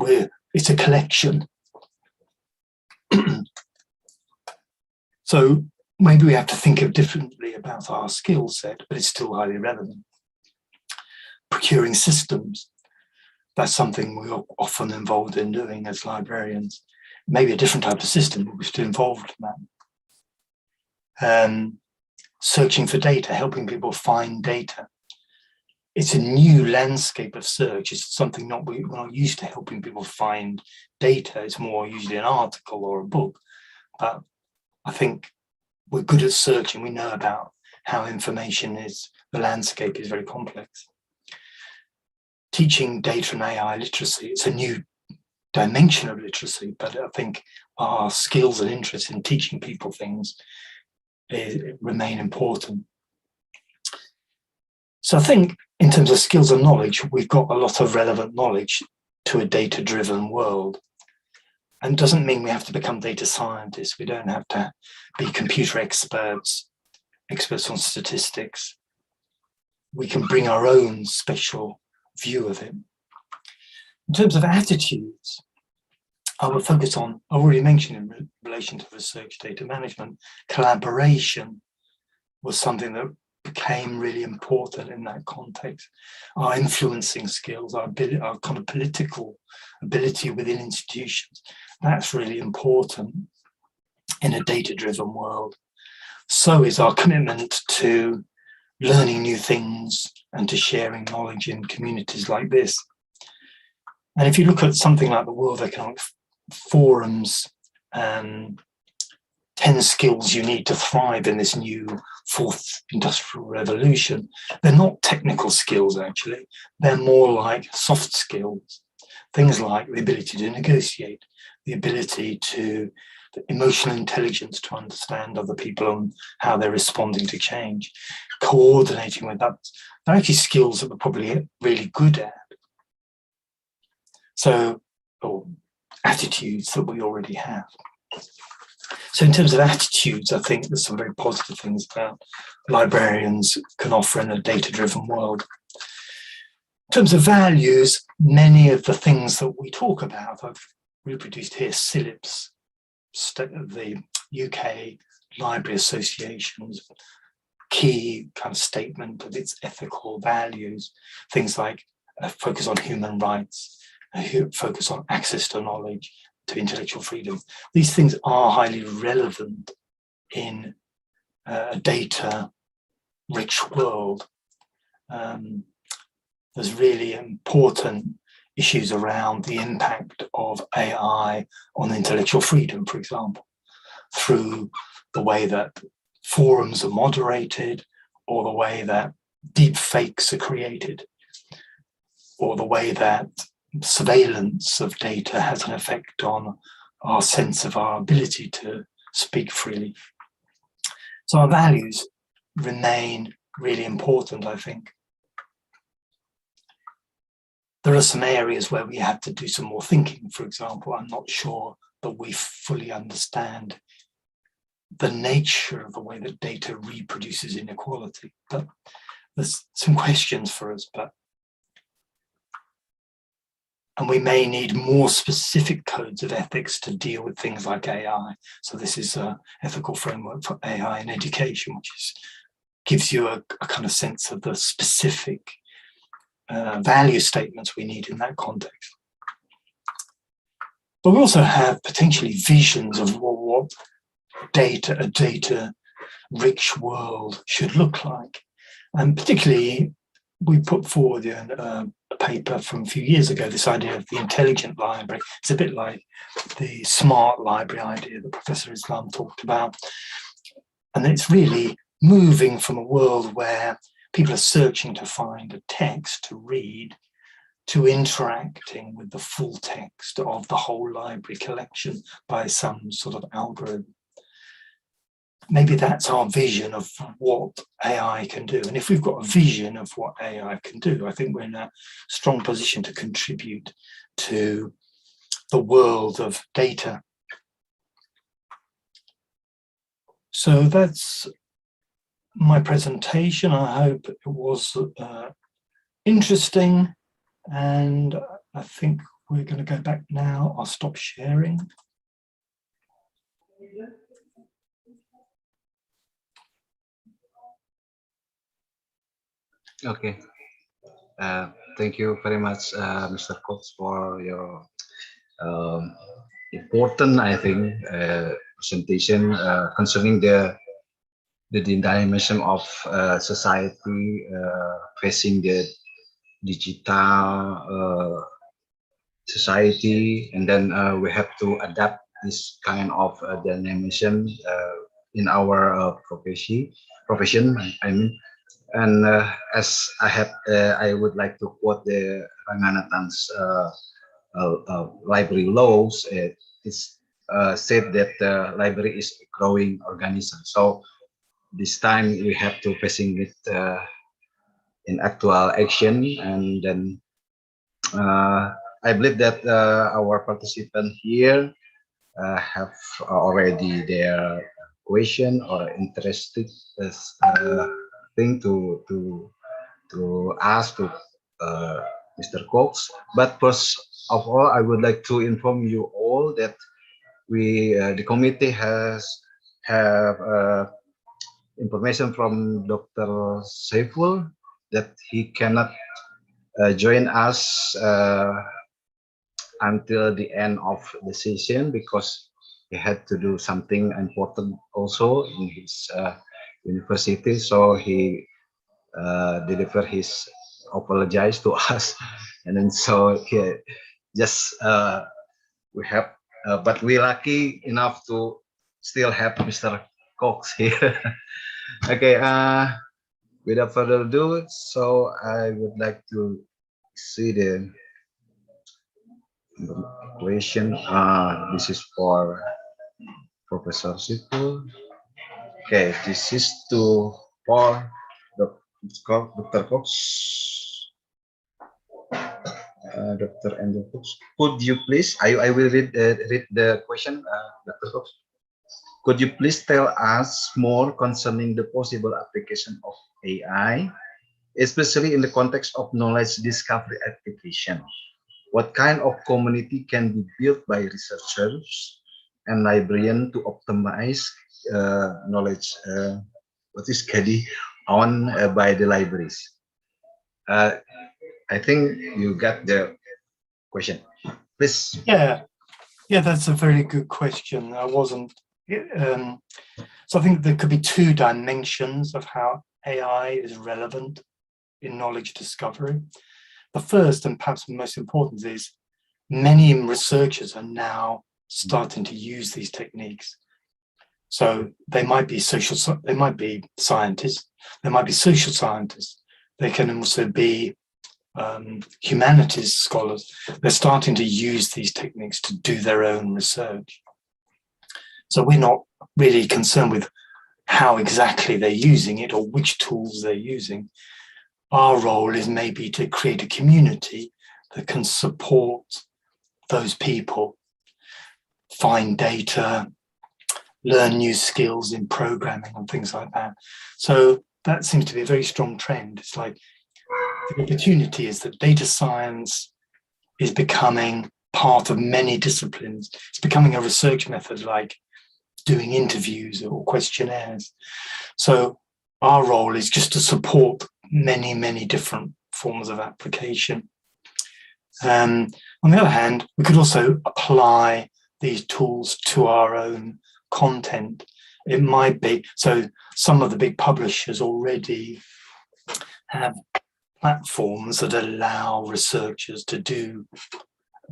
it's a collection. So maybe we have to think of differently about our skill set, but it's still highly relevant. Procuring systems, that's something we're often involved in doing as librarians. Maybe a different type of system, but we're still involved in that. Searching for data, helping people find data. It's a new landscape of search. It's something we're not used to helping people find data. It's more usually an article or a book. But I think we're good at searching. We know about how information is, the landscape is very complex. Teaching data and AI literacy, it's a new dimension of literacy, but I think our skills and interests in teaching people things remain important. So I think in terms of skills and knowledge, we've got a lot of relevant knowledge to a data-driven world. And doesn't mean we have to become data scientists. We don't have to be computer experts on statistics. We can bring our own special view of it. In terms of attitudes, I will focus on, I already mentioned in relation to research data management, collaboration was something that became really important in that context. Our influencing skills, our kind of political ability within institutions, that's really important in a data-driven world. So is our commitment to learning new things and to sharing knowledge in communities like this. And if you look at something like the World Economic Forum's 10 skills you need to thrive in this new fourth industrial revolution, they're not technical skills, actually. They're more like soft skills. Things like the ability to negotiate, the ability to, the emotional intelligence to understand other people and how they're responding to change, coordinating with that. They're actually skills that we're probably really good at. So, or attitudes that we already have. So in terms of attitudes, I think there's some very positive things about librarians can offer in a data-driven world. In terms of values, many of the things that we talk about, I've reproduced here Kilic, the UK Library Association's key kind of statement of its ethical values, things like focus on human rights, who focus on access to knowledge, to intellectual freedom. These things are highly relevant in a data-rich world. There's really important issues around the impact of AI on intellectual freedom, for example, through the way that forums are moderated, or the way that deep fakes are created, or the way that surveillance of data has an effect on our sense of our ability to speak freely. So our values remain really important, I think. There are some areas where we have to do some more thinking. For example, I'm not sure that we fully understand the nature of the way that data reproduces inequality. But there's some questions for us, and we may need more specific codes of ethics to deal with things like AI. So this is an ethical framework for AI in education, which gives you a kind of sense of the specific value statements we need in that context. But we also have potentially visions of what a data-rich world should look like. And particularly, we put forward a paper from a few years ago, this idea of the intelligent library. It's a bit like the smart library idea that Professor Islam talked about. And it's really moving from a world where people are searching to find a text to read, to interacting with the full text of the whole library collection by some sort of algorithm. Maybe that's our vision of what AI can do. And if we've got a vision of what AI can do, I think we're in a strong position to contribute to the world of data. So that's my presentation. I hope it was interesting, and I think we're going to go back now. I'll stop sharing. Okay. Thank you very much, Mr. Cox, for your important, I think, presentation concerning the dimension of society facing the digital society, and then we have to adapt this kind of dimension in our profession. I mean, and as I would like to quote the Ranganatan's library laws. It's said that the library is a growing organism. So this time we have to facing it in actual action, and then I believe that our participants here have already their question or interested thing to ask to Mr. Cox. But first of all, I would like to inform you all that the committee have information from Dr. Saiful that he cannot join us until the end of the session because he had to do something important also in his university. So he delivered his apologize to us, and then so he just we have, but we're lucky enough to still have Mr. Cox here. Okay, without further ado, so I would like to see the question. This is for Professor Sipul. Okay, this is for Dr. Cox. Dr. Andrew Cox, could you please? I will read the question, Dr. Cox. Could you please tell us more concerning the possible application of AI, especially in the context of knowledge discovery application? What kind of community can be built by researchers and librarians to optimize knowledge? What is carried on by the libraries? I think you got the question. Please. Yeah, that's a very good question. I wasn't. So I think there could be two dimensions of how AI is relevant in knowledge discovery. The first, and perhaps the most important, is many researchers are now starting to use these techniques. So they might be they might be scientists, they might be social scientists, they can also be humanities scholars. They're starting to use these techniques to do their own research. So we're not really concerned with how exactly they're using it or which tools they're using. Our role is maybe to create a community that can support those people, find data, learn new skills in programming and things like that. So that seems to be a very strong trend. It's like the opportunity is that data science is becoming part of many disciplines. It's becoming a research method like doing interviews or questionnaires. So our role is just to support many, many different forms of application. On the other hand, we could also apply these tools to our own content. It might be, so some of the big publishers already have platforms that allow researchers to do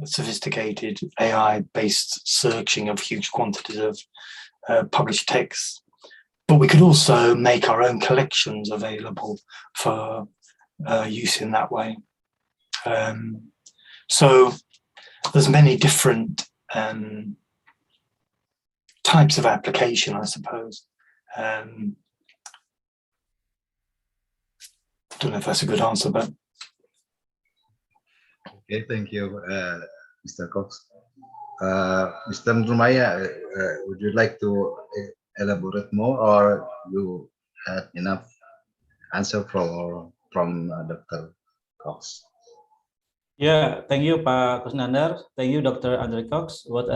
sophisticated AI-based searching of huge quantities of published texts. But we could also make our own collections available for use in that way. So there's many different types of application, I suppose. I don't know if that's a good answer, but. Okay, thank you, Mr. Cox. Mr. Nurmaya, would you like to elaborate more, or you had enough answer from Dr. Cox? Yeah, thank you, Pak Kusnandar. Thank you, Dr. Andre Cox. What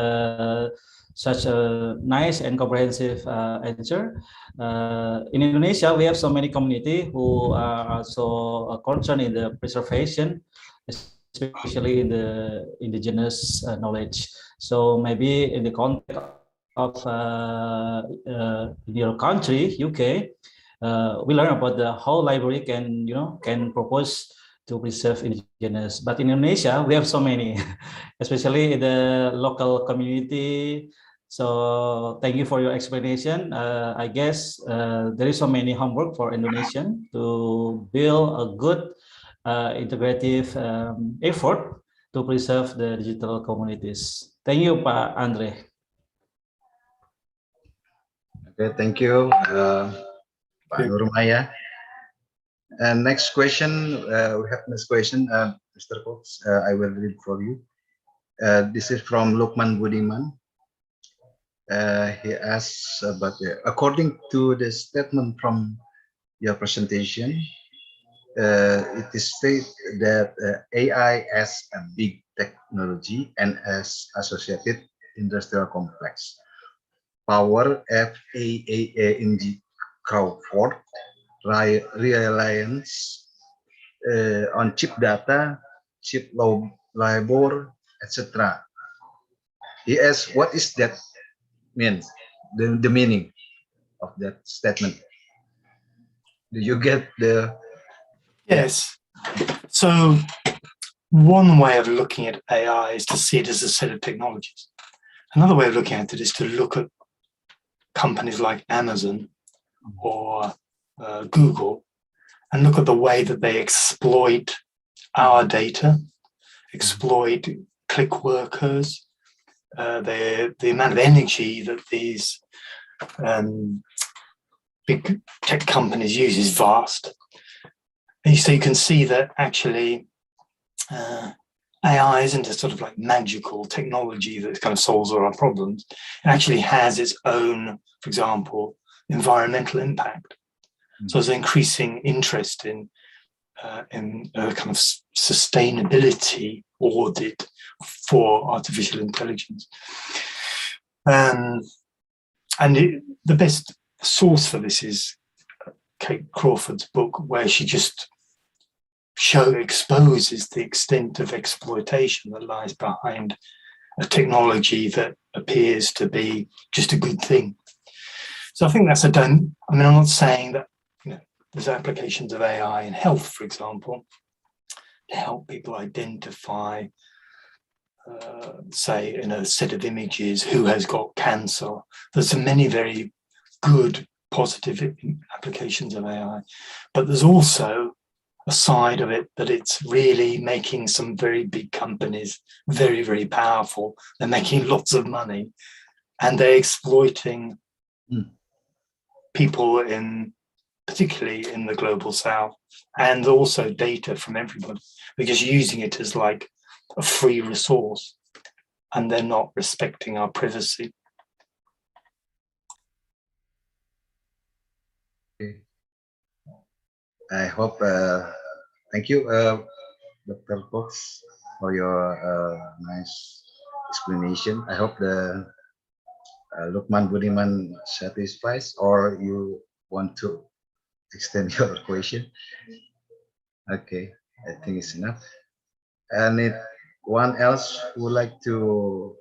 such a nice and comprehensive answer. In Indonesia, we have so many community who are also concerned in the preservation, especially in the indigenous knowledge. So maybe in the context of your country, UK, we learn about the whole library can propose to preserve indigenous. But in Indonesia, we have so many, especially in the local community. So thank you for your explanation. I guess there is so many homework for Indonesian to build a good integrative effort to preserve the digital communities. Thank you, Pak Andre. Okay, thank you, Pak Nurmaya. And next question, we have next question, Mr. Cox. I will read for you. This is from Lukman Budiman. He asks about, according to the statement from your presentation, it is stated that AI as a big technology and as associated industrial complex. Power, FAANG, Crawford, reliance on cheap data, cheap labor, etc. He asks, what is that means? The meaning of that statement? Do you get the? Yes. So one way of looking at AI is to see it as a set of technologies. Another way of looking at it is to look at companies like Amazon or Google and look at the way that they exploit our data, exploit click workers, the amount of energy that these big tech companies use is vast. And so you can see that actually AI isn't a sort of like magical technology that kind of solves all our problems. It actually has its own, for example, environmental impact. So there's increasing interest in kind of sustainability audit for artificial intelligence. The best source for this is Kate Crawford's book, where she exposes the extent of exploitation that lies behind a technology that appears to be just a good thing. So I think that's I'm not saying that, there's applications of AI in health, for example, to help people identify, say, in a set of images, who has got cancer. There's so many very good, positive applications of AI, but there's also a side of it that it's really making some very big companies very, very powerful. They're making lots of money, and they're exploiting people particularly in the global south, and also data from everybody, because using it as like a free resource, and they're not respecting our privacy. Okay. I hope, thank you, Dr. Cox, for your nice explanation. I hope the Lukman Budiman satisfies, or you want to extend your question? Okay, I think it's enough. Anyone else would like to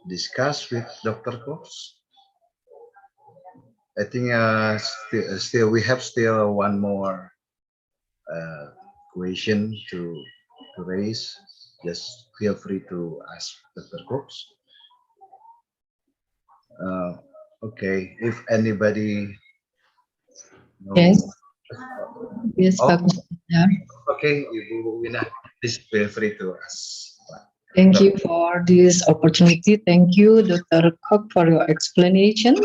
discuss with Dr. Cox? I think still we have one more question to raise. Just feel free to ask Dr. Cox. Okay, if anybody. Yes. Yes, Oh, Pak. Yeah. okay, Ibu Wina, please feel free to ask. Thank you for this opportunity. Thank you, Dr. Kok, for your explanation.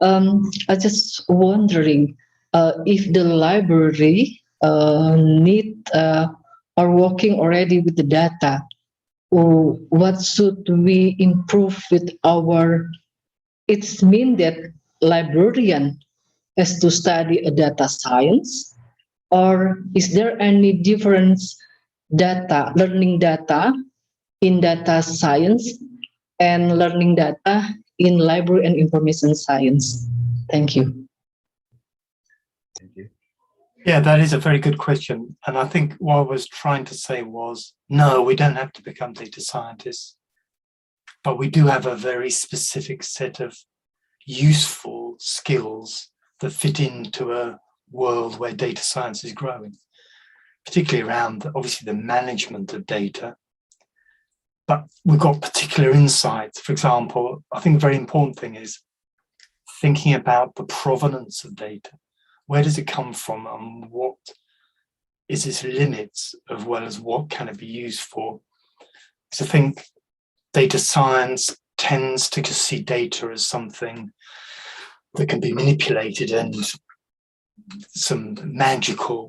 I just wondering if the library are working already with the data, or what should we improve with our? It's mean that librarian has to study a data science, or is there any difference learning data in data science and learning data in library and information science? Thank you. Thank you. Yeah, that is a very good question. And I think what I was trying to say was, no, we don't have to become data scientists, but we do have a very specific set of useful skills that fit into a world where data science is growing, particularly around, obviously, the management of data. But we've got particular insights. For example, I think a very important thing is thinking about the provenance of data. Where does it come from, and what is its limits, as well as what can it be used for? So I think data science tends to just see data as something that can be manipulated and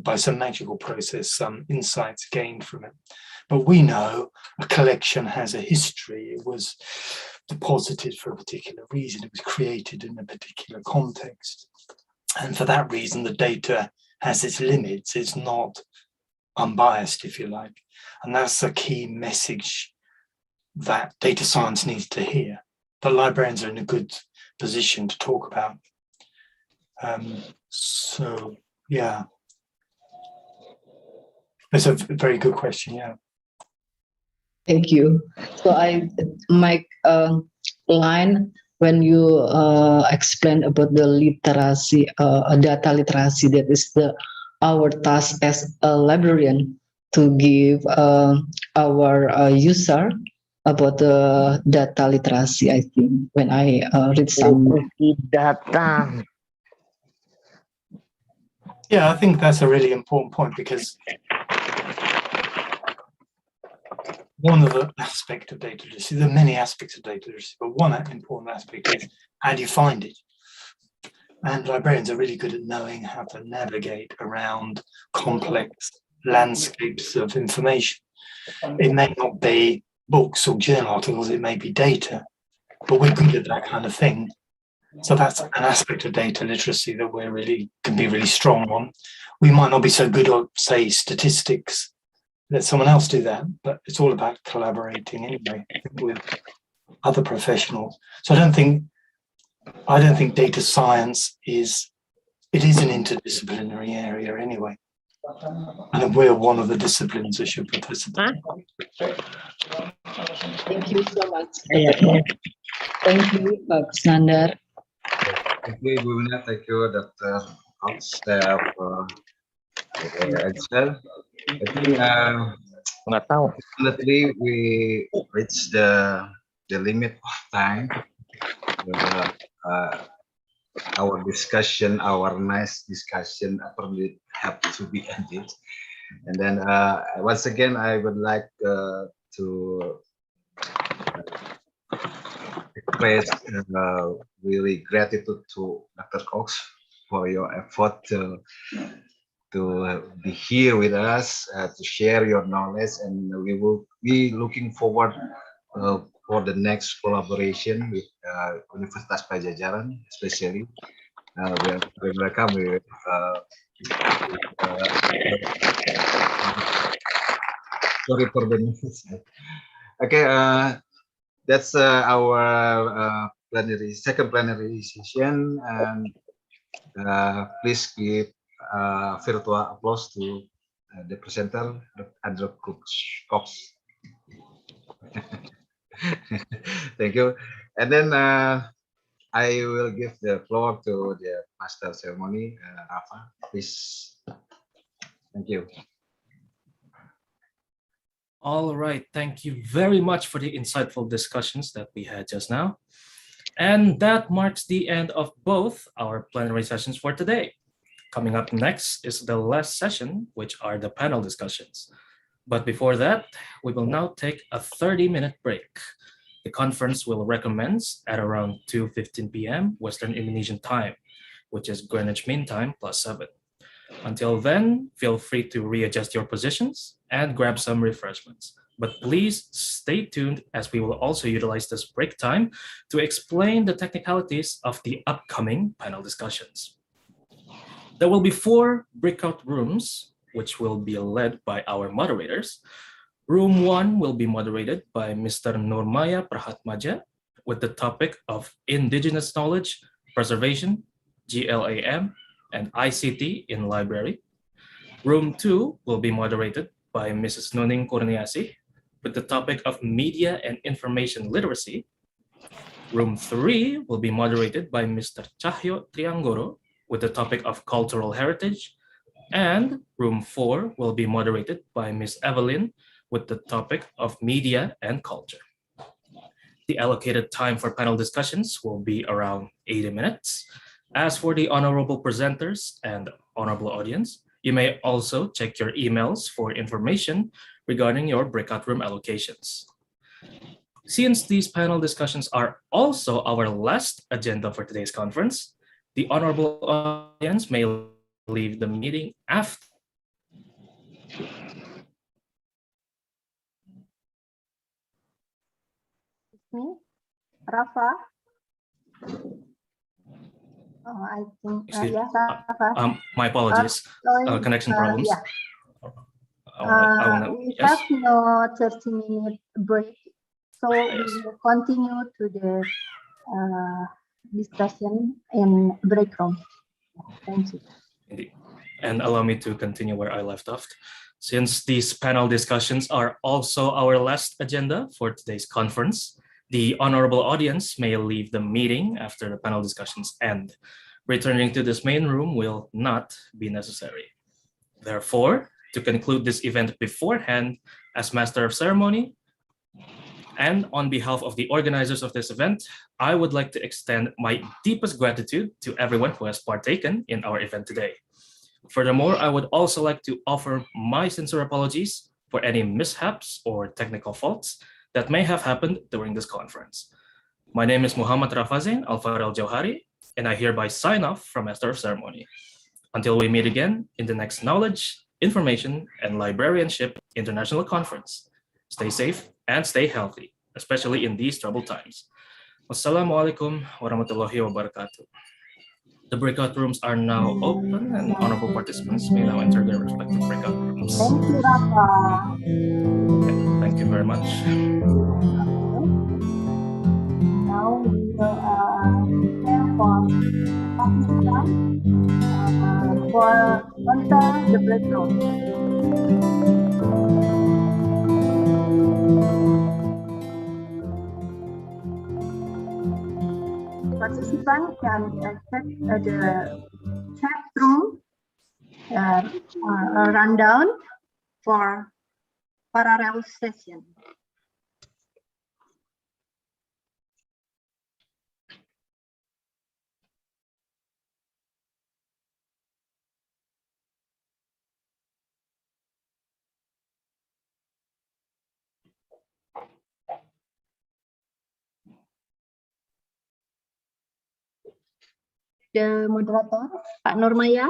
by some magical process, some insights gained from it. But we know a collection has a history. It was deposited for a particular reason. It was created in a particular context. And for that reason, the data has its limits. It's not unbiased, if you like. And that's a key message that data science needs to hear. The librarians are in a good position to talk about. So, yeah. That's a very good question, yeah. Thank you. So my line when you explain about the literacy, data literacy, that is our task as a librarian to give our user about the data literacy. I think when I read some data. Yeah, I think that's a really important point, because one of the aspects of data literacy, there are many aspects of data literacy, but one important aspect is how do you find it? And librarians are really good at knowing how to navigate around complex landscapes of information. It may not be books or journal articles, it may be data, but we're good at that kind of thing. So that's an aspect of data literacy that can be really strong on. We might not be so good at, say, statistics. Let someone else do that, but it's all about collaborating anyway with other professionals. So I don't think data science is an interdisciplinary area anyway. And we're one of the disciplines that should participate. Thank you so much. Thank you, Pak Kusnandar. Thank you, Ibu Mina. Thank you, Dr. Cox, for the answer. I think unfortunately we reached the limit of time. Our discussion, our nice discussion, probably have to be ended. And then once again, I would like to express really gratitude to Dr. Cox for your effort to be here with us, to share your knowledge, and we will be looking forward for the next collaboration with Universitas Padjadjaran, especially. We welcome with sorry for the news. Okay, that's our second plenary session, and please give virtual applause to the presenter, Andrew Cox. Thank you. And then I will give the floor to the master ceremony, Rafa. Please. Thank you. All right, thank you very much for the insightful discussions that we had just now. And that marks the end of both our plenary sessions for today. Coming up next is the last session, which are the panel discussions. But before that, we will now take a 30-minute break. The conference will recommence at around 2:15 p.m. Western Indonesian time, which is Greenwich Mean Time +7. Until then, feel free to readjust your positions and grab some refreshments. But please stay tuned, as we will also utilize this break time to explain the technicalities of the upcoming panel discussions. There will be 4 breakout rooms, which will be led by our moderators. Room 1 will be moderated by Mr. Nurmaya Prahatmaja with the topic of Indigenous Knowledge, Preservation, GLAM, and ICT in Library. Room 2 will be moderated by Mrs. Nuning Kurniasi with the topic of Media and Information Literacy. Room 3 will be moderated by Mr. Cahyo Trianggoro with the topic of Cultural Heritage. And room 4 will be moderated by Ms. Evelyn with the topic of Media and Culture. The allocated time for panel discussions will be around 80 minutes. As for the honorable presenters and honorable audience, you may also check your emails for information regarding your breakout room allocations. Since these panel discussions are also our last agenda for today's conference, the honorable audience may leave the meeting after. Rafa? I think, yes, Rafa. My apologies, connection problems. Yeah. We Yes. have no 30-minute break, so we will continue to the discussion in break room. Thank you. Indeed. And allow me to continue where I left off. Since these panel discussions are also our last agenda for today's conference, the honorable audience may leave the meeting after the panel discussions end. Returning to this main room will not be necessary. Therefore, to conclude this event beforehand, as Master of Ceremony, and on behalf of the organizers of this event, I would like to extend my deepest gratitude to everyone who has partaken in our event today. Furthermore, I would also like to offer my sincere apologies for any mishaps or technical faults that may have happened during this conference. My name is Muhammad Rafazain Alfarel Jauhari, and I hereby sign off from Master of Ceremony. Until we meet again in the next Knowledge, Information, and Librarianship International Conference. Stay safe and stay healthy, especially in these troubled times. Wassalamualaikum warahmatullahi wabarakatuh. The breakout rooms are now open, and honorable participants may now enter their respective breakout rooms. Thank you, Rafa. Thank you very much. Now we will prepare for Pakistan for enter the break room. Participants can check the chat room rundown for parallel session. The moderator, Pak Nurmaya.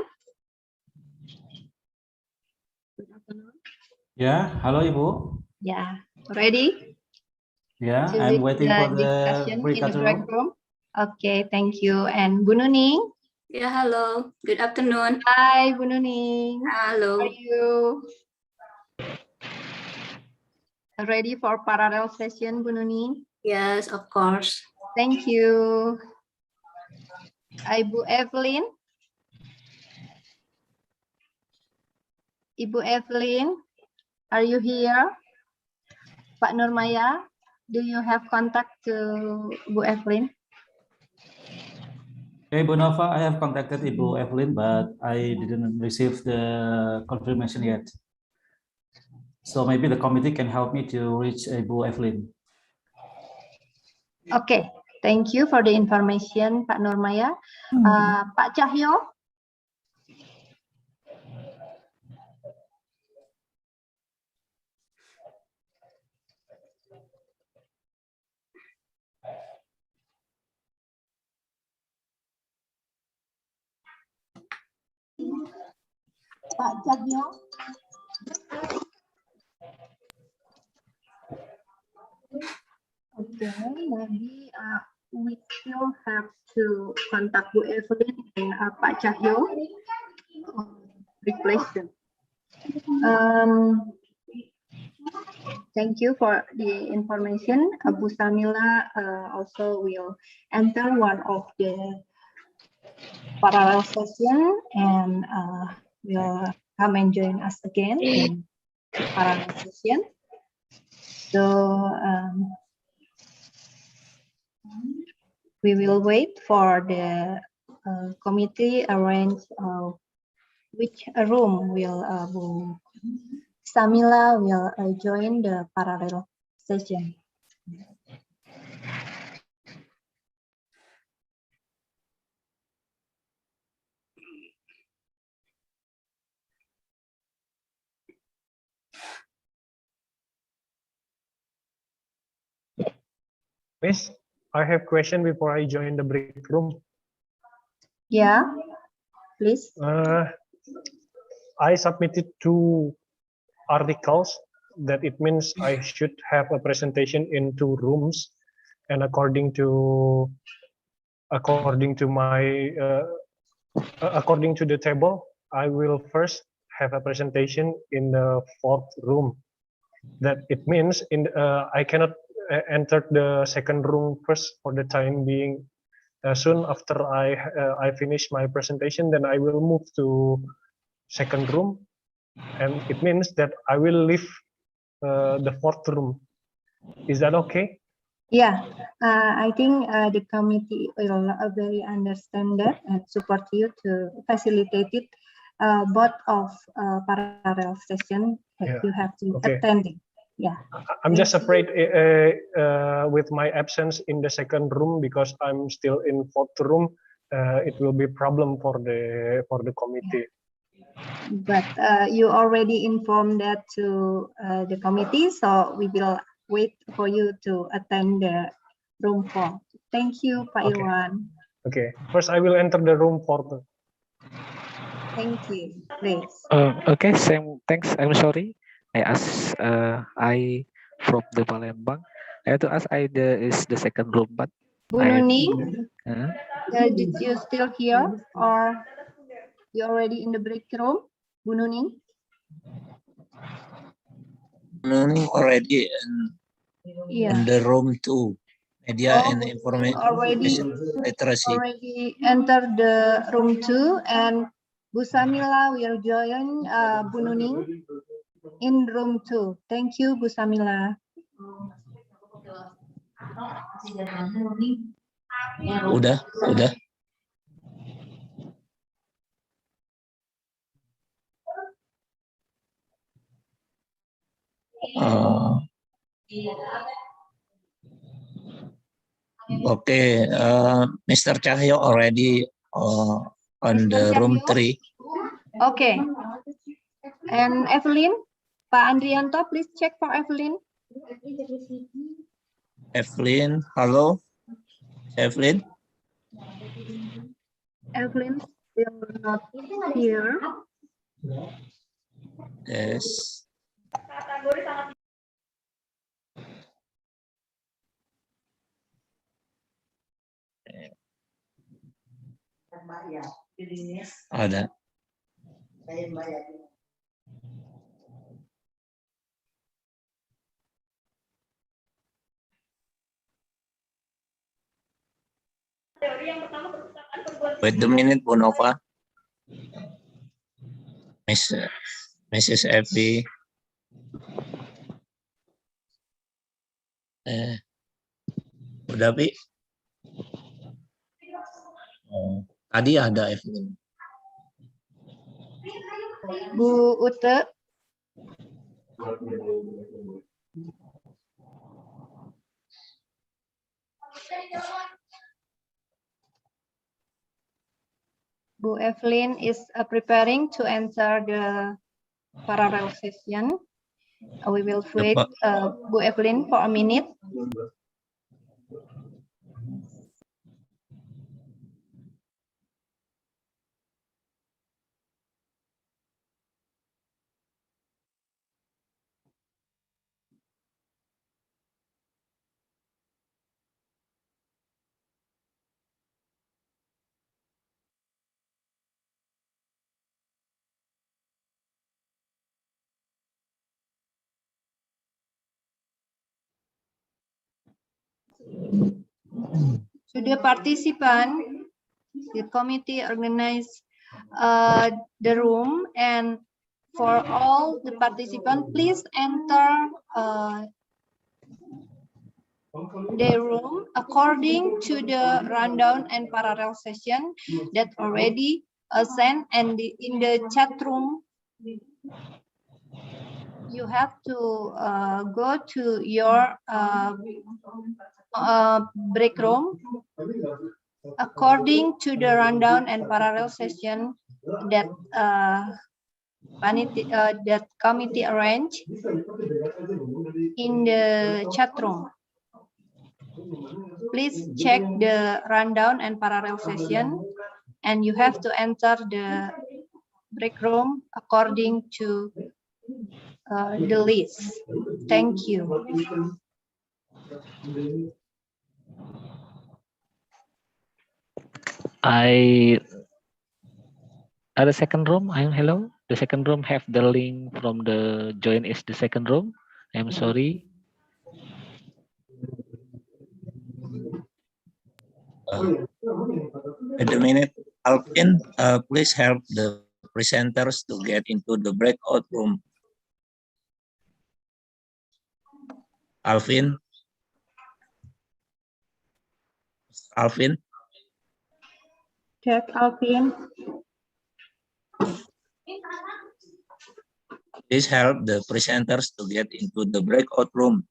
Yeah, halo Ibu. Yeah, ready Yeah, to I'm lead waiting the for the discussion in the break breakout room? Okay, thank you. And Bu Nuning? Yeah, hello. Good afternoon. Hi, Bu Nuning. Hello. Are you ready for parallel session, Bu Nuning? Yes, of course. Thank you. Ibu Evelyn. Ibu Evelyn, are you here? Pak Nurmaya, do you have contact to Bu Evelyn? Okay, Bu Nova, I have contacted Ibu Evelyn, but I didn't receive the confirmation yet. So maybe the committee can help me to reach Ibu Evelyn. Okay, thank you for the information, Pak Nurmaya. Pak Cahyo? Pak Cahyo? Okay, maybe we still have to contact Bu Evelyn and Pak Cahyo replace them. Thank you for the information. Bu Samila also will enter one of the parallel session and will come and join us again in parallel session. So we will wait for the committee arrange which room will Bu Samila will join the parallel session. Miss, I have question before I join the break room. Yeah, please. I submitted 2 articles that it means I should have a presentation in 2 rooms, and according to the table, I will first have a presentation in the 4th room. That it means I cannot enter the 2nd room first for the time being. Soon after I finish my presentation, then I will move to 2nd room, and it means that I will leave the 4th room. Is that okay? Yeah, I think the committee will very understand that and support you to facilitate it, both of parallel session that you have to attend. Yeah. I'm just afraid with my absence in the 2nd room, because I'm still in 4th room, it will be a problem for the committee. But you already informed that to the committee, so we will wait for you to attend the room 4. Thank you, Pak Irwan. Okay, first I will enter the room 4. Thank you. Please. Okay, thanks. I'm sorry. I from the Palembang. I have to ask is the 2nd room, but Bu Nuning, did you still here or you already in the break room? Bu Nuning? Nuning already in the room 2, media and information already literacy. entered the room 2, and Bu Samila will join Bu Nuning in room 2. Thank you, Bu Samila. Udah. Okay, Mr. Cahyo already on the room 3. Okay. And Evelyn, Pak Andrianto, please check for Evelyn. Evelyn, hello? Evelyn? Evelyn still not here. Yes. Ada. Wait a minute, Bu Nova. Mrs. Effie. Udah, Pi? Tadi ada Evelyn. Bu Ute. Bu Evelyn is preparing to enter the parallel session. We will wait Bu Evelyn for a minute. To the participant, the committee organized the room, and for all the participants, please enter the room according to the rundown and parallel session that already sent, and in the chat room you have to go to your break room according to the rundown and parallel session that that committee arranged in the chat room. Please check the rundown and parallel session, and you have to enter the break room according to the list. Thank you. The second room. Hello. The second room have the link from the join is the second room. I'm sorry. Wait a minute, Alvin, please help the presenters to get into the breakout room. Alvin? Check, Alvin. Please help the presenters to get into the breakout room.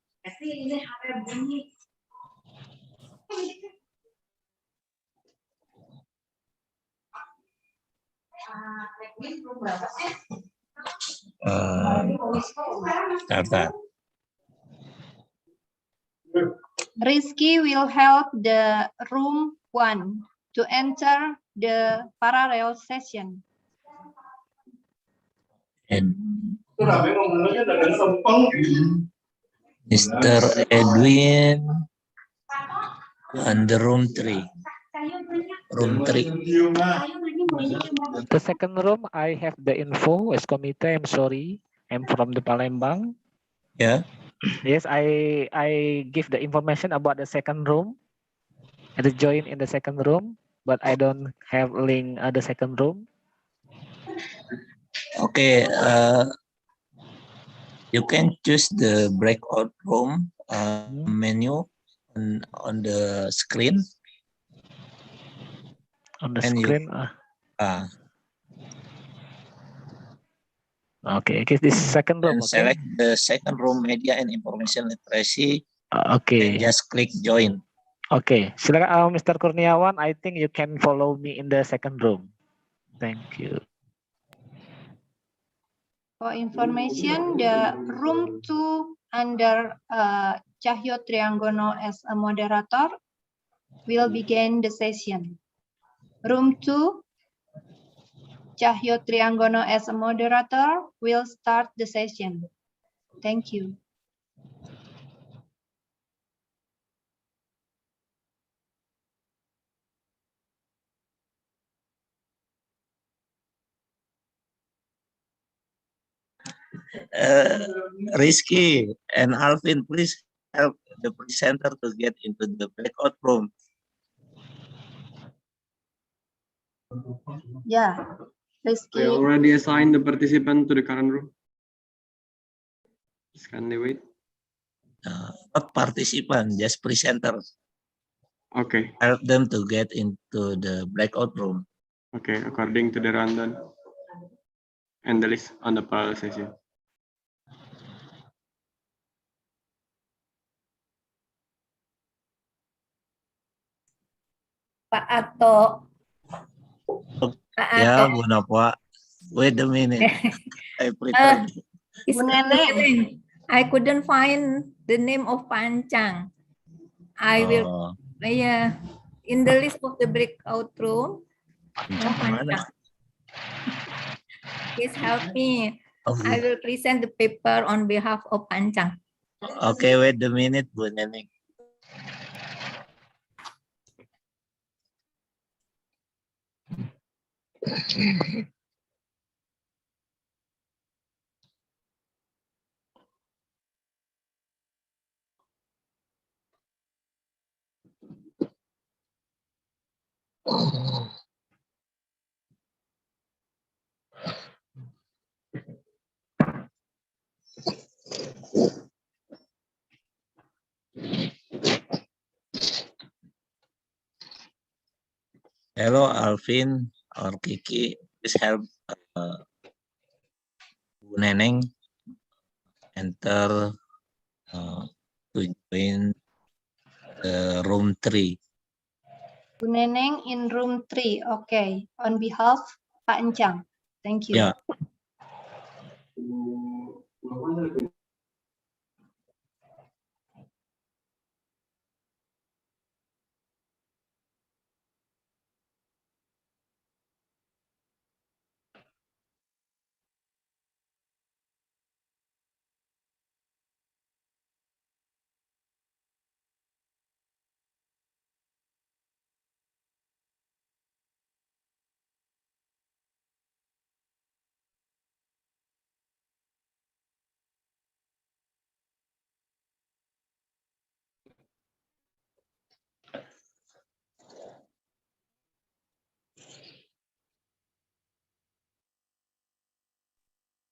Rizky will help the room 1 to enter the parallel session. And Mr. Edwin on the room 3. Room 3. The second room, I have the info as committee. I'm sorry. I'm from the Palembang. Yeah. Yes, I give the information about the second room. I join in the second room, but I don't have link the second room. Okay, you can choose the breakout room menu on the screen. On the And screen. Okay, this second room. And select the second room, media and information literacy. Okay. And just click join. Okay, silakan Mr. Kurniawan. I think you can follow me in the second room. Thank you. For information, the room 2 under Cahyo Triangono as a moderator will begin the session. Room 2, Cahyo Triangono as a moderator will start the session. Thank you. Rizky and Alvin, please help the presenter to get into the breakout room. Yeah, Rizky. I already assigned the participant to the current room. Can they wait? Not participant, just presenter. Okay. Help them to get into the breakout room. Okay, according to the rundown and the list on the parallel session. Pak Ato. Yeah, Bu Napa. Wait a minute. I prepared. I couldn't find the name of Pancang. I will, yeah, in the list of the breakout room. No Pancang. Please help me. I will present the paper on behalf of Pancang. Okay, wait a minute, Bu Neneng. Hello, Alvin or Kiki. Please help Bu Neneng enter to join the room 3. Bu Neneng in room 3. Okay. On behalf Pak Encang. Thank you. Yeah.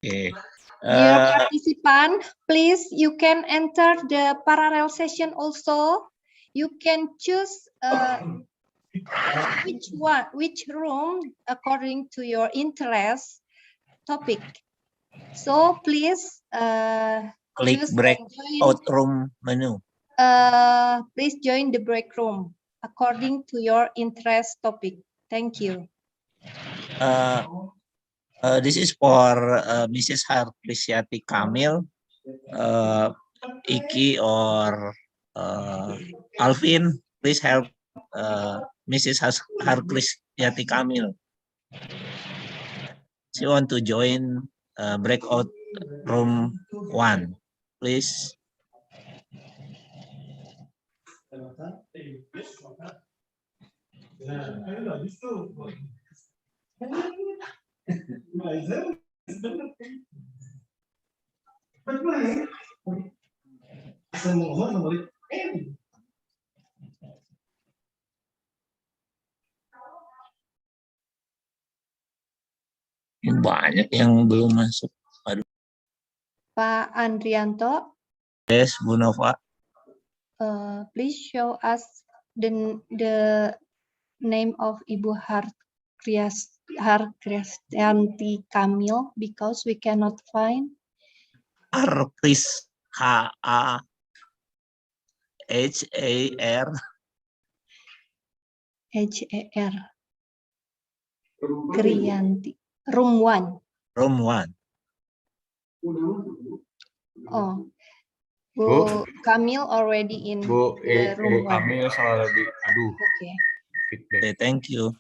Okay. Dear participant, please you can enter the parallel session also. You can choose which room according to your interest topic. So please Click choose breakout room menu. please join the break room according to your interest topic. Thank you. This is for Mrs. Harklisiati Kamil, Iki or Alvin. Please help Mrs. Harklisiati Kamil. She want to join breakout room 1, please. Ini banyak yang belum masuk. Aduh. Pak Andrianto, Yes, Bu Nova. please show us the name of Ibu Harkristianti Kamil because we cannot find. Harkris, H-A-R. H-A-R. Kriyanti. Room 1. Room 1. Oh. Bu Kamil already in the room 1. Kamil salah di. Aduh. Okay. Okay, thank you.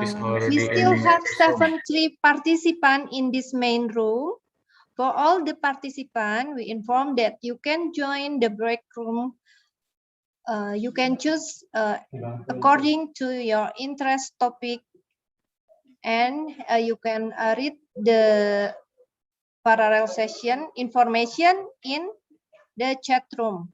We still have 73 participants in this main room. For all the participants, we inform that you can join the break room. You can choose according to your interest topic, and you can read the parallel session information in the chat room.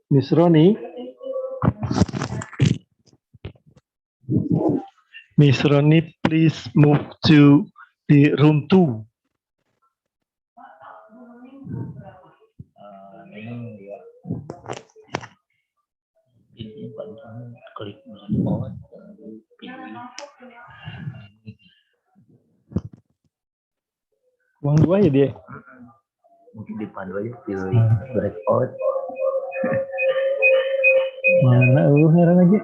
Miss Roni. Miss Roni, please move to the room 2. Uang 2 ya dia? Mungkin dipandu aja pilih breakout. Mana lu heran aja?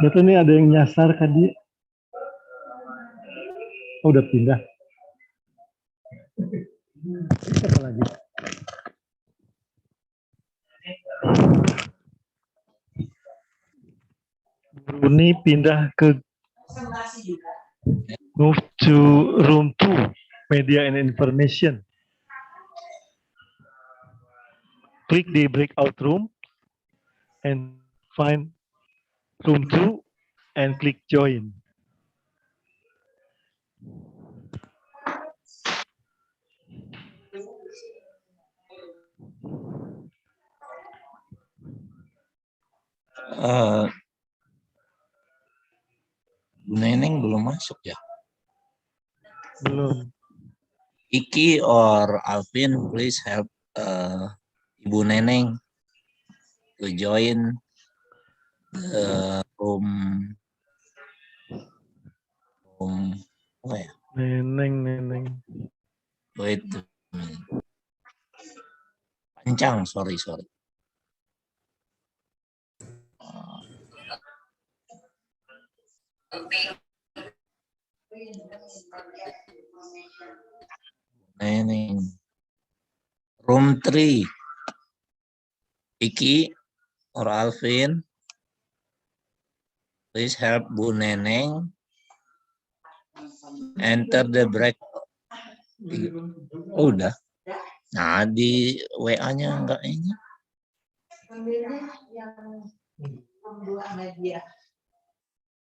Betul nih ada yang nyasar kan dia? Oh, udah pindah. Apa lagi? Bruni pindah ke move to room 2, media and information. Click the breakout room and find room 2 and click join. Neneng belum masuk ya? Belum. Iki or Alvin, please help Ibu Neneng to join the room. Apa ya? Neneng. Wait a minute. Pancang, sorry. Neneng. Room 3. Iki or Alvin. please help Bu Neneng enter the break. Oh, udah. Nah, di WA-nya enggak ini. Yang membuat media.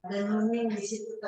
Dan di situ